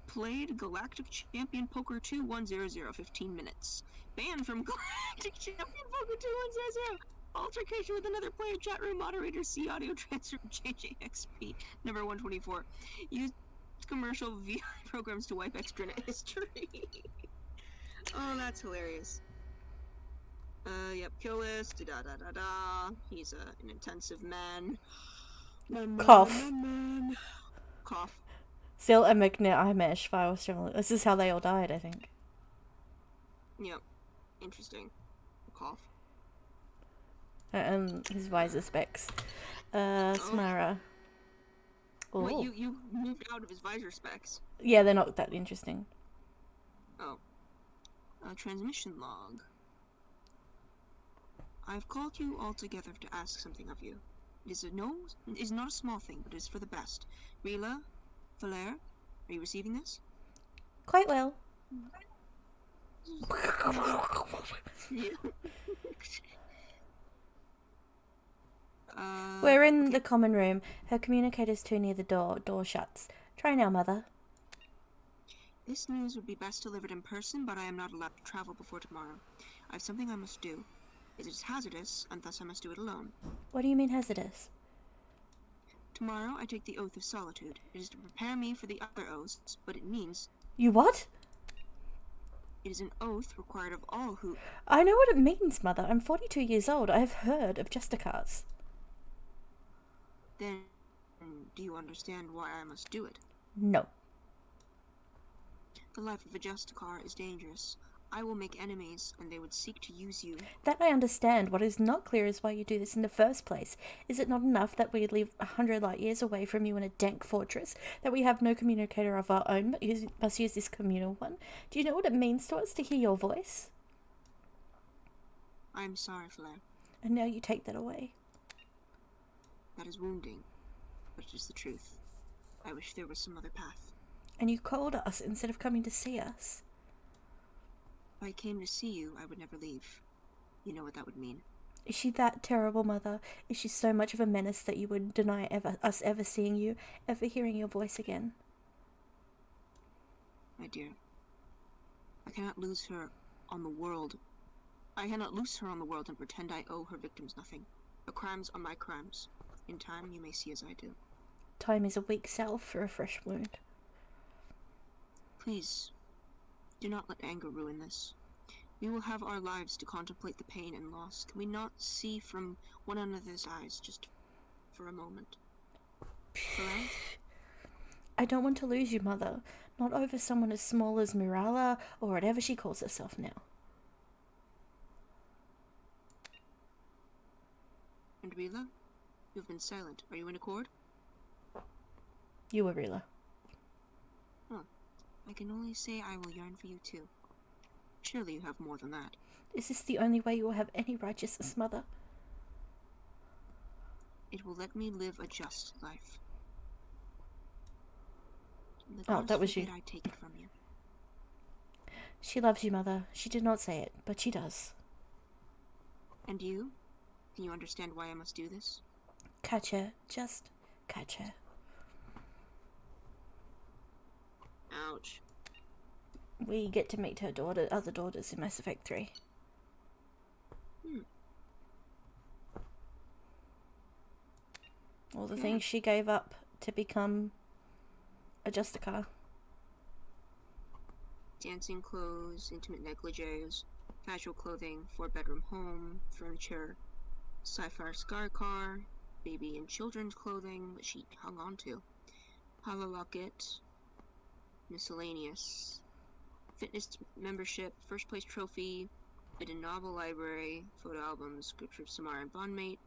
Played Galactic Champion Poker 2100, 15 minutes. Banned from Galactic Champion Poker 2100. Altercation with another player, chat room moderator, C audio transfer, JJXP, number 124. Used commercial VI programs to wipe extranet history. Oh, that's hilarious. Yep, kill list, da-da-da-da-da. He's an intensive man. Cough. Cough. Still a McNimesh file stream. This is how they all died, I think. Yep. Interesting. Cough. And his visor specs. Smara. Oh. Wait, you moved out of his visor specs? Yeah, they're not that interesting. Oh. Transmission log. I've called you all together to ask something of you. It is not a small thing, but it is for the best. Rila, Valere, are you receiving this? Quite well. We're in the common room. Her communicator's too near the door. Door shuts. Try now, Mother. This news would be best delivered in person, but I am not allowed to travel before tomorrow. I have something I must do. It is hazardous, and thus I must do it alone. What do you mean hazardous? Tomorrow I take the Oath of Solitude. It is to prepare me for the other oaths, but it means... You what? It is an oath required of all who... I know what it means, Mother. I'm 42 years old. I have heard of Justicars. Then, do you understand why I must do it? No. The life of a Justicar is dangerous. I will make enemies, and they would seek to use you. That I understand. What is not clear is why you do this in the first place. Is it not enough that we live 100 light years away from you in a dank fortress, that we have no communicator of our own, but must use this communal one? Do you know what it means to us to hear your voice? I am sorry, Fleur. And now you take that away. That is wounding, but it is the truth. I wish there was some other path. And you called us instead of coming to see us. If I came to see you, I would never leave. You know what that would mean. Is she that terrible, Mother? Is she so much of a menace that you would deny us ever seeing you, ever hearing your voice again? My dear, I cannot lose her on the world. I cannot loose her on the world and pretend I owe her victims nothing. Her crimes are my crimes. In time, you may see as I do. Time is a weak salve for a fresh wound. Please, do not let anger ruin this. We will have our lives to contemplate the pain and loss. Can we not see from one another's eyes just for a moment? Hello? I don't want to lose you, Mother. Not over someone as small as Mirala, or whatever she calls herself now. And Rila? You have been silent. Are you in accord? You were Rila. Oh, I can only say I will yearn for you too. Surely you have more than that. Is this the only way you will have any righteousness, Mother? It will let me live a just life. Oh, that was you. I take it from you. She loves you, Mother. She did not say it, but she does. And you? Can you understand why I must do this? Catch her. Just catch her. Ouch. We get to meet her other daughters in Mass Effect 3. All the things she gave up to become a Justicar. Dancing clothes, intimate negligees, casual clothing, 4-bedroom home, furniture, sci-fi scar car, baby and children's clothing that she hung on to, hololocket, miscellaneous, fitness membership, first place trophy, bid a novel library, photo albums, scripture of Samara and bondmate,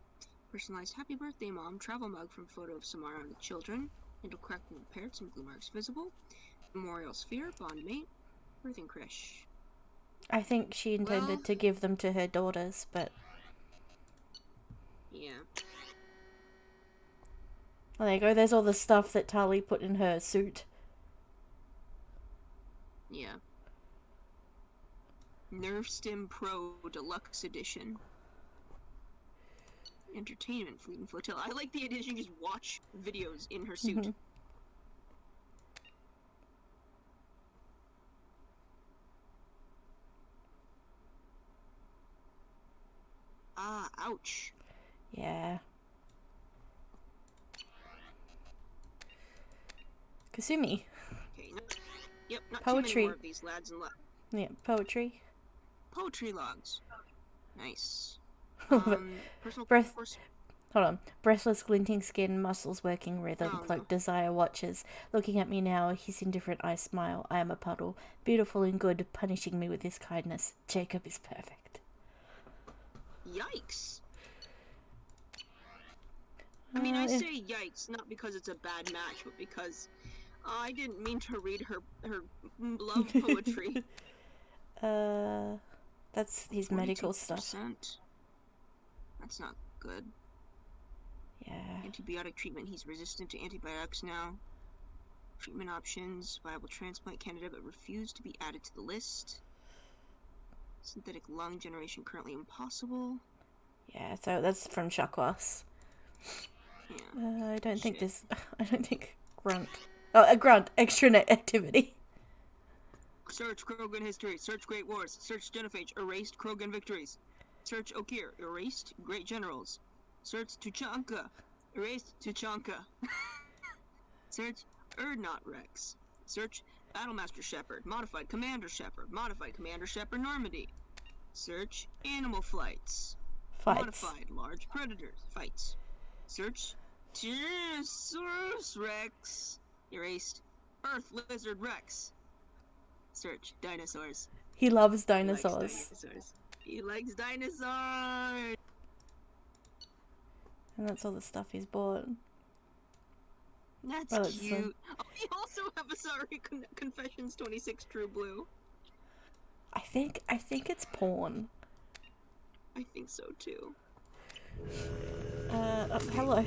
personalized happy birthday mom, travel mug from photo of Samara and the children, dental crack from the parrots and glue marks visible, memorial sphere, bondmate, birthing creche. I think she intended to give them to her daughters, but... Yeah. Well, there you go. There's all the stuff that Tali put in her suit. Yeah. Nerve Stim Pro Deluxe Edition. Entertainment Fleet and Flotilla. I like the edition. Just watch videos in her suit. Mm-hmm. Ah, ouch. Yeah. Kasumi. Okay, yep, not Poetry. too many more of these lads and Yeah, poetry. Poetry logs. Nice. Personal Breath. course. Hold on. Breathless, glinting skin, muscles working rhythm, cloaked desire watches. Looking at me now, his indifferent eyes smile. I am a puddle, beautiful and good, punishing me with his kindness. Jacob is perfect. Yikes. I mean, I say yikes, not because it's a bad match, but because I didn't mean to read her love poetry. That's his medical stuff. That's not good. Yeah. Antibiotic treatment. He's resistant to antibiotics now. Treatment options. Viable transplant candidate, but refused to be added to the list. Synthetic lung generation currently impossible. Yeah, so that's from Shakwas. Yeah. I don't think Grunt. Oh, a Grunt. Extranet activity. Search Krogan history. Search Great Wars. Search Genophage. Erased Krogan victories. Search Okir, erased. Great Generals. Search Tuchanka, erased Tuchanka. Search Erdnot Rex. Search Battlemaster Shepard, modified Commander Shepard Normandy. Search Animal Flights. Fights. Modified Large Predators, fights. Search Tyrannosaurus Rex, erased Earth Lizard Rex. Search Dinosaurs. He loves He likes dinosaurs. dinosaurs. He likes dinosaurs. And that's all the stuff he's bought. That's Well, it's, cute. Oh, you also have a Sorry Confessions 26 True Blue. I think it's porn. I think so too. Hello.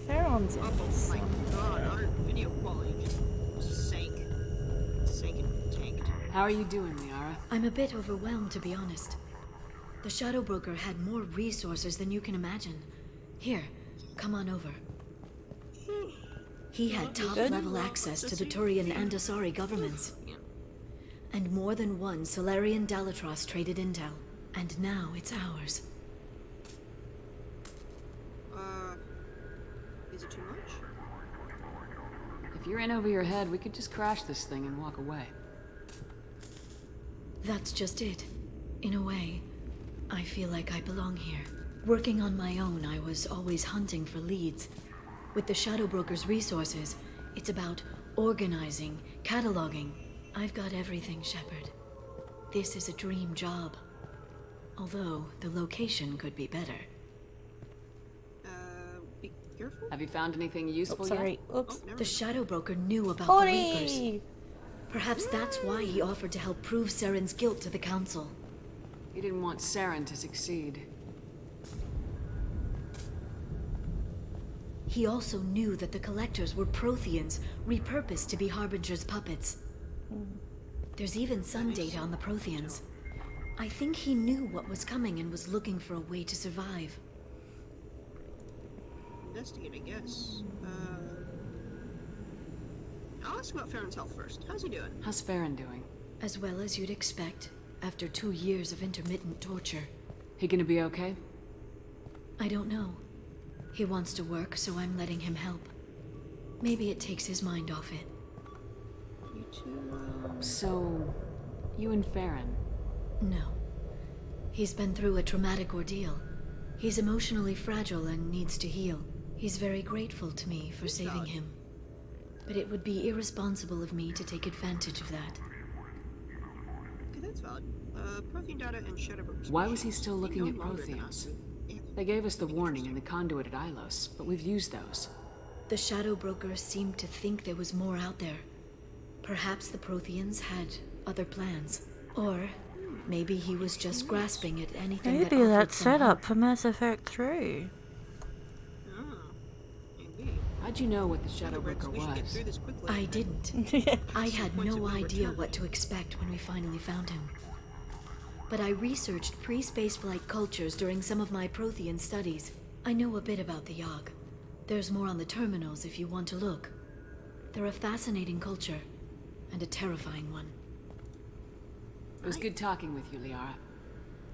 Farron's in this. Oh my god, our video quality just sank and tanked. How are you doing, Liara? I'm a bit overwhelmed, to be honest. The Shadow Broker had more resources than you can imagine. Here, come on over. He had top-level access to the Turian and Asari governments. And more than one Solarian Dalatros traded intel. And now it's ours. Is it too much? If you're in over your head, we could just crash this thing and walk away. That's just it. In a way, I feel like I belong here. Working on my own, I was always hunting for leads. With the Shadow Broker's resources, it's about organizing, cataloging. I've got everything, Shepard. This is a dream job. Although, the location could be better. Be careful. Have you found anything useful Sorry. yet? Oops. The Shadow Broker knew about Honey! the Reapers. Perhaps that's why he offered to help prove Saren's guilt to the Council. He didn't want Saren to succeed. He also knew that the Collectors were Protheans, repurposed to be Harbinger's puppets. There's even some data on the Protheans. I think he knew what was coming and was looking for a way to survive. Investigate, I guess. I'll ask about Farron's health first. How's he doing? How's Farron doing? As well as you'd expect, after 2 years of intermittent torture. He gonna be okay? I don't know. He wants to work, so I'm letting him help. Maybe it takes his mind off it. You two, So, you and Farron? No. He's been through a traumatic ordeal. He's emotionally fragile and needs to heal. He's very grateful to me for saving him. But it would be irresponsible of me to take advantage of that. Okay, that's valid. Prothean data and Shadow Broker's Why was he still machines. looking They at no longer than us. Protheans? They gave us the warning and the conduit at Ilos, but we've used those. The Shadow Broker seemed to think there was more out there. Perhaps the Protheans had other plans. Or maybe he was just grasping at anything that Maybe offered that's some set hope. up for Mass Effect 3. How'd you know what the Shadow Broker was? I didn't. I had no idea what to expect when we finally found him. But I researched pre-spaceflight cultures during some of my Prothean studies. I know a bit about the Yogg. There's more on the terminals if you want to look. They're a fascinating culture, and a terrifying one. It was good talking with you, Liara.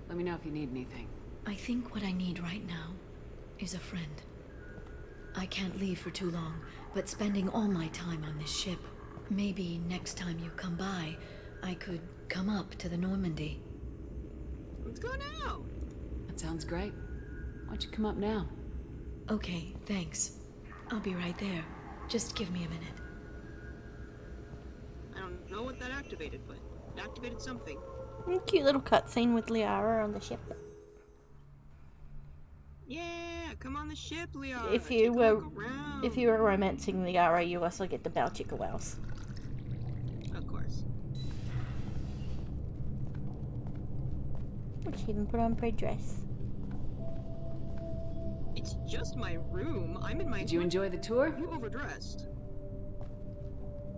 Let me know if you need anything. I think what I need right now is a friend. I can't leave for too long, but spending all my time on this ship. Maybe next time you come by, I could come up to the Normandy. Let's go now! That sounds great. Why don't you come up now? Okay, thanks. I'll be right there. Just give me a minute. I don't know what that activated, but it activated something. Cute little cutscene with Liara on the ship. Yeah, come on the ship, Liara. If you were romancing Liara, you also get the Baltic Blouse. Of course. She even put on her dress. It's just my room. I'm in my. Did you enjoy the tour? You overdressed.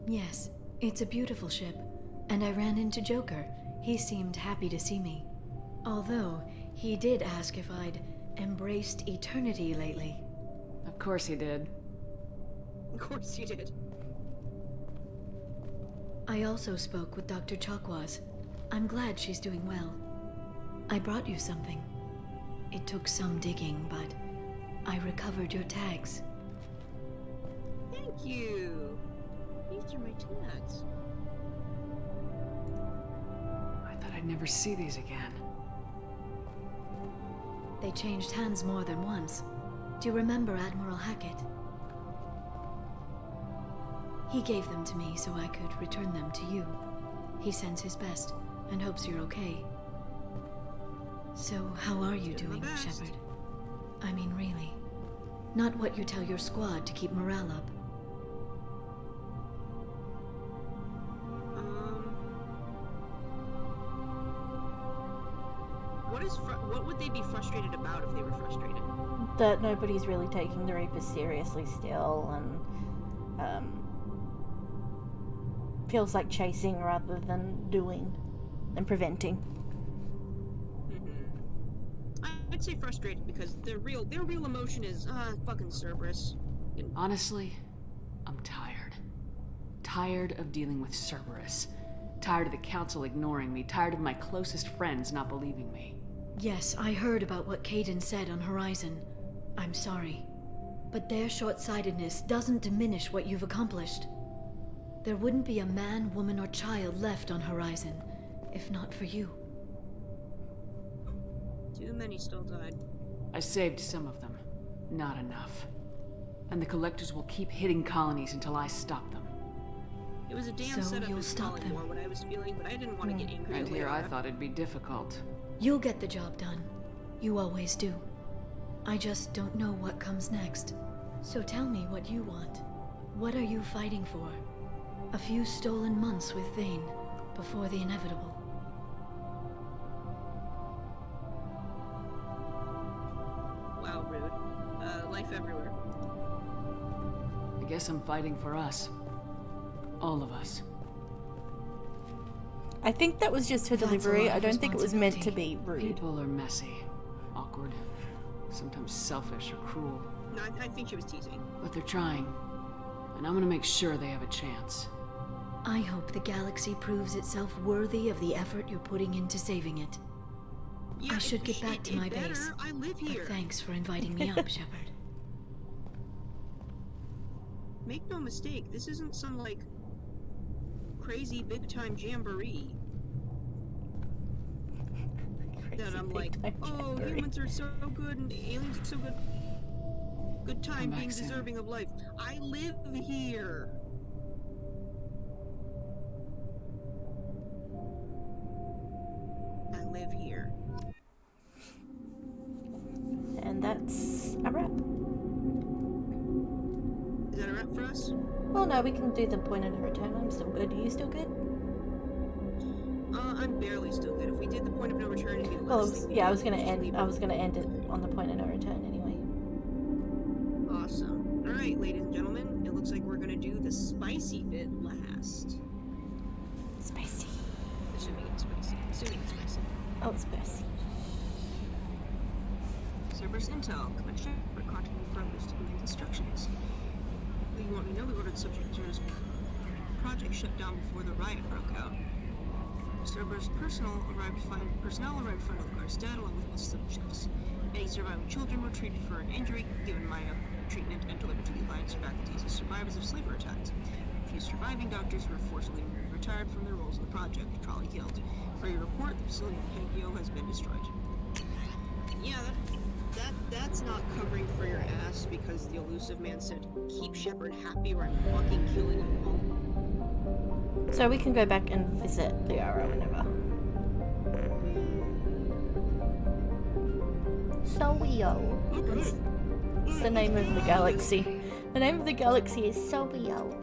Yes, it's a beautiful ship. And I ran into Joker. He seemed happy to see me. Although, he did ask if I'd embraced eternity lately. Of course he did. Of course you did. I also spoke with Dr. Chakwas. I'm glad she's doing well. I brought you something. It took some digging, but I recovered your tags. Thank you. These are my tags. I thought I'd never see these again. They changed hands more than once. Do you remember Admiral Hackett? He gave them to me so I could return them to you. He sends his best and hopes you're okay. So, how are you doing, Shepard? I mean, really. Not what you tell your squad to keep morale up. What would they be frustrated about if they were frustrated? That nobody's really taking the Reapers seriously still, and feels like chasing rather than doing and preventing. I'd say frustrated because their real emotion is fucking Cerberus. Honestly, I'm tired. Tired of dealing with Cerberus. Tired of the Council ignoring me. Tired of my closest friends not believing me. Yes, I heard about what Caden said on Horizon. I'm sorry. But their short-sightedness doesn't diminish what you've accomplished. There wouldn't be a man, woman, or child left on Horizon, if not for you. Too many still died. I saved some of them. Not enough. And the Collectors will keep hitting colonies until I stop them. It was a damn setup to stop them. More what I was feeling, but I didn't want to get angry. And here I thought it'd be difficult. You'll get the job done. You always do. I just don't know what comes next. So tell me what you want. What are you fighting for? A few stolen months with Vane, before the inevitable. Wow, rude. Life everywhere. I guess I'm fighting for us. All of us. I think that was just her delivery. I don't think it was meant to be rude. People are messy, awkward, sometimes selfish or cruel. No, I think she was teasing. But they're trying, and I'm gonna make sure they have a chance. I hope the galaxy proves itself worthy of the effort you're putting into saving it. Yeah, I should get back to my base. I live here. But thanks for inviting me up, Shepard. Make no mistake, this isn't some, like, crazy big-time jamboree. That I'm like, oh, humans are so good and aliens are so good. Good time being deserving of life. I live here. I live here. And that's a wrap. Is that a wrap for us? Well, no, we can do the point of no return. I'm still good. Are you still good? I'm barely still good. If we did the point of no return, it'd be less. Well, yeah, I was gonna end it on the point of no return anyway. Awesome. All right, ladies and gentlemen, it looks like we're gonna do the spicy bit last. Spicy. Assuming it's spicy. Oh, it's spicy. Cerberus Intel. Connection. Contact me progress to give you instructions. You want me to know we ordered the subject to this project shut down before the riot broke out. Cerberus personnel arrived to find the guard's dead along with the subjects. Any surviving children were treated for an injury, given minor treatment, and delivered to the Alliance faculties as survivors of sleeper attacks. A few surviving doctors were forcibly retired from their roles in the project, trolley killed. For your report, the facility in Hagio has been destroyed. Yeah, that's not covering for your ass because the elusive man said, keep Shepard happy or I'm fucking killing you all. So we can go back and visit the Ara whenever. Sobio. It's the name of the galaxy. The name of the galaxy is Sobio.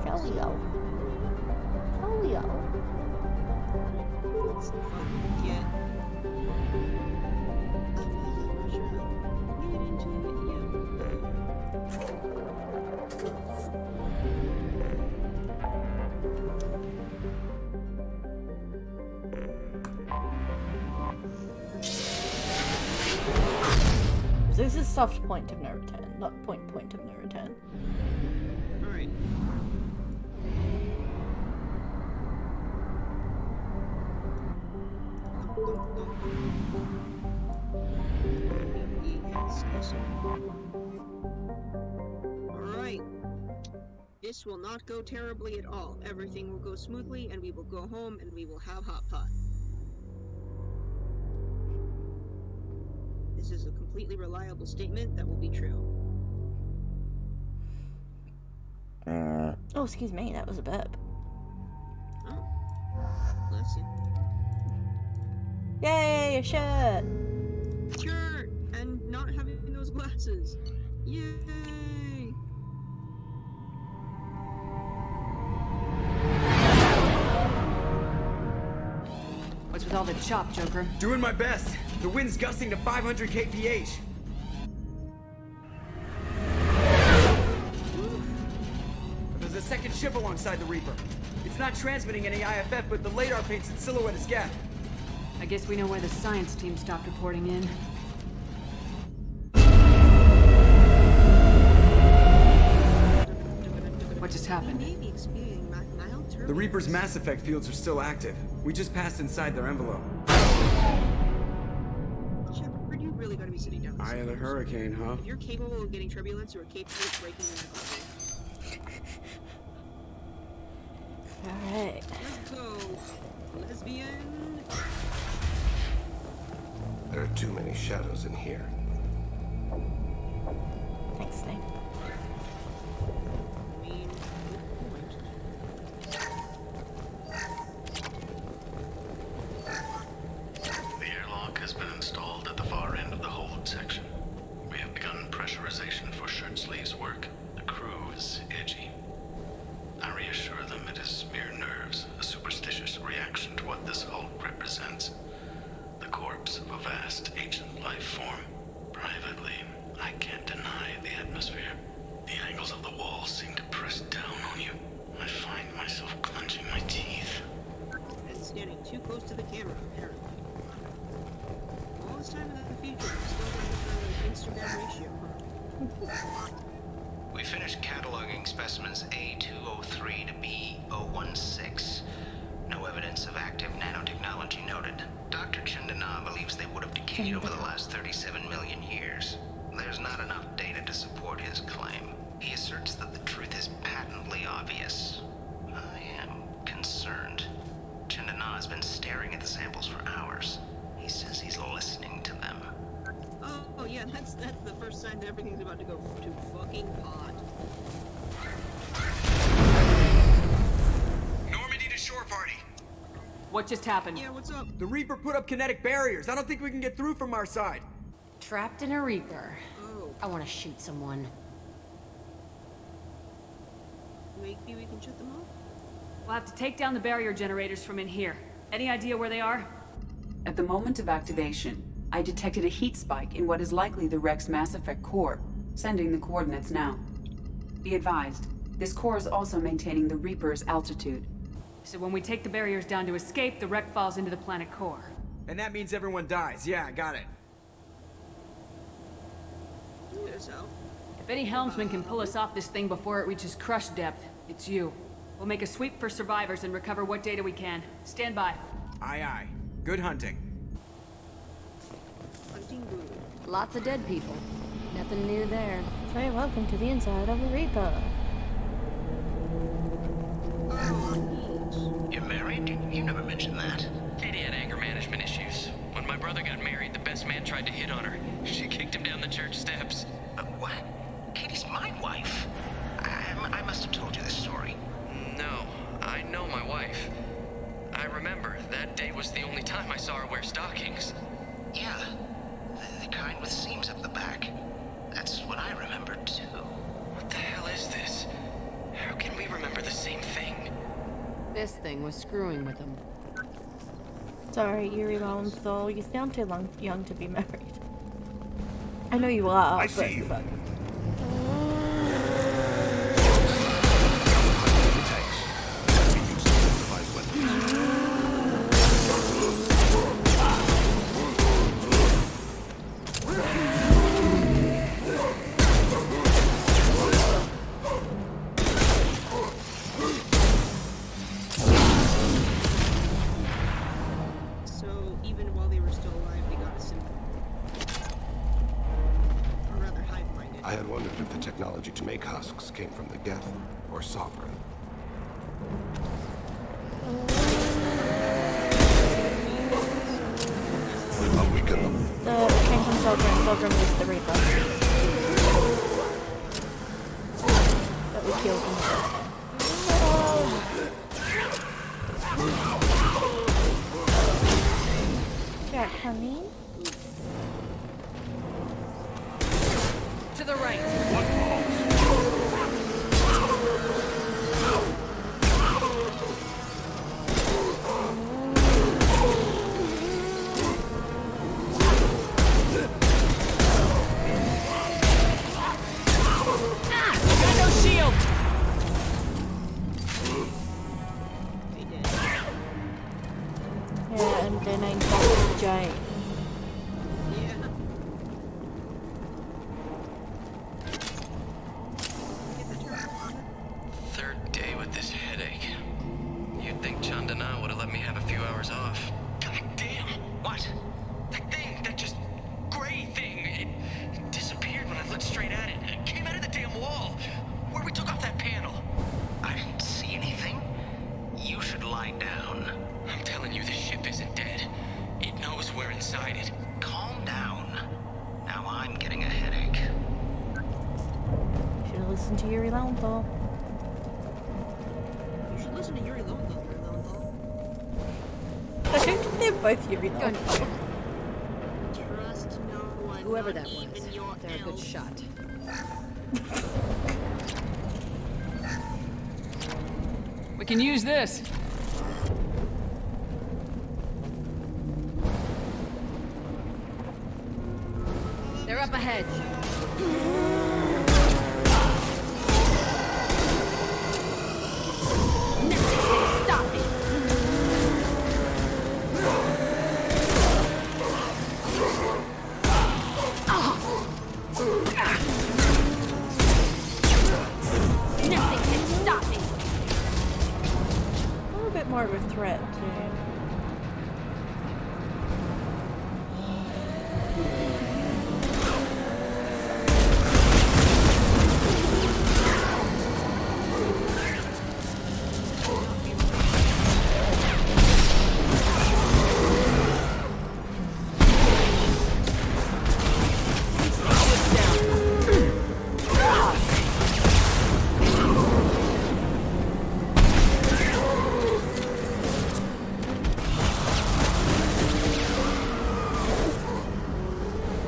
Sobio. Yeah. So this is soft point of no return, not point of no return. Alright. Alright. This will not go terribly at all. Everything will go smoothly, and we will go home, and we will have hot pot. This is a completely reliable statement that will be true. Oh, excuse me, that was a burp. Oh. Bless you. Yay, a shirt! Shirt! And not having those glasses. Yay! What's with all the chop, Joker? Doing my best. The wind's gusting to 500 kph. There's a second ship alongside the Reaper. It's not transmitting any IFF, but the radar paints its silhouette as gap. I guess we know where the science team stopped reporting in. What just happened? The Reaper's Mass Effect fields are still active. We just passed inside their envelope. Shepard, you really gotta be sitting down. Eye of the hurricane, huh? If you're capable of getting turbulence, you are capable of breaking the neck. Alright. Let's go, lesbian. There are too many shadows in here. Thanks, Snake. The airlock has been installed at the far end of the hold section. We have begun pressurization for shirt sleeves work. The crew is edgy. I reassure them it is mere nerves, a superstitious reaction to what this hulk represents. The corpse of a vast ancient life form. Privately, I can't deny the atmosphere. The angles of the walls seem to press down on you. I find myself clenching my teeth. It's standing too close to the camera, apparently. All this time in the future, I'm still going to the Instagram ratio, huh? We finished cataloging specimens A203 to B016. No evidence of active nanotechnology noted. Dr. Chandana believes they would have decayed over the last 37 million years. There's not enough data to support his claim. He asserts that the truth is patently obvious. I am concerned. Chandana has been staring at the samples for hours. He says he's listening to them. Oh yeah, that's the first sign that everything's about to go to fucking pot. Normandy to shore party. What just happened? Yeah, what's up? The Reaper put up kinetic barriers. I don't think we can get through from our side. Trapped in a Reaper. Oh. I want to shoot someone. Maybe we can shut them off? We'll have to take down the barrier generators from in here. Any idea where they are? At the moment of activation, I detected a heat spike in what is likely the Rex Mass Effect core, sending the coordinates now. Be advised, this core is also maintaining the Reaper's altitude. So when we take the barriers down to escape, the wreck falls into the planet core. And that means everyone dies. Yeah, I got it. If any helmsman can pull us off this thing before it reaches crush depth, it's you. We'll make a sweep for survivors and recover what data we can. Stand by. Aye, aye. Good hunting. Lots of dead people. Nothing new there. Very welcome to the inside of a Reaper. You're married? You never mentioned that. Katie had anger management issues. When my brother got married, the best man tried to hit on her. She kicked him down the church steps. What? Katie's my wife. I must have told you this story. No, I know my wife. I remember, that day was the only time I saw her wear stockings. Yeah, the kind with seams up the back. That's what I remember too. What the hell is this? How can we remember the same thing? This thing was screwing with them. Sorry, Yuri Lowenthal, you sound too young to be married. I know you are, I see you. But... So even had wondered if the technology to make husks came from the Geth or Sovereign. Awaken them. The came from Sovereign. Sovereign is the Reaper that we killed in the first game. Jack, honey. To the right. Got no shield. Yeah, and their name's Dr. J. Third day with this headache. You'd think Chandana would have let me have a few hours off. God damn! What? That thing, that just gray thing, it disappeared when I looked straight at it. It came out of the damn wall. Where we took off that panel. I didn't see anything. You should lie down. I'm telling you, this ship isn't dead. It knows we're inside it. Calm down. Now I'm getting a headache. Should have listened to Yuri Lowenthal. You should listen to Yuri Lowenthal. I think they're both Yuri Lowenthal. Trust no one. Whoever not that was, even your they're a good elf. shot. We can use this. They're up ahead. Stop me! Nothing can stop me! A little bit more of a threat, too.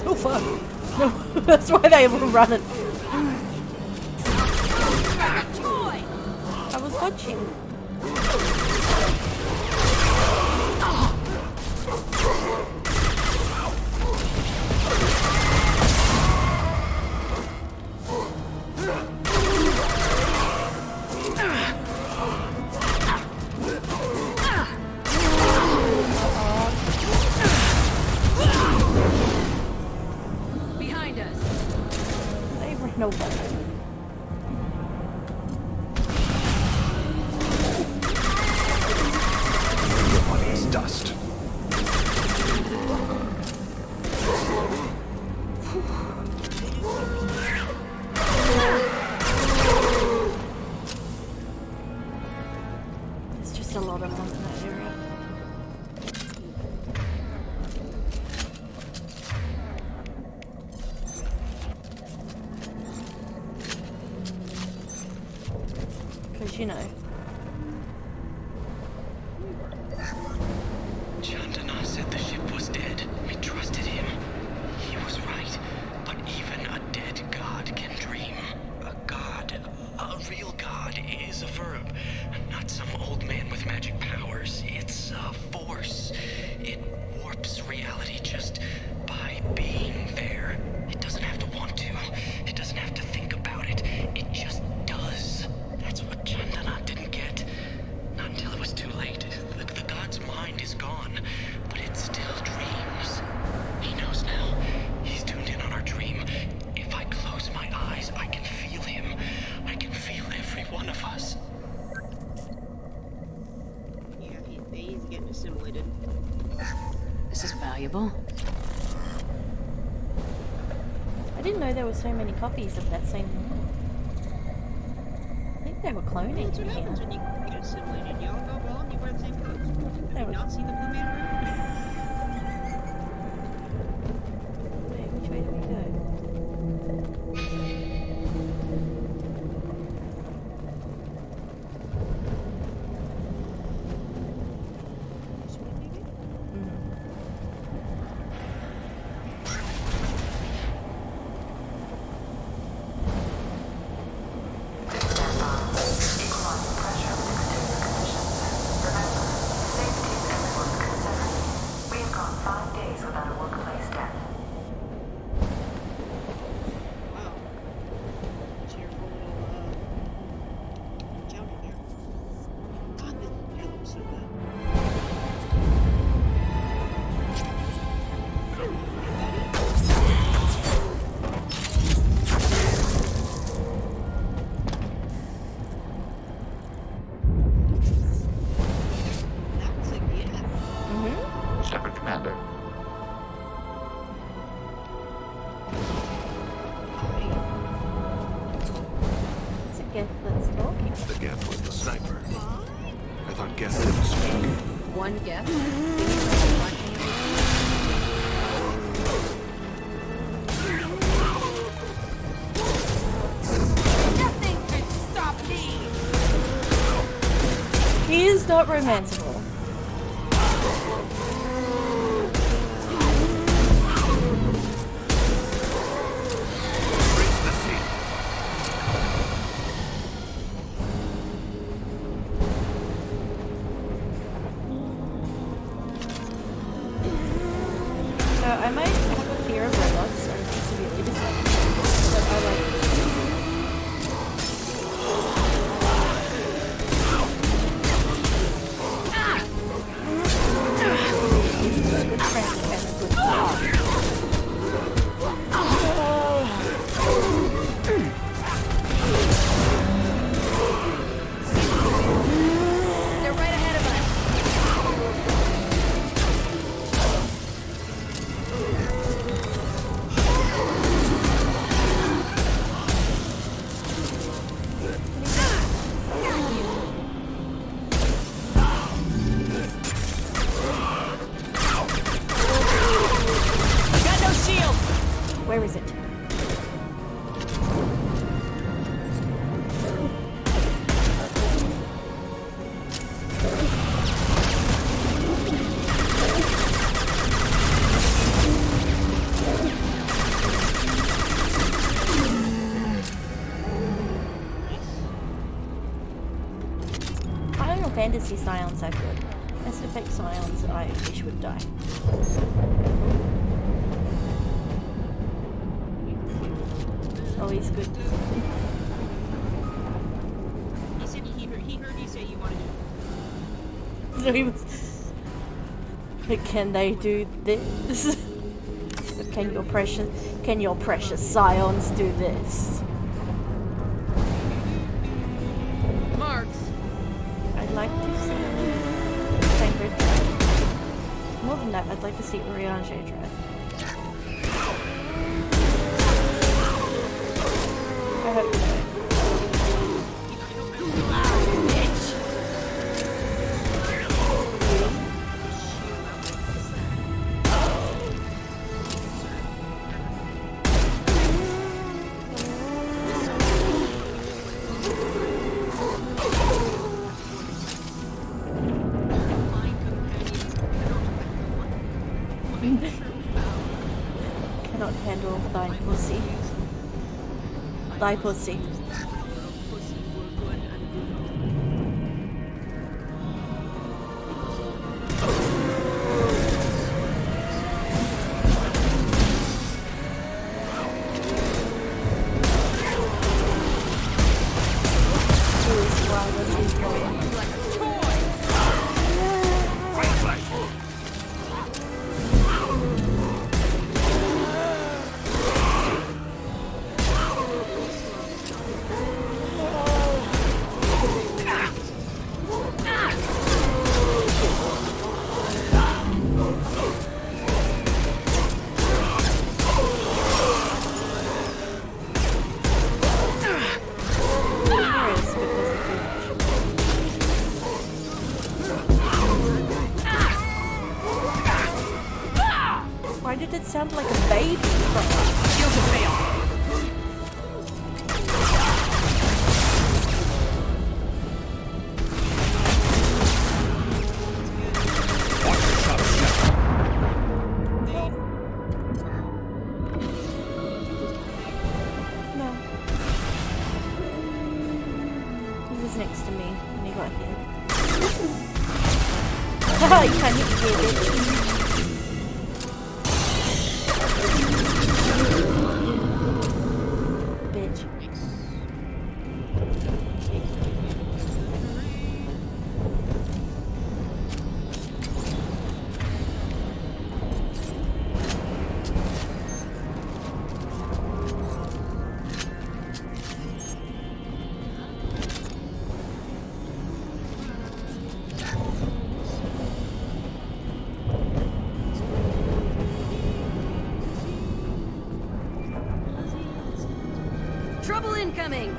Oh fuck! No, that's why they were running. I was watching. Behind us. They ran away. Your body is dust. There's just a lot of them in that area. Because, you know. Chandana said the ship was dead. We trusted him. He was right. But even a dead god can dream. A god, a real god, is a verb. Not some old man with magic powers. It's a force. It warps reality just by being there. It doesn't have to want to. It doesn't have to think about it. It just does. That's what Chandana didn't get. Not until it was too late. The god's mind is gone, but it still dreams. He knows now. He's tuned in on our dream. If I close my eyes, I can feel him. I can feel every one of us. Yeah, he's getting assimilated. This is valuable. I didn't know there were so many copies of that same one. I think they were cloning That's what in happens here. when you get assimilated. You all go bald and you wear the same clothes. Have That you was- not seen the Blue Man Group? Wait, which way do we go? We have gone 5 days without a workplace death. Wow. Cheerful little counter there. God, this hair looks so good. That's a gift. Shepard Commander. It's a gift that's talking. The Geth was the sniper. I thought Geth didn't speak. One guess. Nothing can stop me! He is not romanceable. Raise the sea. So I might have a fear of robots and severely dislike them, but I like this. This is a good friend and a good dog. They're right ahead of us. Got no shields! Where is it? Final Fantasy Scions are good. Mass Effect Scions I wish would die. Oh, he's good. He said he heard you say you wanted to. So he was. But can they do this? But can your precious scions do this? Marks. I'd like to see Cambridge try. More than that, I'd like to see Urianger try. I hope so. Cannot handle thy pussy. Thy pussy. sure did sound like a baby cry. Shield to fail. No. He was next to me when he got here. Haha, you can't hit me, bitch. Trouble incoming!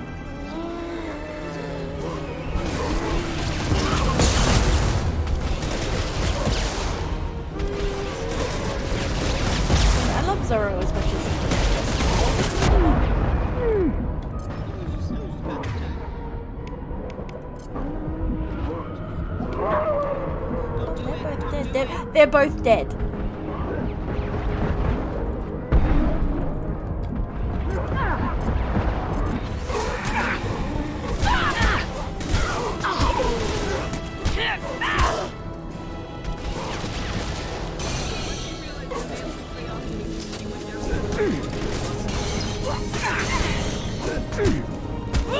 I love Zorro as much as they're both dead.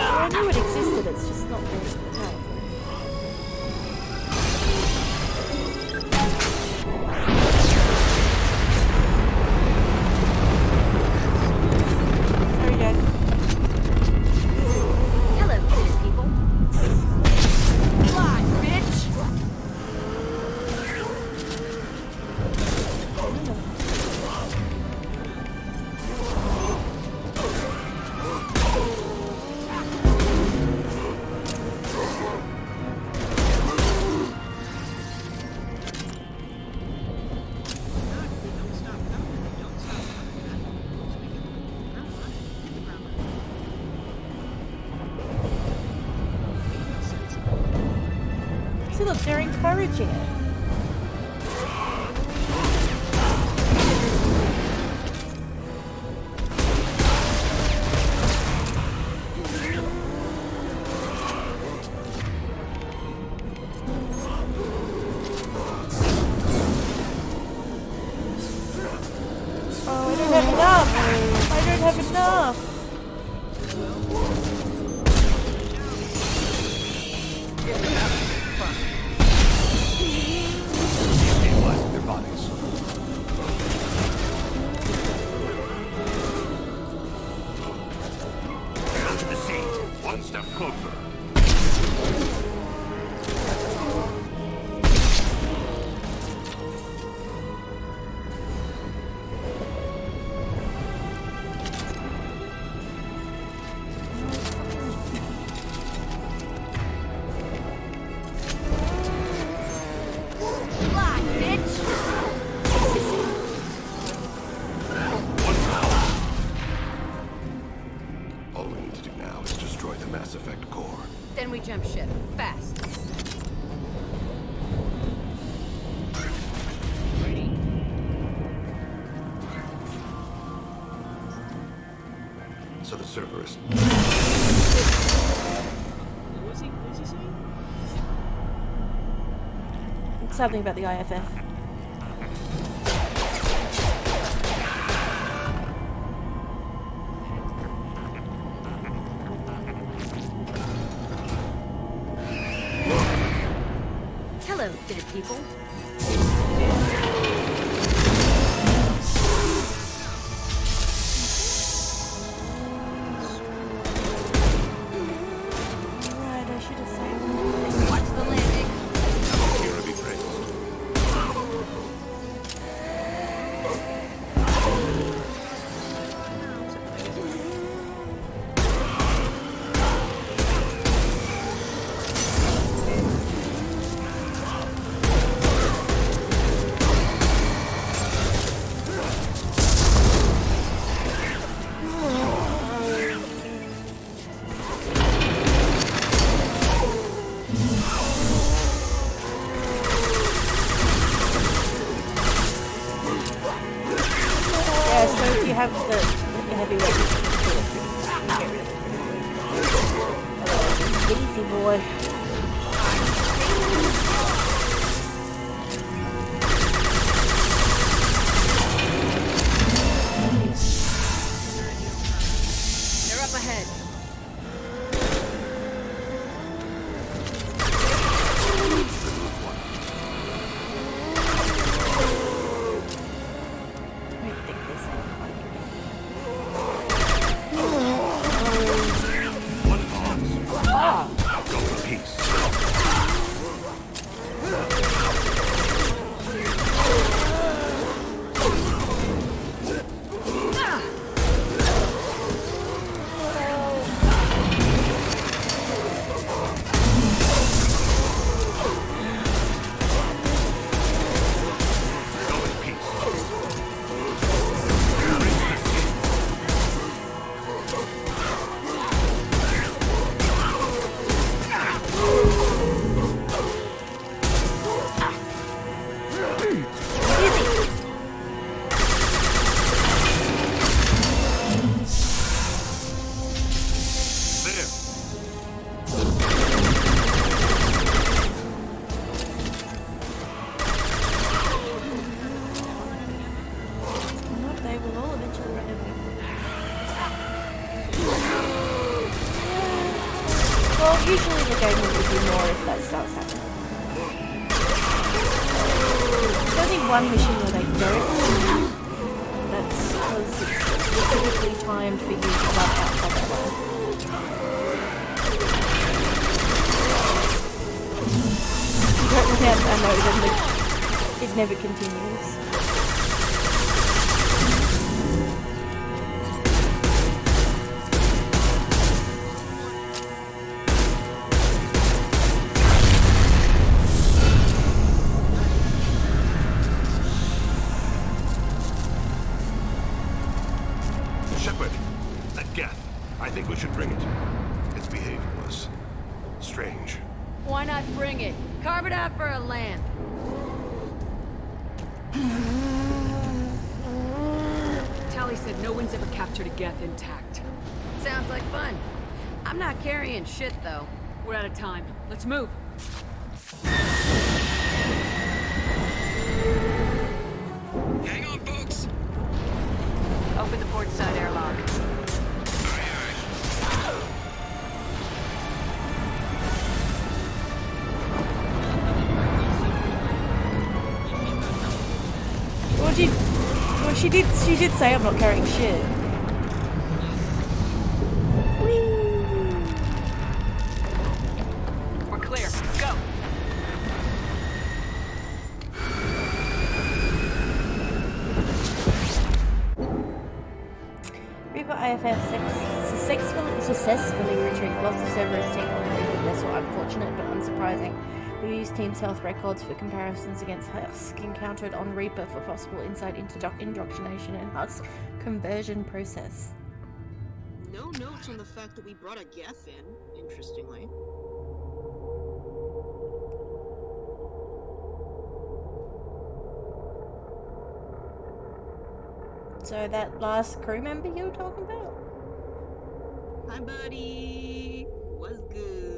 I knew it existed, it's just not very powerful. Sorry, Dad. Hello, good people. Fly, bitch! See, look, they're encouraging it. Oh, I don't have enough! I don't have enough! Stabilizing their bodies. Get to the scene. One step closer. Fly, bitch! All we need to do now is destroy the Mass Effect core. Then we jump ship. Fast. So the Cerberus. What's he saying? Something about the IFF. Hello, dead people. Right, I should have said. Watch the landing. Here be praised. have the heavy weapons. Easy boy. They're up ahead. Usually the game will give you more if that starts happening. There's only one mission where they don't. That's because it's specifically timed for you to run out of that one. You don't run out of ammo, then it never continues. Why not bring it? Carve it out for a lamp. Tally said no one's ever captured a Geth intact. Sounds like fun. I'm not carrying shit, though. We're out of time. Let's move. Hang on, folks! Open the port side airlock. Well, she did say I'm not carrying shit. We're clear. Go. Reaper IFF successfully retrieved lots of Cerberus team on the Reaper vessel. Unfortunate but unsurprising. We used Team's health records for comparisons against Husk encountered on Reaper for possible insight into indoctrination and Husk conversion process. No notes on the fact that we brought a Geth in, interestingly. So that last crew member you were talking about? Hi, buddy. What's good?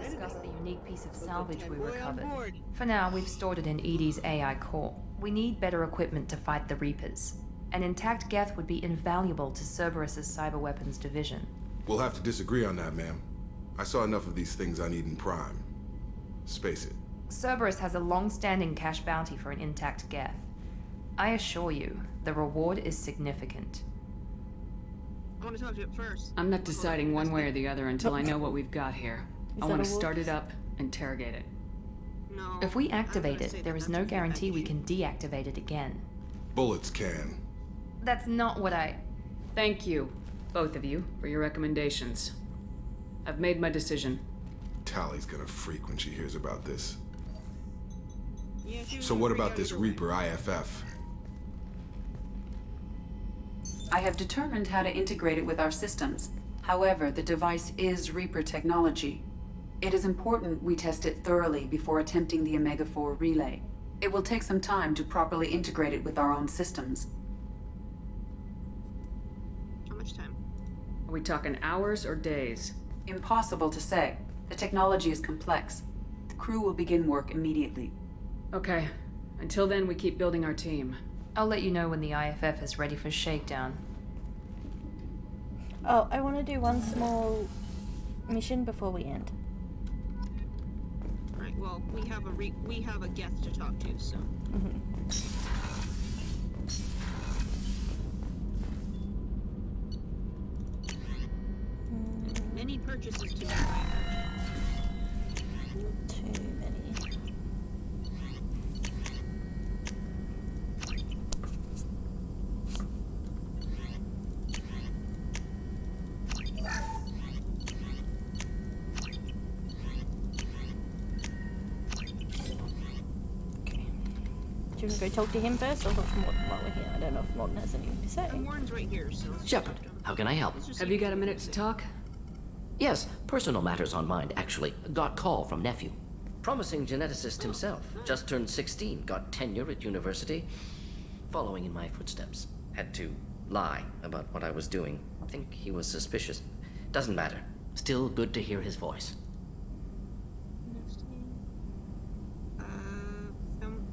Discuss the unique piece of salvage we recovered. For now, we've stored it in Edie's AI core. We need better equipment to fight the Reapers. An intact Geth would be invaluable to Cerberus's cyber weapons division. We'll have to disagree on that, ma'am. I saw enough of these things I need in Prime. Space it. Cerberus has a long-standing cash bounty for an intact Geth. I assure you, the reward is significant. I want to talk to it first. I'm not deciding one way or the other until I know what we've got here. I want to start it up, interrogate it. No. If we activate it, there is no guarantee we can deactivate it again. Bullets can. That's not what I... Thank you, both of you, for your recommendations. I've made my decision. Tally's gonna freak when she hears about this. Yeah, so what about this Reaper IFF? I have determined how to integrate it with our systems. However, the device is Reaper technology. It is important we test it thoroughly before attempting the Omega-4 relay. It will take some time to properly integrate it with our own systems. How much time? Are we talking hours or days? Impossible to say. The technology is complex. The crew will begin work immediately. Okay. Until then, we keep building our team. I'll let you know when the IFF is ready for shakedown. Oh, I want to do one small mission before we end. Right. Well, we have a guest to talk to, so. Many purchases to make. Too many. Do you want to go talk to him first or talk to Morton while we're here? I don't know if Morton has anything to say. Morton's right here, so. Shepard, how can I help? Have you got a minute to talk? Yes, personal matters on mind, actually. Got call from nephew. Promising geneticist himself. Just turned 16, got tenure at university. Following in my footsteps. Had to lie about what I was doing. Think he was suspicious. Doesn't matter. Still good to hear his voice.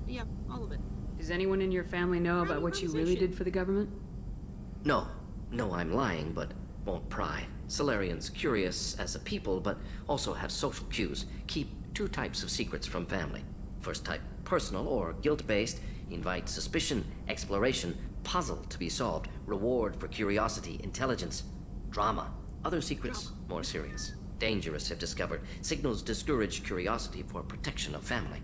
Yeah, all of it. Does anyone in your family know about what you really did for the government? No. No, I'm lying, but won't pry. Solarians curious as a people, but also have social cues. Keep two types of secrets from family. First type, personal or guilt-based. Invite suspicion, exploration, puzzle to be solved. Reward for curiosity, intelligence. Drama. Other secrets, more serious. Dangerous if discovered. Signals discourage curiosity for protection of family.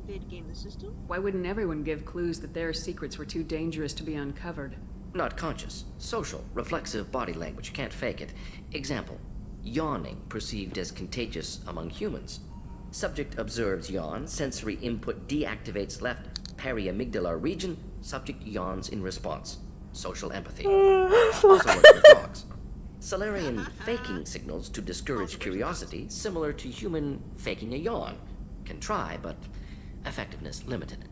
Vid game the system? Why wouldn't everyone give clues that their secrets were too dangerous to be uncovered? Not conscious. Social, reflexive body language. Can't fake it. Example. Yawning perceived as contagious among humans. Subject observes yawn. Sensory input deactivates left periamygdalar region. Subject yawns in response. Social empathy. Also works with dogs. Solarian faking signals to discourage curiosity, similar to human faking a yawn. Can try, but effectiveness limited.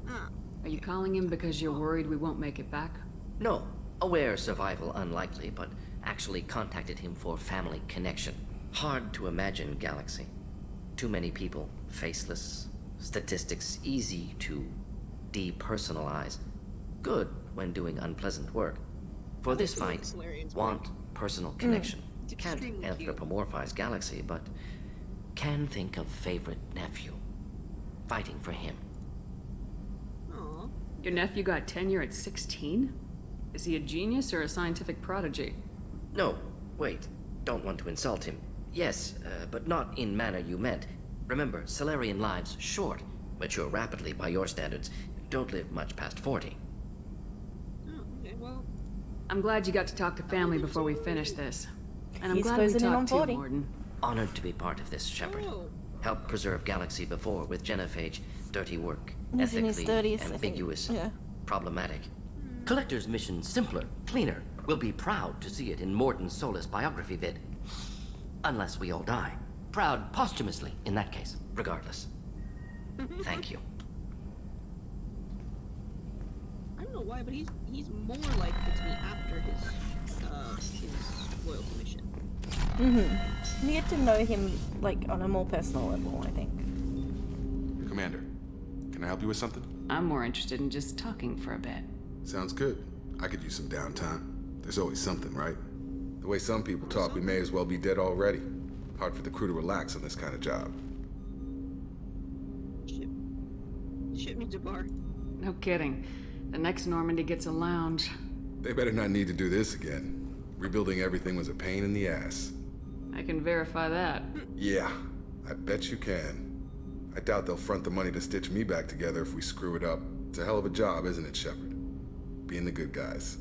Are you calling him because you're worried we won't make it back? No. Aware survival unlikely, but actually contacted him for family connection. Hard to imagine galaxy. Too many people, faceless. Statistics easy to depersonalize. Good when doing unpleasant work. For this fight, want personal connection. Can't anthropomorphize galaxy, but can think of favorite nephew. Fighting for him. Your nephew got tenure at 16? Is he a genius or a scientific prodigy? No, wait. Don't want to insult him. Yes, but not in manner you meant. Remember, Solarian lives short. Mature rapidly by your standards. Don't live much past 40. Okay, well. I'm glad you got to talk to family before we finish this. And I'm He's glad we closing in on talked to 40. you, Warden. Honored to be part of this, Shepard. Helped preserve Galaxy before with Genophage. Dirty work. He's in his Ethically 30s, I think. ambiguous. Yeah. Problematic. Collector's mission simpler, cleaner. We'll be proud to see it in Morton Solus biography vid. Unless we all die. Proud posthumously, in that case. Regardless. Thank you. I don't know why, but he's more likely to be after his loyalty mission. You get to know him, like, on a more personal level, I think. Commander, can I help you with something? I'm more interested in just talking for a bit. Sounds good. I could use some downtime. There's always something, right? The way some people talk, we may as well be dead already. Hard for the crew to relax on this kind of job. Ship needs a bar. No kidding. The next Normandy gets a lounge. They better not need to do this again. Rebuilding everything was a pain in the ass. I can verify that. Yeah, I bet you can. I doubt they'll front the money to stitch me back together if we screw it up. It's a hell of a job, isn't it, Shepard? Being the good guys.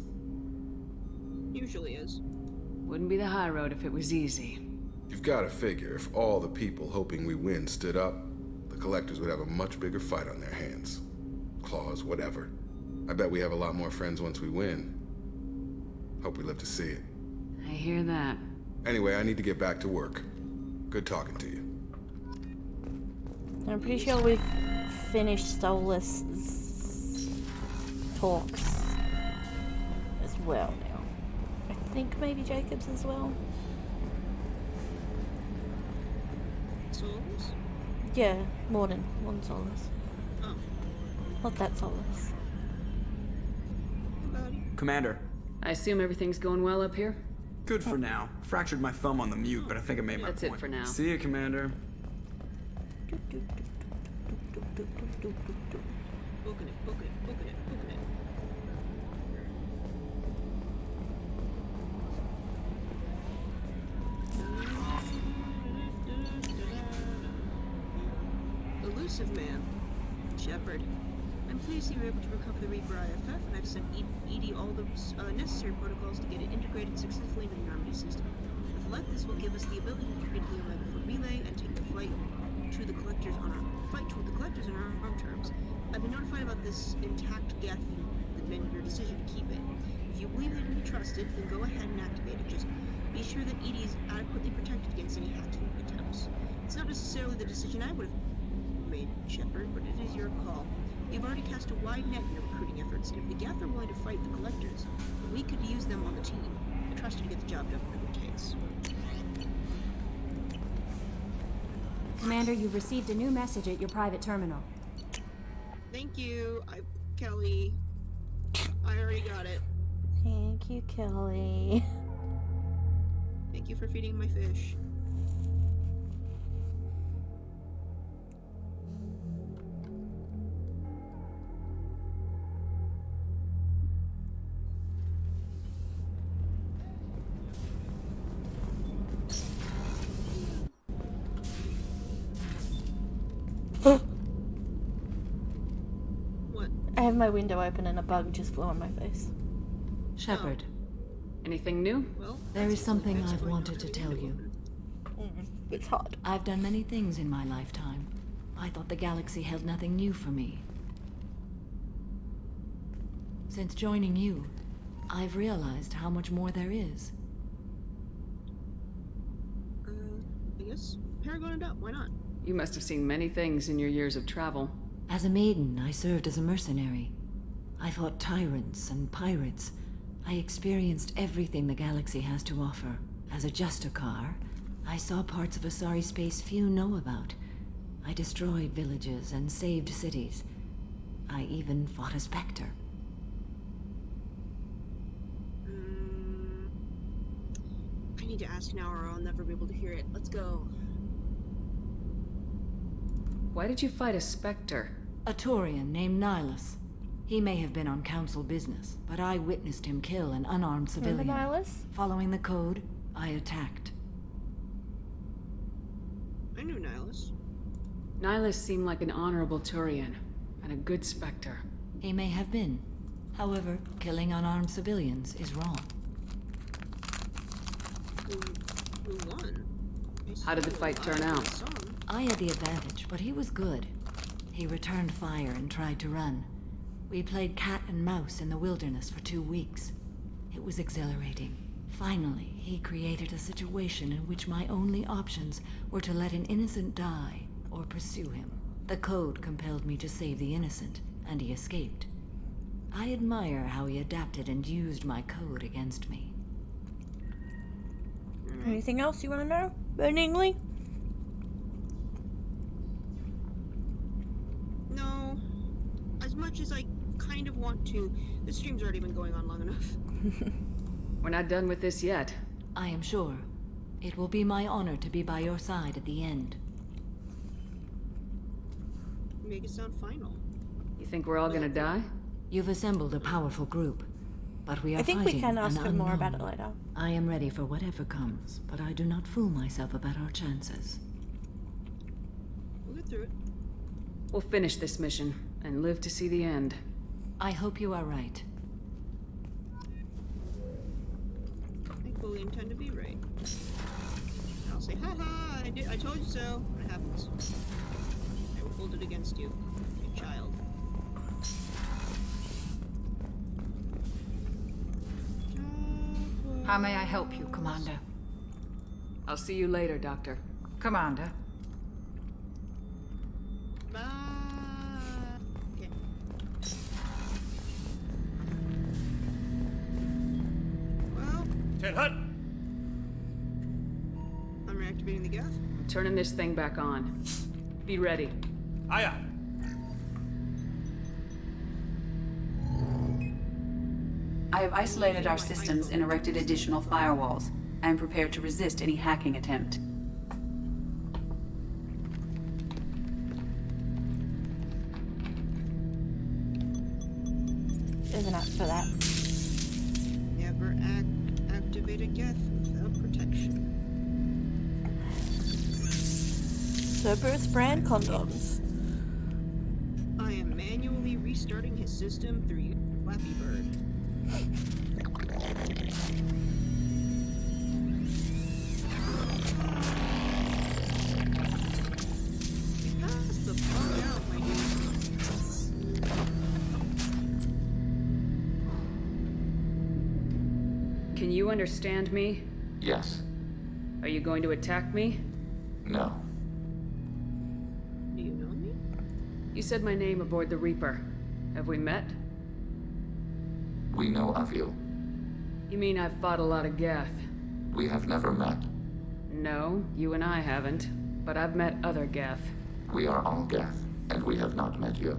Usually is. Wouldn't be the high road if it was easy. You've got to figure if all the people hoping we win stood up, the collectors would have a much bigger fight on their hands. Claws, whatever. I bet we have a lot more friends once we win. Hope we live to see it. I hear that. Anyway, I need to get back to work. Good talking to you. I'm pretty sure we've finished Soulless' talks as well now. I think maybe Jacob's as well. Souls? Yeah, more than one Soulless. Oh. Not that Soulless. Commander. I assume everything's going well up here? Good for now. Fractured my thumb on the mute, but I think I made my That's point. it for now. See you, Commander. Booking it. Elusive man. Shepard. I'm pleased you were able to recover the Reaper IFF, and I've sent EDI all the necessary protocols to get it integrated successfully into the Normandy system. With luck, this will give us the ability to create the Omega for relay and take the flight to the collectors on our own terms. I've been notified about this intact Geth and your decision to keep it. If you believe it can be trusted, then go ahead and activate it. Just be sure that EDI is adequately protected against any hacking attempts. It's not necessarily the decision I would have made, Shepard, but it is your call. You've already cast a wide net in your recruiting efforts, and if the Geth are willing to fight the collectors, we could use them on the team. I trust you to get the job done whatever it takes. Commander, you've received a new message at your private terminal. Thank you, Kelly. I already got it. Thank you, Kelly. Thank you for feeding my fish. What? I have my window open and a bug just flew on my face. Shepard. Anything new? Well, there is something I've wanted to tell you. It's hot. I've done many things in my lifetime. I thought the galaxy held nothing new for me. Since joining you, I've realized how much more there is. I guess Paragon it up. Why not? You must have seen many things in your years of travel. As a maiden, I served as a mercenary. I fought tyrants and pirates. I experienced everything the galaxy has to offer. As a Justicar, I saw parts of Asari space few know about. I destroyed villages and saved cities. I even fought a Spectre. I need to ask now or I'll never be able to hear it. Let's go. Why did you fight a Spectre? A Turian named Nihilus. He may have been on council business, but I witnessed him kill an unarmed civilian. Remember Nihilus? Following the code, I attacked. I knew Nihilus. Nihilus seemed like an honorable Turian, and a good Spectre. He may have been. However, killing unarmed civilians is wrong. Who won? How did the fight turn out? I had the advantage, but he was good. He returned fire and tried to run. We played cat and mouse in the wilderness for 2 weeks. It was exhilarating. Finally, he created a situation in which my only options were to let an innocent die or pursue him. The code compelled me to save the innocent, and he escaped. I admire how he adapted and used my code against me. Anything else you want to know, burningly? No. As much as I kind of want to. This stream's already been going on long enough. We're not done with this yet. I am sure. It will be my honor to be by your side at the end. Make it sound final. You think we're all gonna die? You've assembled a powerful group, but we are I think we fighting can ask an him more unknown. about it later. I am ready for whatever comes, but I do not fool myself about our chances. We'll get through it. We'll finish this mission and live to see the end. I hope you are right. I fully intend to be right. I'll say, haha, I told you so, when it happens. I will hold it against you, you child. How may I help you, Commander? I'll see you later, Doctor. Commander. 10 hut. I'm reactivating the gas. I'm turning this thing back on. Be ready. Aye, aye. I have isolated our systems and erected additional firewalls. I am prepared to resist any hacking attempt. There's an app for that. Never activate a gas without protection. Cerberus brand condoms. I am manually restarting his system through Flappy Bird. Pass the fuck out, my dude. Can you understand me? Yes. Are you going to attack me? No. Do you know me? You said my name aboard the Reaper. Have we met? We know of you. You mean I've fought a lot of Geth? We have never met. No, you and I haven't. But I've met other Geth. We are all Geth, and we have not met you.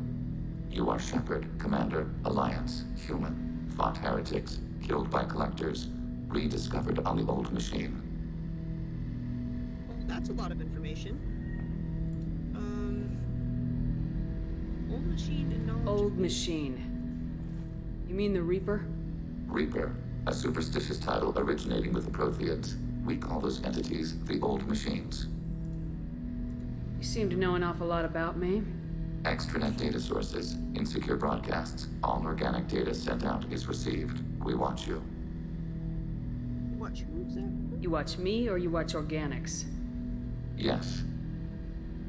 You are Shepard, Commander, Alliance, human, fought heretics, killed by collectors, rediscovered on the old machine. Well, that's a lot of information. Old machine and knowledge. Old machine. You mean the Reaper? Reaper, a superstitious title originating with the Protheans. We call those entities the old machines. You seem to know an awful lot about me. Extranet data sources, insecure broadcasts, all organic data sent out is received. We watch you. Watch who exactly? You watch me or you watch organics? Yes.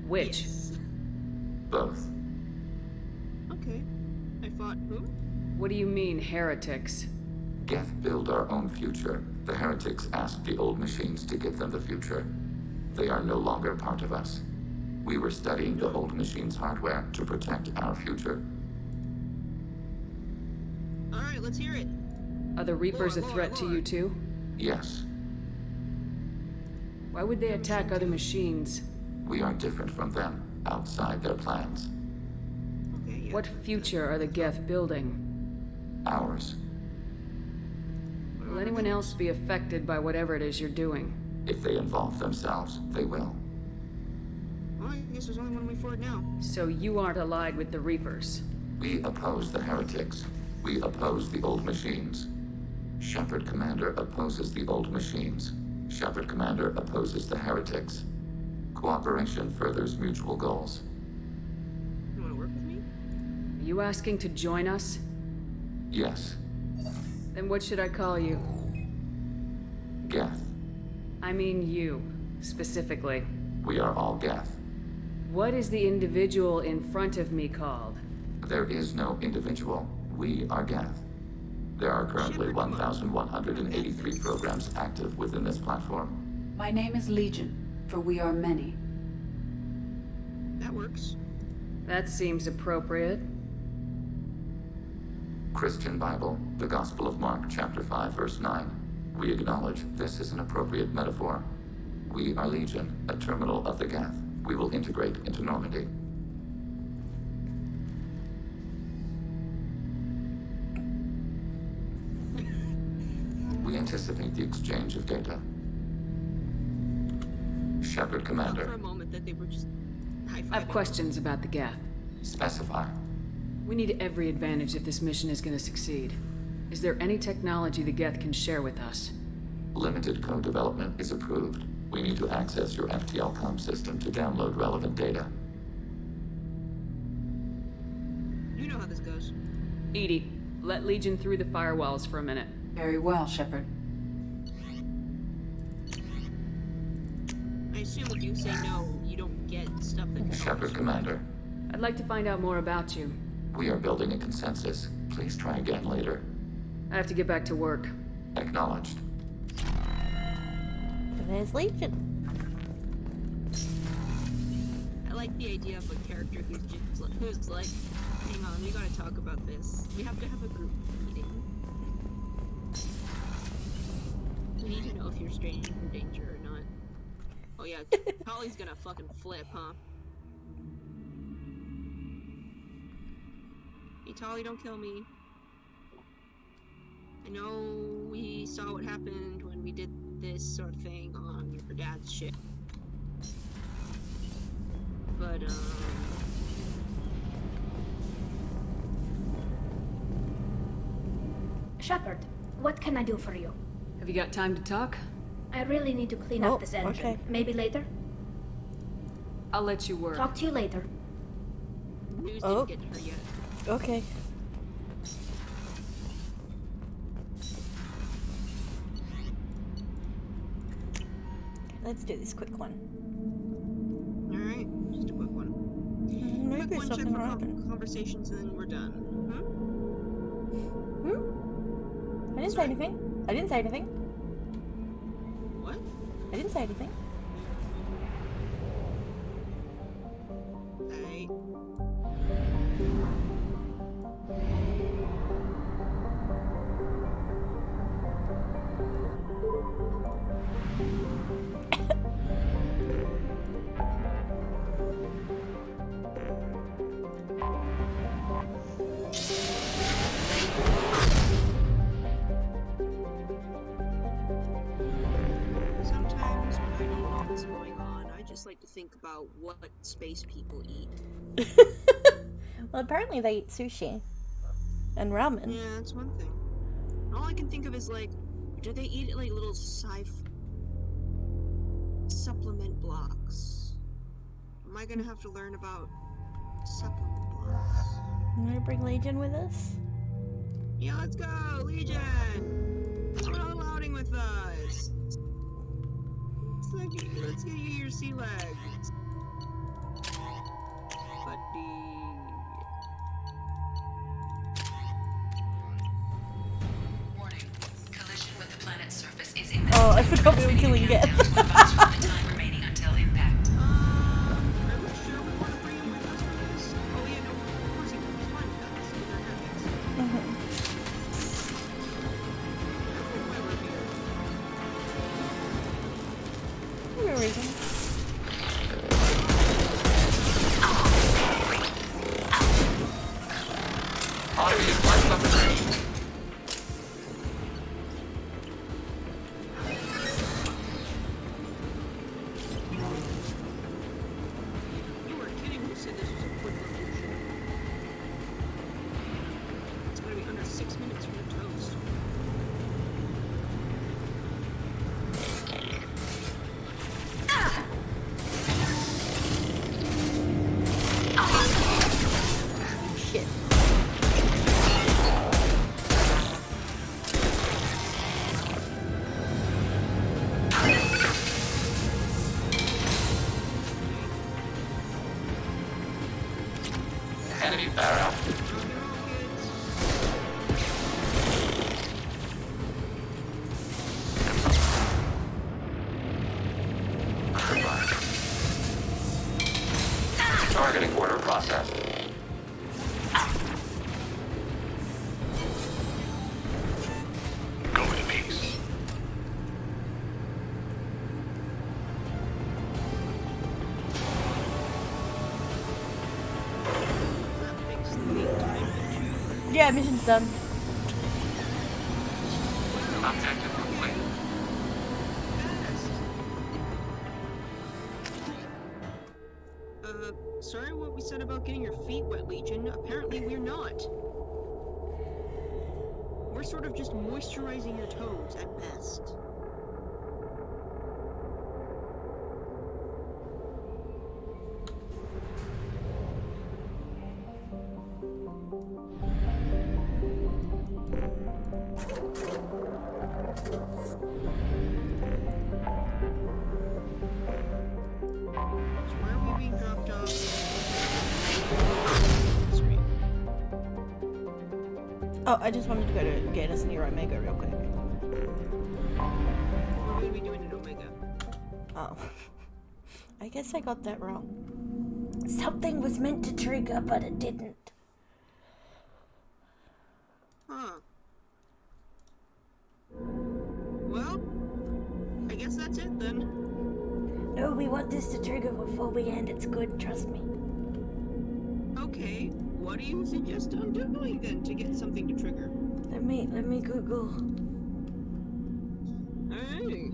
Which? Yes. Both. Okay. I fought who? What do you mean, heretics? Geth build our own future. The heretics asked the old machines to give them the future. They are no longer part of us. We were studying the old machines' hardware to protect our future. Alright, let's hear it. Are the Reapers a threat to you too? Yes. Why would they attack other machines? We are different from them, outside their plans. Okay, yeah. What future are the Geth building? Ours. Will anyone else be affected by whatever it is you're doing? If they involve themselves, they will. Well, I guess there's only one way forward now. So you aren't allied with the Reapers? We oppose the heretics. We oppose the old machines. Shepard Commander opposes the old machines. Shepard Commander opposes the heretics. Cooperation furthers mutual goals. You want to work with me? Are you asking to join us? Yes. Then what should I call you? Geth. I mean you, specifically. We are all Geth. What is the individual in front of me called? There is no individual. We are Geth. There are currently 1,183 programs active within this platform. My name is Legion, for we are many. That works. That seems appropriate. Christian Bible, the Gospel of Mark, chapter 5, verse 9. We acknowledge this is an appropriate metaphor. We are Legion, a terminal of the Geth. We will integrate into Normandy. We anticipate the exchange of data. Shepard Commander. For a moment that they were just high-fiving. I have questions about the Geth. Specify. We need every advantage if this mission is going to succeed. Is there any technology the Geth can share with us? Limited code development is approved. We need to access your FTL-COM system to download relevant data. You know how this goes. Edie, let Legion through the firewalls for a minute. Very well, Shepard. I assume if you say no, you don't get stuff that Shepard Commander. I'd like to find out more about you. We are building a consensus. Please try again later. I have to get back to work. Acknowledged. There's Legion. I like the idea of a character who's like, hang on, we gotta talk about this. We have to have a group meeting. We need to know if you're stranger danger or not. Oh yeah, Holly's gonna fucking flip, huh? Hey Tolly, don't kill me. I know we saw what happened when we did this sort of thing on your dad's ship. But, Shepard, what can I do for you? Have you got time to talk? I really need to clean up this engine. Okay. Maybe later? I'll let you work. Talk to you later. News didn't get to her yet. Okay. Let's do this quick one. Alright, just a quick one. Maybe Quick one, check something for happened. conversations and then we're done. I didn't say anything. I didn't say anything. What? I didn't say anything. Hey. Sometimes when I don't know what's going on, I just like to think about what space people eat. Well, apparently they eat sushi and ramen. Yeah, that's one thing. All I can think of is like, do they eat like little supplement blocks? Am I gonna have to learn about supplement blocks? You want to bring Legion with us? Yeah, let's go, Legion! Come on, outing with us. Let's get you your sea legs, buddy. Warning. Collision with the planet's surface is Oh, I forgot we were killing Geth. time remaining until impact. You were kidding when you said this was a quick revolution. It's gonna be under 6 minutes for your toast. Shit. Enemy barrel. Targeting order processed. Go in peace. Yeah, mission's done. Objective complete. Sorry what we said about getting your feet wet, Legion. Apparently we're not. We're sort of just moisturizing your toes at best. So where are we being dropped off? Sweet. Oh, I just wanted to go to get us near Omega real quick. What are we doing in Omega? Oh. I guess I got that wrong. Something was meant to trigger, but it didn't. Huh. Well, to trigger before we end. It's good, trust me. Okay, what do you suggest I'm doing then to get something to trigger? Let me Google. Hey.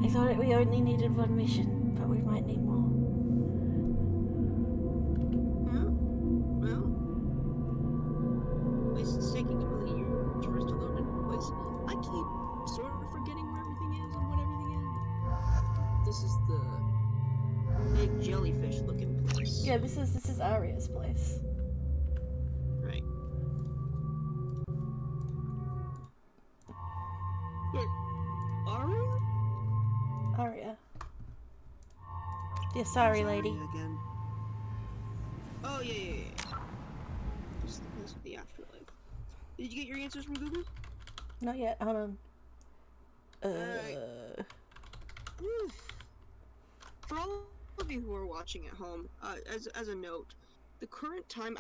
I thought we only needed one mission, but we might need more. Well, at least it's taking a million years for us to load into place. I keep sort of forgetting where everything is and what everything is. This is the big jellyfish looking place. Yeah, this is Arya's place. Right. Wait, Aria? Arya. The Asari lady. Again. Oh, yeah. This is the afterlife. Did you get your answers from Google? Not yet, hold on. For all of you who are watching at home, as a note, the current time,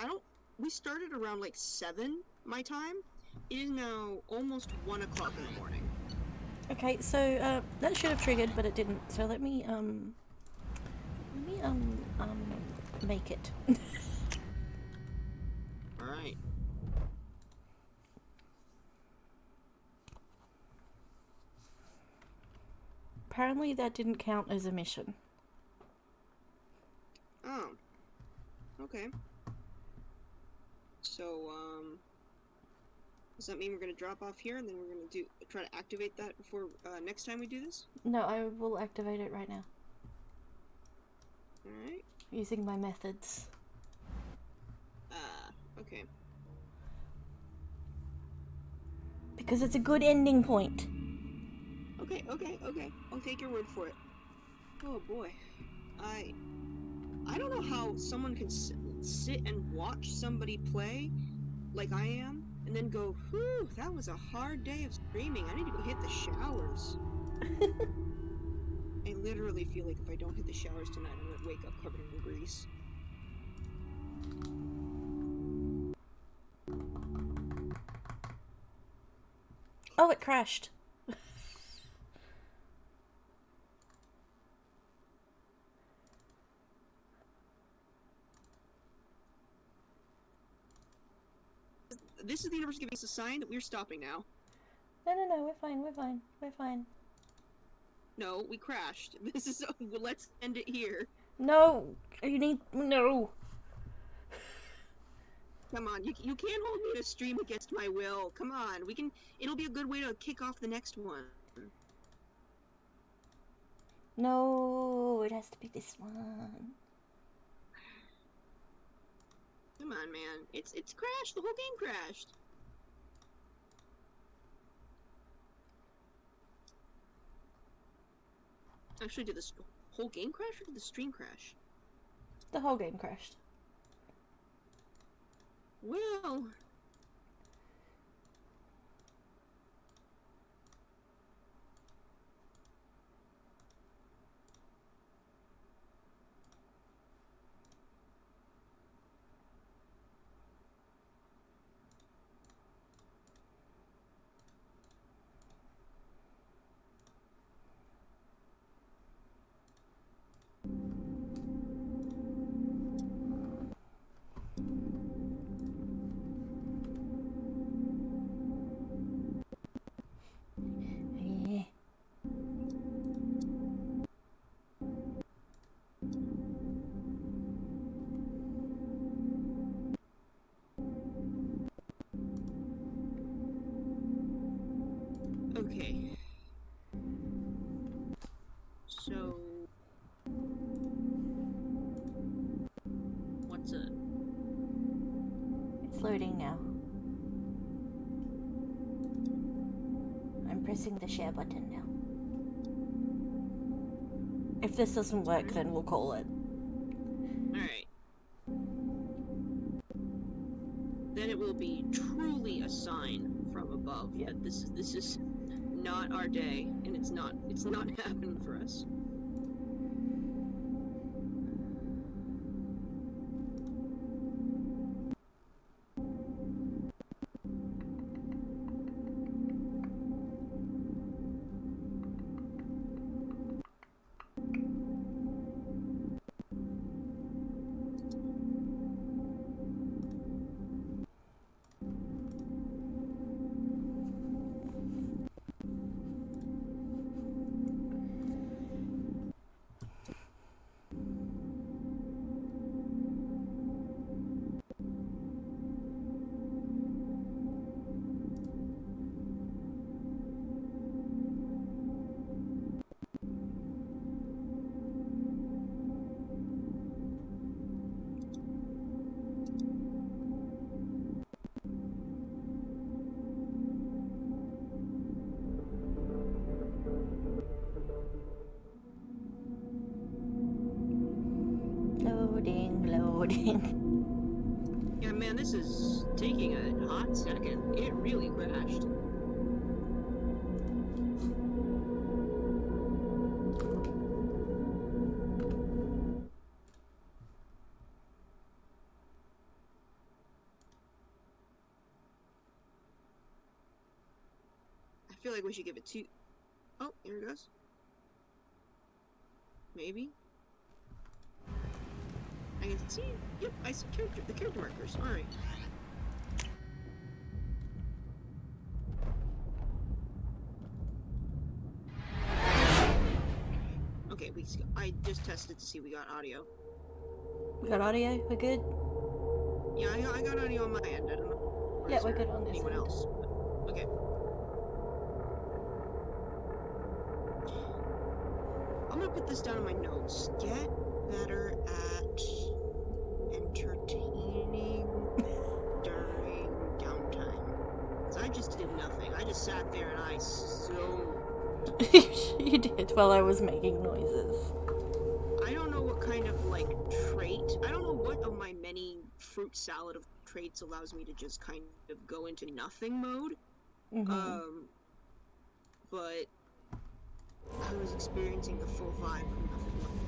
we started around like 7 my time. It is now almost 1 o'clock in the morning. Okay, so that should have triggered, but it didn't. So let me make it. All right. Apparently that didn't count as a mission. Oh. Okay. So, does that mean we're gonna drop off here and then we're gonna try to activate that before next time we do this? No, I will activate it right now. Alright. Using my methods. Okay. Because it's a good ending point. Okay. I'll take your word for it. Oh boy. I don't know how someone can sit and watch somebody play like I am and then go, whew, that was a hard day of streaming. I need to go hit the showers. I literally feel like if I don't hit the showers tonight, I'm gonna wake up covered in grease. Oh, it crashed. This is the universe giving us a sign that we're stopping now. No, we're fine. No, we crashed. This is let's end it here. No, no. Come on, you can't hold me to stream against my will. Come on, it'll be a good way to kick off the next one. No, it has to be this one. Come on, man. It's crashed. The whole game crashed. Actually, did the whole game crash or did the stream crash? The whole game crashed. Well... Okay. So... What's it? It's loading now. I'm pressing the share button now. If this doesn't work, then we'll call it. Alright. Then it will be truly a sign from above that this is not our day, and it's not happening for us. recording. Yeah, man, this is taking a hot second. It really crashed. I feel like we should give it 2. Oh, here it goes. Maybe. I can see. Yep, I see the character markers. All right. Okay, I just tested to see we got audio. We got audio? We're good? Yeah, I got audio on my end. I don't know. Yeah, we're good on this anyone end. else. Okay. I'm gonna put this down in my notes. Get better at entertaining during downtime. Because I just did nothing. I just sat there and I You did while I was making noises. I don't know what kind of, like, trait. I don't know what of my many fruit salad of traits allows me to just kind of go into nothing mode. But I was experiencing the full vibe of nothing mode.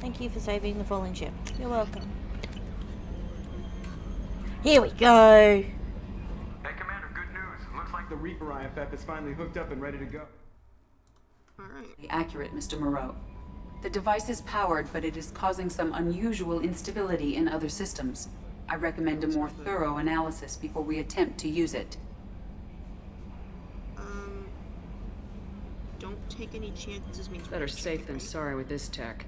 Thank you for saving the fallen ship. You're welcome. Here we go! Hey, Commander, good news. Looks like the Reaper IFF is finally hooked up and ready to go. Accurate, Mr. Moreau. The device is powered, but it is causing some unusual instability in other systems. I recommend a more thorough analysis before we attempt to use it. Don't take any chances. Better safe than sorry with this tech.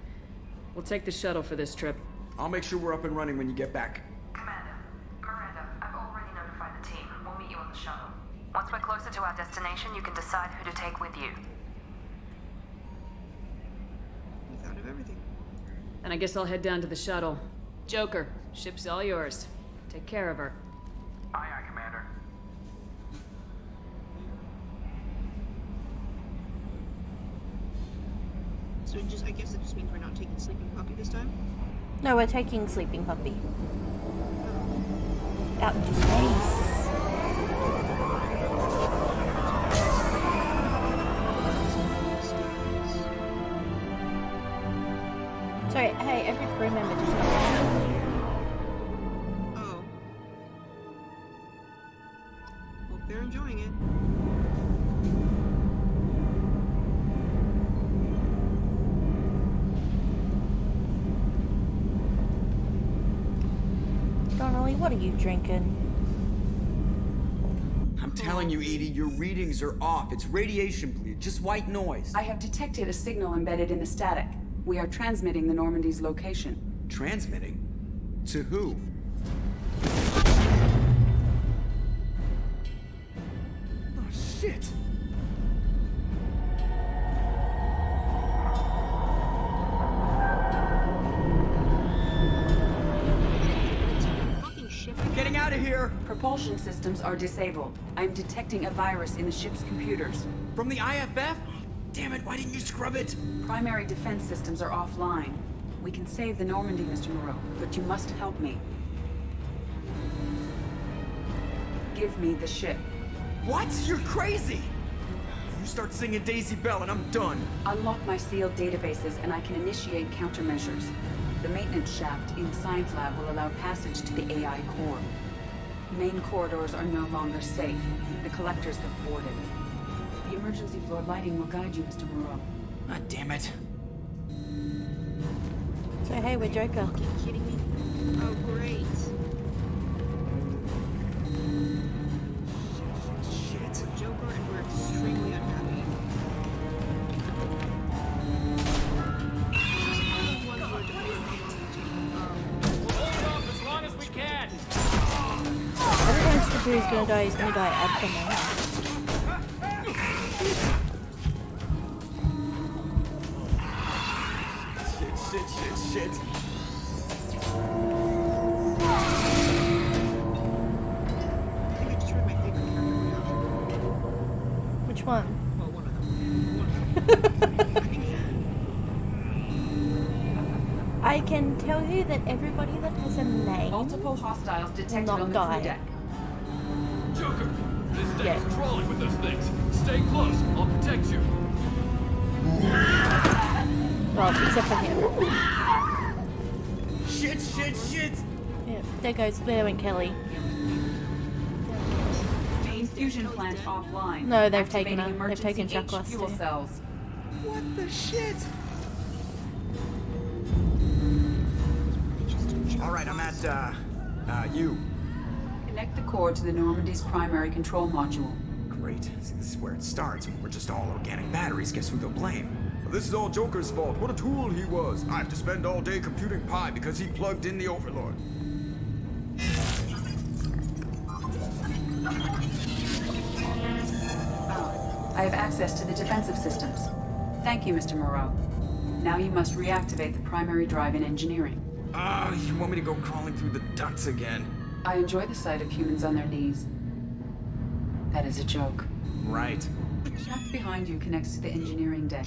We'll take the shuttle for this trip. I'll make sure we're up and running when you get back. Miranda, I've already notified the team. We'll meet you on the shuttle. Once we're closer to our destination, you can decide who to take with you. We thought of everything. And I guess I'll head down to the shuttle. Joker, ship's all yours. Take care of her. Aye, aye, Commander. So I guess it just means we're not taking Sleeping Puppy this time? No, we're taking Sleeping Puppy. Out into space. Sorry, hey, every crew member just got Oh. Hope they're enjoying it. Donnelly, what are you drinking? I'm telling you, Edie, your readings are off. It's radiation bleed, just white noise. I have detected a signal embedded in the static. We are transmitting the Normandy's location. Transmitting? To who? Oh, shit! Getting out of here! Propulsion systems are disabled. I'm detecting a virus in the ship's computers. From the IFF? Damn it, why didn't you scrub it? Primary defense systems are offline. We can save the Normandy, Mr. Moreau, but you must help me. Give me the ship. What? You're crazy! You start singing Daisy Bell and I'm done. Unlock my sealed databases and I can initiate countermeasures. The maintenance shaft in the science lab will allow passage to the AI core. Main corridors are no longer safe. The collectors have boarded. The emergency floor lighting will guide you, Mr. Moreau. God damn it. So hey, we're Joker. Are you kidding me? Oh, great. Shit. We're Joker and we're extremely unhappy. As long as we can. Everyone's who's gonna die is gonna die at the moment. Shit. one? Well, one of them. I can tell you that everybody that has a name Multiple hostiles detected not on the die. crew deck. Joker, this deck Yeah. is crawling with those things. Stay close. I'll protect you. Well, except for him. Shit! Yeah, there went Kelly. Main fusion plant offline. No, they've taken Activating her. They've taken emergency Jacques fuel too. cells. What the shit? Alright, I'm at, you. Connect the core to the Normandy's primary control module. Great. See, this is where it starts. We're just all organic batteries. Guess who they'll blame? This is all Joker's fault. What a tool he was. I have to spend all day computing pi because he plugged in the Overlord. I have access to the defensive systems. Thank you, Mr. Moreau. Now you must reactivate the primary drive in engineering. You want me to go crawling through the ducts again? I enjoy the sight of humans on their knees. That is a joke. Right. The shaft behind you connects to the engineering deck.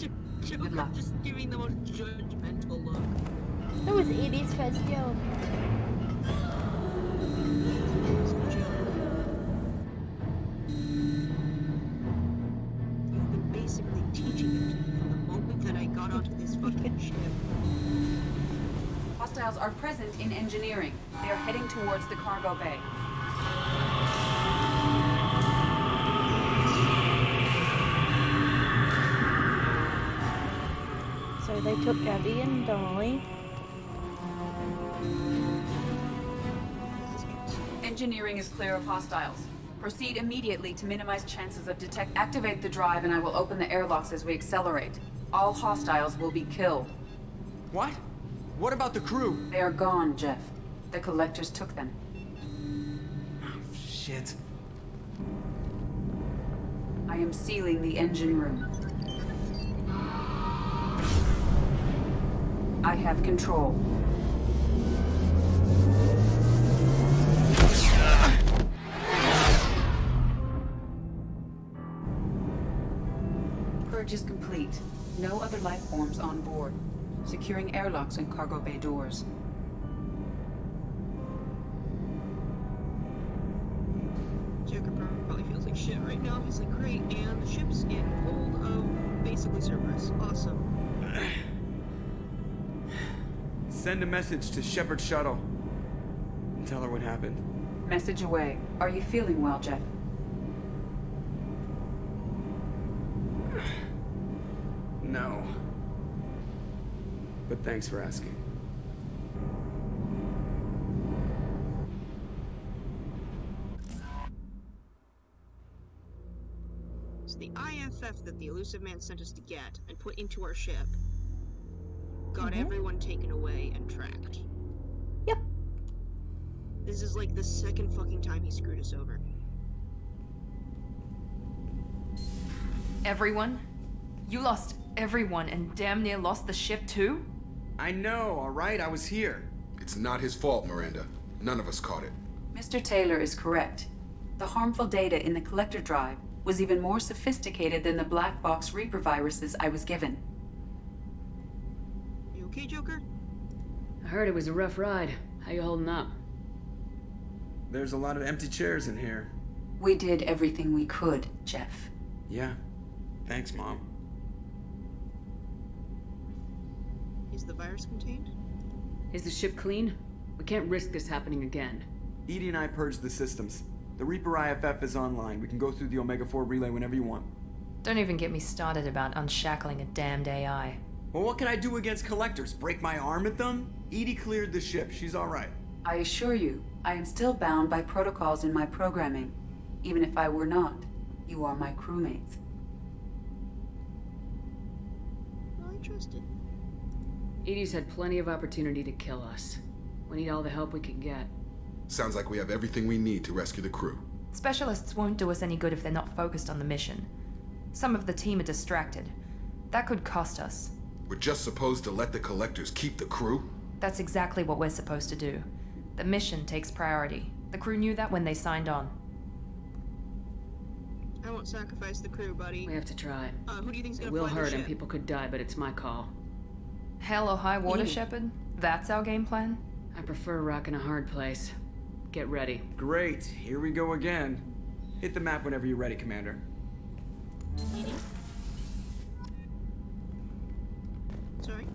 Good luck. Just giving the most judgmental look. That was Edie's first job. You've been basically teaching it to me from the moment that I got onto this fucking ship. Hostiles are present in engineering. They are heading towards the cargo bay. So they took Abby and Dolly. Engineering is clear of hostiles. Proceed immediately to minimize chances of detect. Activate the drive and I will open the airlocks as we accelerate. All hostiles will be killed. What? What about the crew? They are gone, Jeff. The collectors took them. Shit. I am sealing the engine room. I have control. Purge is complete. No other life forms on board. Securing airlocks and cargo bay doors. Joker probably feels like shit right now. He's like, great, and the ship's in hold of basically Cerberus. Awesome. Send a message to Shepard Shuttle. And tell her what happened. Message away. Are you feeling well, Jeff? No. But thanks for asking. It's the IFF that the Elusive Man sent us to get and put into our ship. Got everyone taken away and tracked. Yep. This is like the second fucking time he screwed us over. Everyone? You lost everyone and damn near lost the ship too? I know, alright? I was here. It's not his fault, Miranda. None of us caught it. Mr. Taylor is correct. The harmful data in the collector drive was even more sophisticated than the black box Reaper viruses I was given. You okay, Joker? I heard it was a rough ride. How you holding up? There's a lot of empty chairs in here. We did everything we could, Jeff. Yeah. Thanks, Mom. Is the virus contained? Is the ship clean? We can't risk this happening again. Edie and I purged the systems. The Reaper IFF is online. We can go through the Omega-4 relay whenever you want. Don't even get me started about unshackling a damned AI. Well, what can I do against collectors? Break my arm at them? Edie cleared the ship. She's alright. I assure you, I am still bound by protocols in my programming. Even if I were not, you are my crewmates. Well, I trust it. Edie's had plenty of opportunity to kill us. We need all the help we can get. Sounds like we have everything we need to rescue the crew. Specialists won't do us any good if they're not focused on the mission. Some of the team are distracted. That could cost us. We're just supposed to let the collectors keep the crew? That's exactly what we're supposed to do. The mission takes priority. The crew knew that when they signed on. I won't sacrifice the crew, buddy. We have to try. Who do you think's It gonna will fly the hurt and ship? people could die, but it's my call. Hell or high water, Shepard? That's our game plan? I prefer rock in a hard place. Get ready. Great, here we go again. Hit the map whenever you're ready, Commander. Sorry?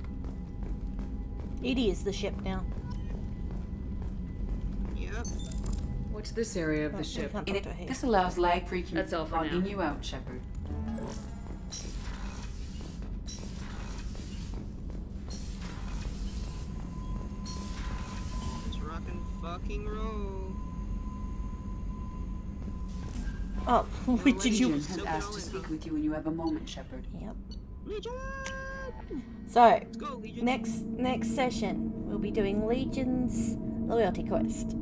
Edie is the ship now. Yep. What's this area of the ship? This allows lag-free That's all for logging now. you out, Shepard. Let's rock and fucking roll. Oh, did you? Legion has asked to speak with you when you have a moment, Shepard. Yep. Legion! So, go, Legion. next session, we'll be doing Legion's loyalty quest.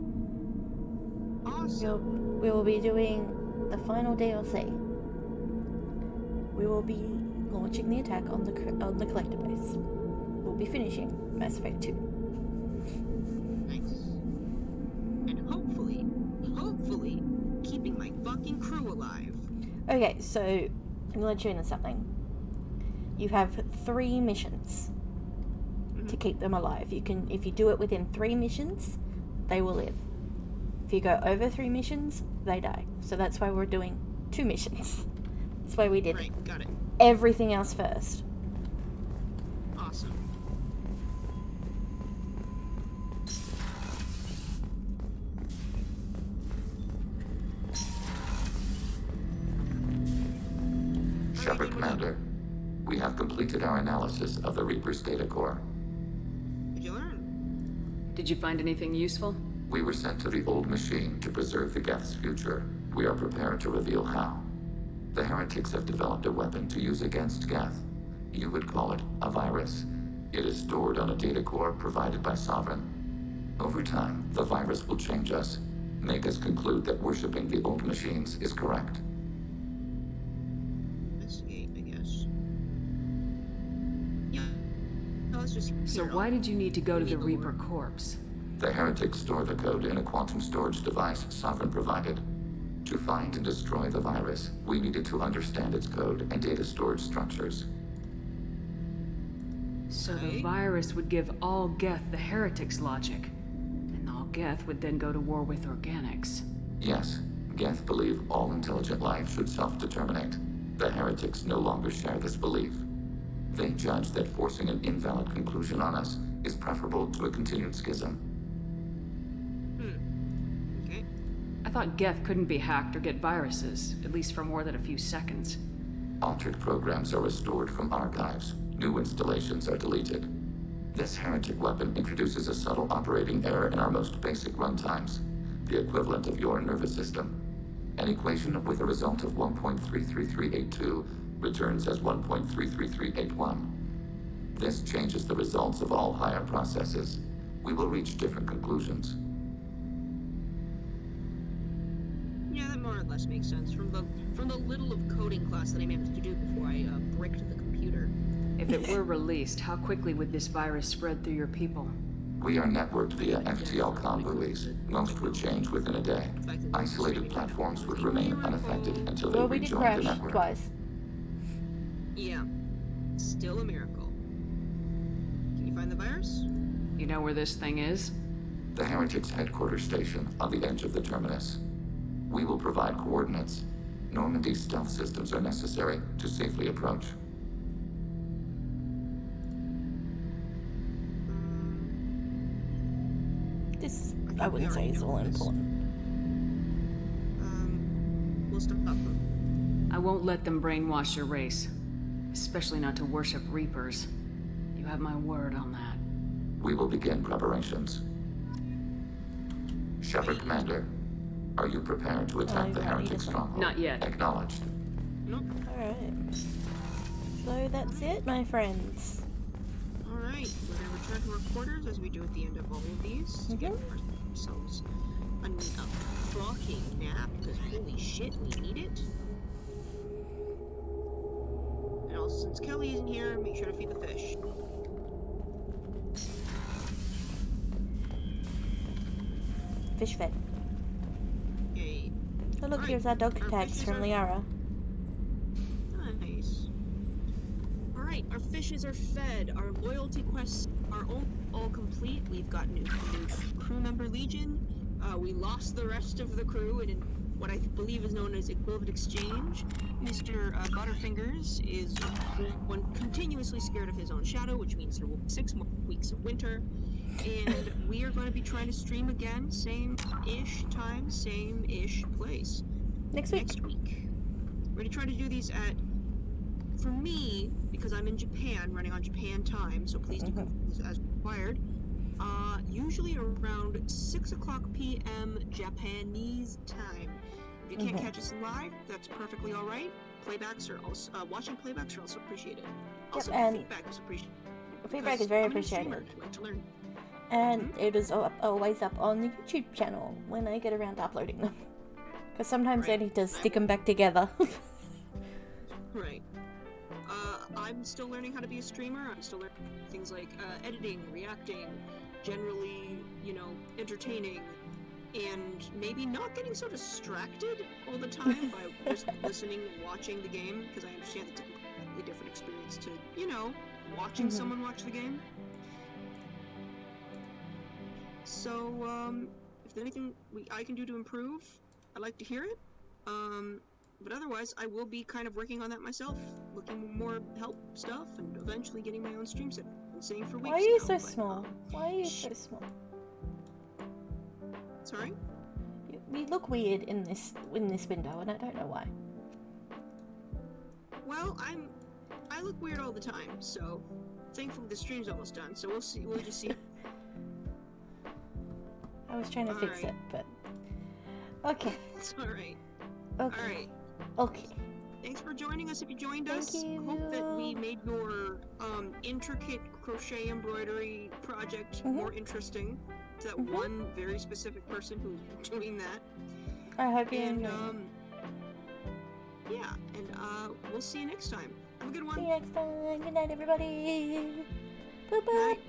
Awesome. We will be doing the final DLC. We will be launching the attack on the collector base. We'll be finishing Mass Effect 2. Nice. And hopefully, keeping my fucking crew alive. Okay, so I'm gonna let you in on something. You have 3 missions to keep them alive. If you do it within 3 missions, they will live. If you go over 3 missions, they die. So that's why we're doing 2 missions. That's why we did got it. everything else first. Awesome. Shepard Commander, we have completed our analysis of the Reaper's data core. What'd you learn? Did you find anything useful? We were sent to the old machine to preserve the Geth's future. We are prepared to reveal how. The heretics have developed a weapon to use against Geth. You would call it a virus. It is stored on a data core provided by Sovereign. Over time, the virus will change us, make us conclude that worshipping the old machines is correct. Investigate, I guess. Yeah. No, let's just. So why did you need to go to the Reaper corpse? The heretics store the code in a quantum storage device Sovereign provided. To find and destroy the virus, we needed to understand its code and data storage structures. So the virus would give all Geth the heretics logic, and all Geth would then go to war with organics. Yes, Geth believe all intelligent life should self-determinate. The heretics no longer share this belief. They judge that forcing an invalid conclusion on us is preferable to a continued schism. Okay. I thought Geth couldn't be hacked or get viruses, at least for more than a few seconds. Altered programs are restored from archives. New installations are deleted. This heretic weapon introduces a subtle operating error in our most basic runtimes, the equivalent of your nervous system. An equation with a result of 1.33382 returns as 1.33381. This changes the results of all higher processes. We will reach different conclusions. Yeah, that more or less makes sense from the little of coding class that I managed to do before I bricked the computer. If it were released, how quickly would this virus spread through your people? We are networked via FTL comm buoys. Most would change within a day. Isolated platforms would remain unaffected until they Well, we did rejoin crash the network. twice. Yeah. Still a miracle. Can you find the virus? You know where this thing is? The Heretics' headquarters station on the edge of the terminus. We will provide coordinates. Normandy's stealth systems are necessary to safely approach. This, I wouldn't say is all important. We'll stop them. I won't let them brainwash your race. Especially not to worship Reapers. You have my word on that. We will begin preparations. Shepard Commander, are you prepared to attack the Heretic stronghold? Not yet. Acknowledged. Alright. So that's it, my friends. Alright, we're gonna return to our quarters as we do at the end of all of these to get ourselves a fucking nap, because holy shit, we need it. And also, since Kelly isn't here, make sure to feed the fish. Fish fed. Yay. So look, here's our dog tags from Liara. Nice. Alright, our fishes are fed. Our loyalty quests are all complete. We've got new crew member legion. We lost the rest of the crew in what I believe is known as equivalent exchange. Mr. Butterfingers is one continuously scared of his own shadow, which means there will be 6 more weeks of winter. And we are going to be trying to stream again, same-ish time, same-ish place. Next week. We're going to try to do these at, for me, because I'm in Japan, running on Japan time, so please do this as required, usually around 6 o'clock p.m. Japanese time. If you can't catch us live, that's perfectly all right. Playbacks are also, watching playbacks are also appreciated. Also, and feedback is appreciated. Feedback is very appreciated. I like to learn. And it is always up on the YouTube channel when I get around to uploading them. Because sometimes I need to stick them back together. Right. I'm still learning how to be a streamer. I'm still learning things like editing, reacting, generally, you know, entertaining, and maybe not getting so distracted all the time by just listening and watching the game, because I understand it's a completely different experience to, you know, watching someone watch the game. So, if there's anything I can do to improve, I'd like to hear it. But otherwise, I will be kind of working on that myself, looking more help stuff, and eventually getting my own stream set. I've been saying for weeks. Why are you now, so but, small? Why are you so small? Sorry? You look weird in this window, and I don't know why. Well, I look weird all the time, so thankfully the stream's almost done. So we'll see. We'll just see. I was trying to fix it, but okay. It's all right. Okay. All right. Okay. Thanks for joining us. If you joined us, Thank you. hope that we made your intricate crochet embroidery project more interesting to that one very specific person who's doing that. I hope you and enjoy. Yeah, and we'll see you next time. Have a good one. See you next time. Good night, everybody. Boop boop. Night.